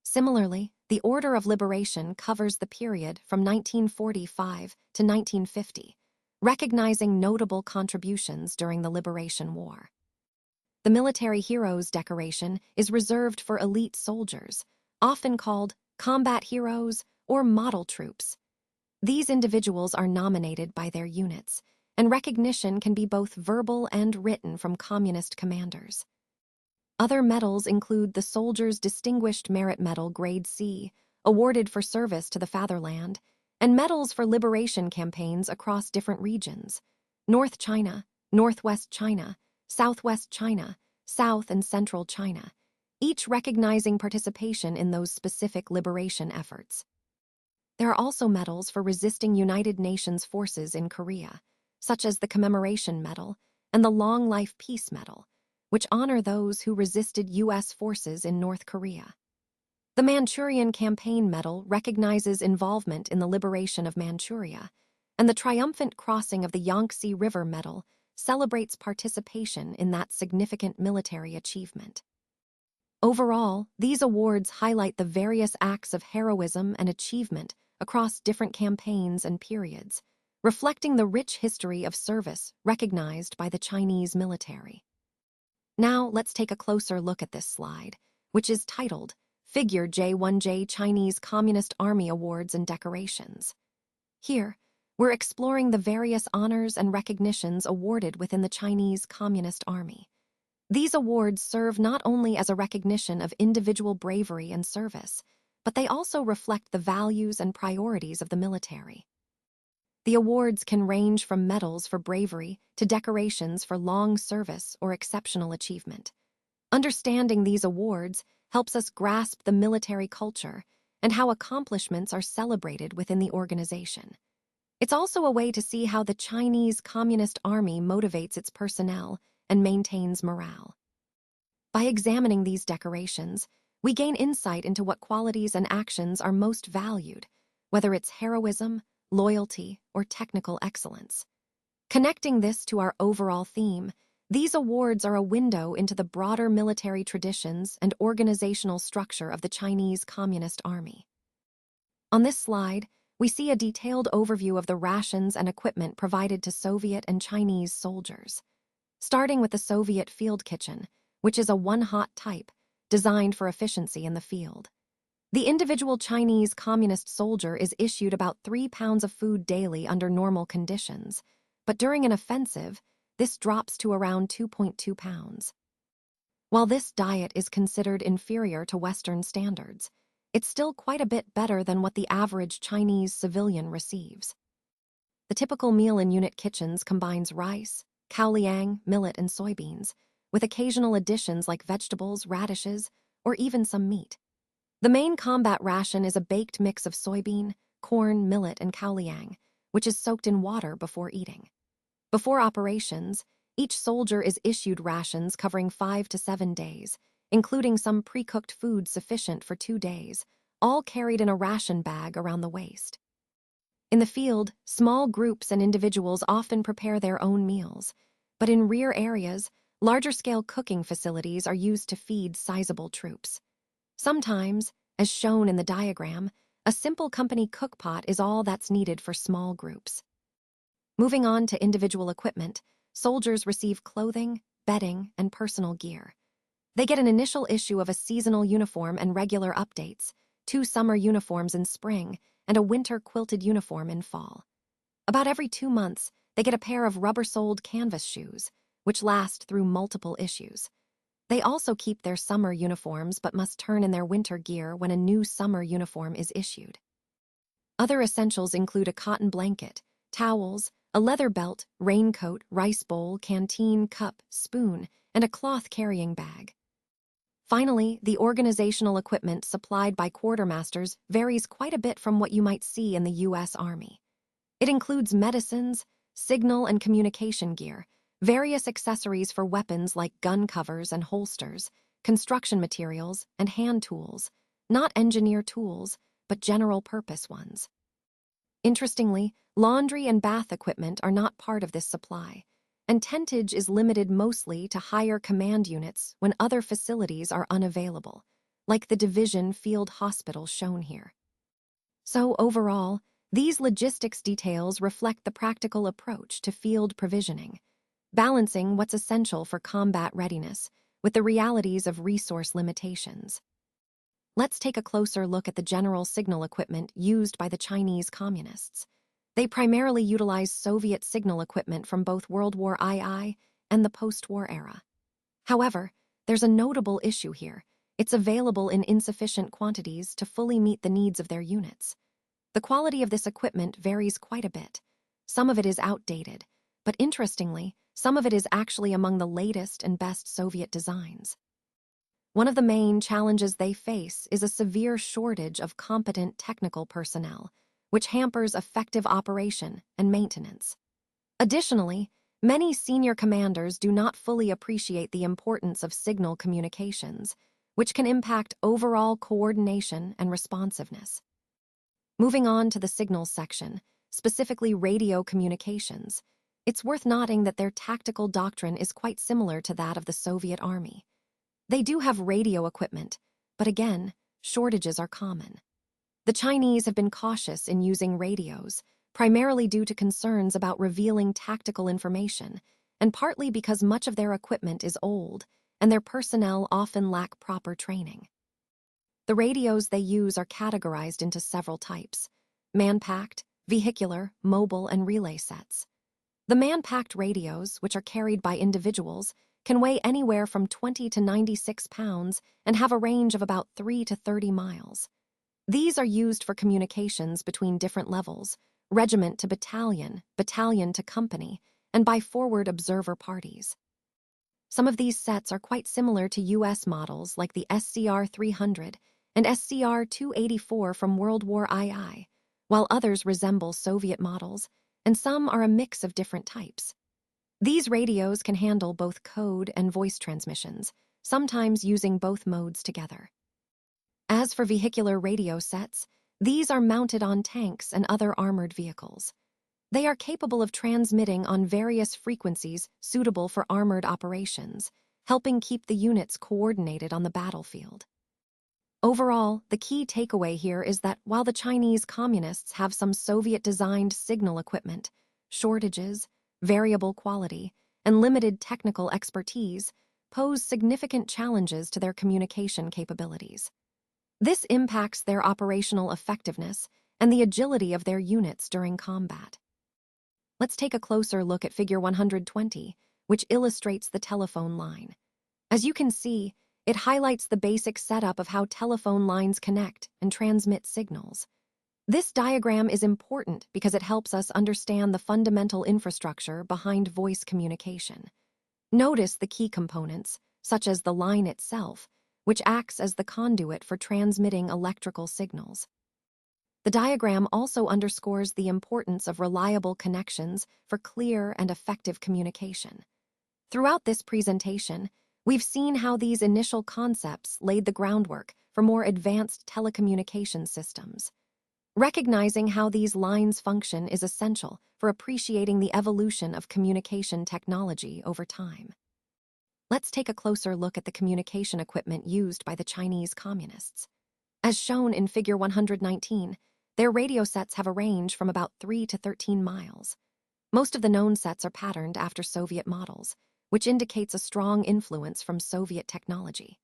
Similarly, the Order of Liberation covers the period from 1945 to 1950, recognizing notable contributions during the Liberation War. The Military Heroes decoration is reserved for elite soldiers, often called combat heroes or model troops. These individuals are nominated by their units, and recognition can be both verbal and written from communist commanders. Other medals include the Soldier's Distinguished Merit Medal Grade C, awarded for service to the fatherland, and medals for liberation campaigns across different regions: North China, Northwest China, Southwest China, South and Central China, each recognizing participation in those specific liberation efforts. There are also medals for resisting United Nations forces in Korea, such as the Commemoration Medal and the Long Life Peace Medal, which honor those who resisted U.S. forces in North Korea. The Manchurian Campaign Medal recognizes involvement in the liberation of Manchuria, and the Triumphant Crossing of the Yangtze River Medal celebrates participation in that significant military achievement. Overall, these awards highlight the various acts of heroism and achievement across different campaigns and periods, reflecting the rich history of service recognized by the Chinese military. Now, let's take a closer look at this slide, which is titled Figure J1J Chinese Communist Army Awards and Decorations. Here, we're exploring the various honors and recognitions awarded within the Chinese Communist Army. These awards serve not only as a recognition of individual bravery and service, but they also reflect the values and priorities of the military. The awards can range from medals for bravery to decorations for long service or exceptional achievement. Understanding these awards helps us grasp the military culture and how accomplishments are celebrated within the organization. It's also a way to see how the Chinese Communist Army motivates its personnel and maintains morale. By examining these decorations, we gain insight into what qualities and actions are most valued, whether it's heroism, loyalty, or technical excellence. Connecting this to our overall theme, these awards are a window into the broader military traditions and organizational structure of the Chinese Communist Army. On this slide, we see a detailed overview of the rations and equipment provided to Soviet and Chinese soldiers. Starting with the Soviet field kitchen, which is a one-hot type, designed for efficiency in the field. The individual Chinese communist soldier is issued about 3 pounds of food daily under normal conditions, but during an offensive, this drops to around 2.2 pounds. While this diet is considered inferior to Western standards, it's still quite a bit better than what the average Chinese civilian receives. The typical meal in unit kitchens combines rice, kaoliang, millet, and soybeans, with occasional additions like vegetables, radishes, or even some meat. The main combat ration is a baked mix of soybean, corn, millet, and kaoliang, which is soaked in water before eating. Before operations, each soldier is issued rations covering 5 to 7 days, including some pre-cooked food sufficient for 2 days, all carried in a ration bag around the waist. In the field, small groups and individuals often prepare their own meals, but in rear areas, larger-scale cooking facilities are used to feed sizable troops. Sometimes, as shown in the diagram, a simple company cookpot is all that's needed for small groups. Moving on to individual equipment, soldiers receive clothing, bedding, and personal gear. They get an initial issue of a seasonal uniform and regular updates, 2 summer uniforms in spring, and a winter quilted uniform in fall. About every 2 months, they get a pair of rubber-soled canvas shoes, which last through multiple issues. They also keep their summer uniforms but must turn in their winter gear when a new summer uniform is issued. Other essentials include a cotton blanket, towels, a leather belt, raincoat, rice bowl, canteen, cup, spoon, and a cloth carrying bag. Finally, the organizational equipment supplied by quartermasters varies quite a bit from what you might see in the US Army. It includes medicines, signal and communication gear, various accessories for weapons like gun covers and holsters, construction materials, and hand tools, not engineer tools, but general-purpose ones. Interestingly, laundry and bath equipment are not part of this supply, and tentage is limited mostly to higher command units when other facilities are unavailable, like the division field hospital shown here. So overall, these logistics details reflect the practical approach to field provisioning, balancing what's essential for combat readiness with the realities of resource limitations. Let's take a closer look at the general signal equipment used by the Chinese Communists. They primarily utilize Soviet signal equipment from both World War II and the post-war era. However, there's a notable issue here. It's available in insufficient quantities to fully meet the needs of their units. The quality of this equipment varies quite a bit. Some of it is outdated, but interestingly, some of it is actually among the latest and best Soviet designs. One of the main challenges they face is a severe shortage of competent technical personnel, which hampers effective operation and maintenance. Additionally, many senior commanders do not fully appreciate the importance of signal communications, which can impact overall coordination and responsiveness. Moving on to the signals section, specifically radio communications, it's worth noting that their tactical doctrine is quite similar to that of the Soviet Army. They do have radio equipment, but again, shortages are common. The Chinese have been cautious in using radios, primarily due to concerns about revealing tactical information, and partly because much of their equipment is old and their personnel often lack proper training. The radios they use are categorized into several types: man-packed, vehicular, mobile, and relay sets. The man-packed radios, which are carried by individuals, can weigh anywhere from 20 to 96 pounds and have a range of about 3 to 30 miles. These are used for communications between different levels, regiment to battalion, battalion to company, and by forward observer parties. Some of these sets are quite similar to US models like the SCR-300 and SCR-284 from World War II, while others resemble Soviet models, and some are a mix of different types. These radios can handle both code and voice transmissions, sometimes using both modes together. As for vehicular radio sets, these are mounted on tanks and other armored vehicles. They are capable of transmitting on various frequencies suitable for armored operations, helping keep the units coordinated on the battlefield. Overall, the key takeaway here is that while the Chinese Communists have some Soviet-designed signal equipment, shortages, variable quality, and limited technical expertise pose significant challenges to their communication capabilities. This impacts their operational effectiveness and the agility of their units during combat. Let's take a closer look at Figure 120, which illustrates the telephone line. As you can see, it highlights the basic setup of how telephone lines connect and transmit signals. This diagram is important because it helps us understand the fundamental infrastructure behind voice communication. Notice the key components, such as the line itself, which acts as the conduit for transmitting electrical signals. The diagram also underscores the importance of reliable connections for clear and effective communication. Throughout this presentation, we've seen how these initial concepts laid the groundwork for more advanced telecommunication systems. Recognizing how these lines function is essential for appreciating the evolution of communication technology over time. Let's take a closer look at the communication equipment used by the Chinese Communists. As shown in Figure 119, their radio sets have a range from about 3 to 13 miles. Most of the known sets are patterned after Soviet models, which indicates a strong influence from Soviet technology.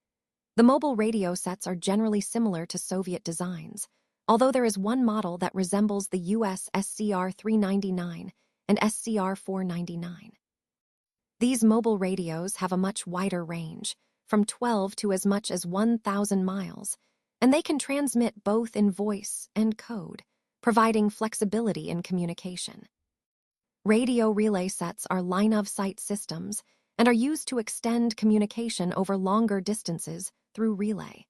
The mobile radio sets are generally similar to Soviet designs, although there is one model that resembles the US SCR-399 and SCR-499. These mobile radios have a much wider range, from 12 to as much as 1,000 miles, and they can transmit both in voice and code, providing flexibility in communication. Radio relay sets are line-of-sight systems and are used to extend communication over longer distances through relay.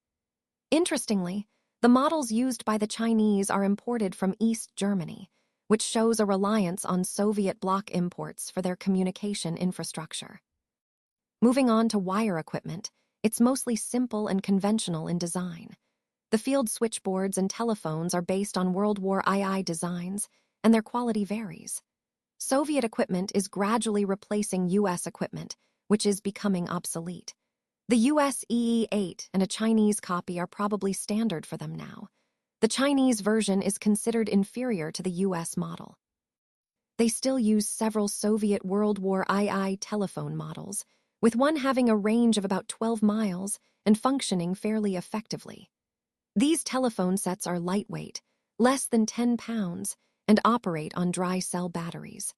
Interestingly, the models used by the Chinese are imported from East Germany, which shows a reliance on Soviet bloc imports for their communication infrastructure. Moving on to wire equipment, it's mostly simple and conventional in design. The field switchboards and telephones are based on World War II designs, and their quality varies. Soviet equipment is gradually replacing US equipment, which is becoming obsolete. The US EE-8 and a Chinese copy are probably standard for them now. The Chinese version is considered inferior to the US model. They still use several Soviet World War II telephone models, with one having a range of about 12 miles and functioning fairly effectively. These telephone sets are lightweight, less than 10 pounds, and operate on dry cell batteries.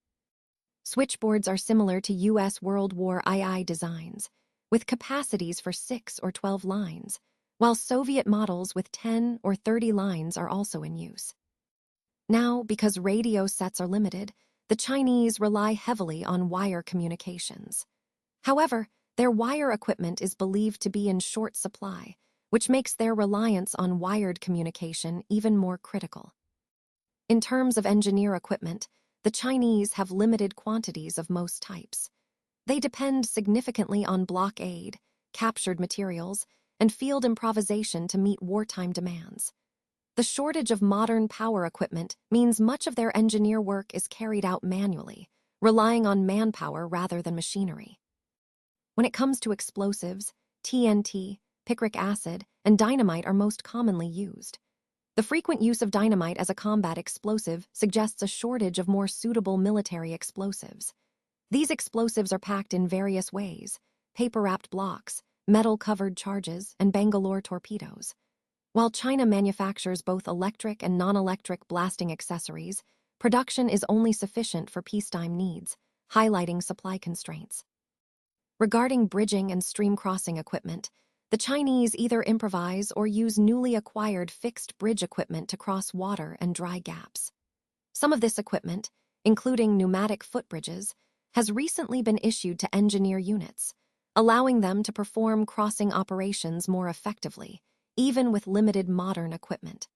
Switchboards are similar to US World War II designs, with capacities for 6 or 12 lines, while Soviet models with 10 or 30 lines are also in use. Now, because radio sets are limited, the Chinese rely heavily on wire communications. However, their wire equipment is believed to be in short supply, which makes their reliance on wired communication even more critical. In terms of engineer equipment, the Chinese have limited quantities of most types. They depend significantly on blockade, captured materials, and field improvisation to meet wartime demands. The shortage of modern power equipment means much of their engineer work is carried out manually, relying on manpower rather than machinery. When it comes to explosives, TNT, picric acid, and dynamite are most commonly used. The frequent use of dynamite as a combat explosive suggests a shortage of more suitable military explosives. These explosives are packed in various ways: paper-wrapped blocks, metal-covered charges, and Bangalore torpedoes. While China manufactures both electric and non-electric blasting accessories, production is only sufficient for peacetime needs, highlighting supply constraints. Regarding bridging and stream crossing equipment, the Chinese either improvise or use newly acquired fixed bridge equipment to cross water and dry gaps. Some of this equipment, including pneumatic footbridges, has recently been issued to engineer units, allowing them to perform crossing operations more effectively, even with limited modern equipment.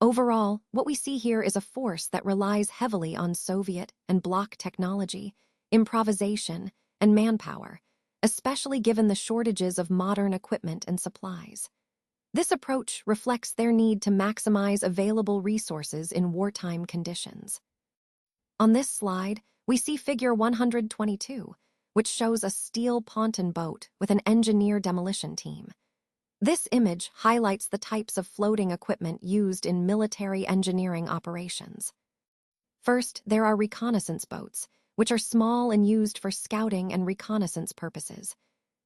Overall, what we see here is a force that relies heavily on Soviet and bloc technology, improvisation, and manpower, especially given the shortages of modern equipment and supplies. This approach reflects their need to maximize available resources in wartime conditions. On this slide, we see Figure 122, which shows a steel ponton boat with an engineer demolition team. This image highlights the types of floating equipment used in military engineering operations. First, there are reconnaissance boats, which are small and used for scouting and reconnaissance purposes.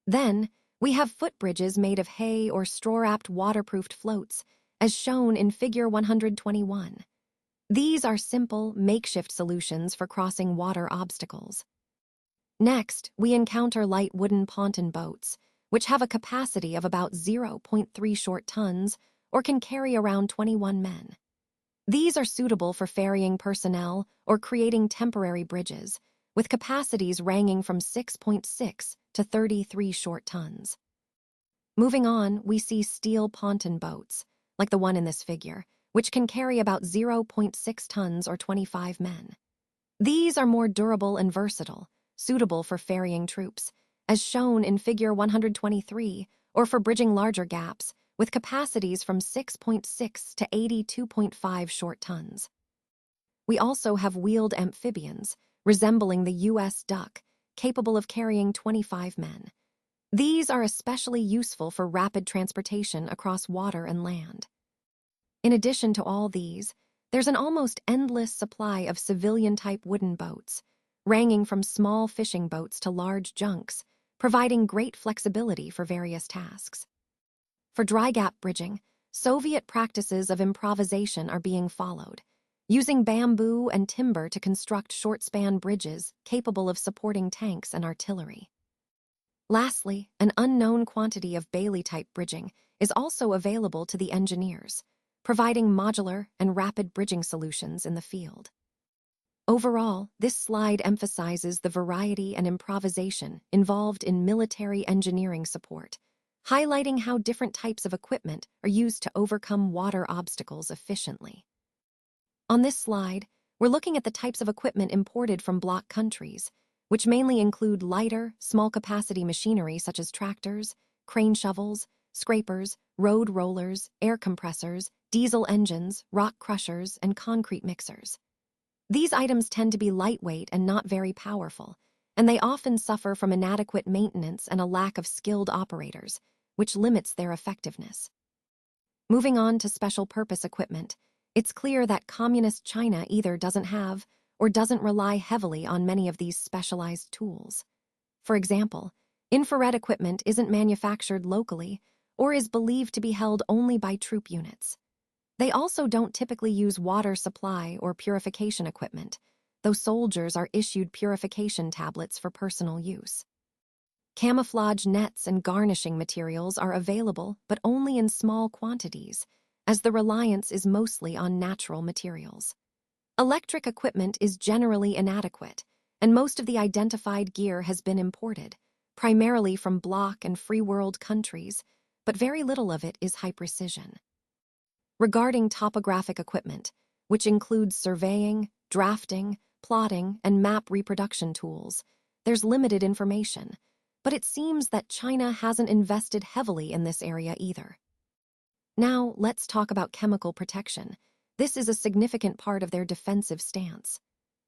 Then, we have footbridges made of hay or straw-wrapped waterproofed floats, as shown in Figure 121. These are simple, makeshift solutions for crossing water obstacles. Next, we encounter light wooden ponton boats, which have a capacity of about 0.3 short tons or can carry around 21 men. These are suitable for ferrying personnel or creating temporary bridges, with capacities ranging from 6.6 to 33 short tons. Moving on, we see steel ponton boats, like the one in this figure, which can carry about 0.6 tons or 25 men. These are more durable and versatile, suitable for ferrying troops, as shown in Figure 123, or for bridging larger gaps, with capacities from 6.6 to 82.5 short tons. We also have wheeled amphibians, resembling the US Duck, capable of carrying 25 men. These are especially useful for rapid transportation across water and land. In addition to all these, there's an almost endless supply of civilian-type wooden boats, ranging from small fishing boats to large junks, providing great flexibility for various tasks. For dry gap bridging, Soviet practices of improvisation are being followed, using bamboo and timber to construct short-span bridges capable of supporting tanks and artillery. Lastly, an unknown quantity of Bailey-type bridging is also available to the engineers, providing modular and rapid bridging solutions in the field. Overall, this slide emphasizes the variety and improvisation involved in military engineering support, highlighting how different types of equipment are used to overcome water obstacles efficiently. On this slide, we're looking at the types of equipment imported from bloc countries, which mainly include lighter, small-capacity machinery such as tractors, crane shovels, scrapers, road rollers, air compressors, diesel engines, rock crushers, and concrete mixers. These items tend to be lightweight and not very powerful, and they often suffer from inadequate maintenance and a lack of skilled operators, which limits their effectiveness. Moving on to special-purpose equipment, it's clear that Communist China either doesn't have or doesn't rely heavily on many of these specialized tools. For example, infrared equipment isn't manufactured locally or is believed to be held only by troop units. They also don't typically use water supply or purification equipment, though soldiers are issued purification tablets for personal use. Camouflage nets and garnishing materials are available, but only in small quantities, as the reliance is mostly on natural materials. Electric equipment is generally inadequate, and most of the identified gear has been imported, primarily from bloc and free world countries, but very little of it is high precision. Regarding topographic equipment, which includes surveying, drafting, plotting, and map reproduction tools, there's limited information, but it seems that China hasn't invested heavily in this area either. Now, let's talk about chemical protection. This is a significant part of their defensive stance.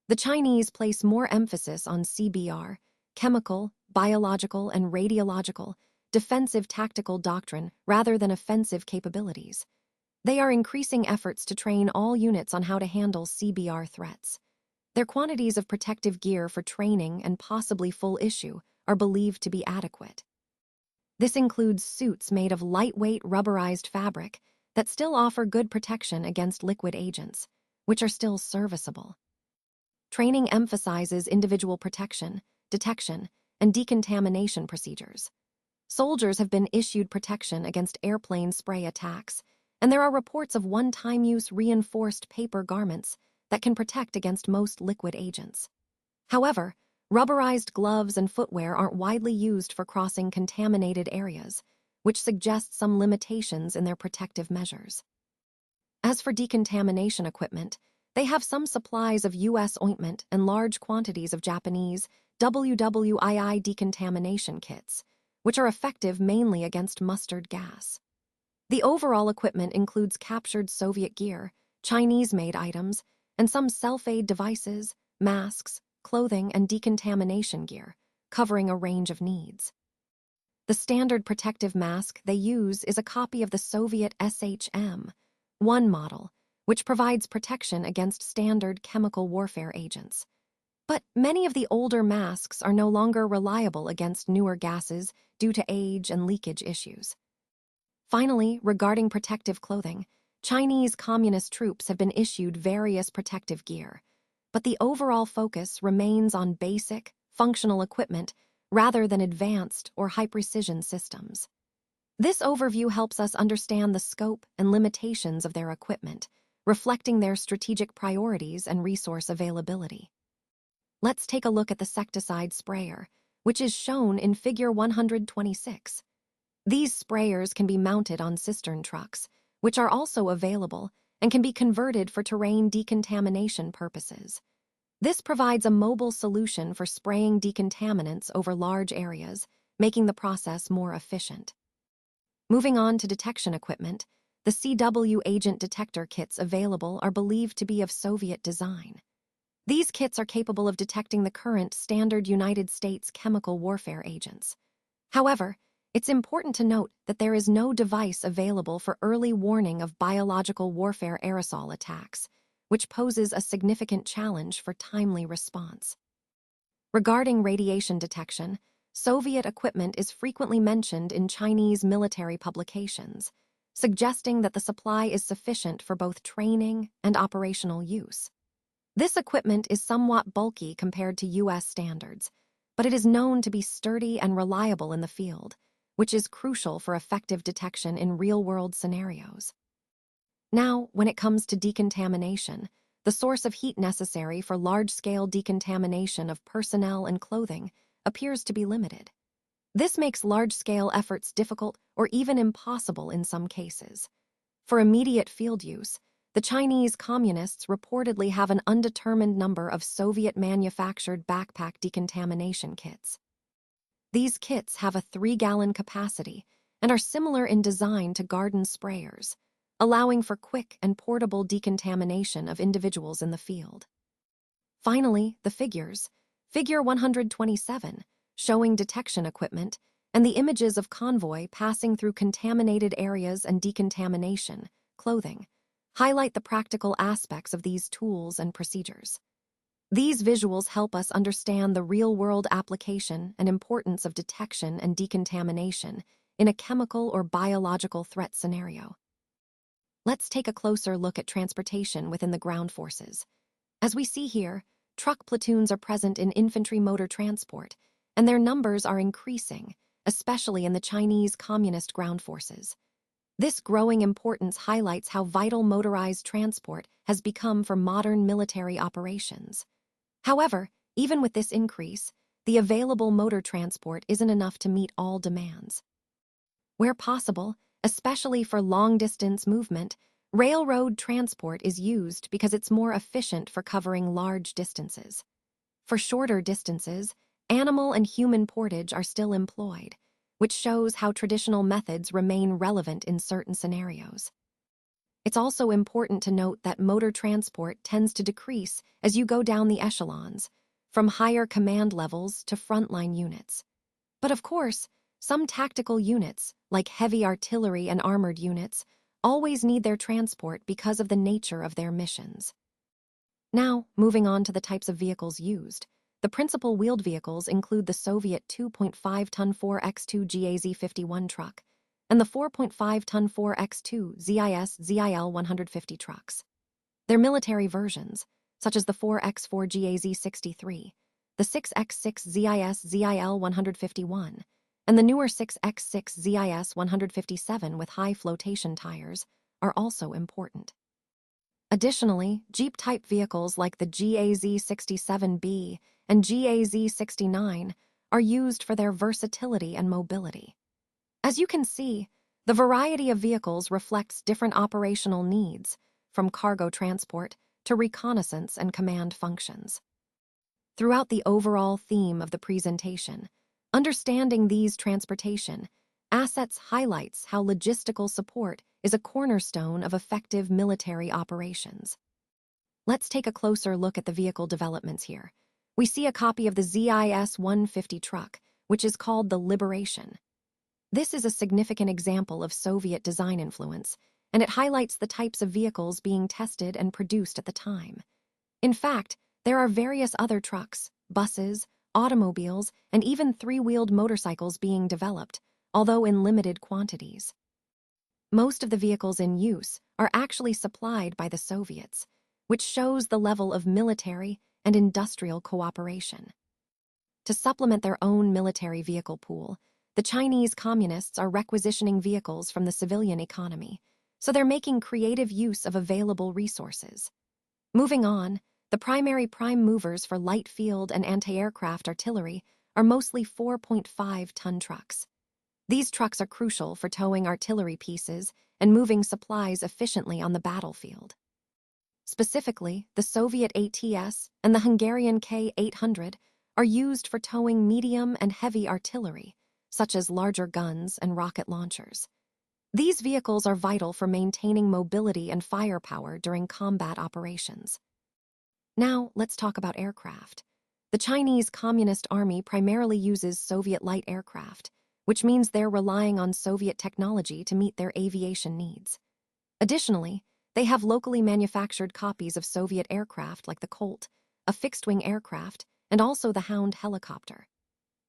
The Chinese place more emphasis on CBR, chemical, biological, and radiological, defensive tactical doctrine rather than offensive capabilities. They are increasing efforts to train all units on how to handle CBR threats. Their quantities of protective gear for training and possibly full issue are believed to be adequate. This includes suits made of lightweight rubberized fabric that still offer good protection against liquid agents, which are still serviceable. Training emphasizes individual protection, detection, and decontamination procedures. Soldiers have been issued protection against airplane spray attacks, and there are reports of one-time-use reinforced paper garments that can protect against most liquid agents. However, rubberized gloves and footwear aren't widely used for crossing contaminated areas, which suggests some limitations in their protective measures. As for decontamination equipment, they have some supplies of US ointment and large quantities of Japanese WWII decontamination kits, which are effective mainly against mustard gas. The overall equipment includes captured Soviet gear, Chinese-made items, and some self-aid devices, masks, clothing, and decontamination gear, covering a range of needs. The standard protective mask they use is a copy of the Soviet SHM-1 model, which provides protection against standard chemical warfare agents. But many of the older masks are no longer reliable against newer gases due to age and leakage issues. Finally, regarding protective clothing, Chinese communist troops have been issued various protective gear, but the overall focus remains on basic, functional equipment rather than advanced or high-precision systems. This overview helps us understand the scope and limitations of their equipment, reflecting their strategic priorities and resource availability. Let's take a look at the insecticide sprayer, which is shown in Figure 126. These sprayers can be mounted on cistern trucks, which are also available and can be converted for terrain decontamination purposes. This provides a mobile solution for spraying decontaminants over large areas, making the process more efficient. Moving on to detection equipment, the CW agent detector kits available are believed to be of Soviet design. These kits are capable of detecting the current standard United States chemical warfare agents. However, it's important to note that there is no device available for early warning of biological warfare aerosol attacks, which poses a significant challenge for timely response. Regarding radiation detection, Soviet equipment is frequently mentioned in Chinese military publications, suggesting that the supply is sufficient for both training and operational use. This equipment is somewhat bulky compared to US standards, but it is known to be sturdy and reliable in the field, which is crucial for effective detection in real-world scenarios. Now, when it comes to decontamination, the source of heat necessary for large-scale decontamination of personnel and clothing appears to be limited. This makes large-scale efforts difficult or even impossible in some cases. For immediate field use, the Chinese Communists reportedly have an undetermined number of Soviet-manufactured backpack decontamination kits. These kits have a 3-gallon capacity and are similar in design to garden sprayers, allowing for quick and portable decontamination of individuals in the field. Finally, the figures. Figure 127, showing detection equipment, and the images of convoy passing through contaminated areas and decontamination, clothing, highlight the practical aspects of these tools and procedures. These visuals help us understand the real-world application and importance of detection and decontamination in a chemical or biological threat scenario. Let's take a closer look at transportation within the ground forces. As we see here, truck platoons are present in infantry motor transport, and their numbers are increasing, especially in the Chinese Communist ground forces. This growing importance highlights how vital motorized transport has become for modern military operations. However, even with this increase, the available motor transport isn't enough to meet all demands. Where possible, especially for long-distance movement, railroad transport is used because it's more efficient for covering large distances. For shorter distances, animal and human portage are still employed, which shows how traditional methods remain relevant in certain scenarios. It's also important to note that motor transport tends to decrease as you go down the echelons, from higher command levels to frontline units. But of course, some tactical units, like heavy artillery and armored units, always need their transport because of the nature of their missions. Now, moving on to the types of vehicles used. The principal wheeled vehicles include the Soviet 2.5-ton 4x2 GAZ-51 truck and the 4.5-ton 4x2 ZIL 150 trucks. Their military versions, such as the 4x4 GAZ-63, the 6x6 ZIL 151, and the newer 6x6 ZIS 157 with high flotation tires, are also important. Additionally, Jeep-type vehicles like the GAZ-67B and GAZ-69 are used for their versatility and mobility. As you can see, the variety of vehicles reflects different operational needs, from cargo transport to reconnaissance and command functions. Throughout the overall theme of the presentation, understanding these transportation assets highlights how logistical support is a cornerstone of effective military operations. Let's take a closer look at the vehicle developments here. We see a copy of the ZIS 150 truck, which is called the Liberation. This is a significant example of Soviet design influence, and it highlights the types of vehicles being tested and produced at the time. In fact, there are various other trucks, buses, automobiles, and even three-wheeled motorcycles being developed, although in limited quantities. Most of the vehicles in use are actually supplied by the Soviets, which shows the level of military and industrial cooperation. To supplement their own military vehicle pool, the Chinese Communists are requisitioning vehicles from the civilian economy, so they're making creative use of available resources. Moving on, the primary prime movers for light field and anti-aircraft artillery are mostly 4.5-ton trucks. These trucks are crucial for towing artillery pieces and moving supplies efficiently on the battlefield. Specifically, the Soviet ATS and the Hungarian K-800 are used for towing medium and heavy artillery, such as larger guns and rocket launchers. These vehicles are vital for maintaining mobility and firepower during combat operations. Now, let's talk about aircraft. The Chinese Communist Army primarily uses Soviet light aircraft, which means they're relying on Soviet technology to meet their aviation needs. Additionally, they have locally manufactured copies of Soviet aircraft like the Colt, a fixed-wing aircraft, and also the Hound helicopter.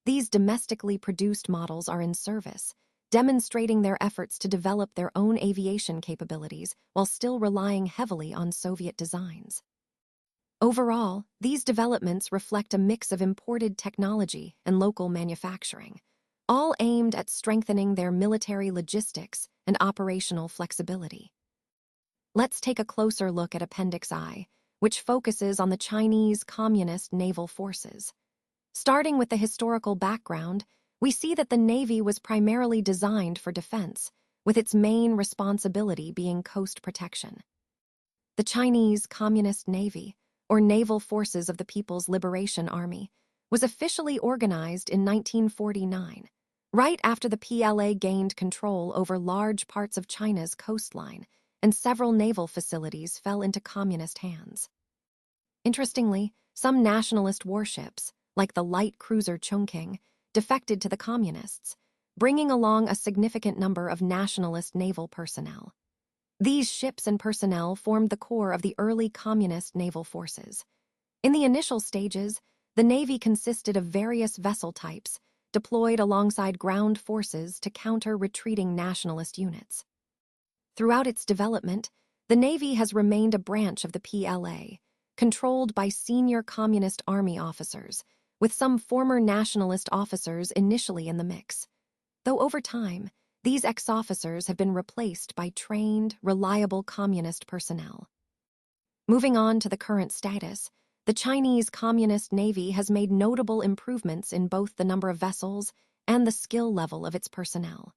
These domestically produced models are in service, demonstrating their efforts to develop their own aviation capabilities while still relying heavily on Soviet designs. Overall, these developments reflect a mix of imported technology and local manufacturing, all aimed at strengthening their military logistics and operational flexibility. Let's take a closer look at Appendix I, which focuses on the Chinese Communist naval forces. Starting with the historical background, we see that the Navy was primarily designed for defense, with its main responsibility being coast protection. The Chinese Communist Navy, or Naval Forces of the People's Liberation Army, was officially organized in 1949, right after the PLA gained control over large parts of China's coastline and several naval facilities fell into communist hands. Interestingly, some nationalist warships, like the light cruiser Chongqing, defected to the communists, bringing along a significant number of nationalist naval personnel. These ships and personnel formed the core of the early communist naval forces. In the initial stages, the Navy consisted of various vessel types, deployed alongside ground forces to counter retreating nationalist units. Throughout its development, the Navy has remained a branch of the PLA, controlled by senior Communist Army officers, with some former nationalist officers initially in the mix. Though over time, these ex-officers have been replaced by trained, reliable Communist personnel. Moving on to the current status, the Chinese Communist Navy has made notable improvements in both the number of vessels and the skill level of its personnel.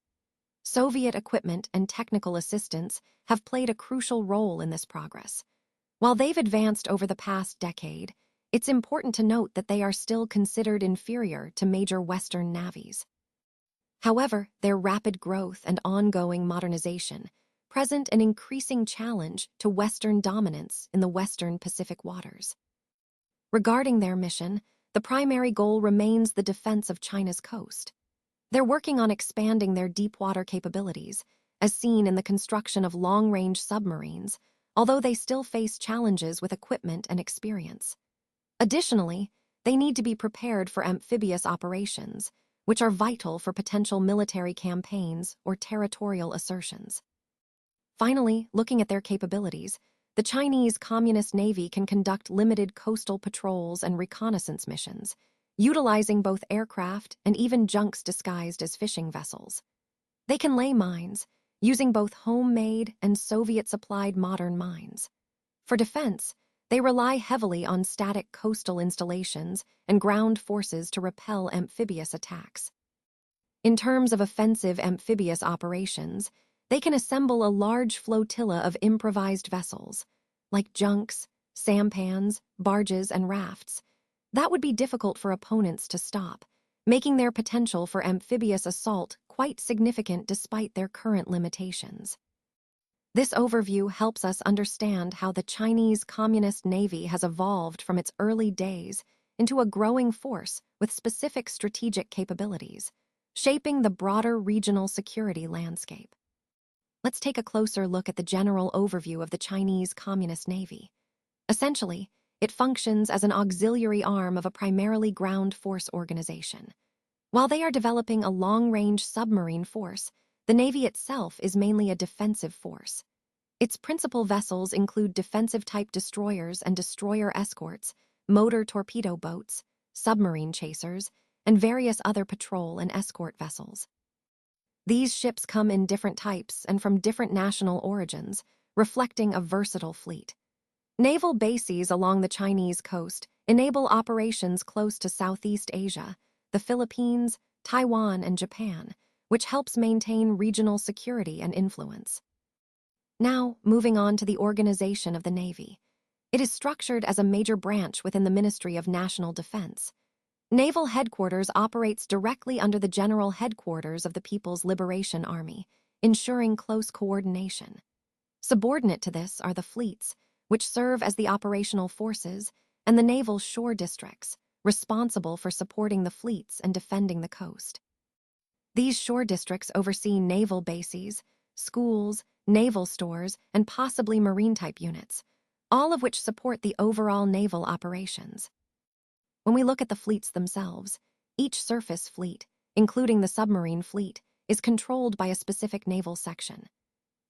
Soviet equipment and technical assistance have played a crucial role in this progress. While they've advanced over the past decade, it's important to note that they are still considered inferior to major Western navies. However, their rapid growth and ongoing modernization present an increasing challenge to Western dominance in the Western Pacific waters. Regarding their mission, the primary goal remains the defense of China's coast. They're working on expanding their deep-water capabilities, as seen in the construction of long-range submarines, although they still face challenges with equipment and experience. Additionally, they need to be prepared for amphibious operations, which are vital for potential military campaigns or territorial assertions. Finally, looking at their capabilities, the Chinese Communist Navy can conduct limited coastal patrols and reconnaissance missions, utilizing both aircraft and even junks disguised as fishing vessels. They can lay mines, using both homemade and Soviet-supplied modern mines. For defense, they rely heavily on static coastal installations and ground forces to repel amphibious attacks. In terms of offensive amphibious operations, they can assemble a large flotilla of improvised vessels, like junks, sampans, barges, and rafts, that would be difficult for opponents to stop, making their potential for amphibious assault quite significant despite their current limitations. This overview helps us understand how the Chinese Communist Navy has evolved from its early days into a growing force with specific strategic capabilities, shaping the broader regional security landscape. Let's take a closer look at the general overview of the Chinese Communist Navy. Essentially, it functions as an auxiliary arm of a primarily ground force organization. While they are developing a long-range submarine force, the Navy itself is mainly a defensive force. Its principal vessels include defensive-type destroyers and destroyer escorts, motor torpedo boats, submarine chasers, and various other patrol and escort vessels. These ships come in different types and from different national origins, reflecting a versatile fleet. Naval bases along the Chinese coast enable operations close to Southeast Asia, the Philippines, Taiwan, and Japan, which helps maintain regional security and influence. Now, moving on to the organization of the Navy. It is structured as a major branch within the Ministry of National Defense. Naval Headquarters operates directly under the General Headquarters of the People's Liberation Army, ensuring close coordination. Subordinate to this are the fleets, which serve as the operational forces, and the naval shore districts, responsible for supporting the fleets and defending the coast. These shore districts oversee naval bases, schools, naval stores, and possibly marine-type units, all of which support the overall naval operations. When we look at the fleets themselves, each surface fleet, including the submarine fleet, is controlled by a specific naval section.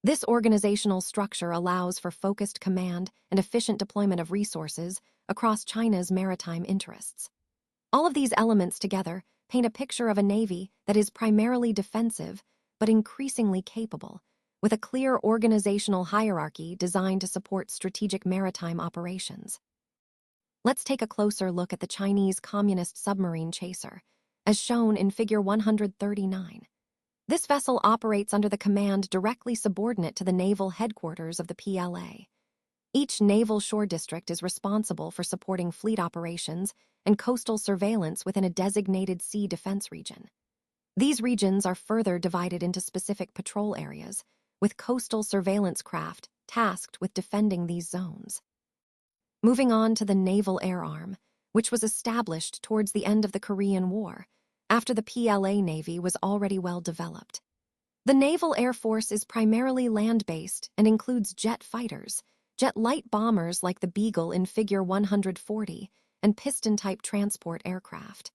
This organizational structure allows for focused command and efficient deployment of resources across China's maritime interests. All of these elements together paint a picture of a navy that is primarily defensive but increasingly capable, with a clear organizational hierarchy designed to support strategic maritime operations. Let's take a closer look at the Chinese Communist submarine chaser, as shown in Figure 139. This vessel operates under the command directly subordinate to the naval headquarters of the PLA. Each naval shore district is responsible for supporting fleet operations and coastal surveillance within a designated sea defense region. These regions are further divided into specific patrol areas, with coastal surveillance craft tasked with defending these zones. Moving on to the Naval Air Arm, which was established towards the end of the Korean War, after the PLA Navy was already well developed. The Naval Air Force is primarily land-based and includes jet fighters, jet light bombers like the Beagle in Figure 140, and piston-type transport aircraft.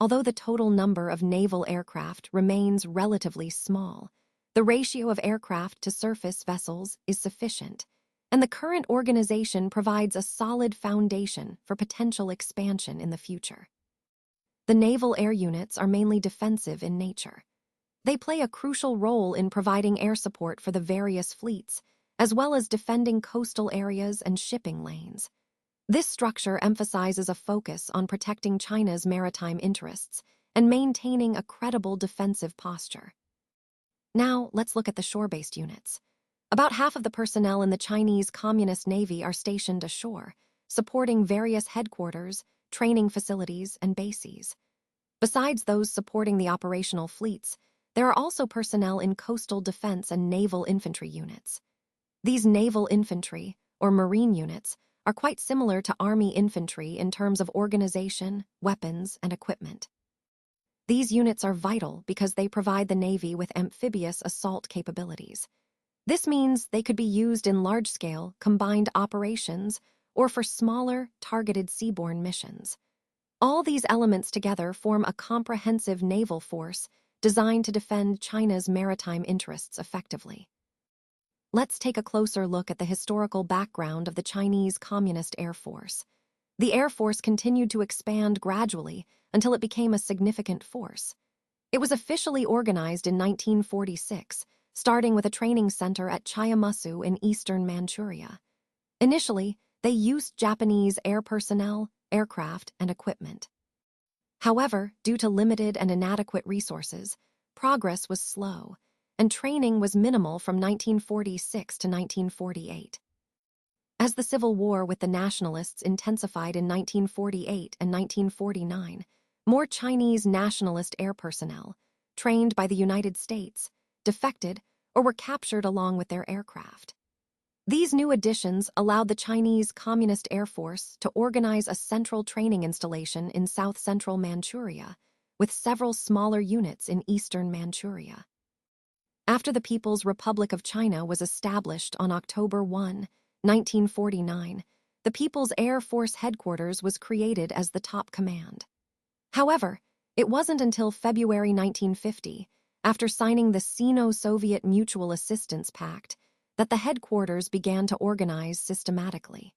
Although the total number of naval aircraft remains relatively small, the ratio of aircraft to surface vessels is sufficient, and the current organization provides a solid foundation for potential expansion in the future. The naval air units are mainly defensive in nature. They play a crucial role in providing air support for the various fleets, as well as defending coastal areas and shipping lanes. This structure emphasizes a focus on protecting China's maritime interests and maintaining a credible defensive posture. Now, let's look at the shore-based units. About half of the personnel in the Chinese Communist Navy are stationed ashore, supporting various headquarters, training facilities, and bases. Besides those supporting the operational fleets, there are also personnel in coastal defense and naval infantry units. These naval infantry, or marine units, are quite similar to Army infantry in terms of organization, weapons, and equipment. These units are vital because they provide the Navy with amphibious assault capabilities. This means they could be used in large-scale, combined operations or for smaller, targeted seaborne missions. All these elements together form a comprehensive naval force designed to defend China's maritime interests effectively. Let's take a closer look at the historical background of the Chinese Communist Air Force. The Air Force continued to expand gradually until it became a significant force. It was officially organized in 1946, starting with a training center at Chayamusu in eastern Manchuria. Initially, they used Japanese air personnel, aircraft, and equipment. However, due to limited and inadequate resources, progress was slow, and training was minimal from 1946 to 1948. As the Civil War with the Nationalists intensified in 1948 and 1949, more Chinese nationalist air personnel, trained by the United States, defected or were captured along with their aircraft. These new additions allowed the Chinese Communist Air Force to organize a central training installation in south-central Manchuria, with several smaller units in eastern Manchuria. After the People's Republic of China was established on October 1, 1949, the People's Air Force Headquarters was created as the top command. However, it wasn't until February 1950, after signing the Sino-Soviet Mutual Assistance Pact, that the headquarters began to organize systematically.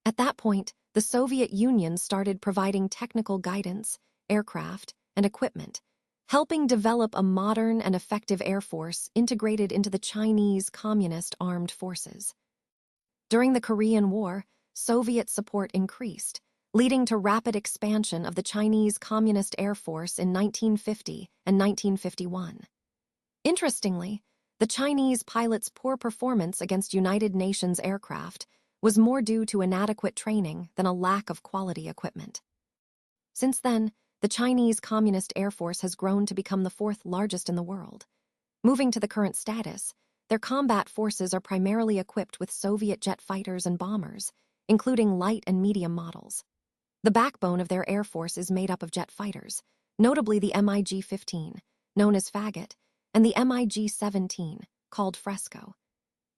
At that point, the Soviet Union started providing technical guidance, aircraft, and equipment, helping develop a modern and effective air force integrated into the Chinese Communist armed forces. During the Korean War, Soviet support increased, leading to rapid expansion of the Chinese Communist Air Force in 1950 and 1951. Interestingly, the Chinese pilots' poor performance against United Nations aircraft was more due to inadequate training than a lack of quality equipment. Since then, the Chinese Communist Air Force has grown to become the fourth largest in the world. Moving to the current status, their combat forces are primarily equipped with Soviet jet fighters and bombers, including light and medium models. The backbone of their air force is made up of jet fighters, notably the MiG-15, known as Faggot, and the MiG-17, called Fresco.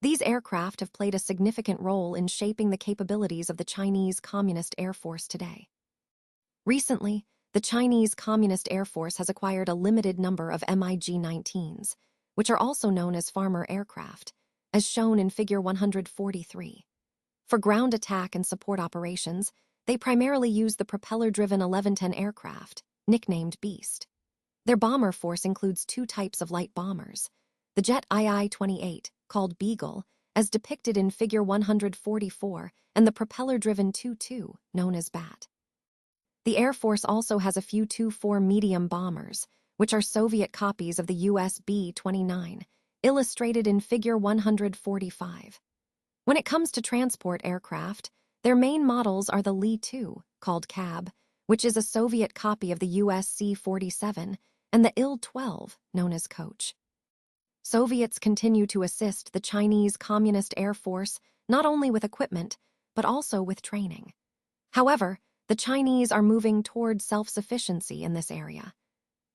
These aircraft have played a significant role in shaping the capabilities of the Chinese Communist Air Force today. Recently, the Chinese Communist Air Force has acquired a limited number of MiG-19s, which are also known as farmer aircraft, as shown in Figure 143. For ground attack and support operations, they primarily use the propeller-driven 1110 aircraft, nicknamed Beast. Their bomber force includes two types of light bombers. the jet II-28, called Beagle, as depicted in Figure 144, and the propeller-driven Tu-2, known as Bat. The Air Force also has a few Tu-4 medium bombers, which are Soviet copies of the US B-29, illustrated in Figure 145. When it comes to transport aircraft, their main models are the Li-2, called Cab, which is a Soviet copy of the US C-47, and the Il-12, known as Coach. Soviets continue to assist the Chinese Communist Air Force not only with equipment, but also with training. However, the Chinese are moving toward self-sufficiency in this area.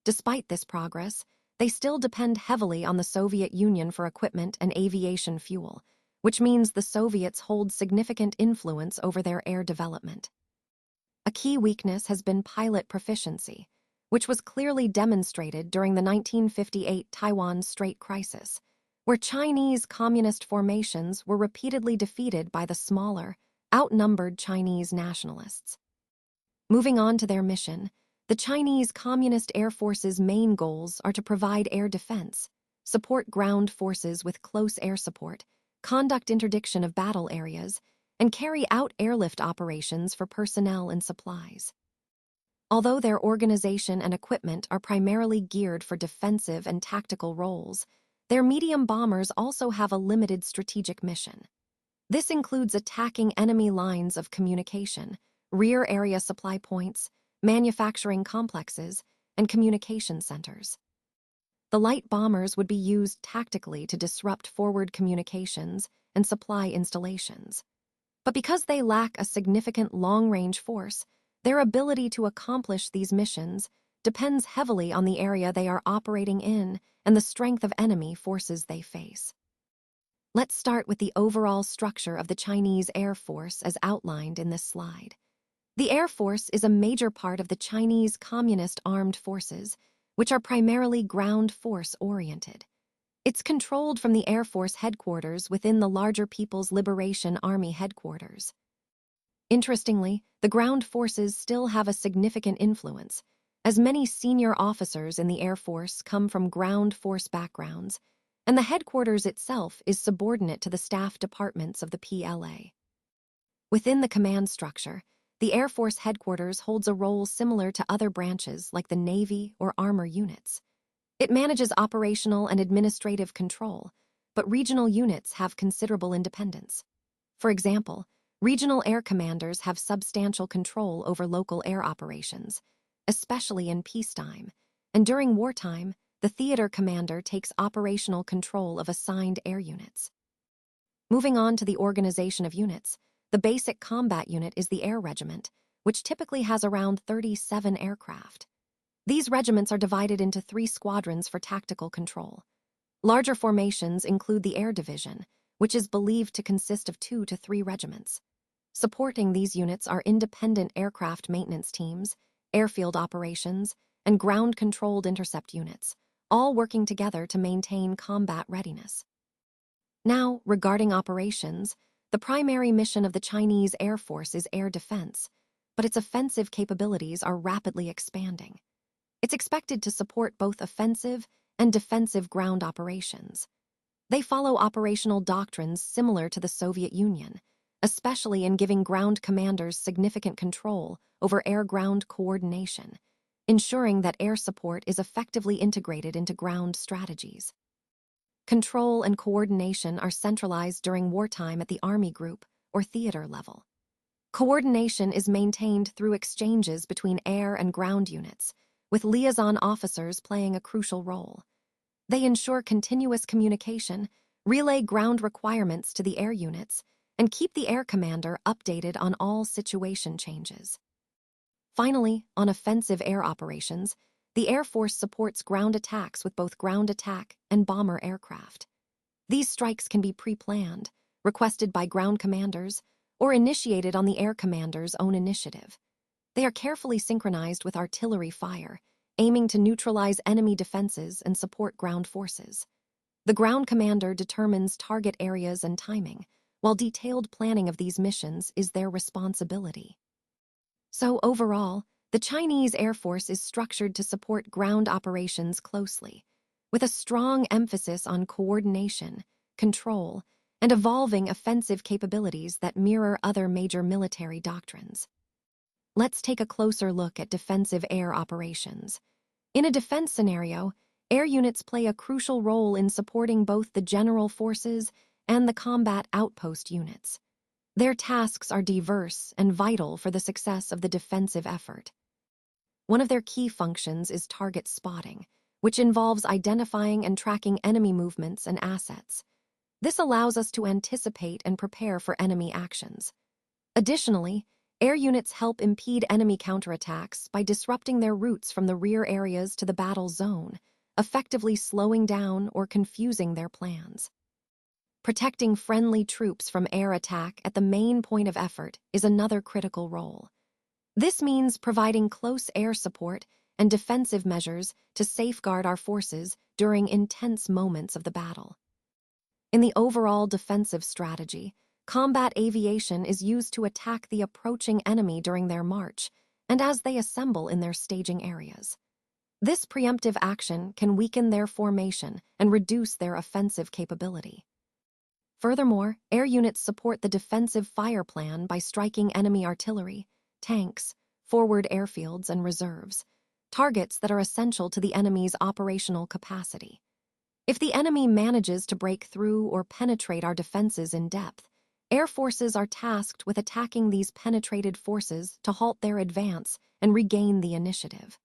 Despite this progress, they still depend heavily on the Soviet Union for equipment and aviation fuel, which means the Soviets hold significant influence over their air development. A key weakness has been pilot proficiency, which was clearly demonstrated during the 1958 Taiwan Strait crisis, where Chinese communist formations were repeatedly defeated by the smaller, outnumbered Chinese nationalists. Moving on to their mission, the Chinese Communist Air Force's main goals are to provide air defense, support ground forces with close air support, conduct interdiction of battle areas, and carry out airlift operations for personnel and supplies. Although their organization and equipment are primarily geared for defensive and tactical roles, their medium bombers also have a limited strategic mission. This includes attacking enemy lines of communication, rear area supply points, manufacturing complexes, and communication centers. The light bombers would be used tactically to disrupt forward communications and supply installations. But because they lack a significant long-range force, their ability to accomplish these missions depends heavily on the area they are operating in and the strength of enemy forces they face. Let's start with the overall structure of the Chinese Air Force as outlined in this slide. The Air Force is a major part of the Chinese Communist Armed Forces, which are primarily ground force-oriented. It's controlled from the Air Force headquarters within the larger People's Liberation Army headquarters. Interestingly, the ground forces still have a significant influence, as many senior officers in the Air Force come from ground force backgrounds, and the headquarters itself is subordinate to the staff departments of the PLA. Within the command structure, the Air Force headquarters holds a role similar to other branches like the Navy or armor units. It manages operational and administrative control, but regional units have considerable independence. For example, regional air commanders have substantial control over local air operations, especially in peacetime, and during wartime, the theater commander takes operational control of assigned air units. Moving on to the organization of units, the basic combat unit is the Air Regiment, which typically has around 37 aircraft. These regiments are divided into 3 squadrons for tactical control. Larger formations include the Air Division, which is believed to consist of 2 to 3 regiments. Supporting these units are independent aircraft maintenance teams, airfield operations, and ground-controlled intercept units, all working together to maintain combat readiness. Now, regarding operations, the primary mission of the Chinese Air Force is air defense, but its offensive capabilities are rapidly expanding. It's expected to support both offensive and defensive ground operations. They follow operational doctrines similar to the Soviet Union, especially in giving ground commanders significant control over air-ground coordination, ensuring that air support is effectively integrated into ground strategies. Control and coordination are centralized during wartime at the Army group or theater level. Coordination is maintained through exchanges between air and ground units, with liaison officers playing a crucial role. They ensure continuous communication, relay ground requirements to the air units, and keep the air commander updated on all situation changes. Finally, on offensive air operations, the Air Force supports ground attacks with both ground attack and bomber aircraft. These strikes can be pre-planned, requested by ground commanders, or initiated on the air commander's own initiative. They are carefully synchronized with artillery fire, aiming to neutralize enemy defenses and support ground forces. The ground commander determines target areas and timing, while detailed planning of these missions is their responsibility. So overall, the Chinese Air Force is structured to support ground operations closely, with a strong emphasis on coordination, control, and evolving offensive capabilities that mirror other major military doctrines. Let's take a closer look at defensive air operations. In a defense scenario, air units play a crucial role in supporting both the general forces and the combat outpost units. Their tasks are diverse and vital for the success of the defensive effort. One of their key functions is target spotting, which involves identifying and tracking enemy movements and assets. This allows us to anticipate and prepare for enemy actions. Additionally, air units help impede enemy counterattacks by disrupting their routes from the rear areas to the battle zone, effectively slowing down or confusing their plans. Protecting friendly troops from air attack at the main point of effort is another critical role. This means providing close air support and defensive measures to safeguard our forces during intense moments of the battle. In the overall defensive strategy, combat aviation is used to attack the approaching enemy during their march and as they assemble in their staging areas. This preemptive action can weaken their formation and reduce their offensive capability. Furthermore, air units support the defensive fire plan by striking enemy artillery, tanks, forward airfields, and reserves, targets that are essential to the enemy's operational capacity. If the enemy manages to break through or penetrate our defenses in depth, air forces are tasked with attacking these penetrated forces to halt their advance and regain the initiative.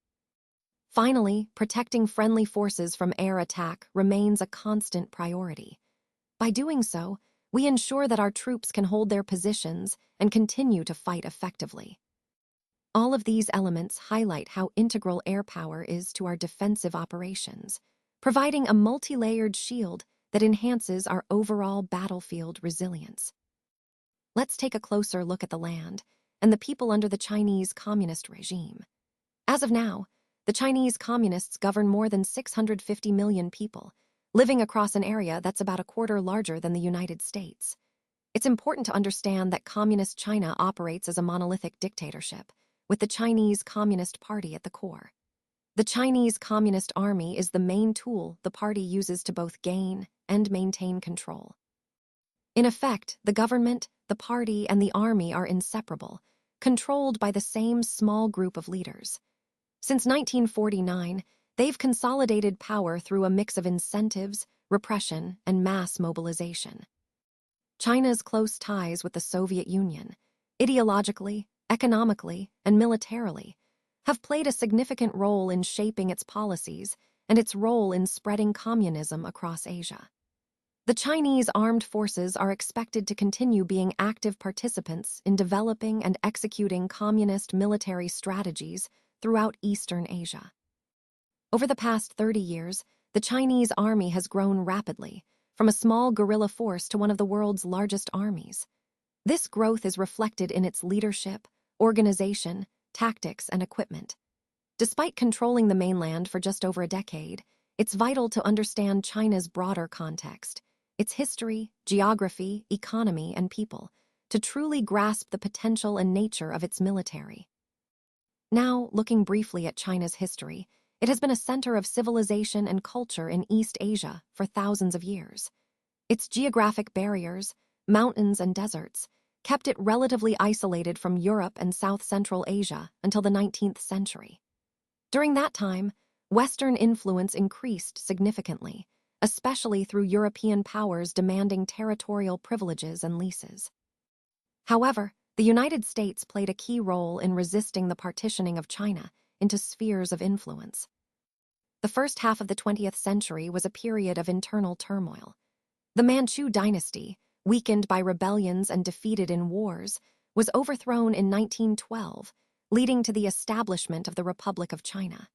Finally, protecting friendly forces from air attack remains a constant priority. By doing so, we ensure that our troops can hold their positions and continue to fight effectively. All of these elements highlight how integral air power is to our defensive operations, providing a multi-layered shield that enhances our overall battlefield resilience. Let's take a closer look at the land and the people under the Chinese Communist regime. As of now, the Chinese Communists govern more than 650 million people, living across an area that's about a quarter larger than the United States. It's important to understand that Communist China operates as a monolithic dictatorship, with the Chinese Communist Party at the core. The Chinese Communist Army is the main tool the party uses to both gain and maintain control. In effect, the government, the party, and the army are inseparable, controlled by the same small group of leaders. Since 1949, they've consolidated power through a mix of incentives, repression, and mass mobilization. China's close ties with the Soviet Union, ideologically, economically, and militarily, have played a significant role in shaping its policies and its role in spreading communism across Asia. The Chinese armed forces are expected to continue being active participants in developing and executing communist military strategies throughout Eastern Asia. Over the past 30 years, the Chinese army has grown rapidly, from a small guerrilla force to one of the world's largest armies. This growth is reflected in its leadership, organization, tactics, and equipment. Despite controlling the mainland for just over a decade, it's vital to understand China's broader context, its history, geography, economy, and people, to truly grasp the potential and nature of its military. Now, looking briefly at China's history, it has been a center of civilization and culture in East Asia for thousands of years. Its geographic barriers, mountains and deserts, kept it relatively isolated from Europe and South Central Asia until the 19th century. During that time, Western influence increased significantly, especially through European powers demanding territorial privileges and leases. However, the United States played a key role in resisting the partitioning of China into spheres of influence. The first half of the 20th century was a period of internal turmoil. The Manchu dynasty, weakened by rebellions and defeated in wars, was overthrown in 1912, leading to the establishment of the Republic of China.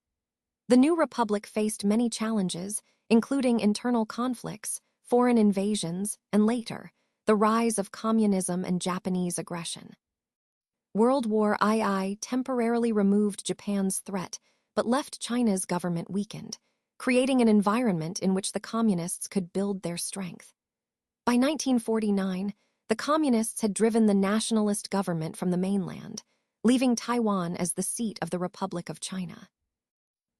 The new republic faced many challenges, including internal conflicts, foreign invasions, and later, the rise of communism and Japanese aggression. World War II temporarily removed Japan's threat, but left China's government weakened, creating an environment in which the communists could build their strength. By 1949, the communists had driven the nationalist government from the mainland, leaving Taiwan as the seat of the Republic of China.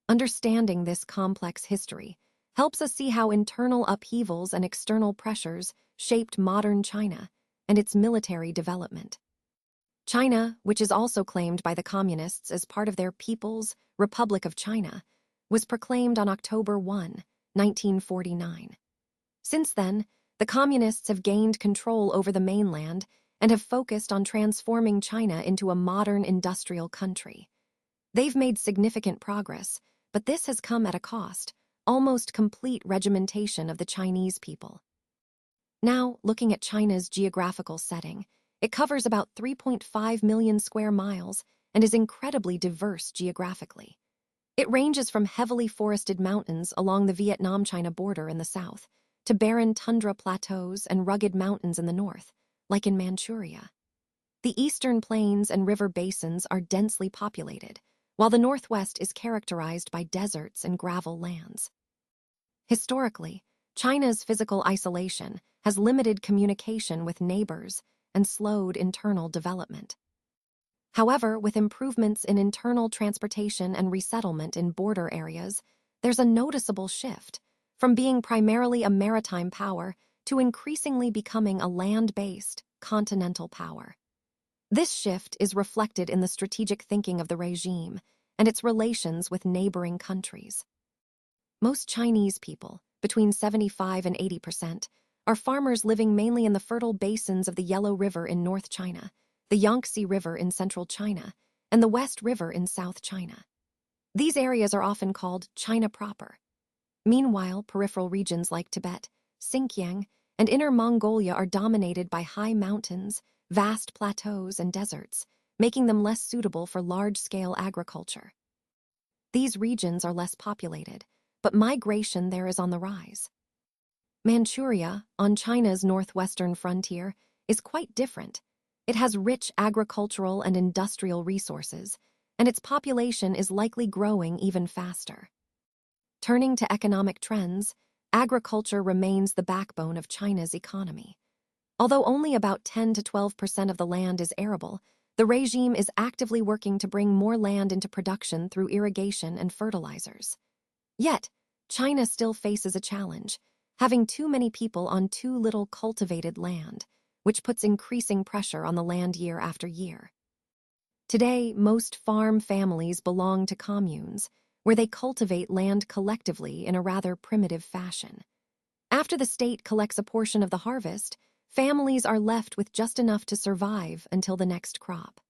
Understanding this complex history helps us see how internal upheavals and external pressures shaped modern China and its military development. China, which is also claimed by the Communists as part of their People's Republic of China, was proclaimed on October 1, 1949. Since then, the Communists have gained control over the mainland and have focused on transforming China into a modern industrial country. They've made significant progress, but this has come at a cost: almost complete regimentation of the Chinese people. Now, looking at China's geographical setting, it covers about 3.5 million square miles and is incredibly diverse geographically. It ranges from heavily forested mountains along the Vietnam-China border in the south to barren tundra plateaus and rugged mountains in the north, like in Manchuria. The eastern plains and river basins are densely populated, while the northwest is characterized by deserts and gravel lands. Historically, China's physical isolation has limited communication with neighbors and slowed internal development. However, with improvements in internal transportation and resettlement in border areas, there's a noticeable shift from being primarily a maritime power to increasingly becoming a land-based, continental power. This shift is reflected in the strategic thinking of the regime and its relations with neighboring countries. Most Chinese people, between 75 and 80%, are farmers living mainly in the fertile basins of the Yellow River in North China, the Yangtze River in central China, and the West River in South China. These areas are often called China proper. Meanwhile, peripheral regions like Tibet, Xinjiang, and Inner Mongolia are dominated by high mountains, vast plateaus, and deserts, making them less suitable for large-scale agriculture. These regions are less populated, but migration there is on the rise. Manchuria, on China's northwestern frontier, is quite different. It has rich agricultural and industrial resources, and its population is likely growing even faster. Turning to economic trends, agriculture remains the backbone of China's economy. Although only about 10 to 12% of the land is arable, the regime is actively working to bring more land into production through irrigation and fertilizers. Yet, China still faces a challenge: having too many people on too little cultivated land, which puts increasing pressure on the land year after year. Today, most farm families belong to communes, where they cultivate land collectively in a rather primitive fashion. After the state collects a portion of the harvest, families are left with just enough to survive until the next crop.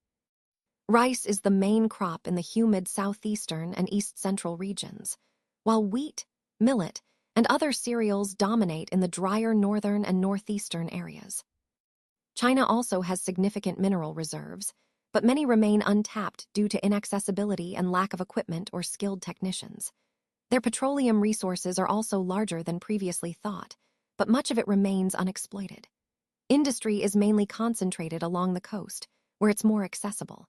Rice is the main crop in the humid southeastern and east-central regions, while wheat, millet, and other cereals dominate in the drier northern and northeastern areas. China also has significant mineral reserves, but many remain untapped due to inaccessibility and lack of equipment or skilled technicians. Their petroleum resources are also larger than previously thought, but much of it remains unexploited. Industry is mainly concentrated along the coast, where it's more accessible.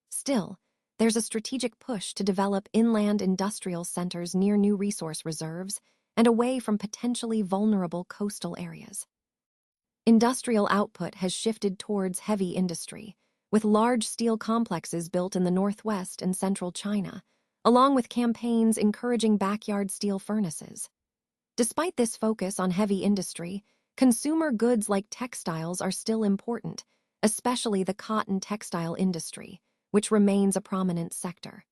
Still, there's a strategic push to develop inland industrial centers near new resource reserves and away from potentially vulnerable coastal areas. Industrial output has shifted towards heavy industry, with large steel complexes built in the northwest and central China, along with campaigns encouraging backyard steel furnaces. Despite this focus on heavy industry, consumer goods like textiles are still important, especially the cotton textile industry, which remains a prominent sector.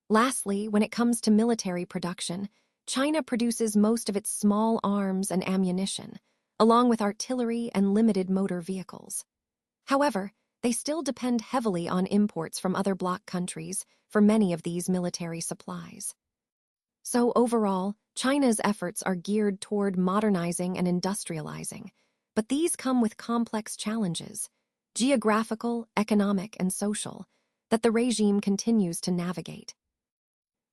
Lastly, when it comes to military production, China produces most of its small arms and ammunition, along with artillery and limited motor vehicles. However, they still depend heavily on imports from other bloc countries for many of these military supplies. So overall, China's efforts are geared toward modernizing and industrializing, but these come with complex challenges, geographical, economic, and social, that the regime continues to navigate.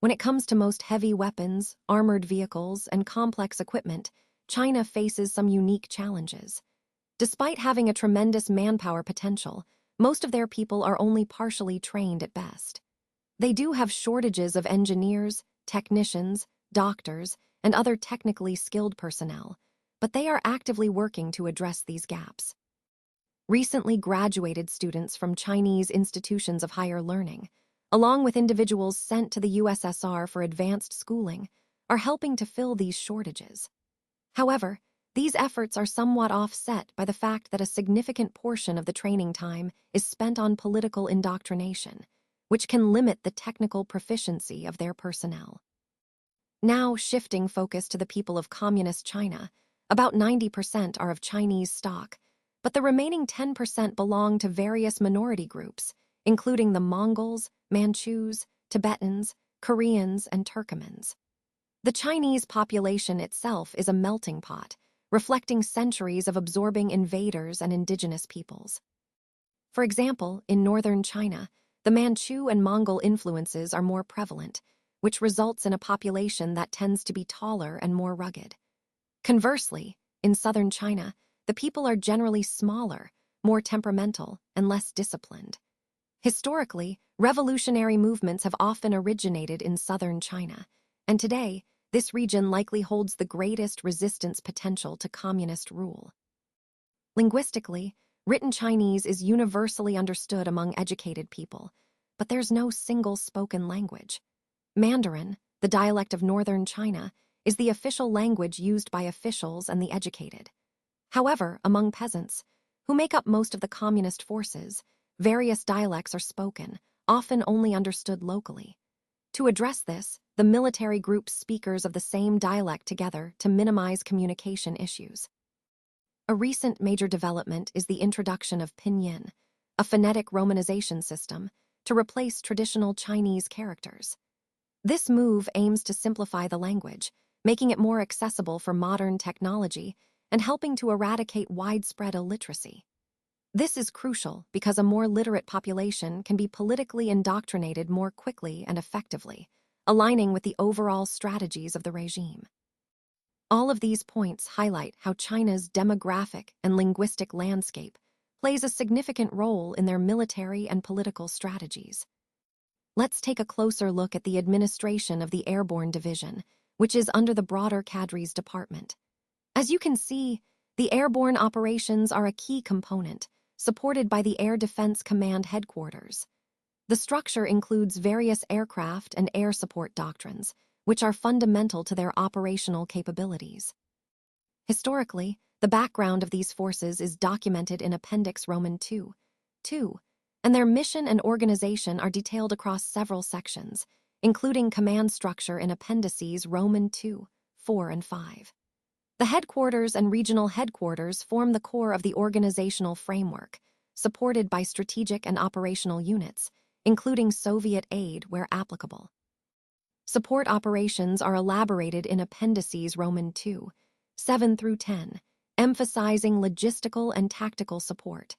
When it comes to most heavy weapons, armored vehicles, and complex equipment, China faces some unique challenges. Despite having a tremendous manpower potential, most of their people are only partially trained at best. They do have shortages of engineers, technicians, doctors, and other technically skilled personnel, but they are actively working to address these gaps. Recently graduated students from Chinese institutions of higher learning, along with individuals sent to the USSR for advanced schooling, are helping to fill these shortages. However, these efforts are somewhat offset by the fact that a significant portion of the training time is spent on political indoctrination, which can limit the technical proficiency of their personnel. Now shifting focus to the people of Communist China, about 90% are of Chinese stock, but the remaining 10% belong to various minority groups, including the Mongols, Manchus, Tibetans, Koreans, and Turkomans. The Chinese population itself is a melting pot, reflecting centuries of absorbing invaders and indigenous peoples. For example, in northern China, the Manchu and Mongol influences are more prevalent, which results in a population that tends to be taller and more rugged. Conversely, in southern China, the people are generally smaller, more temperamental, and less disciplined. Historically, revolutionary movements have often originated in southern China, and today, this region likely holds the greatest resistance potential to communist rule. Linguistically, written Chinese is universally understood among educated people, but there's no single spoken language. Mandarin, the dialect of northern China, is the official language used by officials and the educated. However, among peasants, who make up most of the communist forces, various dialects are spoken, often only understood locally. To address this, the military groups speakers of the same dialect together to minimize communication issues. A recent major development is the introduction of pinyin, a phonetic romanization system, to replace traditional Chinese characters. This move aims to simplify the language, making it more accessible for modern technology and helping to eradicate widespread illiteracy. This is crucial because a more literate population can be politically indoctrinated more quickly and effectively, aligning with the overall strategies of the regime. All of these points highlight how China's demographic and linguistic landscape plays a significant role in their military and political strategies. Let's take a closer look at the administration of the Airborne Division, which is under the broader Cadres Department. As you can see, the airborne operations are a key component, supported by the Air Defense Command Headquarters. The structure includes various aircraft and air support doctrines, which are fundamental to their operational capabilities. Historically, the background of these forces is documented in Appendix II, and their mission and organization are detailed across several sections, including command structure in Appendices II, IV, and V. The headquarters and regional headquarters form the core of the organizational framework, supported by strategic and operational units, including Soviet aid where applicable. Support operations are elaborated in Appendices II, 7 through 10, emphasizing logistical and tactical support.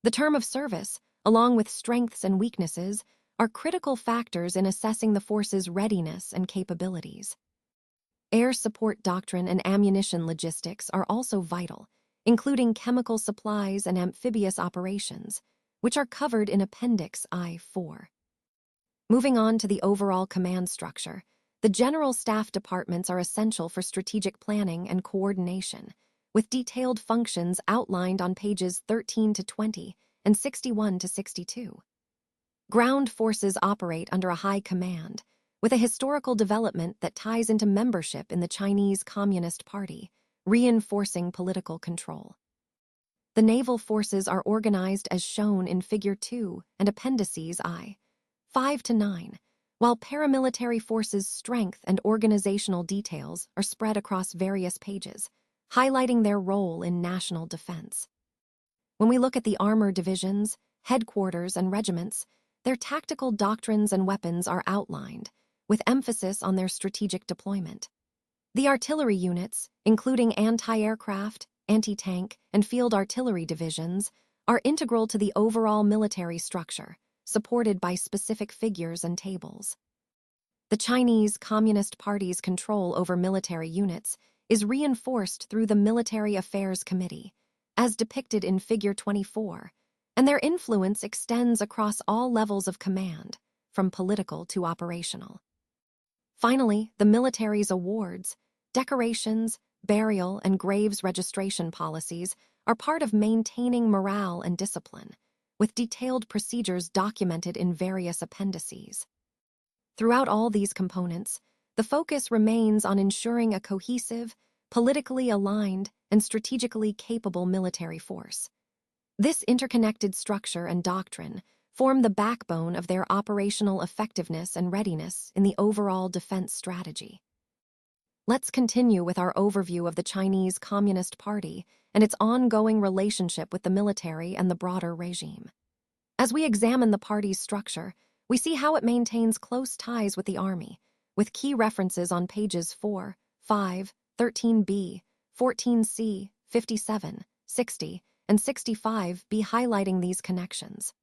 The term of service, along with strengths and weaknesses, are critical factors in assessing the force's readiness and capabilities. Air support doctrine and ammunition logistics are also vital, including chemical supplies and amphibious operations, which are covered in Appendix I-4. Moving on to the overall command structure, the general staff departments are essential for strategic planning and coordination, with detailed functions outlined on pages 13 to 20 and 61 to 62. Ground forces operate under a high command, with a historical development that ties into membership in the Chinese Communist Party, reinforcing political control. The naval forces are organized as shown in Figure 2 and Appendices I, 5 to 9, while paramilitary forces' strength and organizational details are spread across various pages, highlighting their role in national defense. When we look at the armor divisions, headquarters, and regiments, their tactical doctrines and weapons are outlined, with emphasis on their strategic deployment. The artillery units, including anti-aircraft, anti-tank, and field artillery divisions, are integral to the overall military structure, supported by specific figures and tables. The Chinese Communist Party's control over military units is reinforced through the Military Affairs Committee, as depicted in Figure 24, and their influence extends across all levels of command, from political to operational. Finally, the military's awards, decorations, burial, and graves registration policies are part of maintaining morale and discipline, with detailed procedures documented in various appendices. Throughout all these components, the focus remains on ensuring a cohesive, politically aligned, and strategically capable military force. This interconnected structure and doctrine form the backbone of their operational effectiveness and readiness in the overall defense strategy. Let's continue with our overview of the Chinese Communist Party and its ongoing relationship with the military and the broader regime. As we examine the party's structure, we see how it maintains close ties with the army, with key references on pages 4, 5, 13b, 14c, 57, 60, and 65b highlighting these connections.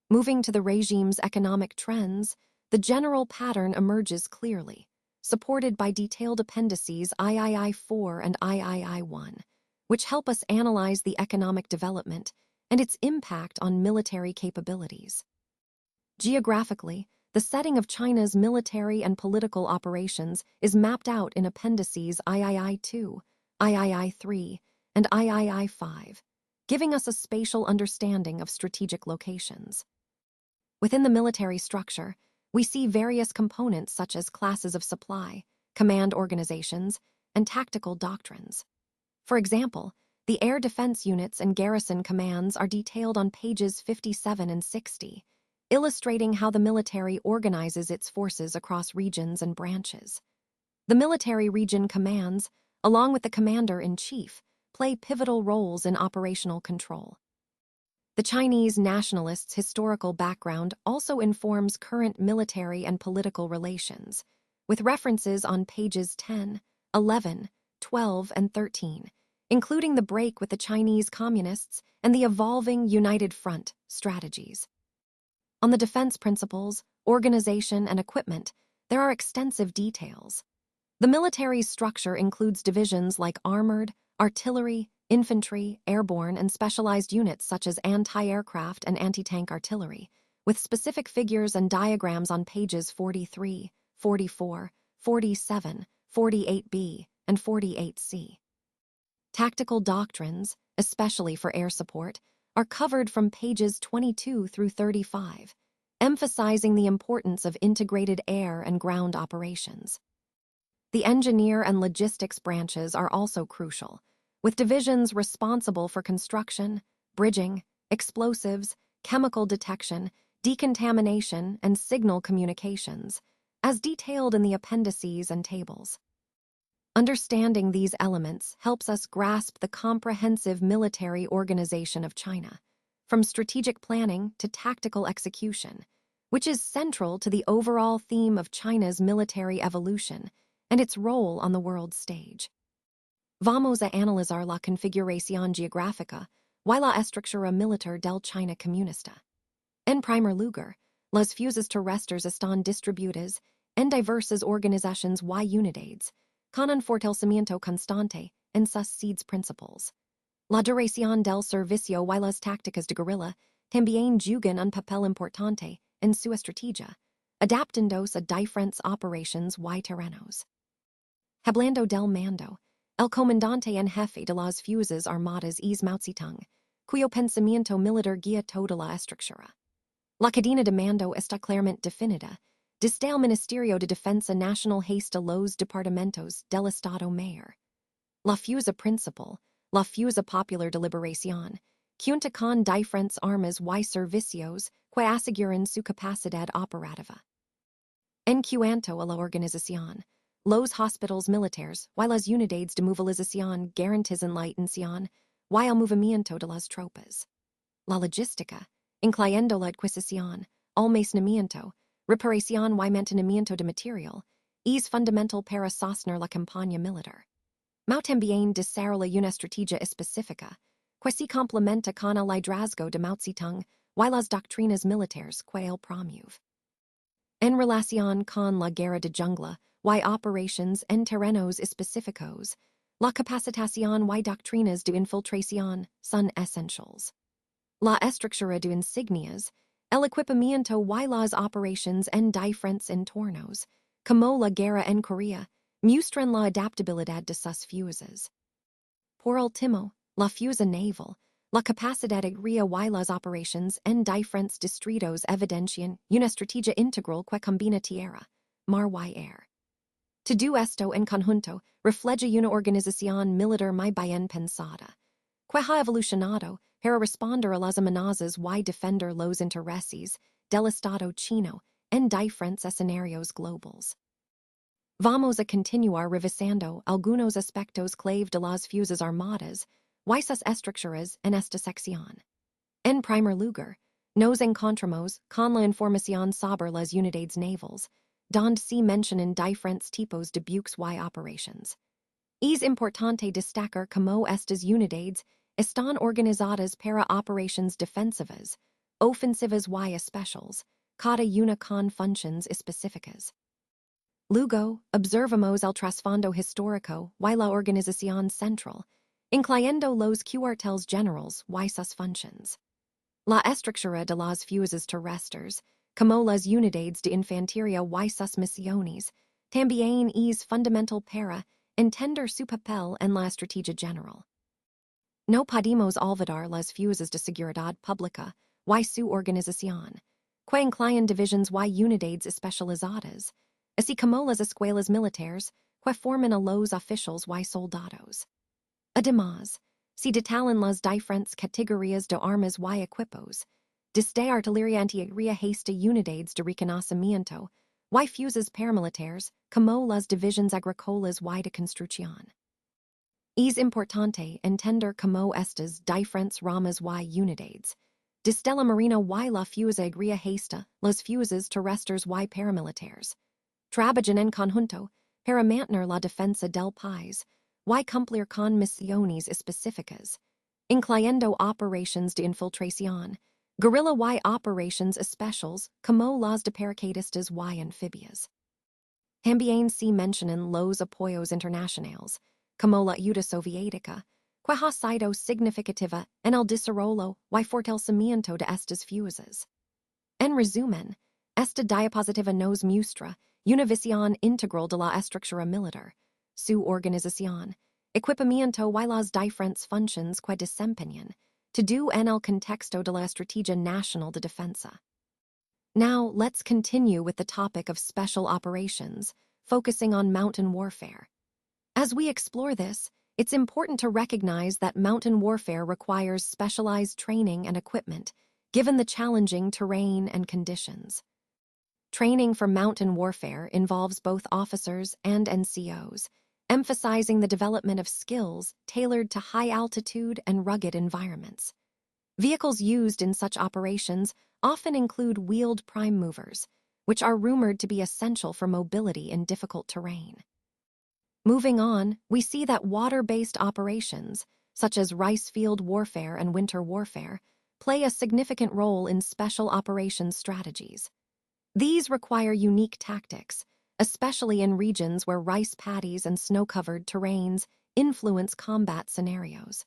Moving to the regime's economic trends, the general pattern emerges clearly, supported by detailed appendices III-4 and III-1, which help us analyze the economic development and its impact on military capabilities. Geographically, the setting of China's military and political operations is mapped out in appendices III-2, III-3, and III-5, giving us a spatial understanding of strategic locations. Within the military structure, we see various components such as classes of supply, command organizations, and tactical doctrines. For example, the air defense units and garrison commands are detailed on pages 57 and 60, illustrating how the military organizes its forces across regions and branches. The military region commands, along with the commander-in-chief, play pivotal roles in operational control. The Chinese nationalists' historical background also informs current military and political relations, with references on pages 10, 11, 12, and 13, including the break with the Chinese Communists and the evolving United Front strategies. On the defense principles, organization, and equipment, there are extensive details. The military's structure includes divisions like armored, artillery, infantry, airborne, and specialized units such as anti-aircraft and anti-tank artillery, with specific figures and diagrams on pages 43, 44, 47, 48b, and 48c. Tactical doctrines, especially for air support, are covered from pages 22 through 35, emphasizing the importance of integrated air and ground operations. The engineer and logistics branches are also crucial, with divisions responsible for construction, bridging, explosives, chemical detection, decontamination, and signal communications, as detailed in the appendices and tables. Understanding these elements helps us grasp the comprehensive military organization of China, from strategic planning to tactical execution, which is central to the overall theme of China's military evolution and its role on the world stage. Vamos a analizar la configuración geográfica y la estructura militar del China comunista. En primer lugar, las fuerzas terrestres están distribuidas en diversas organizaciones y unidades, con un fortalecimiento constante en sus sedes principales. La duración del servicio y las tácticas de guerrilla también juegan un papel importante en su estrategia, adaptándose a diferentes operations y terrenos. Hablando del mando, el comandante en jefe de las fuerzas armadas es Mao Zedong, cuyo pensamiento militar guía toda la estructura. La cadena de mando está claramente definida, desde el Ministerio de Defensa Nacional hasta los departamentos del Estado Mayor. La fuerza principal, la fuerza popular de liberación, cuenta con diferentes armas y servicios que aseguran su capacidad operativa. En cuanto a la organización, los hospitales militares y las unidades de movilización garantizan la intención y el movimiento de las tropas. La logística, incluyendo la adquisición, almacenamiento, reparación y mantenimiento de material, es fundamental para sostener la campaña militar. Mao también desarrolla una estrategia específica, que se complementa con el liderazgo de Mao Zedong y las doctrinas militares que él promueve. En relación con la guerra de jungla y operations en terrenos específicos, la capacitación y doctrinas de infiltración son esenciales. La estructura de insignias, el equipamiento y las operations en diferentes entornos, como la guerra en Corea, muestran la adaptabilidad de sus fuerzas. Por último, la fuerza naval, la capacidad aérea y las operations en diferentes distritos evidencian una estrategia integral que combina tierra, mar y air. Todo esto en conjunto refleja una organización militar muy bien pensada, que ha evolucionado para responder a las amenazas y defender los intereses del Estado chino en diferentes escenarios globales. Vamos a continuar revisando algunos aspectos clave de las fuerzas armadas y sus estructuras en esta sección. En primer lugar, nos encontramos con la información sobre las unidades navales, donde se mencionan diferentes tipos de buques y operations. Es importante destacar cómo estas unidades están organizadas para operations defensivas, ofensivas y especiales, cada una con funciones específicas. Luego, observamos el trasfondo histórico y la organización central, incluyendo los cuarteles generales y sus funciones. La estructura de las fuerzas terrestres, como las unidades de infantería y sus misiones, también es fundamental para entender su papel en la estrategia general. No podemos olvidar las fuerzas de seguridad pública y su organización, que incluyen divisions y unidades especializadas, así como las escuelas militares que forman a los oficiales y soldados. Además, se detallan las diferentes categorías de armas y equipos, desde artillería antiaérea hasta unidades de reconocimiento y fuerzas paramilitares como las divisiones agrícolas y de construcción. Es importante entender cómo estas diferentes ramas y unidades, desde la marina y la fuerza aérea hasta las fuerzas terrestres y paramilitares, trabajan en conjunto para mantener la defensa del país y cumplir con misiones específicas, incluyendo operations de infiltración, guerrilla y operations especiales como las de paracaidistas y anfibias. También se mencionan los apoyos internacionales, como la ayuda soviética, que ha sido significativa en el desarrollo y fortalecimiento de estas fuerzas. En resumen, esta diapositiva nos muestra una visión integral de la estructura militar, su organización, equipamiento y las diferentes funciones que desempeñan, todo en el contexto de la Estrategia Nacional de Defensa. Now, let's continue with the topic of special operations, focusing on mountain warfare. As we explore this, it's important to recognize that mountain warfare requires specialized training and equipment, given the challenging terrain and conditions. Training for mountain warfare involves both officers and NCOs, emphasizing the development of skills tailored to high-altitude and rugged environments. Vehicles used in such operations often include wheeled prime movers, which are rumored to be essential for mobility in difficult terrain. Moving on, we see that water-based operations, such as rice field warfare and winter warfare, play a significant role in special operations strategies. These require unique tactics, especially in regions where rice paddies and snow-covered terrains influence combat scenarios.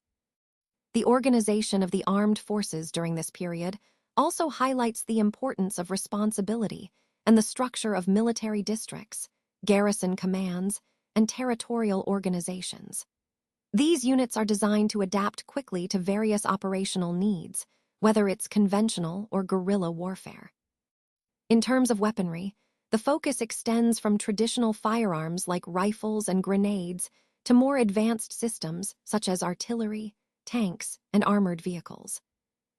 The organization of the armed forces during this period also highlights the importance of responsibility and the structure of military districts, garrison commands, and territorial organizations. These units are designed to adapt quickly to various operational needs, whether it's conventional or guerrilla warfare. In terms of weaponry, the focus extends from traditional firearms like rifles and grenades to more advanced systems such as artillery, tanks, and armored vehicles.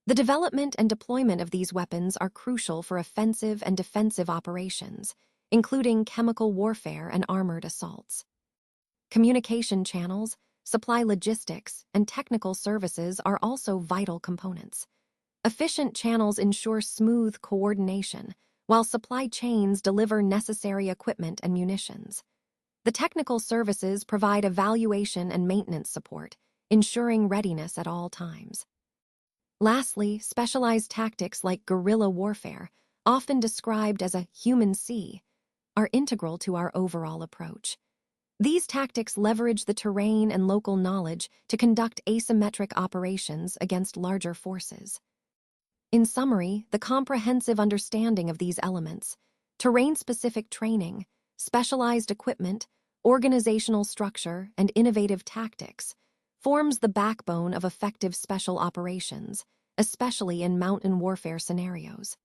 The development and deployment of these weapons are crucial for offensive and defensive operations, including chemical warfare and armored assaults. Communication channels, supply logistics, and technical services are also vital components. Efficient channels ensure smooth coordination, while supply chains deliver necessary equipment and munitions. The technical services provide evaluation and maintenance support, ensuring readiness at all times. Lastly, specialized tactics like guerrilla warfare, often described as a human sea, are integral to our overall approach. These tactics leverage the terrain and local knowledge to conduct asymmetric operations against larger forces. In summary, the comprehensive understanding of these elements, terrain-specific training, specialized equipment, organizational structure, and innovative tactics, forms the backbone of effective special operations, especially in mountain warfare scenarios.